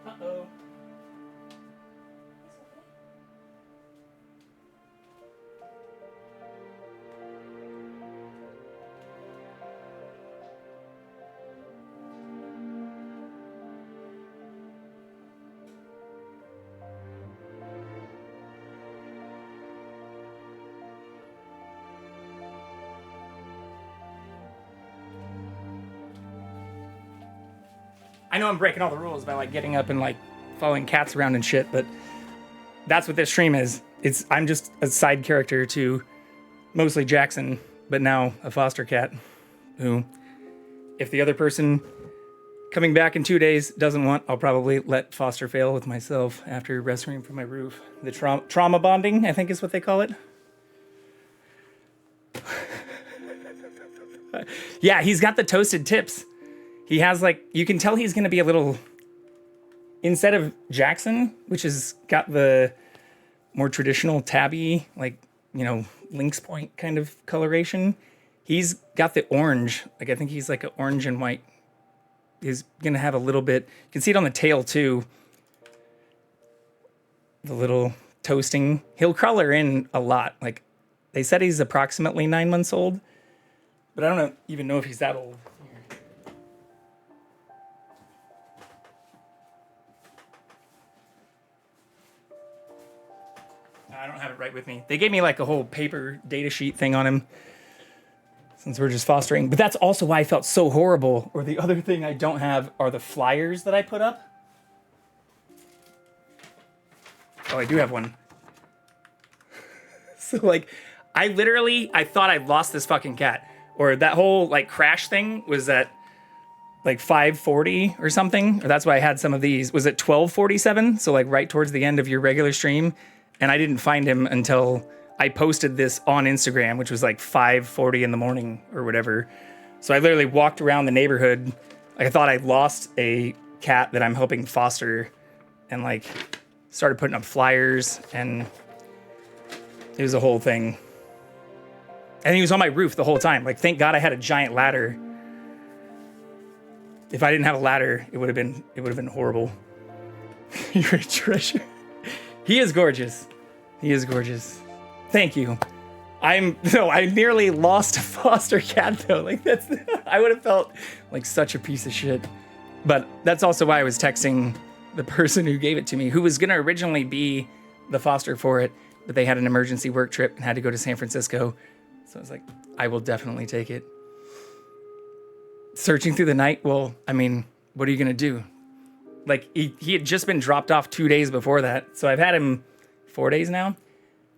Uh-oh. I know I'm breaking all the rules by like getting up and like following cats around and shit, but that's what this stream is. I'm just a side character to mostly Jackson, but now a foster cat who, if the other person coming back in 2 days doesn't want, I'll probably let foster fail with myself after rescuing him from my roof. The trauma bonding, I think is what they call it. Yeah, he's got the toasted tips. He has like, you can tell he's going to be a little, instead of Jackson, which has got the more traditional tabby, like, lynx point kind of coloration. He's got the orange. Like, I think he's like an orange and white. He's going to have a little bit, you can see it on the tail too. The little toasting. He'll color in a lot. Like, they said he's approximately 9 months old, but I don't even know if he's that old. I don't have it right with me. They gave me like a whole paper data sheet thing on him since we're just fostering. But that's also why I felt so horrible. Or the other thing I don't have are the flyers that I put up. Oh, I do have one. So like, I thought I lost this fucking cat. Or that whole like crash thing was that like 5:40 or something, or that's why I had some of these. Was it 12:47? So like right towards the end of your regular stream, and I didn't find him until I posted this on Instagram, which was like 5:40 in the morning or whatever. So I literally walked around the neighborhood. Like I thought I lost a cat that I'm helping foster, and like started putting up flyers, and it was a whole thing. And he was on my roof the whole time. Like, thank God I had a giant ladder. If I didn't have a ladder, it would have been horrible. You're a treasure. He is gorgeous. He is gorgeous. Thank you. I nearly lost a foster cat though. Like I would have felt like such a piece of shit. But that's also why I was texting the person who gave it to me, who was gonna originally be the foster for it, but they had an emergency work trip and had to go to San Francisco. So I was like, I will definitely take it. Searching through the night, well, I mean, what are you gonna do? Like he had just been dropped off 2 days before that. So I've had him 4 days now.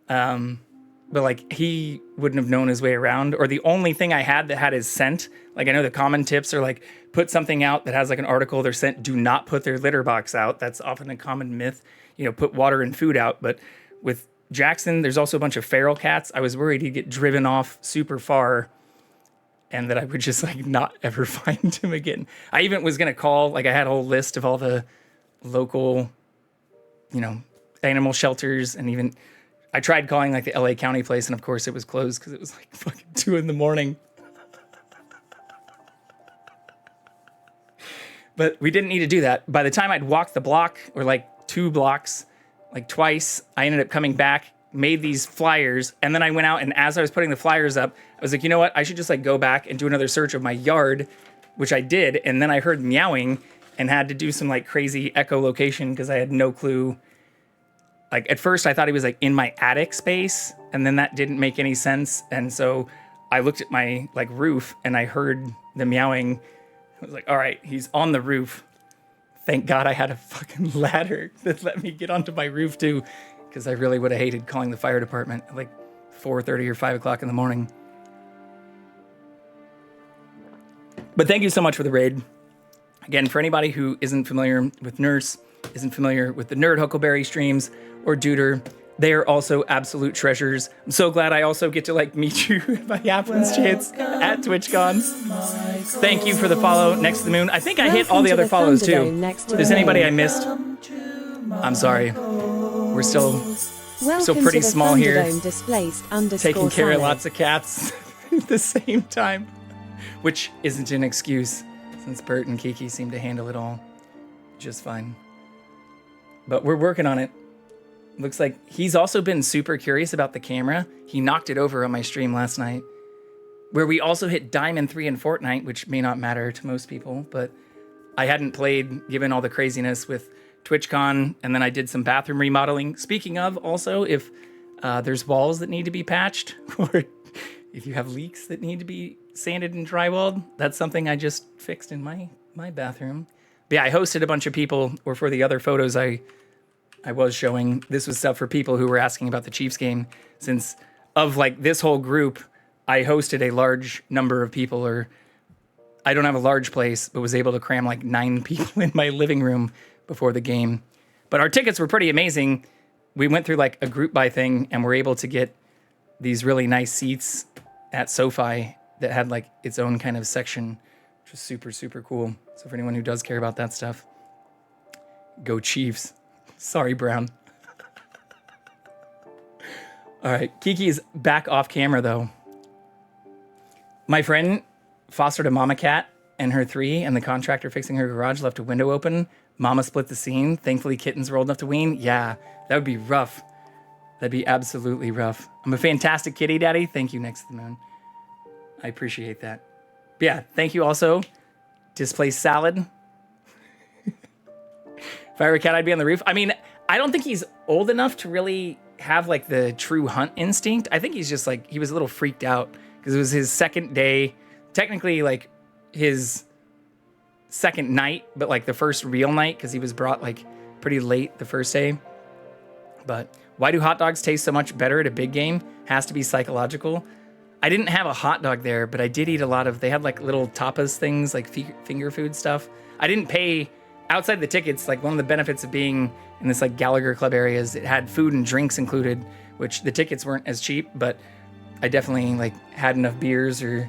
But like he wouldn't have known his way around, or the only thing I had that had his scent. Like I know the common tips are like put something out that has like an article, their scent, do not put their litter box out. That's often a common myth, you know, put water and food out. But with Jackson, there's also a bunch of feral cats. I was worried he'd get driven off super far and that I would just like not ever find him again. I even was going to call, like I had a whole list of all the local, you know, animal shelters, and even I tried calling like the LA County place, and of course it was closed because it was like fucking 2 a.m. But we didn't need to do that. By the time I'd walked the block, or like 2 blocks, like twice, I ended up coming back, made these flyers, and then I went out, and as I was putting the flyers up, I was like, you know what? I should just like go back and do another search of my yard, which I did, and then I heard meowing and had to do some like crazy echolocation because I had no clue. Like at first I thought he was like in my attic space, and then that didn't make any sense, and so I looked at my like roof and I heard the meowing. I was like, all right, he's on the roof. Thank God I had a fucking ladder that let me get onto my roof too, because I really would have hated calling the fire department at like 4:30 or 5 o'clock in the morning. But thank you so much for the raid. Again, for anybody who isn't familiar with Nurse, isn't familiar with the Nerd Huckleberry streams or Duder, they are also absolute treasures. I'm so glad I also get to like meet you if I happens chance at TwitchCon. Thank you for the follow next to the moon. I think I hit all the other follows too. If there's anybody I missed, I'm sorry. We're still pretty small here, taking care of lots of cats at the same time, which isn't an excuse since Bert and Kiki seem to handle it all just fine. But we're working on it. Looks like he's also been super curious about the camera. He knocked it over on my stream last night, where we also hit Diamond 3 in Fortnite, which may not matter to most people, but I hadn't played given all the craziness with TwitchCon, and then I did some bathroom remodeling. Speaking of, also, if there's walls that need to be patched, or if you have leaks that need to be sanded and drywalled, that's something I just fixed in my bathroom. But yeah, I hosted a bunch of people, or for the other photos I was showing, this was stuff for people who were asking about the Chiefs game. Since of like this whole group, I hosted a large number of people, or I don't have a large place, but was able to cram like 9 people in my living room before the game. But our tickets were pretty amazing. We went through like a group buy thing and were able to get these really nice seats at SoFi that had like its own kind of section, which was super, super cool. So for anyone who does care about that stuff, go Chiefs. Sorry, Brown. All right, Kiki is back off camera though. My friend fostered a mama cat and her 3, and the contractor fixing her garage left a window open. Mama split the scene. Thankfully, kittens were old enough to wean. Yeah, that would be rough. That'd be absolutely rough. I'm a fantastic kitty daddy. Thank you, Next to the Moon. I appreciate that. But yeah, thank you also. Displaced Salad. If I were a cat, I'd be on the roof. I mean, I don't think he's old enough to really have like the true hunt instinct. I think he's just like, he was a little freaked out because it was his second day, technically like his second night, but like the first real night because he was brought like pretty late the first day. But why do hot dogs taste so much better at a big game? Has to be psychological. I didn't have a hot dog there, but I did eat a lot of, they had like little tapas things, like finger food stuff. I didn't pay outside the tickets. Like one of the benefits of being in this like Gallagher Club area is it had food and drinks included, which the tickets weren't as cheap, but I definitely like had enough beers, or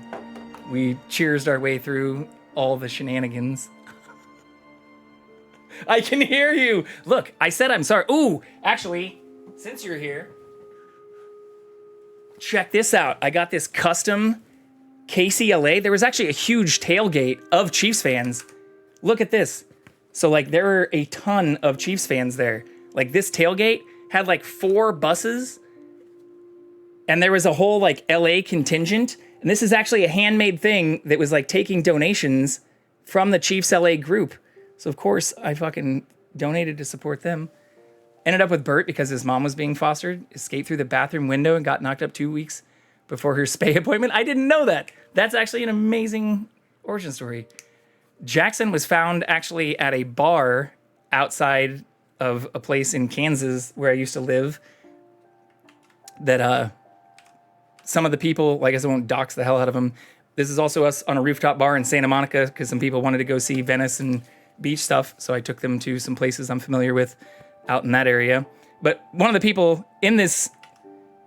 we cheersed our way through all the shenanigans. I can hear you. Look, I said I'm sorry. Ooh, actually, since you're here, check this out. I got this custom KCLA. There was actually a huge tailgate of Chiefs fans. Look at this. So like there were a ton of Chiefs fans there. Like this tailgate had like 4 buses, and there was a whole like LA contingent. And this is actually a handmade thing that was like taking donations from the Chiefs LA group. So of course I fucking donated to support them. Ended up with Bert because his mom was being fostered, escaped through the bathroom window and got knocked up 2 weeks before her spay appointment. I didn't know that. That's actually an amazing origin story. Jackson was found actually at a bar outside of a place in Kansas where I used to live that some of the people, like I guess I won't dox the hell out of them. This is also us on a rooftop bar in Santa Monica because some people wanted to go see Venice and beach stuff. So I took them to some places I'm familiar with out in that area. But one of the people in this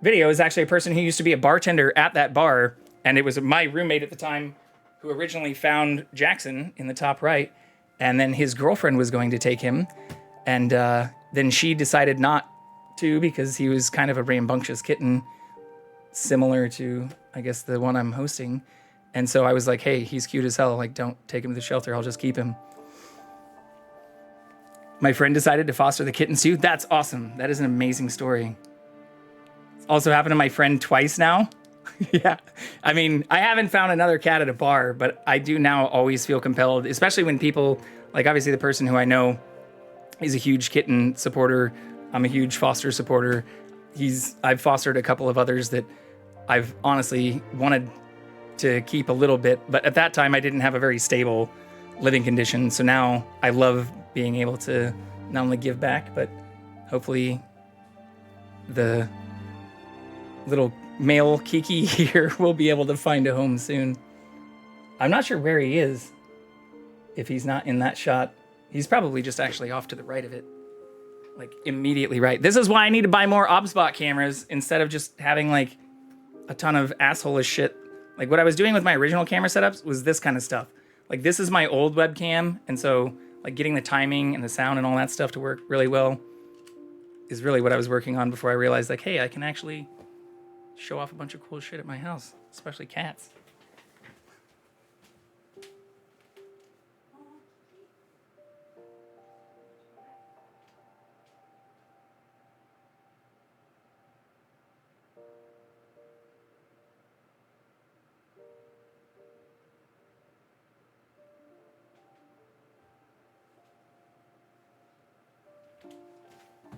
video is actually a person who used to be a bartender at that bar. And it was my roommate at the time who originally found Jackson in the top right. And then his girlfriend was going to take him. And then she decided not to because he was kind of a rambunctious kitten, similar to, I guess, the one I'm hosting. And so I was like, hey, he's cute as hell. Like, don't take him to the shelter. I'll just keep him. My friend decided to foster the kittens too. That's awesome. That is an amazing story. It's also happened to my friend twice now. Yeah. I mean, I haven't found another cat at a bar, but I do now always feel compelled, especially when people, like obviously the person who I know is a huge kitten supporter. I'm a huge foster supporter. I've fostered a couple of others that I've honestly wanted to keep a little bit, but at that time I didn't have a very stable living condition. So now I love being able to not only give back, but hopefully the little male Kiki here will be able to find a home soon. I'm not sure where he is. If he's not in that shot, he's probably just actually off to the right of it. Like immediately right. This is why I need to buy more OBSBot cameras instead of just having like a ton of asshole-ish shit. Like what I was doing with my original camera setups was this kind of stuff. Like this is my old webcam, and so like getting the timing and the sound and all that stuff to work really well is really what I was working on before I realized like, hey, I can actually show off a bunch of cool shit at my house, especially cats.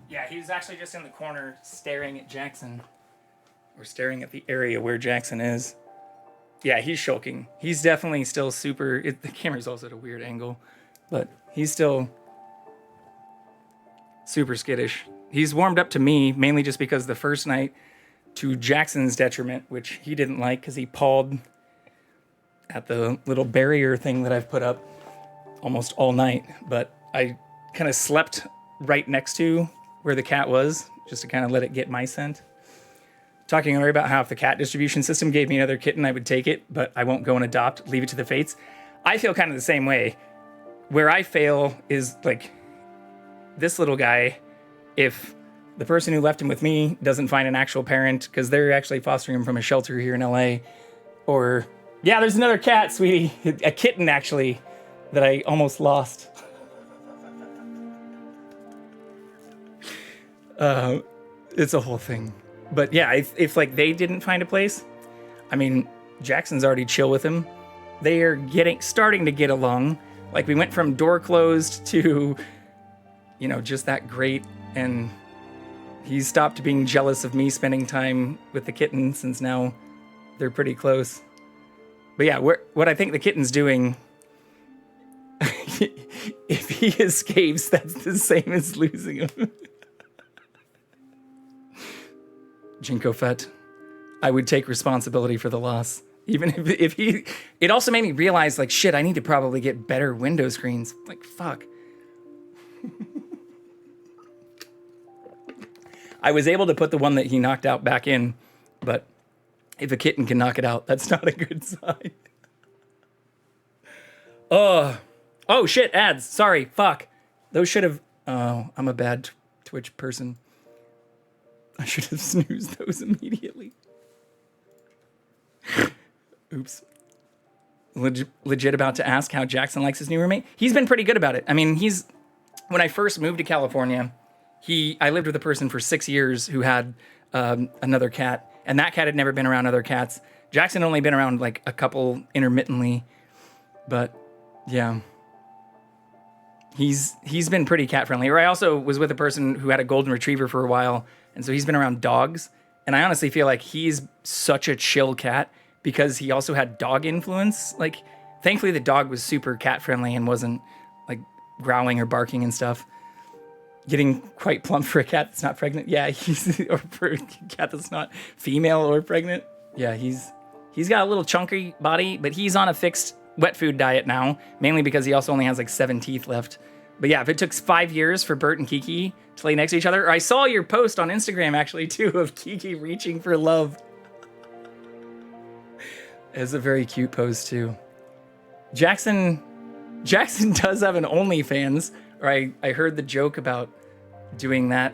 Yeah, he was actually just in the corner staring at Jackson. Or staring at the area where Jackson is. Yeah, he's shulking. He's definitely still super... the camera's also at a weird angle. But he's still super skittish. He's warmed up to me, mainly just because the first night, to Jackson's detriment, which he didn't like because he pawed at the little barrier thing that I've put up almost all night. But I kind of slept right next to where the cat was, just to kind of let it get my scent. Talking earlier about how if the cat distribution system gave me another kitten, I would take it, but I won't go and adopt, leave it to the fates. I feel kind of the same way. Where I fail is like this little guy, if the person who left him with me doesn't find an actual parent, because they're actually fostering him from a shelter here in LA, or, yeah, there's another cat, sweetie, a kitten actually, that I almost lost. It's a whole thing. But yeah, if like they didn't find a place, I mean, Jackson's already chill with him. They are starting to get along. Like we went from door closed to, you know, just that great. And he's stopped being jealous of me spending time with the kitten since now they're pretty close. But yeah, what I think the kitten's doing, if he escapes, that's the same as losing him. Jinko Fett. I would take responsibility for the loss. Even if he, it also made me realize, like, shit, I need to probably get better window screens. Like, fuck. I was able to put the one that he knocked out back in, but if a kitten can knock it out, that's not a good sign. Oh shit, ads. Sorry, fuck. Those should have, I'm a bad Twitch person. I should have snoozed those immediately. Oops. Legit about to ask how Jackson likes his new roommate. He's been pretty good about it. I mean, when I first moved to California, I lived with a person for 6 years who had another cat, and that cat had never been around other cats. Jackson had only been around like a couple intermittently, but yeah. He's been pretty cat friendly. Or I also was with a person who had a golden retriever for a while, and so he's been around dogs. And I honestly feel like he's such a chill cat because he also had dog influence. Like, thankfully the dog was super cat friendly and wasn't like growling or barking and stuff. Getting quite plump for a cat that's not pregnant. Yeah, or for a cat that's not female or pregnant. Yeah, he's got a little chunky body, but he's on a fixed wet food diet now, mainly because he also only has like 7 teeth left. But yeah, if it took 5 years for Bert and Kiki to lay next to each other, or I saw your post on Instagram actually too of Kiki reaching for love. It's a very cute post too. Jackson does have an OnlyFans, or I heard the joke about doing that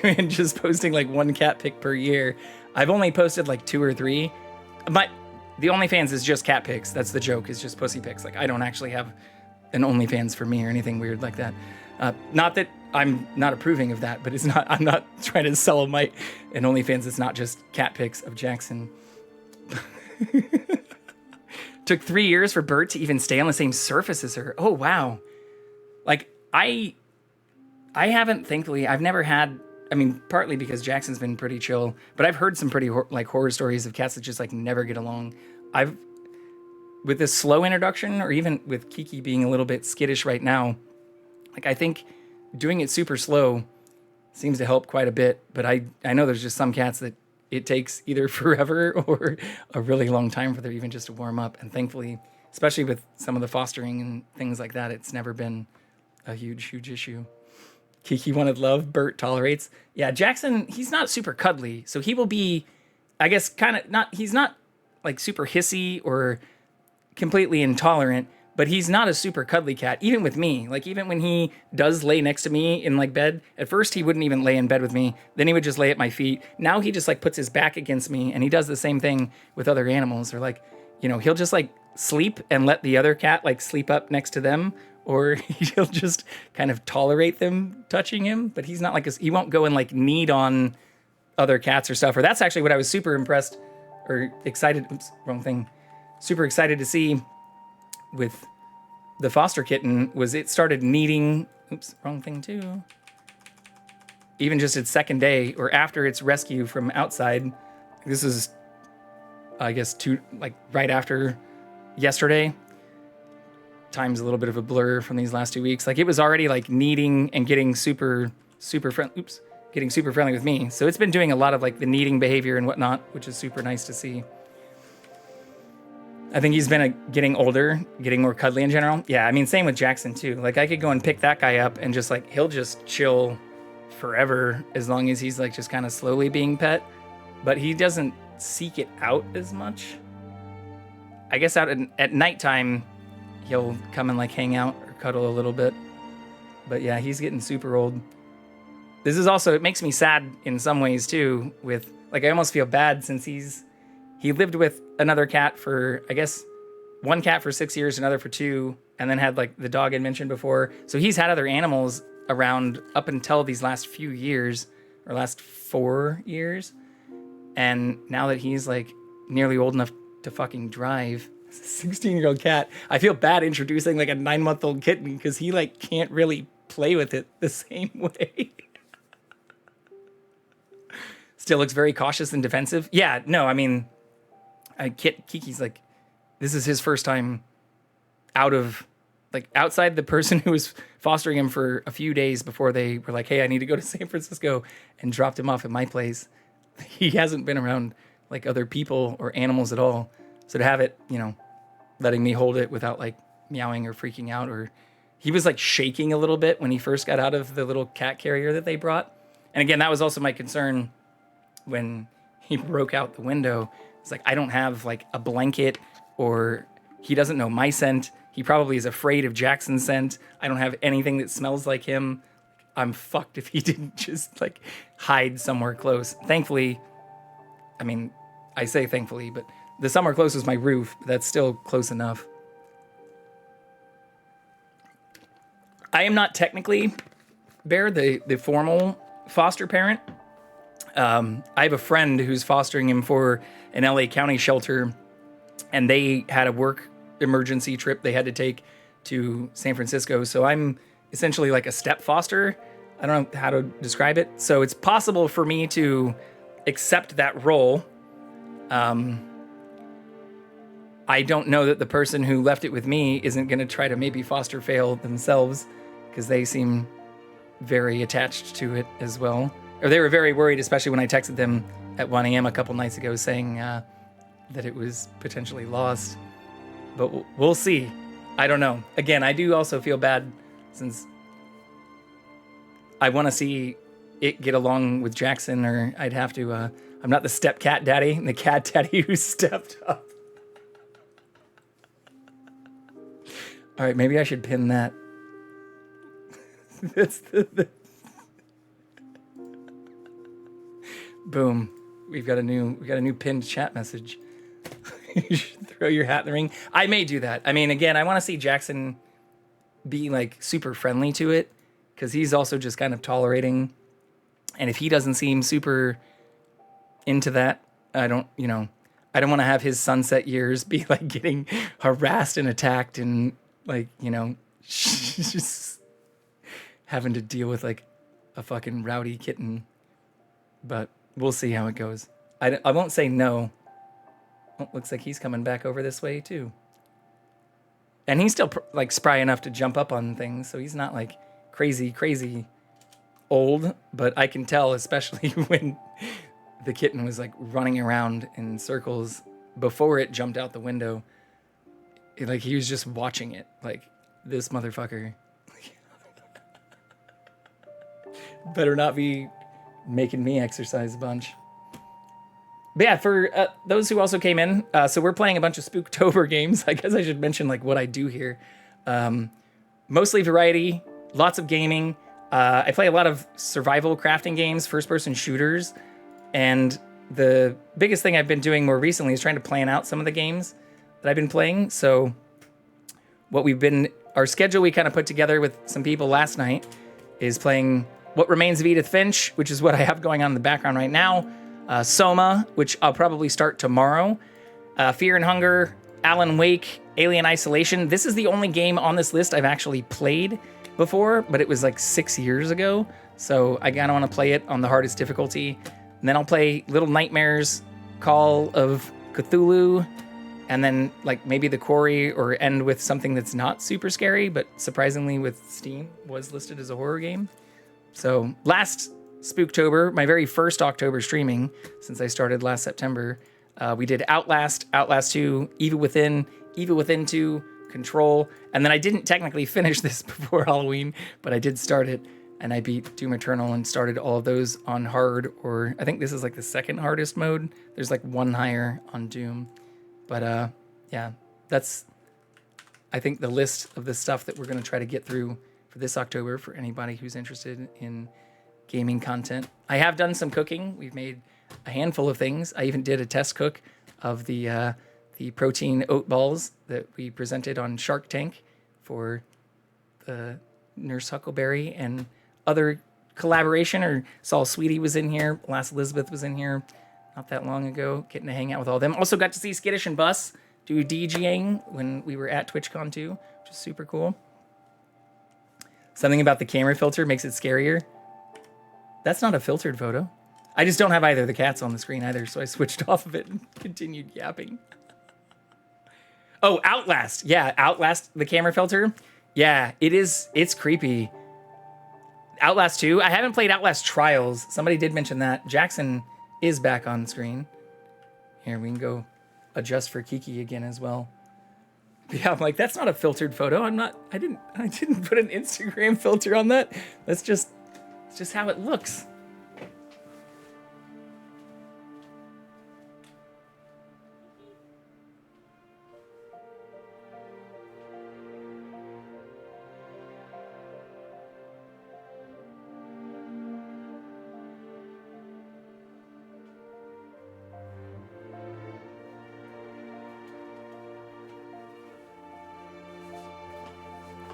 and just posting like 1 cat pic per year. I've only posted like 2 or 3, but the OnlyFans is just cat pics. That's the joke, is just pussy pics. Like, I don't actually have an OnlyFans for me or anything weird like that. Not that I'm not approving of that, but I'm not trying to sell an OnlyFans. It's not just cat pics of Jackson. Took 3 years for Bert to even stay on the same surface as her. Oh, wow. Like, I haven't, thankfully, I've never had, I mean, partly because Jackson's been pretty chill, but I've heard some pretty horror stories of cats that just like never get along. With this slow introduction, or even with Kiki being a little bit skittish right now, like, I think doing it super slow seems to help quite a bit. But I know there's just some cats that it takes either forever or a really long time for them even just to warm up. And thankfully, especially with some of the fostering and things like that, it's never been a huge issue. Kiki wanted love, Bert tolerates. Yeah, Jackson, he's not super cuddly, so he will be, I guess, kind of not, he's not like super hissy or completely intolerant, but he's not a super cuddly cat, even with me. Like, even when he does lay next to me in like bed, at first he wouldn't even lay in bed with me, then he would just lay at my feet. Now he just like puts his back against me, and he does the same thing with other animals. Or like, you know, he'll just like sleep and let the other cat like sleep up next to them, or he'll just kind of tolerate them touching him, but he's not like, he won't go and like knead on other cats or stuff. Or that's actually what I was super impressed or excited, super excited to see with the foster kitten was it started kneading, even just its second day or after its rescue from outside. This is, I guess, right after yesterday. Time's a little bit of a blur from these last 2 weeks. Like, it was already like kneading and getting super friendly with me. So it's been doing a lot of like the kneading behavior and whatnot, which is super nice to see. I think he's been getting older, getting more cuddly in general. Yeah, I mean, same with Jackson too. Like, I could go and pick that guy up and just like, he'll just chill forever as long as he's like just kind of slowly being pet, but he doesn't seek it out as much. I guess out at nighttime, he'll come and like hang out or cuddle a little bit. But yeah, he's getting super old. This is also, it makes me sad in some ways too, with like, I almost feel bad since he lived with another cat for, I guess, one cat for 6 years, another for 2, and then had like the dog I mentioned before. So he's had other animals around up until these last few years, or last 4 years. And now that he's like nearly old enough to fucking drive, a 16-year-old cat, I feel bad introducing like a 9-month-old kitten because he like can't really play with it the same way. Still looks very cautious and defensive. Yeah, no, I mean, Kiki's like, this is his first time outside the person who was fostering him for a few days before they were like, hey, I need to go to San Francisco, and dropped him off at my place. He hasn't been around like other people or animals at all. So to have it, you know, letting me hold it without like meowing or freaking out, or he was like shaking a little bit when he first got out of the little cat carrier that they brought. And again, that was also my concern when he broke out the window. It's like, I don't have like a blanket, or he doesn't know my scent. He probably is afraid of Jackson's scent. I don't have anything that smells like him. I'm fucked if he didn't just like hide somewhere close. Thankfully, I mean, I say thankfully, but the somewhere close was my roof. That's still close enough. I am not technically, Bear, the formal foster parent. I have a friend who's fostering him for an LA County shelter, and they had a work emergency trip they had to take to San Francisco. So I'm essentially like a step foster. I don't know how to describe it. So it's possible for me to accept that role. I don't know that the person who left it with me isn't going to try to maybe foster fail themselves, because they seem very attached to it as well. Or they were very worried, especially when I texted them at 1 a.m. a couple nights ago saying that it was potentially lost. But we'll see. I don't know. Again, I do also feel bad since I want to see it get along with Jackson, or I'd have to... I'm not the step cat daddy, I'm the cat daddy who stepped up. All right, maybe I should pin that. That's Boom. We've got a new pinned chat message. You should throw your hat in the ring. I may do that. I mean, again, I want to see Jackson be like super friendly to it, because he's also just kind of tolerating. And if he doesn't seem super into that, I don't want to have his sunset years be like getting harassed and attacked and like, you know, just having to deal with like a fucking rowdy kitten. But we'll see how it goes. I won't say no. Oh, looks like he's coming back over this way too. And he's still like spry enough to jump up on things, so he's not like crazy old, but I can tell, especially when the kitten was like running around in circles before it jumped out the window. Like he was just watching it, like, this motherfucker better not be making me exercise a bunch. But yeah, for those who also came in, so we're playing a bunch of Spooktober games. I guess I should mention like what I do here. Mostly variety, lots of gaming. I play a lot of survival crafting games, first-person shooters, and the biggest thing I've been doing more recently is trying to plan out some of the games that I've been playing. So our schedule we kind of put together with some people last night is playing What Remains of Edith Finch, which is what I have going on in the background right now. Soma, which I'll probably start tomorrow. Fear and Hunger, Alan Wake, Alien Isolation. This is the only game on this list I've actually played before, but it was like 6 years ago. So I kind of want to play it on the hardest difficulty. And then I'll play Little Nightmares, Call of Cthulhu, and then like maybe The Quarry, or end with something that's not super scary, but surprisingly with Steam was listed as a horror game. So last Spooktober, my very first October streaming since I started last September, we did Outlast, Outlast 2, Evil Within 2, Control, and then I didn't technically finish this before Halloween, but I did start it, and I beat Doom Eternal and started all of those on hard, or I think this is like the second hardest mode. There's like one higher on Doom. But yeah, that's, I think, the list of the stuff that we're going to try to get through for this October for anybody who's interested in gaming content. I have done some cooking. We've made a handful of things. I even did a test cook of the protein oat balls that we presented on Shark Tank for the Nurse Huckleberry and other collaboration. Or Saul Sweetie was in here. Last Elizabeth was in here not that long ago, getting to hang out with all of them. Also got to see Skittish and Bus do DJing when we were at TwitchCon 2, which is super cool. Something about the camera filter makes it scarier. That's not a filtered photo. I just don't have either of the cats on the screen either, so I switched off of it and continued yapping. Oh, Outlast. Yeah, Outlast, the camera filter. Yeah, it's creepy. Outlast 2. I haven't played Outlast Trials. Somebody did mention that. Jackson is back on screen. Here, we can go adjust for Kiki again as well. Yeah, I'm like, that's not a filtered photo. I didn't put an Instagram filter on that. It's just how it looks.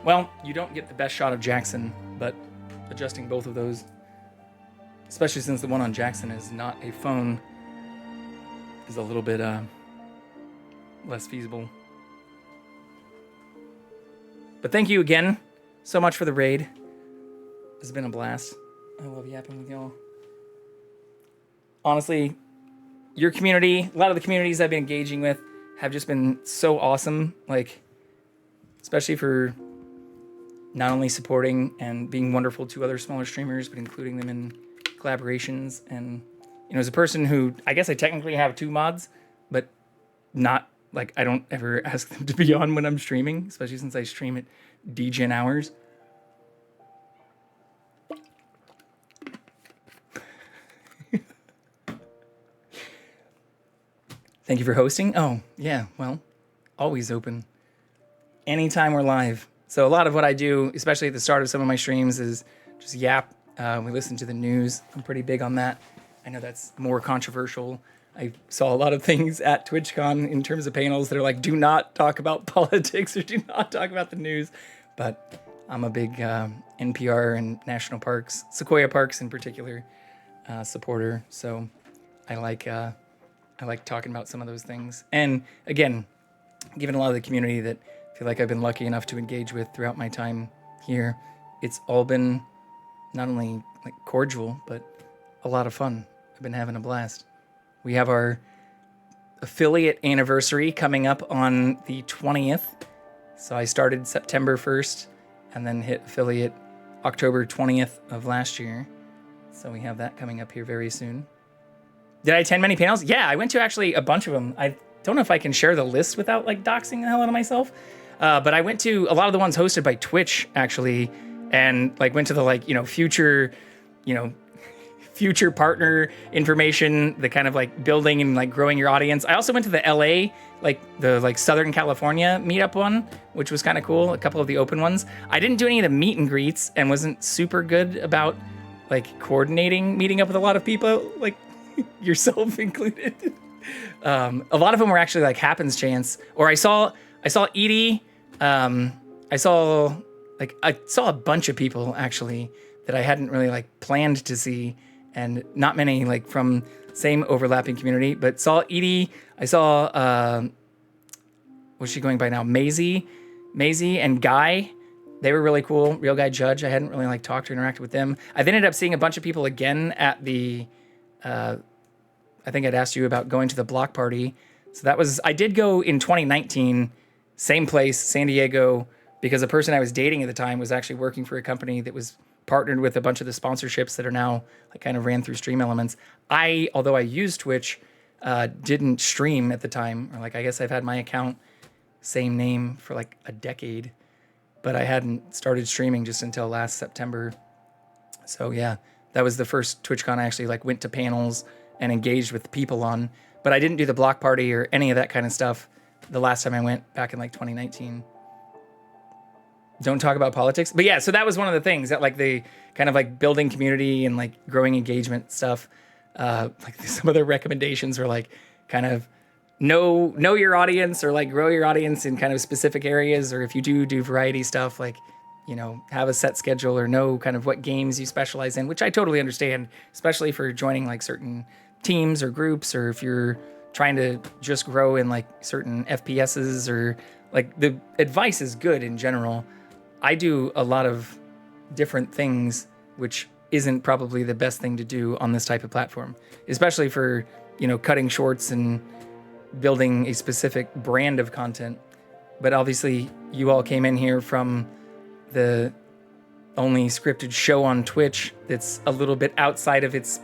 Well, you don't get the best shot of Jackson, but adjusting both of those, especially since the one on Jackson is not a phone, is a little bit less feasible. But thank you again so much for the raid. It's been a blast. I love yapping with y'all. Honestly, your community, a lot of the communities I've been engaging with have just been so awesome. Like, especially for not only supporting and being wonderful to other smaller streamers, but including them in collaborations. And, you know, as a person who, I guess I technically have 2 mods, but not, like, I don't ever ask them to be on when I'm streaming, especially since I stream at degen hours. Thank you for hosting. Oh, yeah, well, always open. Anytime we're live. So a lot of what I do, especially at the start of some of my streams, is just yap. We listen to the news. I'm pretty big on that. I know that's more controversial. I saw a lot of things at TwitchCon in terms of panels that are like, do not talk about politics or do not talk about the news. But I'm a big NPR and national parks, Sequoia Parks in particular, supporter. So I like talking about some of those things. And again, given a lot of the community that I feel like I've been lucky enough to engage with throughout my time here, it's all been not only like cordial, but a lot of fun. I've been having a blast. We have our affiliate anniversary coming up on the 20th. So I started September 1st and then hit affiliate October 20th of last year. So we have that coming up here very soon. Did I attend many panels? Yeah, I went to actually a bunch of them. I don't know if I can share the list without like doxing the hell out of myself. But I went to a lot of the ones hosted by Twitch actually, and like went to the like, future partner information, the kind of like building and like growing your audience. I also went to the LA, like the like Southern California meetup one, which was kind of cool. A couple of the open ones. I didn't do any of the meet and greets and wasn't super good about like coordinating meeting up with a lot of people, like yourself included. A lot of them were actually like happenstance, or I saw Edie. I saw a bunch of people actually that I hadn't really like planned to see, and not many like from same overlapping community, but saw Edie. I saw, what's she going by now? Maisie and Guy. They were really cool. Real Guy Judge. I hadn't really like talked or interacted with them. I then ended up seeing a bunch of people again at the, I think I'd asked you about going to the block party. So I did go in 2019, same place, San Diego, because a person I was dating at the time was actually working for a company that was partnered with a bunch of the sponsorships that are now like kind of ran through Stream Elements. Although I used Twitch, didn't stream at the time, or like I guess I've had my account, same name, for like a decade, but I hadn't started streaming just until last September. So yeah, that was the first TwitchCon I actually like went to panels and engaged with people on, but I didn't do the block party or any of that kind of stuff the last time I went back in like 2019. Don't talk about politics. But yeah, so that was one of the things that like the kind of like building community and like growing engagement stuff. Like some of their recommendations were like kind of know your audience, or like grow your audience in kind of specific areas. Or if you do variety stuff, like, have a set schedule or know kind of what games you specialize in, which I totally understand, especially for joining like certain teams or groups, or if you're trying to just grow in like certain FPSs, or like the advice is good in general. I do a lot of different things, which isn't probably the best thing to do on this type of platform, especially for, cutting shorts and building a specific brand of content. But obviously you all came in here from the only scripted show on Twitch that's a little bit outside of its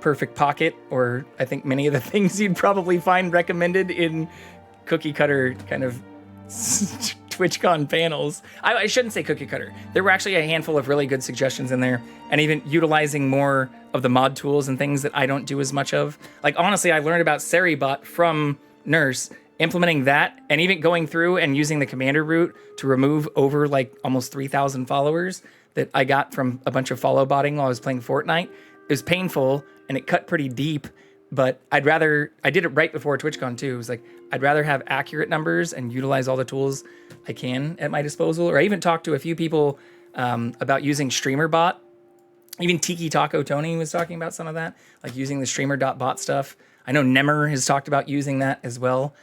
perfect pocket, or I think many of the things you'd probably find recommended in cookie cutter kind of TwitchCon panels. I shouldn't say cookie cutter. There were actually a handful of really good suggestions in there, and even utilizing more of the mod tools and things that I don't do as much of. Like, honestly, I learned about Seribot from Nurse, implementing that, and even going through and using the commander route to remove over like almost 3,000 followers that I got from a bunch of follow botting while I was playing Fortnite. It was painful and it cut pretty deep, but I did it right before TwitchCon too. It was like, I'd rather have accurate numbers and utilize all the tools I can at my disposal. Or I even talked to a few people about using StreamerBot. Even Tiki Taco Tony was talking about some of that, like using the Streamer.bot stuff. I know Nemmer has talked about using that as well.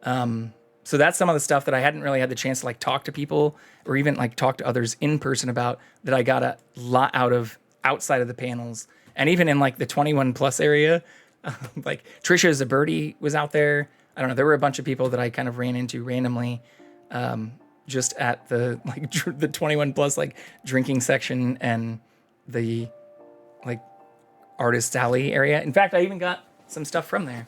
So that's some of the stuff that I hadn't really had the chance to like talk to people or even like talk to others in person about, that I got a lot out of outside of the panels. And even in like the 21 plus area, like Trisha Zaberti was out there. I don't know. There were a bunch of people that I kind of ran into randomly, just at the like the 21 plus like drinking section and the like artist alley area. In fact, I even got some stuff from there.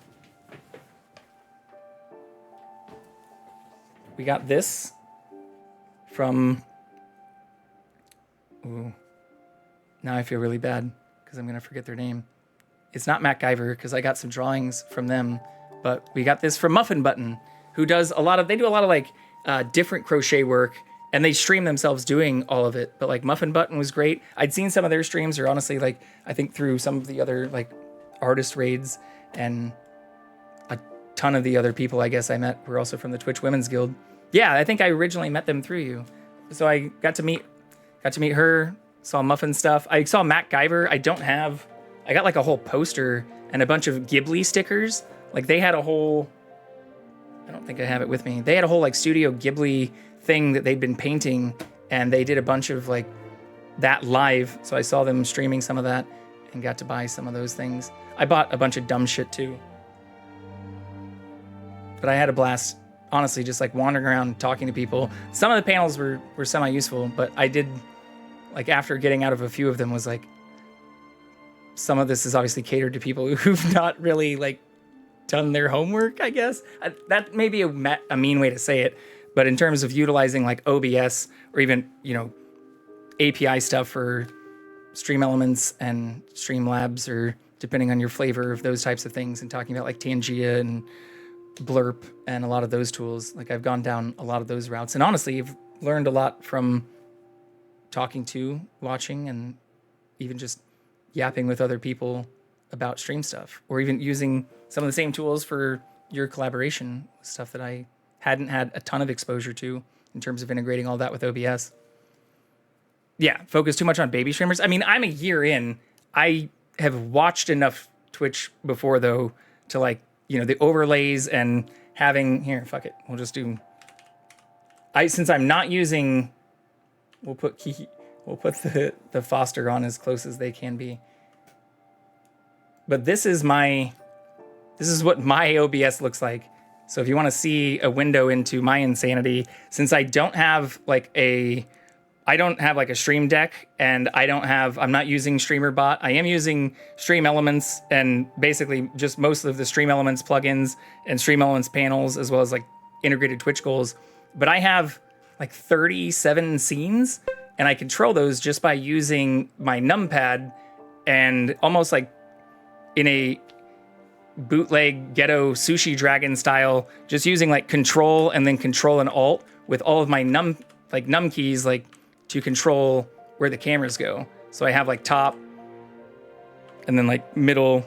We got this from, ooh, now I feel really bad because I'm going to forget their name. It's not MacGyver because I got some drawings from them, but we got this from Muffin Button, who does they do a lot of like different crochet work, and they stream themselves doing all of it. But like Muffin Button was great. I'd seen some of their streams, or honestly, like I think through some of the other like artist raids, and a ton of the other people I guess I met were also from the Twitch Women's Guild. Yeah, I think I originally met them through you. So I got to meet her, saw Muffin stuff. I saw MacGyver. I got like a whole poster and a bunch of Ghibli stickers. Like they had a whole, I don't think I have it with me. They had a whole like Studio Ghibli thing that they'd been painting, and they did a bunch of like that live. So I saw them streaming some of that and got to buy some of those things. I bought a bunch of dumb shit too. But I had a blast, honestly, just like wandering around talking to people. Some of the panels were semi-useful, but I did, like after getting out of a few of them, was like, some of this is obviously catered to people who've not really like done their homework, I guess. That may be a mean way to say it, but in terms of utilizing like OBS or even, API stuff for Stream Elements and Streamlabs, or depending on your flavor of those types of things, and talking about like Tangia and Blurp and a lot of those tools. Like I've gone down a lot of those routes, and honestly, I've learned a lot from talking to, watching, and even just yapping with other people about stream stuff, or even using some of the same tools for your collaboration stuff that I hadn't had a ton of exposure to in terms of integrating all that with OBS. Yeah, focus too much on baby streamers. I mean, I'm a year in. I have watched enough Twitch before, though, to like, the overlays and having, here, fuck it. We'll just do, since I'm not using, we'll put the Foster on as close as they can be. But this is what my OBS looks like. So if you want to see a window into my insanity, since I don't have like a Stream Deck, and I'm not using StreamerBot. I am using Stream Elements, and basically just most of the Stream Elements plugins and Stream Elements panels, as well as like integrated Twitch goals. But I have like 37 scenes, and I control those just by using my numpad, and almost like in a bootleg ghetto Sushi Dragon style, just using like control and then control and alt with all of my num keys, like to control where the cameras go. So I have like top and then like middle.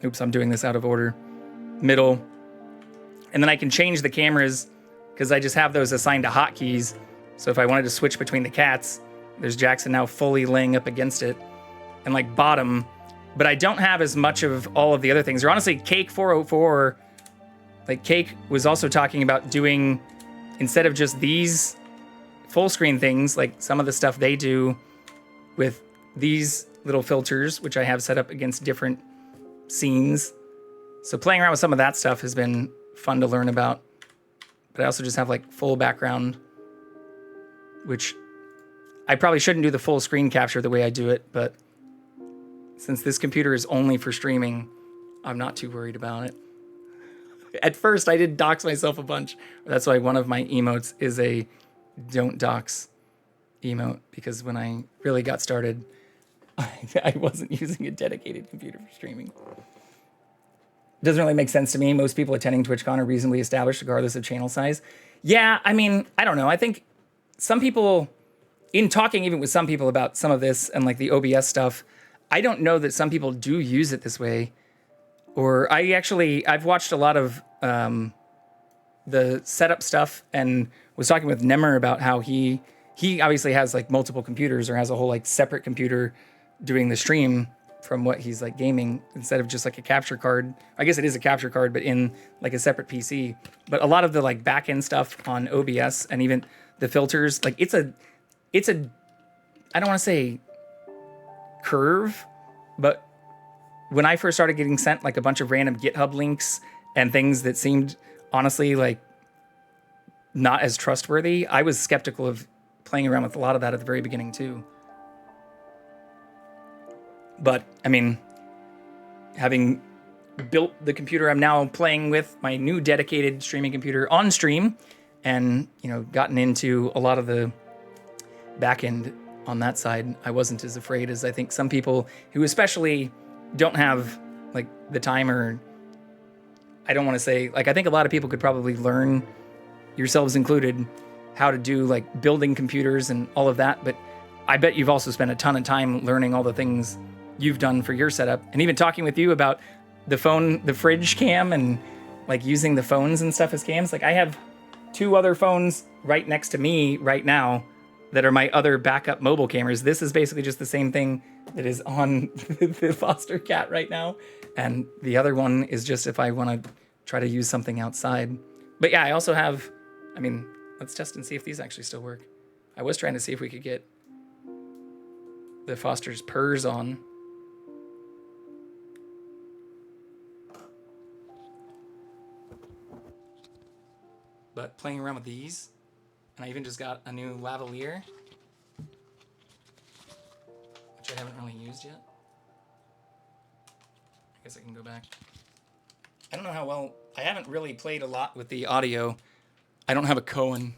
Oops, I'm doing this out of order. Middle. And then I can change the cameras because I just have those assigned to hotkeys. So if I wanted to switch between the cats, there's Jackson now fully laying up against it. And like bottom, but I don't have as much of all of the other things. Or honestly, Cake 404, like Cake was also talking about doing, instead of just these full screen things, like some of the stuff they do with these little filters, which I have set up against different scenes. So playing around with some of that stuff has been fun to learn about. But I also just have like full background, which I probably shouldn't do the full screen capture the way I do it, but since this computer is only for streaming, I'm not too worried about it. At first, I did dox myself a bunch. That's why one of my emotes is a don't dox emote, because when I really got started, I wasn't using a dedicated computer for streaming. Doesn't really make sense to me. Most people attending TwitchCon are reasonably established regardless of channel size. Yeah, I mean, I don't know. I think some people, in talking even with some people about some of this and like the OBS stuff, I don't know that some people do use it this way. Or I've watched a lot of the setup stuff and was talking with Nemmer about how he obviously has like multiple computers or has a whole like separate computer doing the stream from what he's like gaming instead of just like a capture card. I guess it is a capture card, but in like a separate PC. But a lot of the like back end stuff on OBS and even the filters, like it's a, I don't want to say curve, but when I first started getting sent like a bunch of random GitHub links and things that seemed honestly like not as trustworthy, I was skeptical of playing around with a lot of that at the very beginning too. But I mean, having built the computer I'm now playing with, my new dedicated streaming computer on stream, and you know, gotten into a lot of the back end on that side, I wasn't as afraid as I think some people who especially don't have like the time, or I don't want to say, like, I think a lot of people could probably learn, yourselves included, how to do like building computers and all of that. But I bet you've also spent a ton of time learning all the things you've done for your setup, and even talking with you about the phone, the fridge cam, and like using the phones and stuff as cams. Like I have 2 other phones right next to me right now that are my other backup mobile cameras. This is basically just the same thing that is on the foster cat right now. And the other one is just if I want to try to use something outside. But yeah, I also have, I mean, let's test and see if these actually still work. I was trying to see if we could get the Foster's purrs on. But playing around with these, and I even just got a new lavalier, which I haven't really used yet. I guess I can go back. I don't know how well, I haven't really played a lot with the audio. I don't have a Cohen.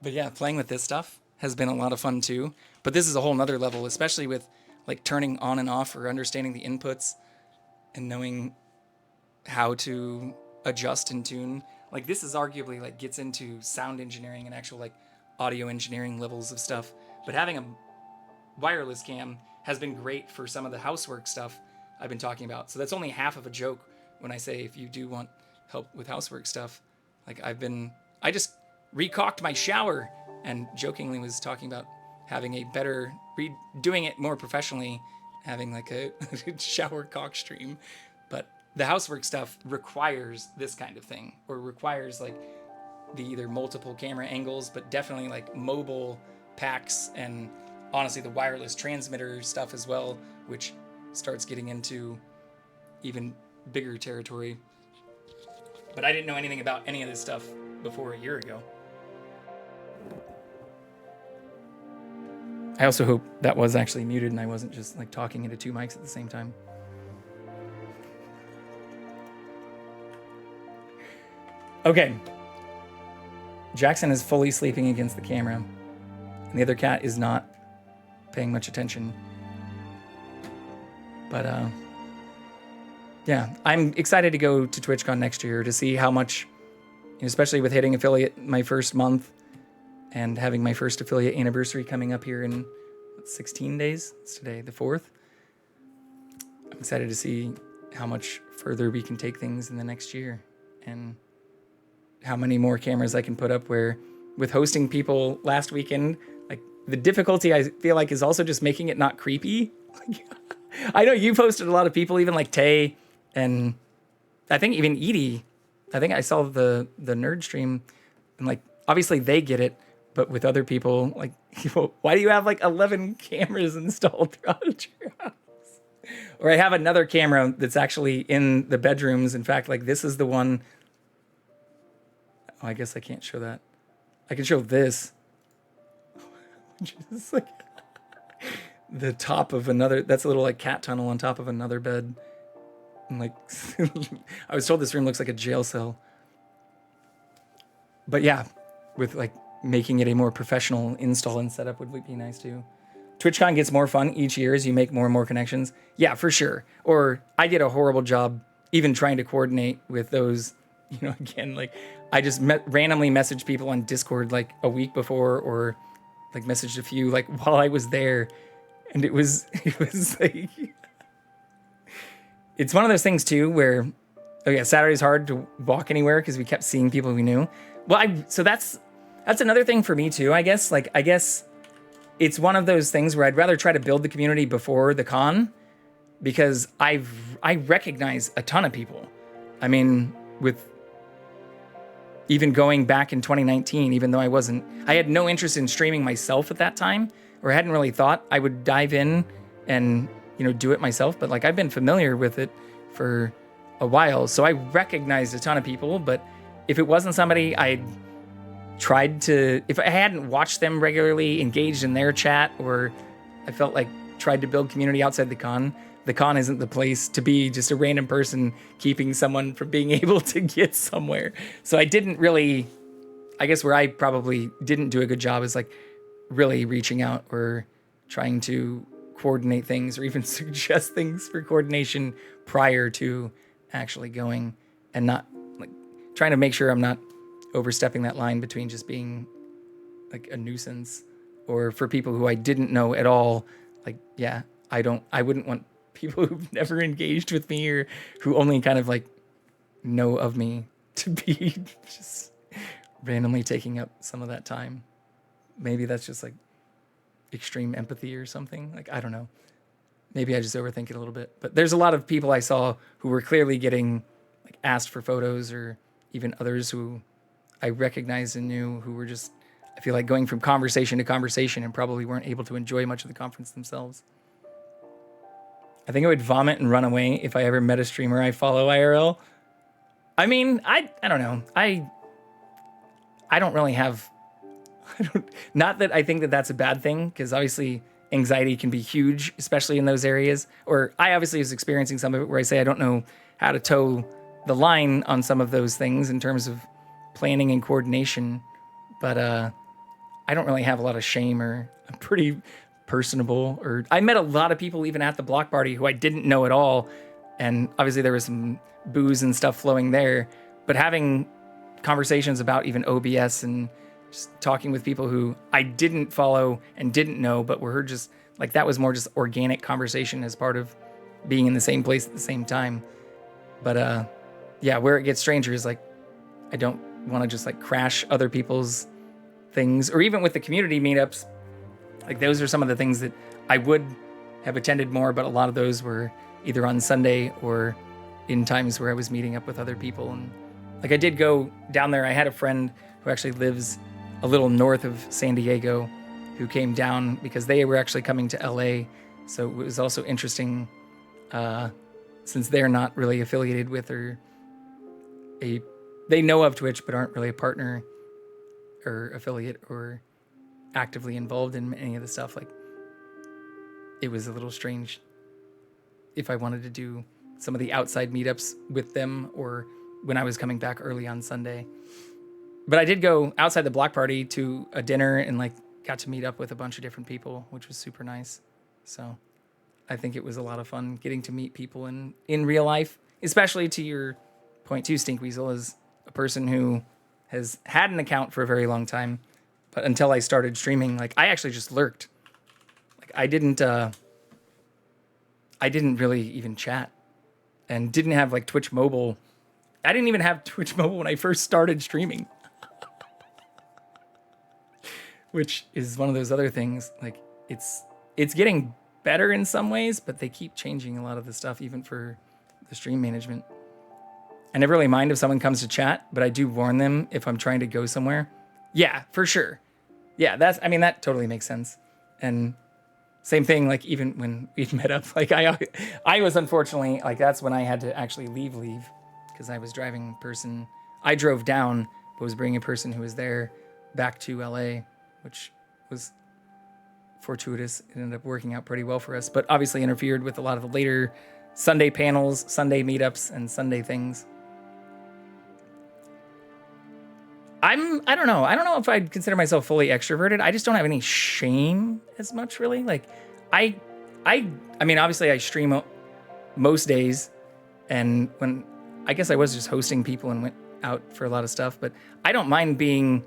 But yeah, playing with this stuff has been a lot of fun too. But this is a whole nother level, especially with like turning on and off or understanding the inputs and knowing how to adjust and tune. Like this is arguably like gets into sound engineering and actual like audio engineering levels of stuff. But having a wireless cam has been great for some of the housework stuff I've been talking about. So that's only half of a joke when I say if you do want help with housework stuff. Like I just recaulked my shower and jokingly was talking about having a better, doing it more professionally, having like a shower caulk stream. But the housework stuff requires this kind of thing, or requires like the either multiple camera angles, but definitely like mobile packs and honestly the wireless transmitter stuff as well, which starts getting into even bigger territory. But I didn't know anything about any of this stuff before a year ago. I also hope that was actually muted and I wasn't just like talking into 2 mics at the same time. Okay. Jackson is fully sleeping against the camera, and the other cat is not paying much attention. But yeah, I'm excited to go to TwitchCon next year to see how much, especially with hitting affiliate my first month and having my first affiliate anniversary coming up here in 16 days. It's today, the 4th. I'm excited to see how much further we can take things in the next year and how many more cameras I can put up, where with hosting people last weekend, like the difficulty I feel like is also just making it not creepy. I know you posted a lot of people, even like Tay and I think even Edie. I think I saw the nerd stream and like, obviously they get it, but with other people, like, why do you have like 11 cameras installed throughout your house? Or I have another camera that's actually in the bedrooms. In fact, like this is the one. Oh, I guess I can't show that. I can show this. Which is like, the top of another, that's a little like cat tunnel on top of another bed. And like, I was told this room looks like a jail cell. But yeah, with like making it a more professional install and setup would be nice too. TwitchCon gets more fun each year as you make more and more connections. Yeah, for sure. Or I did a horrible job even trying to coordinate with those, you know, again, like I just randomly messaged people on Discord like a week before, or like messaged a few like while I was there. And it was like, it's one of those things too where, oh yeah, Saturday's hard to walk anywhere because we kept seeing people we knew. Well, so that's another thing for me too, I guess. Like, I guess it's one of those things where I'd rather try to build the community before the con, because I recognize a ton of people. I mean, with even going back in 2019, even though I had no interest in streaming myself at that time, or hadn't really thought I would dive in and, you know, do it myself. But like, I've been familiar with it for a while. So I recognized a ton of people, but if it wasn't somebody I tried to, if I hadn't watched them regularly, engaged in their chat, or I felt like tried to build community outside the con isn't the place to be just a random person keeping someone from being able to get somewhere. So I didn't really, I guess where I probably didn't do a good job is like really reaching out or trying to coordinate things or even suggest things for coordination prior to actually going, and not like trying to make sure I'm not overstepping that line between just being like a nuisance, or for people who I didn't know at all. Like, yeah, I wouldn't want people who've never engaged with me or who only kind of like know of me to be just randomly taking up some of that time. Maybe that's just like extreme empathy or something. Like, I don't know. Maybe I just overthink it a little bit. But there's a lot of people I saw who were clearly getting like asked for photos, or even others who I recognized and knew who were just, I feel like, going from conversation to conversation and probably weren't able to enjoy much of the conference themselves. I think I would vomit and run away if I ever met a streamer I follow IRL. I mean, I don't know. I don't really have, not that I think that that's a bad thing, because obviously anxiety can be huge, especially in those areas. Or I obviously was experiencing some of it where I say I don't know how to toe the line on some of those things in terms of planning and coordination. But I don't really have a lot of shame, or I'm pretty personable. Or I met a lot of people even at the block party who I didn't know at all. And obviously there was some booze and stuff flowing there, but having conversations about even OBS and just talking with people who I didn't follow and didn't know, but were just like, that was more just organic conversation as part of being in the same place at the same time. But yeah, where it gets stranger is like, I don't want to just like crash other people's things, or even with the community meetups. Like, those are some of the things that I would have attended more, but a lot of those were either on Sunday or in times where I was meeting up with other people. And like, I did go down there. I had a friend who actually lives a little north of San Diego who came down because they were actually coming to LA. So it was also interesting, since they're not really affiliated with, or they know of Twitch, but aren't really a partner or affiliate or actively involved in any of the stuff. Like, it was a little strange if I wanted to do some of the outside meetups with them, or when I was coming back early on Sunday. But I did go outside the block party to a dinner and like got to meet up with a bunch of different people, which was super nice. So I think it was a lot of fun getting to meet people in real life, especially to your point too, Stinkweasel, as a person who has had an account for a very long time. But until I started streaming, like, I actually just lurked. Like, I didn't really even chat, and didn't have like Twitch mobile. I didn't even have Twitch mobile when I first started streaming, which is one of those other things. Like, it's getting better in some ways, but they keep changing a lot of the stuff, even for the stream management. I never really mind if someone comes to chat, but I do warn them if I'm trying to go somewhere. Yeah, for sure. Yeah, that totally makes sense. And same thing, like, even when we met up, like, I was unfortunately, like, that's when I had to actually leave, because I was driving person. I drove down, but was bringing a person who was there back to LA, which was fortuitous. It ended up working out pretty well for us, but obviously interfered with a lot of the later Sunday panels, Sunday meetups, and Sunday things. I don't know. I don't know if I'd consider myself fully extroverted. I just don't have any shame as much, really. Like, I mean, obviously I stream most days, and when I guess I was just hosting people and went out for a lot of stuff, but I don't mind being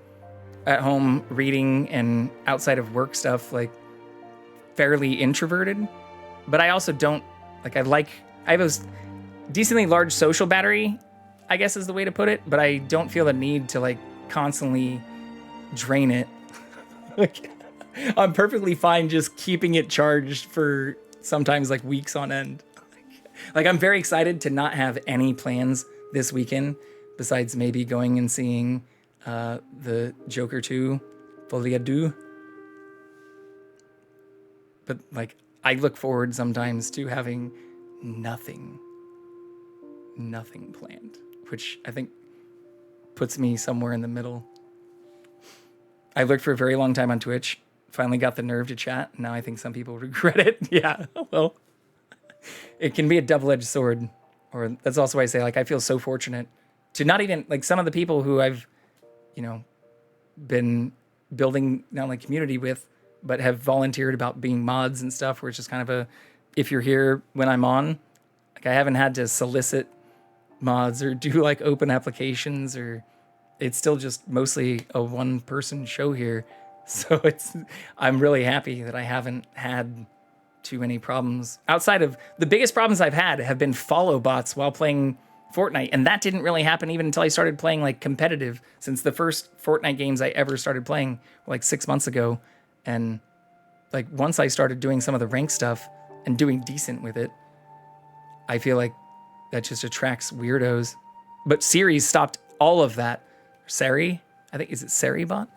at home reading and outside of work stuff, like fairly introverted. But I also don't like, I have a decently large social battery, I guess is the way to put it, but I don't feel the need to like constantly drain it. Like, I'm perfectly fine just keeping it charged for sometimes like weeks on end. Like, I'm very excited to not have any plans this weekend besides maybe going and seeing the Joker 2, Folie à Deux. But like, I look forward sometimes to having nothing planned, which I think puts me somewhere in the middle. I looked for a very long time on Twitch, finally got the nerve to chat. Now I think some people regret it. Yeah, well, it can be a double-edged sword. Or that's also why I say, like, I feel so fortunate to not even, like, some of the people who I've, you know, been building not only community with, but have volunteered about being mods and stuff, where it's just kind of a, if you're here when I'm on, like, I haven't had to solicit mods or do like open applications, or it's still just mostly a one-person show here. So I'm really happy that I haven't had too many problems. Outside of the biggest problems I've had have been follow bots while playing Fortnite, and that didn't really happen even until I started playing like competitive, since the first Fortnite games I ever started playing were like 6 months ago. And like, once I started doing some of the rank stuff and doing decent with it, I feel like that just attracts weirdos. But Siri's stopped all of that. Sari, I think, is it Sari bot?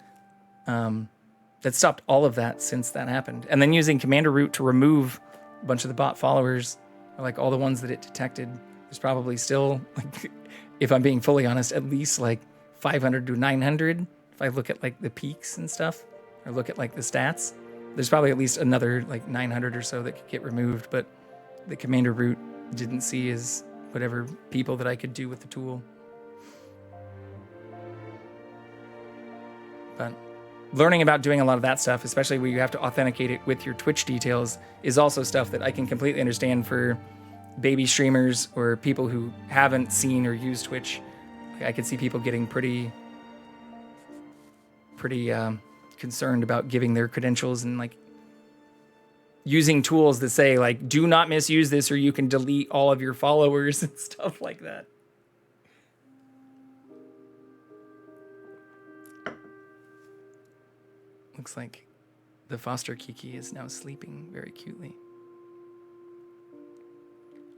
That stopped all of that since that happened. And then using Commander Root to remove a bunch of the bot followers, or like all the ones that it detected, there's probably still, like, if I'm being fully honest, at least like 500 to 900. If I look at like the peaks and stuff, or look at like the stats, there's probably at least another like 900 or so that could get removed. But the Commander Root didn't see as whatever people that I could do with the tool. But learning about doing a lot of that stuff, especially where you have to authenticate it with your Twitch details, is also stuff that I can completely understand for baby streamers or people who haven't seen or used Twitch. I could see people getting pretty concerned about giving their credentials and like using tools that say like, do not misuse this or you can delete all of your followers and stuff like that. Looks like the foster Kiki is now sleeping very cutely.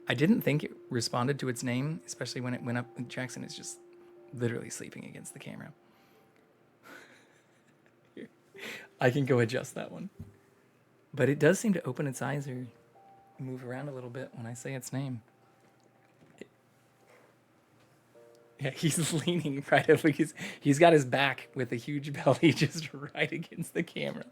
I didn't think it responded to its name, especially when it went up. Jackson is just literally sleeping against the camera. Here, I can go adjust that one. But it does seem to open its eyes or move around a little bit when I say its name. Yeah, he's leaning right up. He's got his back with a huge belly just right against the camera.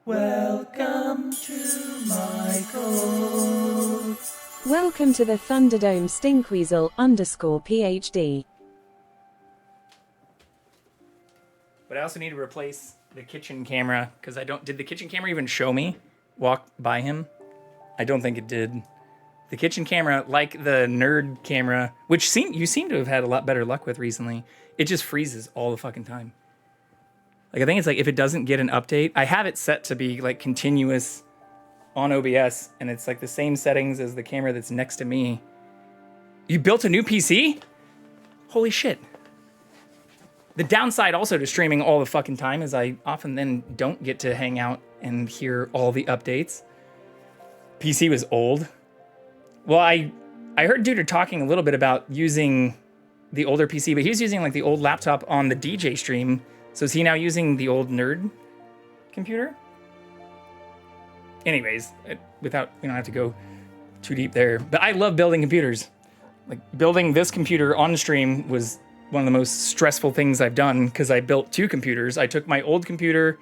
Welcome to my cove. Welcome to the Thunderdome Stinkweasel _PhD. But I also need to replace the kitchen camera, because did the kitchen camera even show me walk by him? I don't think it did. The kitchen camera, like the nerd camera, which you seem to have had a lot better luck with recently, it just freezes all the fucking time. Like, I think it's like, if it doesn't get an update, I have it set to be like continuous on OBS, and it's like the same settings as the camera that's next to me. You built a new PC? Holy shit. The downside also to streaming all the fucking time is I often then don't get to hang out and hear all the updates. PC was old. Well, I heard Duder talking a little bit about using the older PC, but he was using like the old laptop on the DJ stream. So is he now using the old nerd computer? Anyways, we don't have to go too deep there. But I love building computers. Like building this computer on stream was one of the most stressful things I've done because I built 2 computers. I took my old computer,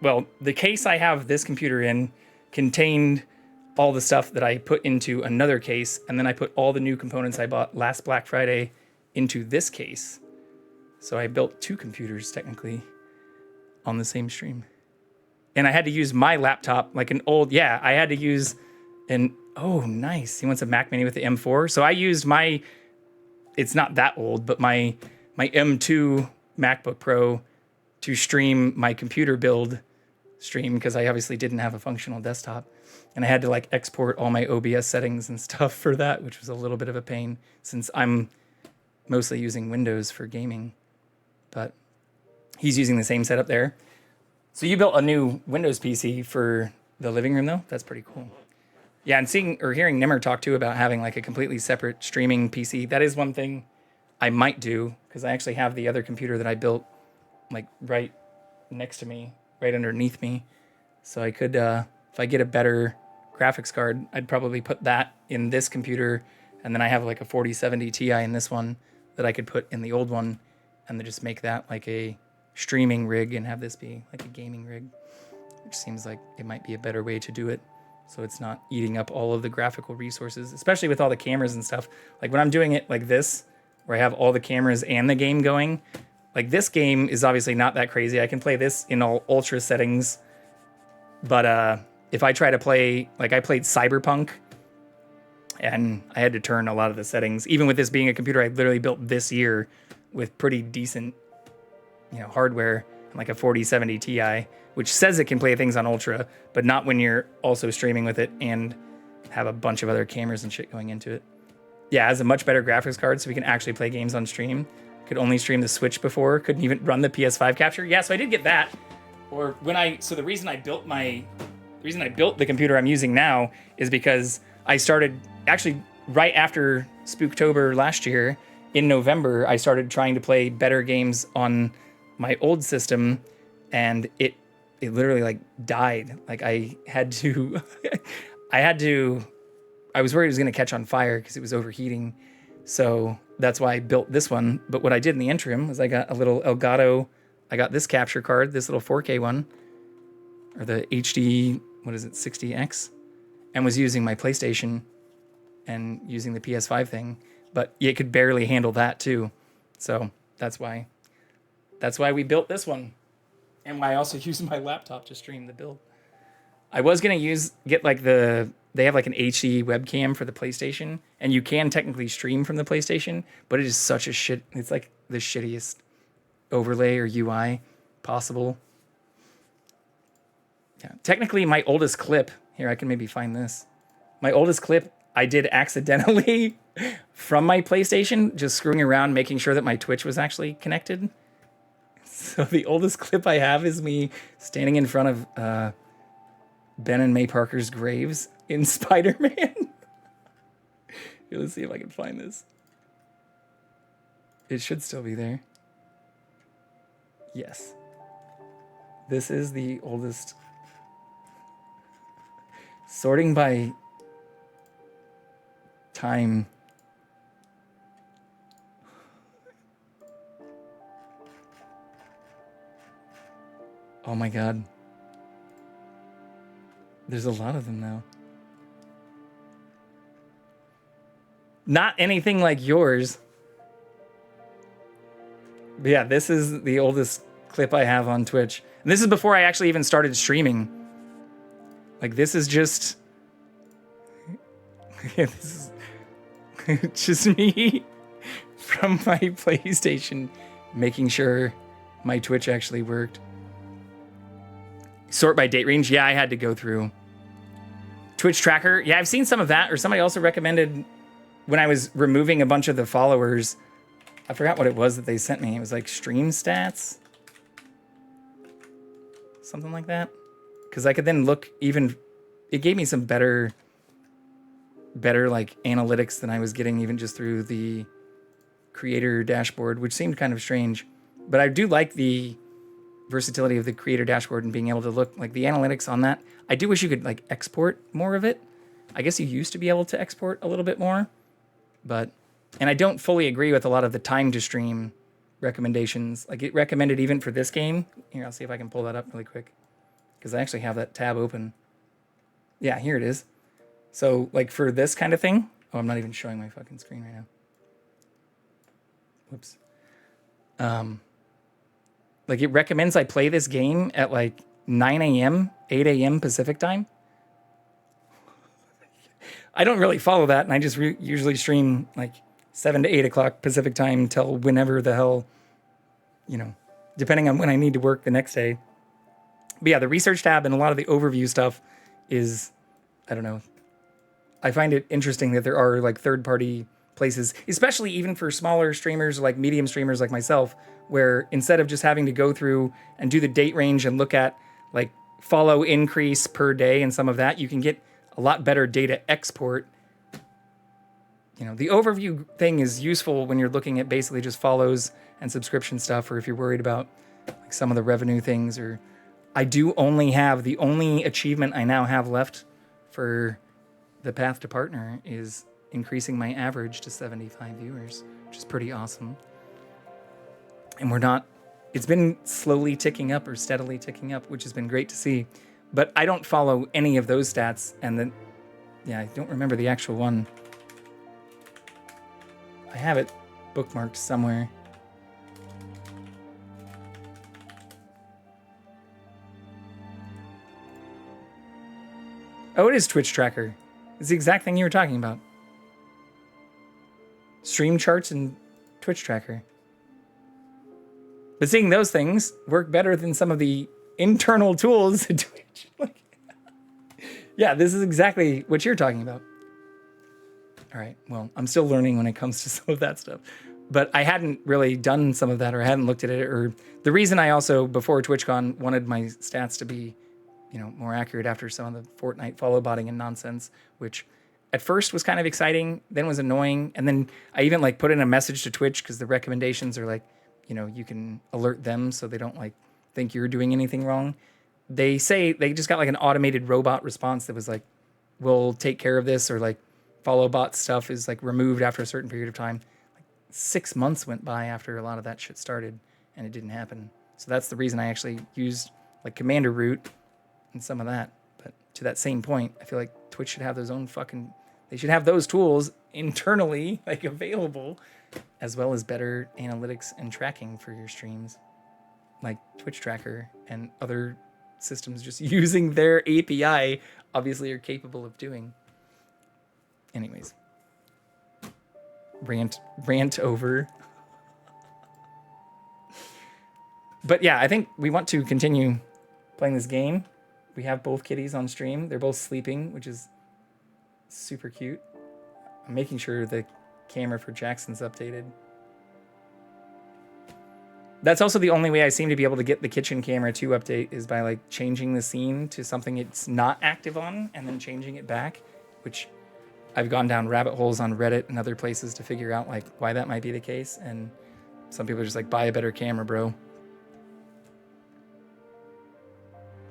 well, the case I have this computer in contained all the stuff that I put into another case, and then I put all the new components I bought last Black Friday into this case. So I built 2 computers technically on the same stream. And I had to use my laptop, like an old, I had to use oh, nice. He wants a Mac Mini with the M4. So I used it's not that old, but my M2 MacBook Pro to stream my computer build stream because I obviously didn't have a functional desktop. And I had to like export all my OBS settings and stuff for that, which was a little bit of a pain since I'm mostly using Windows for gaming. But he's using the same setup there. So you built a new Windows PC for the living room though? That's pretty cool. Yeah, and seeing or hearing Nimmer talk too about having like a completely separate streaming PC, that is one thing I might do because I actually have the other computer that I built like right next to me, right underneath me. So I could, if I get a better graphics card, I'd probably put that in this computer, and then I have like a 4070 Ti in this one that I could put in the old one, and then just make that like a streaming rig and have this be like a gaming rig, which seems like it might be a better way to do it. So it's not eating up all of the graphical resources, especially with all the cameras and stuff. Like when I'm doing it like this, where I have all the cameras and the game going, like this game is obviously not that crazy. I can play this in all ultra settings. But if I try to play, like I played Cyberpunk, and I had to turn a lot of the settings. Even with this being a computer I literally built this year with pretty decent, hardware, like a 4070 Ti, which says it can play things on ultra, but not when you're also streaming with it and have a bunch of other cameras and shit going into it. Yeah, it has a much better graphics card, so we can actually play games on stream. Could only stream the Switch before, couldn't even run the PS5 capture. Yeah, so I did get that. Or the reason I built the computer I'm using now is because I started, actually right after Spooktober last year, in November, I started trying to play better games on my old system, and it literally like died. Like I was worried it was going to catch on fire because it was overheating. So that's why I built this one. But what I did in the interim was I got a little Elgato. I got this capture card, this little 4K one, or the HD, 60X, and was using my PlayStation and using the PS5 thing. But it could barely handle that too. So that's why we built this one. And why I also use my laptop to stream the build. I was going to they have like an HD webcam for the PlayStation, and you can technically stream from the PlayStation, but it is such a shit. It's like the shittiest overlay or UI possible. Yeah, technically my oldest clip, here I can maybe find this. My oldest clip I did accidentally from my PlayStation, just screwing around, making sure that my Twitch was actually connected. So the oldest clip I have is me standing in front of Ben and May Parker's graves in Spider-Man. Here, let's see if I can find this. It should still be there. Yes. This is the oldest. Sorting by time. Oh my god. There's a lot of them now. Not anything like yours. But yeah, this is the oldest clip I have on Twitch. And this is before I actually even started streaming. Like, this is just... this is just me from my PlayStation making sure my Twitch actually worked. Sort by date range. Yeah, I had to go through. Twitch tracker. Yeah, I've seen some of that. Or somebody also recommended when I was removing a bunch of the followers. I forgot what it was that they sent me. It was like stream stats. Something like that. Because I could then look even... It gave me some better like analytics than I was getting even just through the creator dashboard, which seemed kind of strange. But I do like the versatility of the creator dashboard and being able to look like the analytics on that. I do wish you could like export more of it, I guess you used to be able to export a little bit more, and I don't fully agree with a lot of the time to stream recommendations. Like it recommended even for this game. Here, I'll see if I can pull that up really quick because I actually have that tab open. Yeah, here it is. So like for this kind of thing, oh, I'm not even showing my fucking screen right now. Whoops. Like it recommends I play this game at like 9 a.m., 8 a.m. Pacific time. I don't really follow that, and I just usually stream like 7 to 8 o'clock Pacific time till whenever the hell, you know, depending on when I need to work the next day. But yeah, the research tab and a lot of the overview stuff is, I don't know. I find it interesting that there are like third-party places, especially even for smaller streamers, like medium streamers like myself, where instead of just having to go through and do the date range and look at like follow increase per day and some of that, you can get a lot better data export. You know, the overview thing is useful when you're looking at basically just follows and subscription stuff, or if you're worried about like some of the revenue things. Or I do only have the only achievement I now have left for the path to partner is increasing my average to 75 viewers, which is pretty awesome. And it's been slowly ticking up or steadily ticking up, which has been great to see. But I don't follow any of those stats. And then, yeah, I don't remember the actual one. I have it bookmarked somewhere. Oh, it is Twitch Tracker. It's the exact thing you were talking about. Stream charts and Twitch Tracker. But seeing those things work better than some of the internal tools at Twitch. Yeah, this is exactly what you're talking about. All right, well, I'm still learning when it comes to some of that stuff. But I hadn't really done some of that, or I hadn't looked at it. Or the reason I also, before TwitchCon, wanted my stats to be, you know, more accurate after some of the Fortnite follow botting and nonsense, which at first was kind of exciting, then was annoying. And then I even like put in a message to Twitch because the recommendations are like, you know, you can alert them so they don't like think you're doing anything wrong. They say they just got like an automated robot response that was like, we'll take care of this, or like follow bot stuff is like removed after a certain period of time. Like 6 months went by after a lot of that shit started and it didn't happen. So that's the reason I actually used like Commander Root and some of that. But to that same point, I feel like Twitch should have they should have those tools internally like available, as well as better analytics and tracking for your streams, like Twitch Tracker and other systems just using their API obviously are capable of doing. Anyways, rant over. But yeah, I think we want to continue playing this game. We have both kitties on stream. They're both sleeping, which is super cute. I'm making sure the camera for Jackson's updated. That's also the only way I seem to be able to get the kitchen camera to update is by like changing the scene to something it's not active on and then changing it back, which I've gone down rabbit holes on Reddit and other places to figure out like why that might be the case. And some people are just like, buy a better camera, bro.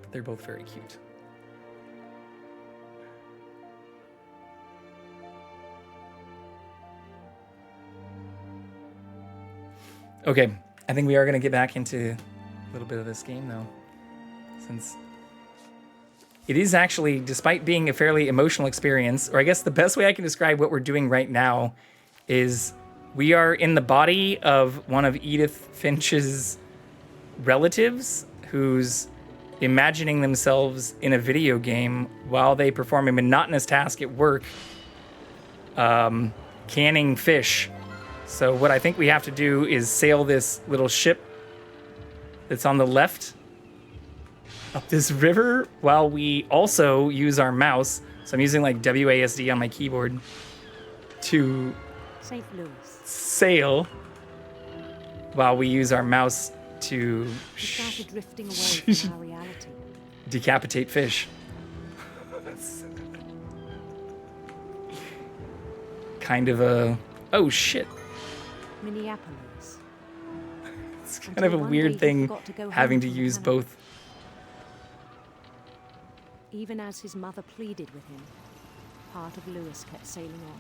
But they're both very cute. Okay, I think we are going to get back into a little bit of this game, though, since it is actually, despite being a fairly emotional experience, or I guess the best way I can describe what we're doing right now is we are in the body of one of Edith Finch's relatives who's imagining themselves in a video game while they perform a monotonous task at work, canning fish. So what I think we have to do is sail this little ship that's on the left up this river while we also use our mouse. So I'm using like WASD on my keyboard to sail while we use our mouse to drifting away from our reality. Decapitate fish. Kind of a... Oh, shit. Minneapolis. It's kind of a weird thing having to use both. Even as his mother pleaded with him. part of Lewis kept sailing on.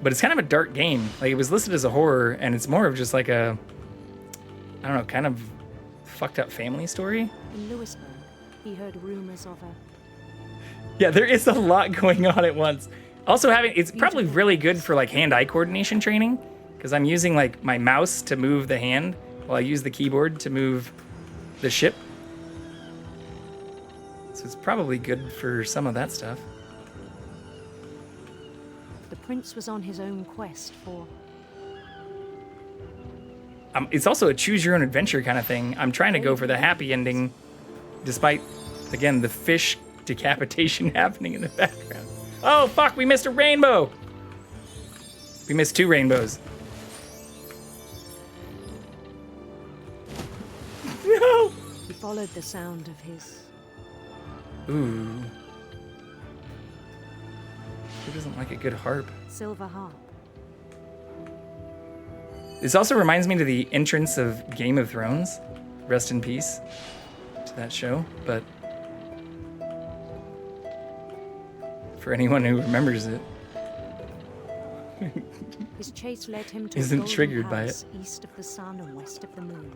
But it's kind of a dark game. Like, it was listed as a horror, and it's more of just like a, I don't know, kind of fucked up family story. In Lewisburg, he heard rumors of a... Yeah, there is a lot going on at once. Also it's probably really good for like hand-eye coordination training, because I'm using like my mouse to move the hand while I use the keyboard to move the ship. So it's probably good for some of that stuff. The prince was on his own quest for... It's also a choose-your-own-adventure kind of thing. I'm trying to go for the happy ending, despite, again, the fish decapitation happening in the background. Oh, fuck, we missed a rainbow! We missed 2 rainbows. No! He followed the sound of his... Ooh. Who doesn't like a good harp? silver harp. This also reminds me to the entrance of Game of Thrones. Rest in peace to that show, but for anyone who remembers it, His chase led him to isn't a golden triggered by palace it. east of the sun and west of the moon.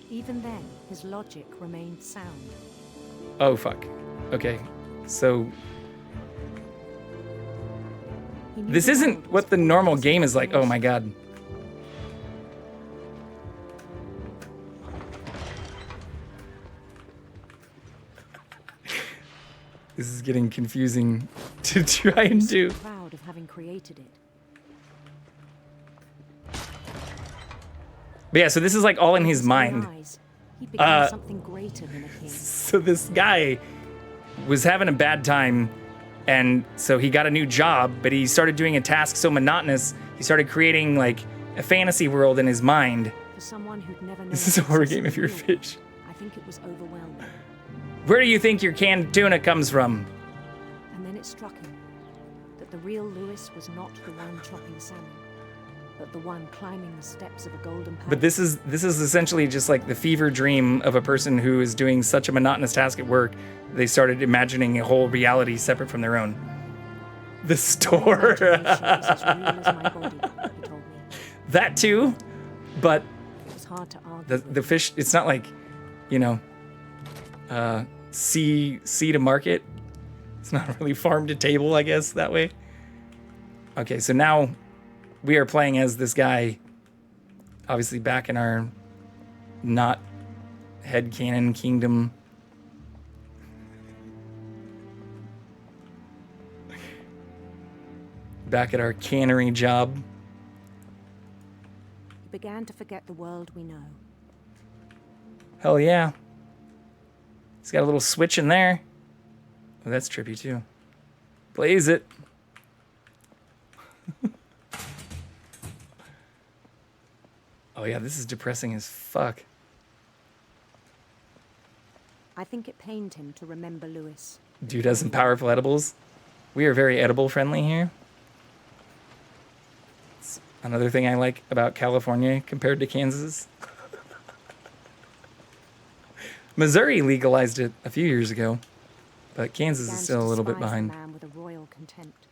Even then, his logic remained sound. Oh fuck. Okay, so this isn't what the normal game is like. Oh my god. This is getting confusing to try and do. Proud of having created it. But yeah, so this is like all in his mind. He became something greater than a king. So this guy was having a bad time, and so he got a new job, but he started doing a task so monotonous, he started creating like a fantasy world in his mind. For someone who'd never known This is a horror game if you're a fish. I think it was overwhelming. Where do you think your canned tuna comes from? And then it struck him that the real Lewis was not the one chopping salmon, but the one climbing the steps of a golden palace. But this is essentially just like the fever dream of a person who is doing such a monotonous task at work, they started imagining a whole reality separate from their own. The store. That too, but it was hard to argue. the fish, it's not like, you know, sea to market. It's not really farm to table, I guess, that way. Okay, so now we are playing as this guy, obviously back in our not headcanon kingdom. Back at our cannery job. He began to forget the world we know. Hell yeah. He's got a little switch in there. Oh, that's trippy too. Blaze it. Oh yeah, this is depressing as fuck. I think it pained him to remember Lewis. Dude has some powerful edibles. We are very edible friendly here. It's another thing I like about California compared to Kansas. Missouri legalized it a few years ago, but Kansas is still a little bit behind. Man with a royal contempt.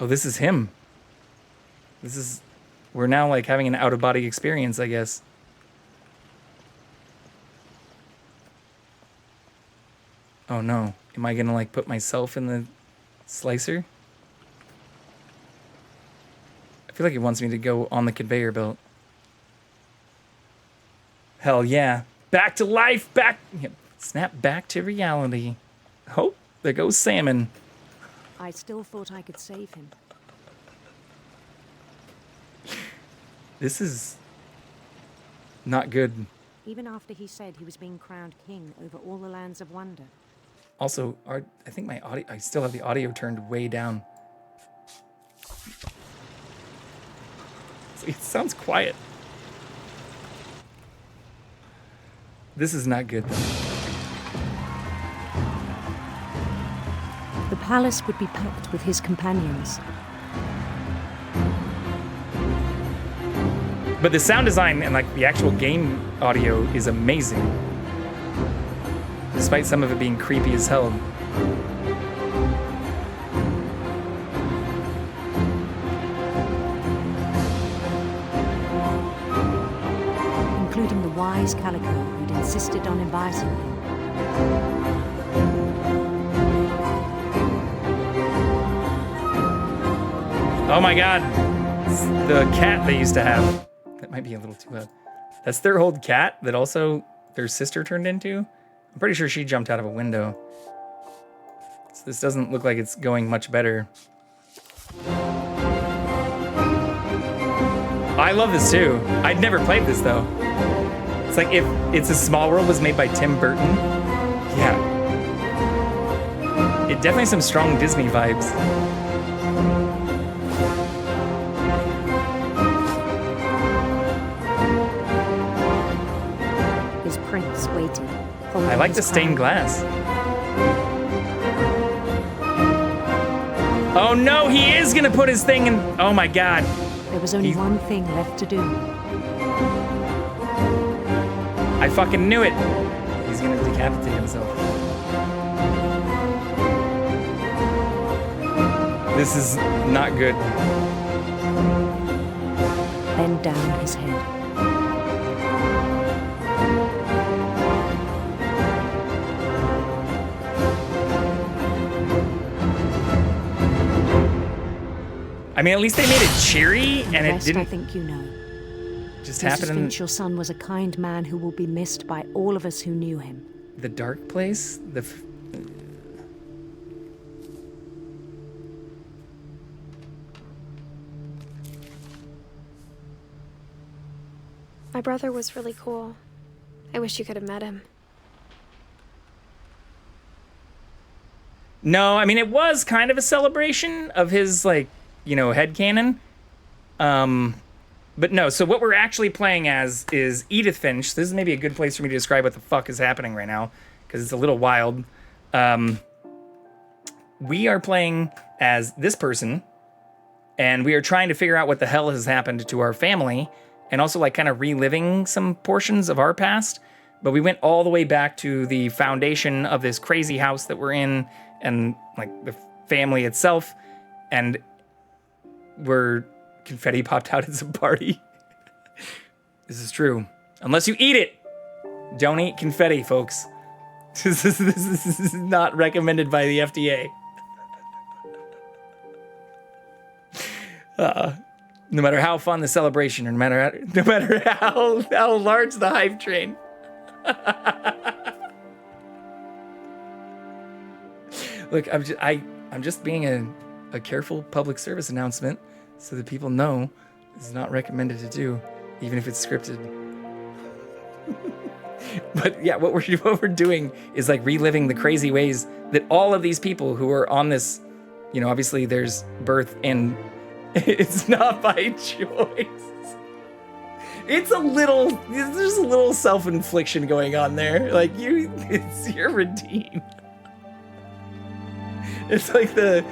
Oh, this is him. We're now like having an out-of-body experience, I guess. Oh no, am I gonna like put myself in the slicer? I feel like it wants me to go on the conveyor belt. Hell yeah. Back to life, snap back to reality. Oh, there goes salmon. I still thought I could save him. This is not good. Even after he said he was being crowned king over all the lands of wonder. Also, I think my audio, I still have the audio turned way down. It sounds quiet. This is not good, though. The palace would be packed with his companions. But the sound design and like the actual game audio is amazing. Despite some of it being creepy as hell. Including the wise Calico who'd insisted on inviting me. Oh my god. It's the cat they used to have. That might be a little too loud. That's their old cat that also their sister turned into. I'm pretty sure she jumped out of a window. So this doesn't look like it's going much better. I love this too. I'd never played this though. It's like if It's a Small World was made by Tim Burton. Yeah. It definitely some strong Disney vibes. His prince waited. I like the stained glass. Oh no, he is gonna put his thing in. Oh my god. There was only one thing left to do. I fucking knew it. He's gonna decapitate himself. This is not good. Bend down his head. I mean, at least they made it cheery, and it rest didn't. I think you know. Just Mrs. happen in Finch, your son was a kind man who will be missed by all of us who knew him. the dark place. My brother was really cool. I wish you could have met him. No, I mean, it was kind of a celebration of his, like, you know, headcanon. But no, so what we're actually playing as is Edith Finch. This is maybe a good place for me to describe what the fuck is happening right now, because it's a little wild. We are playing as this person, and we are trying to figure out what the hell has happened to our family, and also, like, kind of reliving some portions of our past. But we went all the way back to the foundation of this crazy house that we're in, and, like, the family itself, and we're... confetti popped out at some party. This is true. Unless you eat it. Don't eat confetti, folks. This is not recommended by the FDA. No matter how fun the celebration, or no matter how large the hype train. Look, I'm just being a careful public service announcement, so that people know it's not recommended to do, even if it's scripted. But yeah, what we're doing is like reliving the crazy ways that all of these people who are on this, you know, obviously there's birth and it's not by choice. There's a little self-infliction going on there. Like you're redeemed. It's like the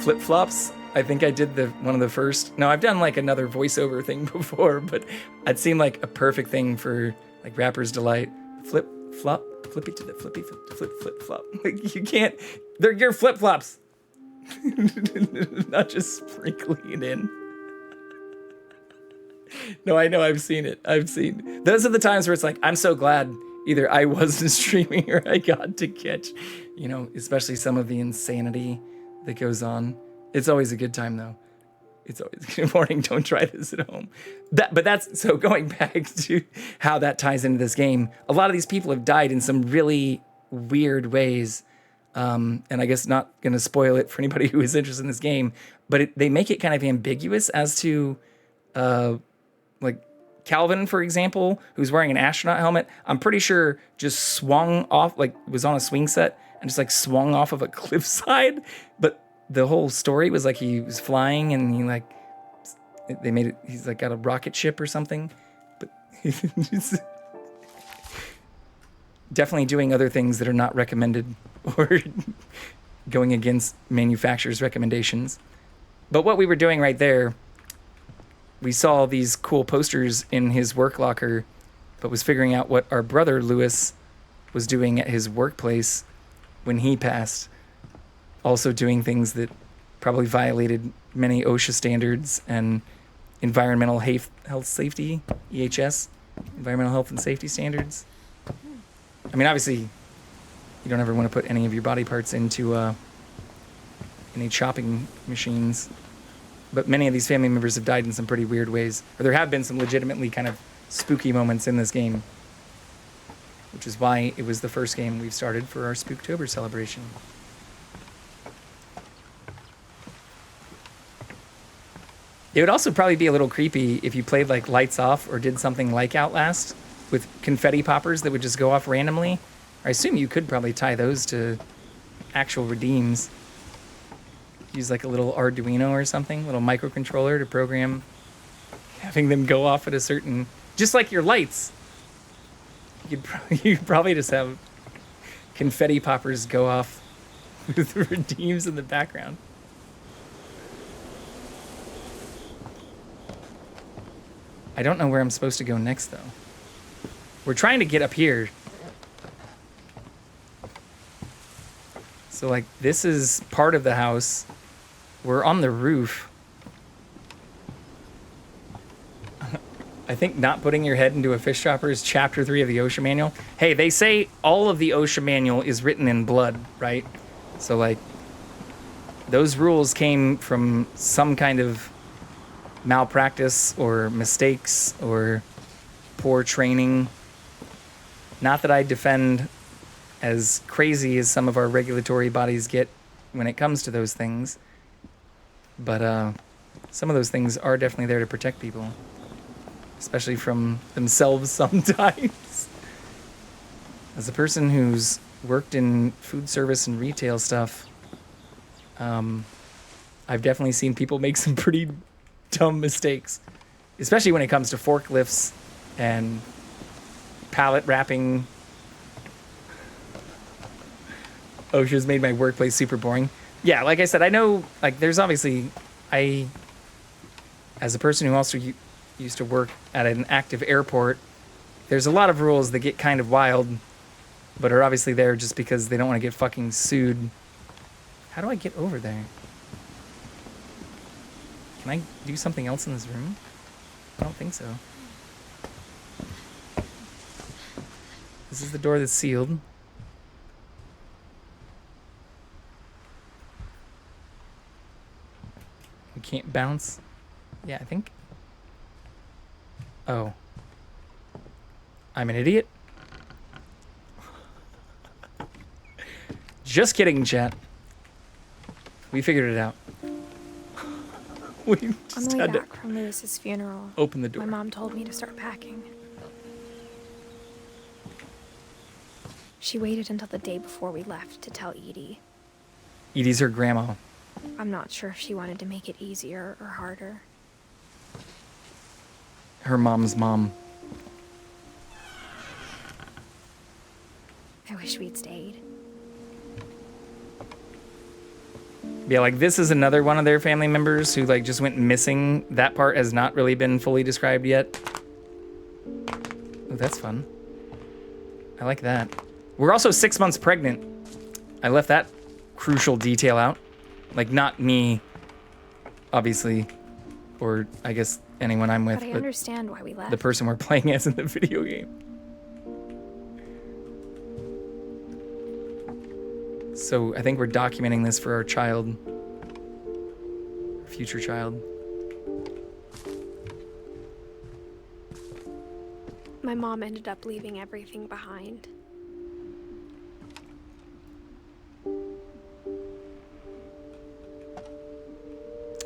flip-flops. I think I did one of the first. No, I've done like another voiceover thing before, but it seemed like a perfect thing for like Rapper's Delight. Flip, flop, flippy to the flippy, flip, flop. Like you can't. They're your flip flops, not just sprinkling it in. No, I know. I've seen it. Those are the times where it's like I'm so glad either I wasn't streaming or I got to catch, you know, especially some of the insanity that goes on. It's always a good time, though. It's always good morning. Don't try this at home. But that's so going back to how that ties into this game. A lot of these people have died in some really weird ways. And I guess not going to spoil it for anybody who is interested in this game. But they make it kind of ambiguous as to, like, Calvin, for example, who's wearing an astronaut helmet. I'm pretty sure just swung off, like, was on a swing set and just, like, swung off of a cliffside. But the whole story was like he was flying and he like they made it. He's like got a rocket ship or something, but he's definitely doing other things that are not recommended or going against manufacturers' recommendations. But what we were doing right there we saw these cool posters in his work locker, but was figuring out what our brother Lewis was doing at his workplace when he passed. Also doing things that probably violated many OSHA standards and environmental health safety, EHS, environmental health and safety standards. I mean, obviously, you don't ever want to put any of your body parts into any chopping machines. But many of these family members have died in some pretty weird ways. Or there have been some legitimately kind of spooky moments in this game, which is why it was the first game we've started for our Spooktober celebration. It would also probably be a little creepy if you played like Lights Off or did something like Outlast with confetti poppers that would just go off randomly. I assume you could probably tie those to actual redeems. Use like a little Arduino or something, little microcontroller to program having them go off at a certain, just like your lights. You'd probably just have confetti poppers go off with the redeems in the background. I don't know where I'm supposed to go next, though. We're trying to get up here. So, like, this is part of the house. We're on the roof. I think not putting your head into a fish chopper is chapter 3 of the OSHA manual. Hey, they say all of the OSHA manual is written in blood, right? So, like, those rules came from some kind of malpractice or mistakes or poor training. Not that I defend as crazy as some of our regulatory bodies get when it comes to those things, but some of those things are definitely there to protect people, especially from themselves sometimes. As a person who's worked in food service and retail stuff, I've definitely seen people make some pretty dumb mistakes, especially when it comes to forklifts and pallet wrapping. OSHA's made my workplace super boring. Yeah, like I said, I know, like, there's obviously, as a person who also used to work at an active airport, there's a lot of rules that get kind of wild, but are obviously there just because they don't want to get fucking sued. How do I get over there? Can I do something else in this room? I don't think so. This is the door that's sealed. We can't bounce. Yeah, I think. Oh. I'm an idiot? Just kidding, chat. We figured it out. We just On the way had back to from Lewis's funeral, open the door. my mom told me to start packing. She waited until the day before we left to tell Edie. Edie's her grandma. I'm not sure if she wanted to make it easier or harder. Her mom's mom. I wish we'd stayed. Yeah, like this is another one of their family members who like just went missing. That part has not really been fully described yet. Oh, that's fun. I like that. We're also 6 months pregnant. I left that crucial detail out. Like not me, obviously, or I guess anyone I'm with. But I understand why we left. The person we're playing as in the video game. So I think we're documenting this for our child, future child. My mom ended up leaving everything behind.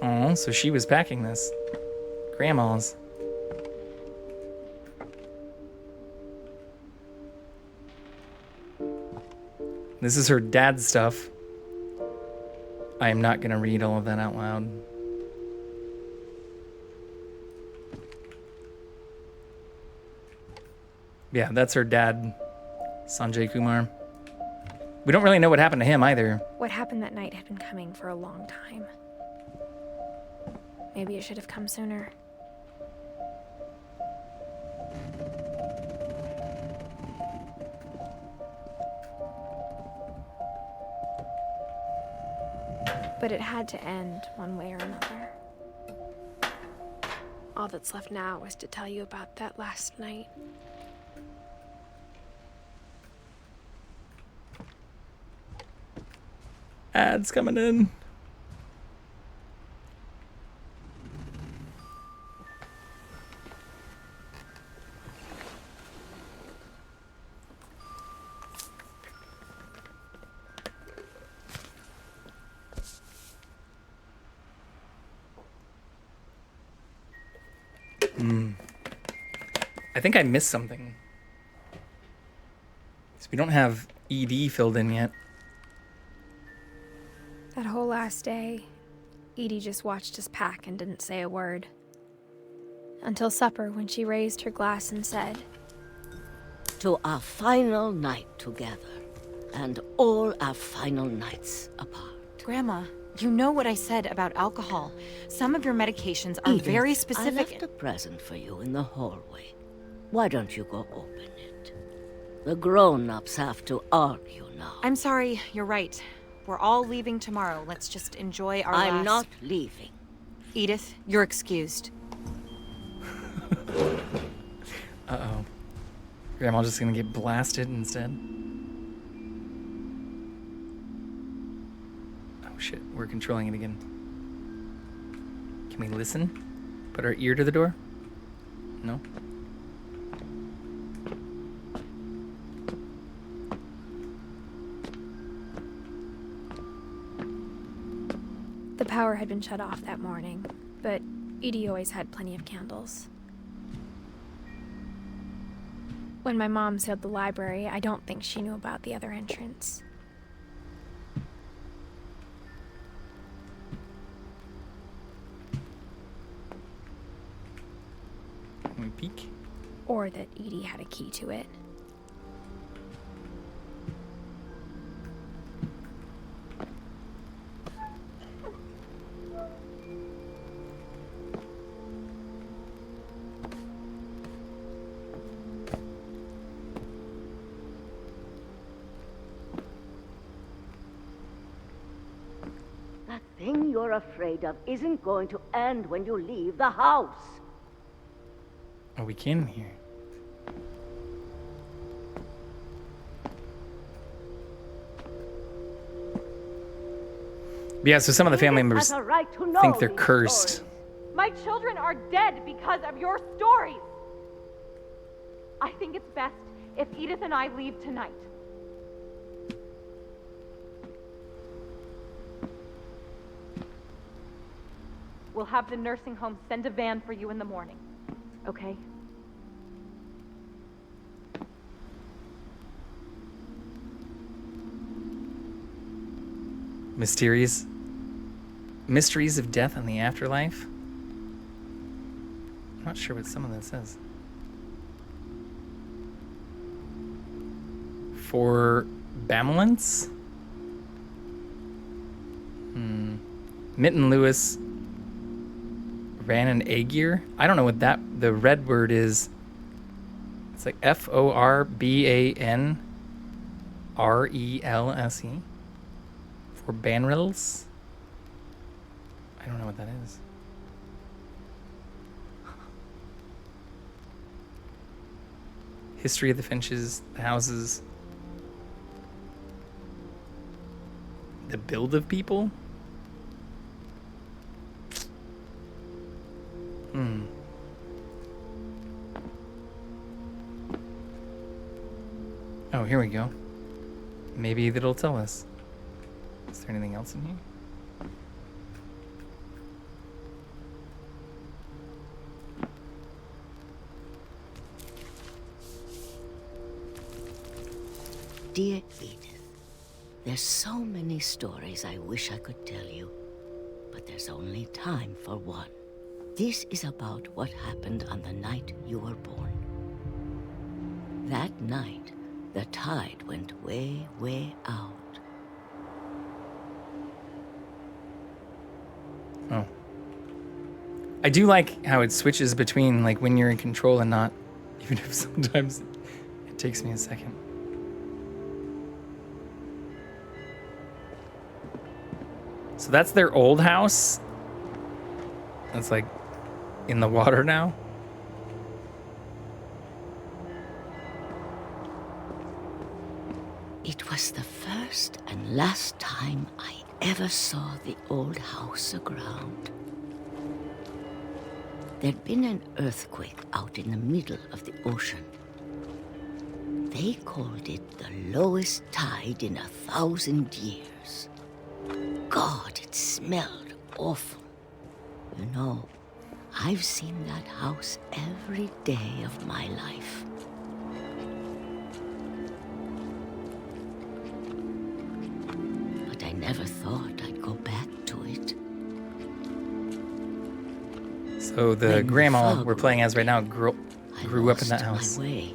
Oh, so she was packing this. Grandma's. This is her dad's stuff. I am not gonna read all of that out loud. Yeah, that's her dad, Sanjay Kumar. We don't really know what happened to him either. What happened that night had been coming for a long time. Maybe it should have come sooner. But it had to end one way or another. All that's left now is to tell you about that last night. Ads coming in. I think I missed something. So we don't have ED filled in yet. That whole last day, Edie just watched us pack and didn't say a word. Until supper, when she raised her glass and said, "To our final night together, and all our final nights apart." Grandma, you know what I said about alcohol. Some of your medications are Edith, very I specific. left a present for you in the hallway. Why don't you go open it? The grown-ups have to argue now. I'm sorry, you're right. We're all leaving tomorrow. Let's just enjoy our I'm last... not leaving. Edith, you're excused. Uh-oh. Grandma's just gonna get blasted instead. Oh shit, we're controlling it again. Can we listen? Put our ear to the door? No? the power had been shut off that morning, but Edie always had plenty of candles. When my mom sealed the library, I don't think she knew about the other entrance. Can we peek? Or that Edie had a key to it. That thing you're afraid of isn't going to end when you leave the house. Oh, we can hear. Yeah, so some of the family members think they're cursed. My children are dead because of your stories. I think it's best if Edith and I leave tonight. We'll have the nursing home send a van for you in the morning, okay? Mysteries of death and the afterlife? I'm not sure what some of this says. For Bamulance? Mitten Lewis ran an Aegir? I don't know what that, the red word is. It's like Forbanrelse. For Banrels? I don't know what that is. History of the Finches, the houses. The build of people? Oh, here we go. Maybe that'll tell us. Is there anything else in here? Dear Edith, there's so many stories I wish I could tell you, but there's only time for one. This is about what happened on the night you were born. That night, the tide went way, way out. Oh. I do like how it switches between like when you're in control and not, even if sometimes it takes me a second. So that's their old house. That's like in the water now. It was the first and last time I ever saw the old house aground. There'd been an earthquake out in the middle of the ocean. They called it the lowest tide in 1,000 years. God, it smelled awful. You know, I've seen that house every day of my life. But I never thought I'd go back to it. So the grandma we're playing as right now grew up in that house. My way.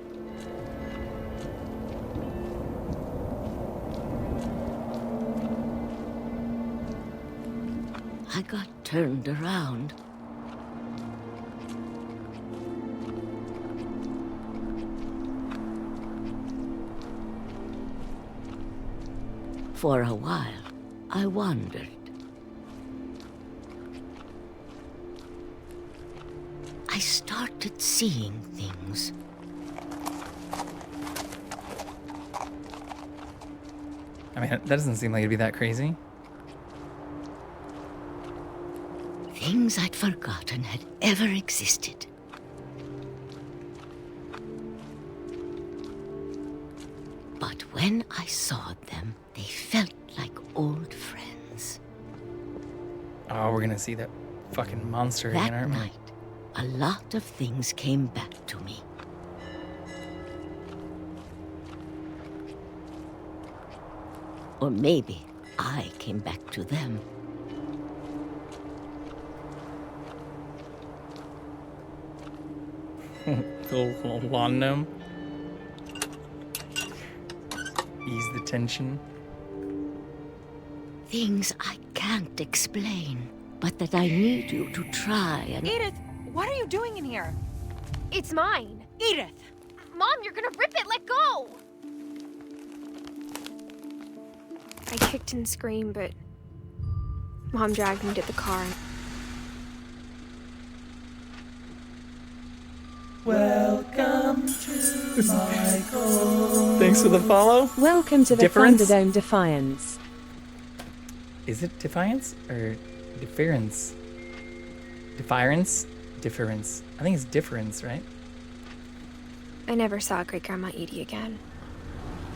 I got turned around. For a while, I wandered. I started seeing things. I mean, that doesn't seem like it'd be that crazy. Things I'd forgotten had ever existed. But when I saw them, they felt like old friends. Oh, we're gonna see that fucking monster again, aren't we? That night, a lot of things came back to me. Or maybe I came back to them. Little lawn gnome. Ease the tension. Things I can't explain, but that I need you to try and... Edith, what are you doing in here? It's mine. Edith! Mom, you're gonna rip it. Let go! I kicked and screamed, but Mom dragged me to the car. Welcome to my court. Thanks for the follow. Welcome to the Difference? Thunderdome Defiance. Is it Defiance or Difference? Defiance? Difference. I think it's Difference, right? I never saw Great Grandma Edie again.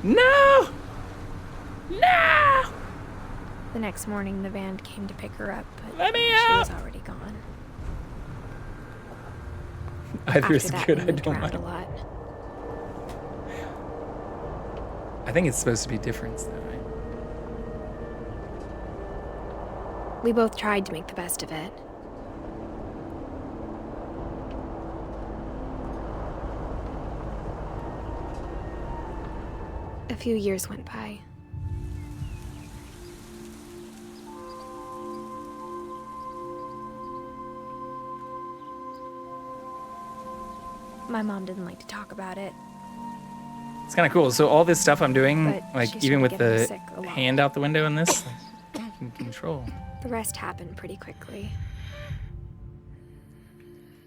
No! No! The next morning, the band came to pick her up, but Let me she out! was already gone. Either is After that, good, we I moved don't around mind. a lot. I think it's supposed to be Difference, though, right? We both tried to make the best of it. A few years went by. My mom didn't like to talk about it. It's kind of cool. So all this stuff I'm doing, But like she's even been with getting the sick a lot. hand out the window in this, like, I can control. The rest happened pretty quickly.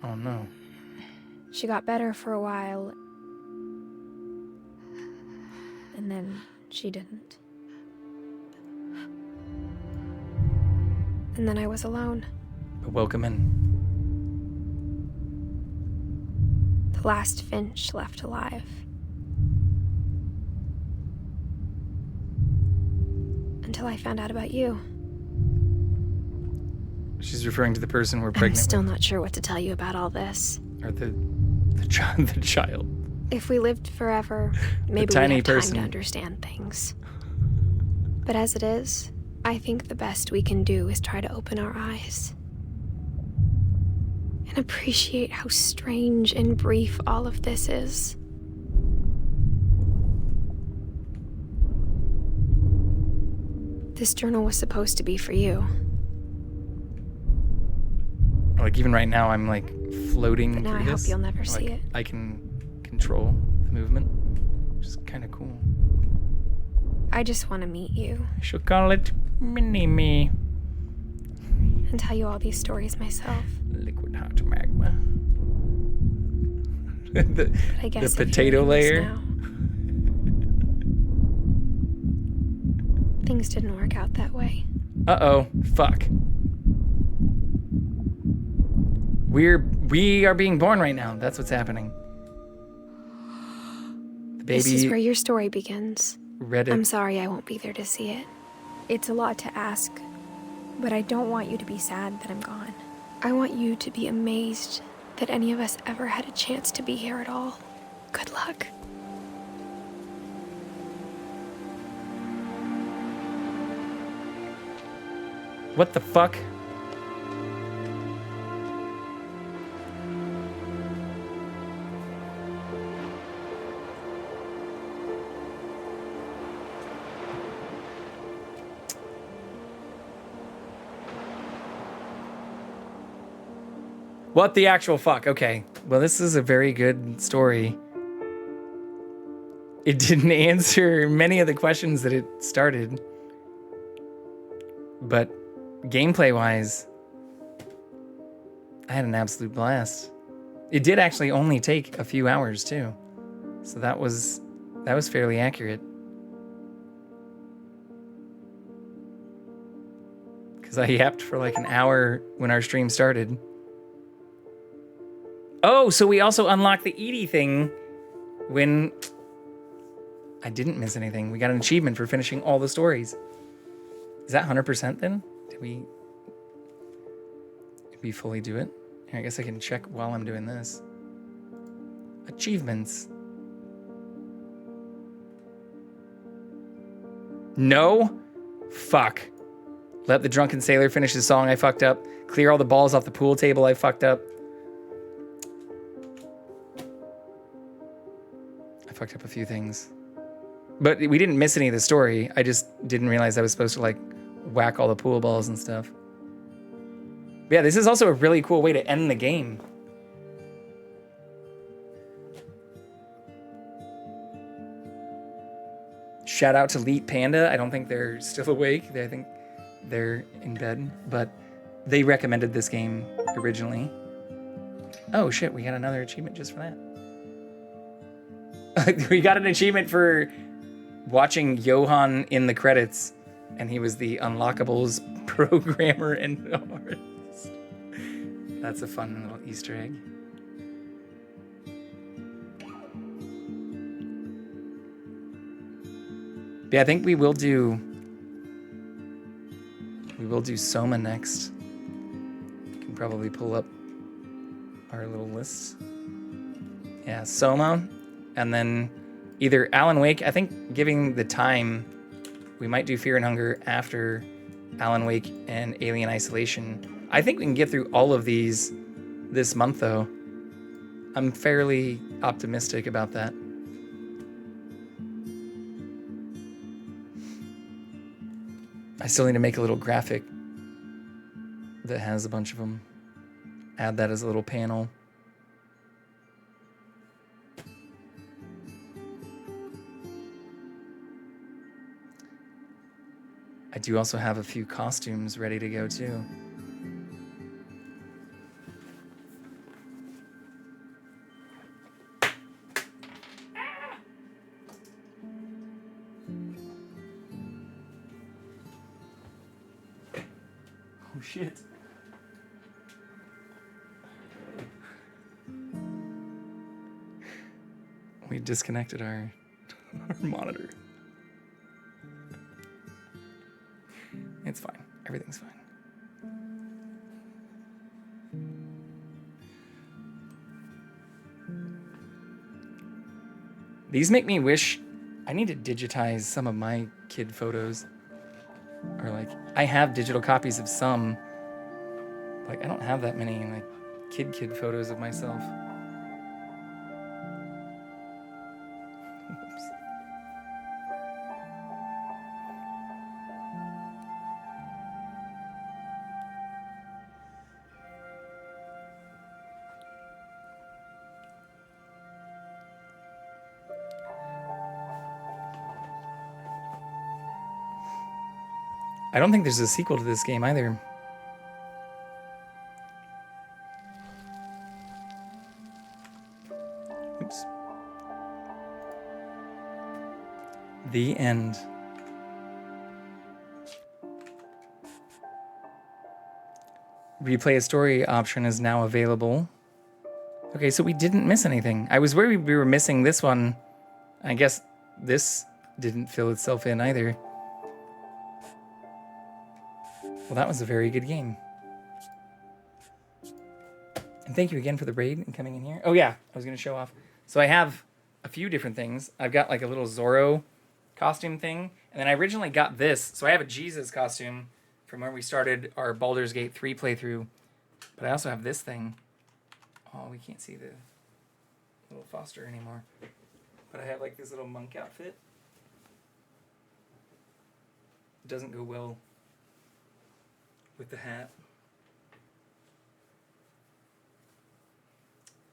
Oh no. She got better for a while, and then she didn't. And then I was alone. But welcome in. The last Finch left alive. Until I found out about you. She's referring to the person we're I'm pregnant still not sure what to tell you about all this. with. Or the child. If we lived forever, maybe we'd tiny have time person. to understand things. But as it is, I think the best we can do is try to open our eyes. And appreciate how strange and brief all of this is. This journal was supposed to be for you. Like even right now, I'm like floating But now through I hope this. you'll never see Like, it. I can control the movement, which is kind of cool. I just want to meet you. I should call it Mini-Me. and tell you all these stories myself. Liquid hot magma. But I guess the I'm potato hearing this layer. now. Things didn't work out that way. Uh-oh. Fuck. We are being born right now. That's what's happening. The baby. This is where your story begins. Read it. I'm sorry I won't be there to see it. It's a lot to ask, but I don't want you to be sad that I'm gone. I want you to be amazed that any of us ever had a chance to be here at all. Good luck. What the fuck? What the actual fuck? Okay. Well, this is a very good story. It didn't answer many of the questions that it started. But gameplay-wise, I had an absolute blast. It did actually only take a few hours, too. So that was fairly accurate. Because I yapped for like an hour when our stream started. Oh, so we also unlocked the Edie thing when I didn't miss anything. We got an achievement for finishing all the stories. Is that 100% then? Did we fully do it? Here, I guess I can check while I'm doing this. Achievements. No? Fuck. Let the drunken sailor finish his song, I fucked up. Clear all the balls off the pool table, I fucked up. I fucked up a few things. But we didn't miss any of the story. I just didn't realize I was supposed to like whack all the pool balls and stuff. But yeah, this is also a really cool way to end the game. Shout out to Leet Panda. I don't think they're still awake. I think they're in bed, but they recommended this game originally. Oh shit, we got another achievement just for that. We got an achievement for watching Johan in the credits, and he was the Unlockables programmer and artist. That's a fun little Easter egg. Yeah, I think we will do Soma next. We can probably pull up our little list. Yeah, Soma, and then either Alan Wake. I think giving the time, we might do Fear and Hunger after Alan Wake and Alien Isolation. I think we can get through all of these this month, though. I'm fairly optimistic about that. I still need to make a little graphic that has a bunch of them. Add that as a little panel. I do also have a few costumes ready to go too. Oh shit. We disconnected our monitor. It's fine. Everything's fine. These make me wish I need to digitize some of my kid photos. Or like, I have digital copies of some. Like, I don't have that many like kid photos of myself. Oops. I don't think there's a sequel to this game either. Oops. The end. Replay a story option is now available. Okay, so we didn't miss anything. I was worried we were missing this one. I guess this didn't fill itself in either. Well, that was a very good game. And thank you again for the raid and coming in here. Oh yeah, I was going to show off. So I have a few different things. I've got like a little Zorro costume thing. And then I originally got this. So I have a Jesus costume from where we started our Baldur's Gate 3 playthrough. But I also have this thing. Oh, we can't see the little Foster anymore. But I have like this little monk outfit. It doesn't go well with the hat.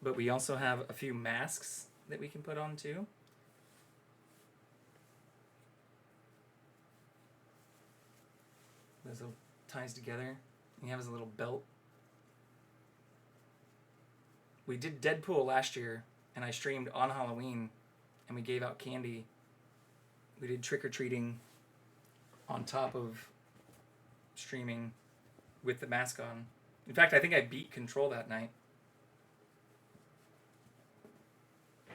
But we also have a few masks that we can put on too. This little ties together. He has a little belt. We did Deadpool last year, and I streamed on Halloween, and we gave out candy. We did trick-or-treating on top of streaming with the mask on. In fact, I think I beat Control that night.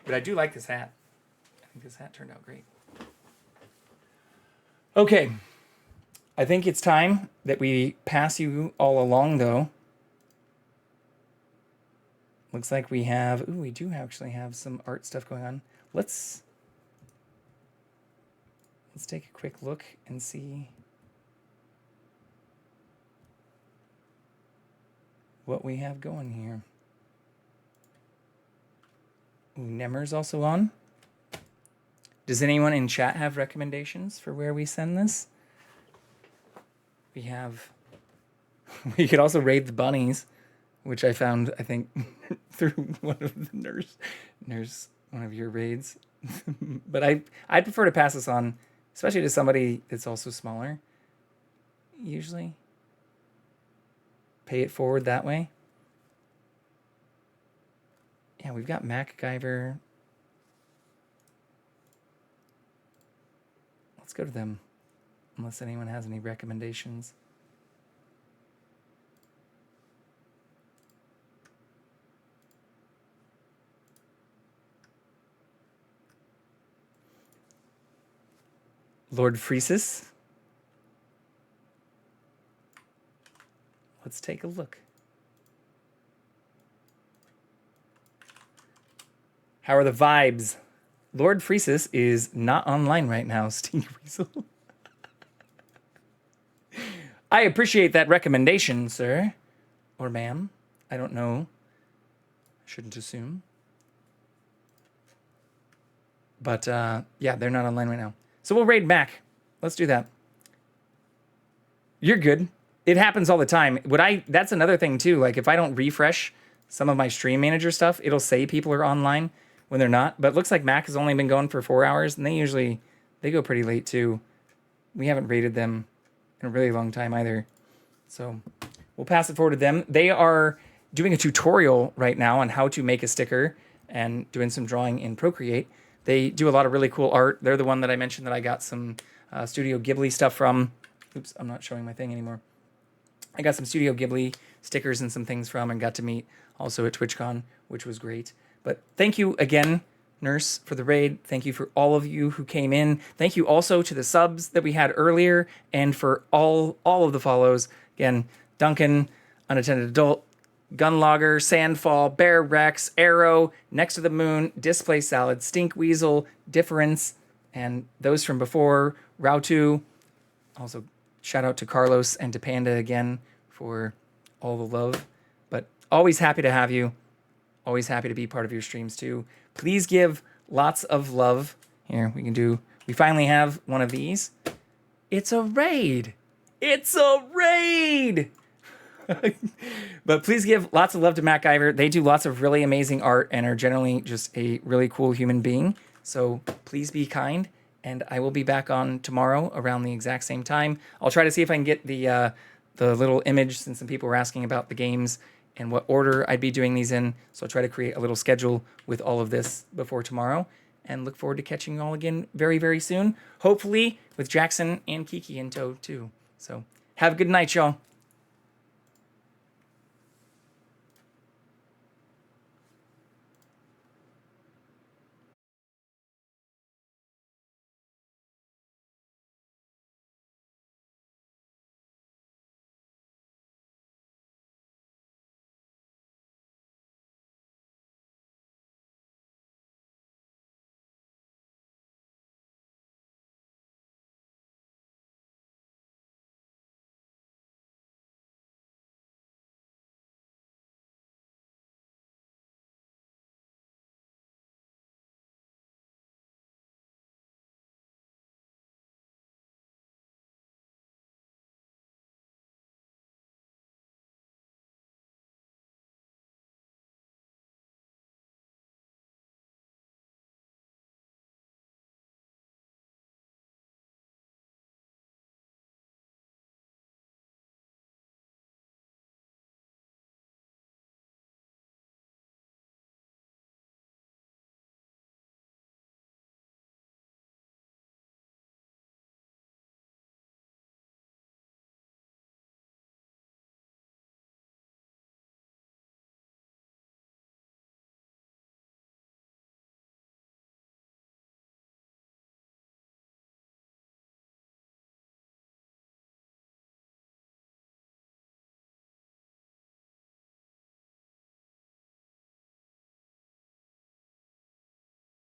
But I do like this hat. I think this hat turned out great. Okay. I think it's time that we pass you all along, though. Looks like we have... Ooh, we do actually have some art stuff going on. Let's take a quick look and see what we have going here. Ooh, Nemmer's also on. Does anyone in chat have recommendations for where we send this? We have... We could also raid the bunnies, which I found, I think, through one of the nurse, one of your raids. But I'd prefer to pass this on, especially to somebody that's also smaller, usually. Pay it forward that way. Yeah, we've got MacGyver. Let's go to them, unless anyone has any recommendations. Lord Freesis. Let's take a look. How are the vibes? Lord Freesis is not online right now, Stinky Weasel. I appreciate that recommendation, sir. Or ma'am. I don't know. Shouldn't assume. But, yeah, they're not online right now. So we'll raid Mac. Let's do that. You're good. It happens all the time. That's another thing too. Like if I don't refresh some of my stream manager stuff, it'll say people are online when they're not. But it looks like Mac has only been going for 4 hours, and they go pretty late too. We haven't rated them in a really long time either. So we'll pass it forward to them. They are doing a tutorial right now on how to make a sticker and doing some drawing in Procreate. They do a lot of really cool art. They're the one that I mentioned that I got some Studio Ghibli stuff from. Oops, I'm not showing my thing anymore. I got some Studio Ghibli stickers and some things from, and got to meet also at TwitchCon, which was great. But thank you again, Nurse, for the raid. Thank you for all of you who came in. Thank you also to the subs that we had earlier, and for all of the follows. Again, Duncan, Unattended Adult, Gunlogger, Sandfall, Bear Rex, Arrow, Next to the Moon, Display Salad, Stink Weasel, Difference, and those from before, Rautu. Also, shout out to Carlos and to Panda again for all the love. But always happy to have you. Always happy to be part of your streams too. Please give lots of love. Here, we finally have one of these. It's a raid. It's a raid! But please give lots of love to MacGyver. They do lots of really amazing art and are generally just a really cool human being. So please be kind, and I will be back on tomorrow around the exact same time. I'll try to see if I can get the little image, since some people were asking about the games and what order I'd be doing these in. So I'll try to create a little schedule with all of this before tomorrow, and look forward to catching you all again very, very soon. Hopefully with Jackson and Kiki in tow too. So have a good night, y'all.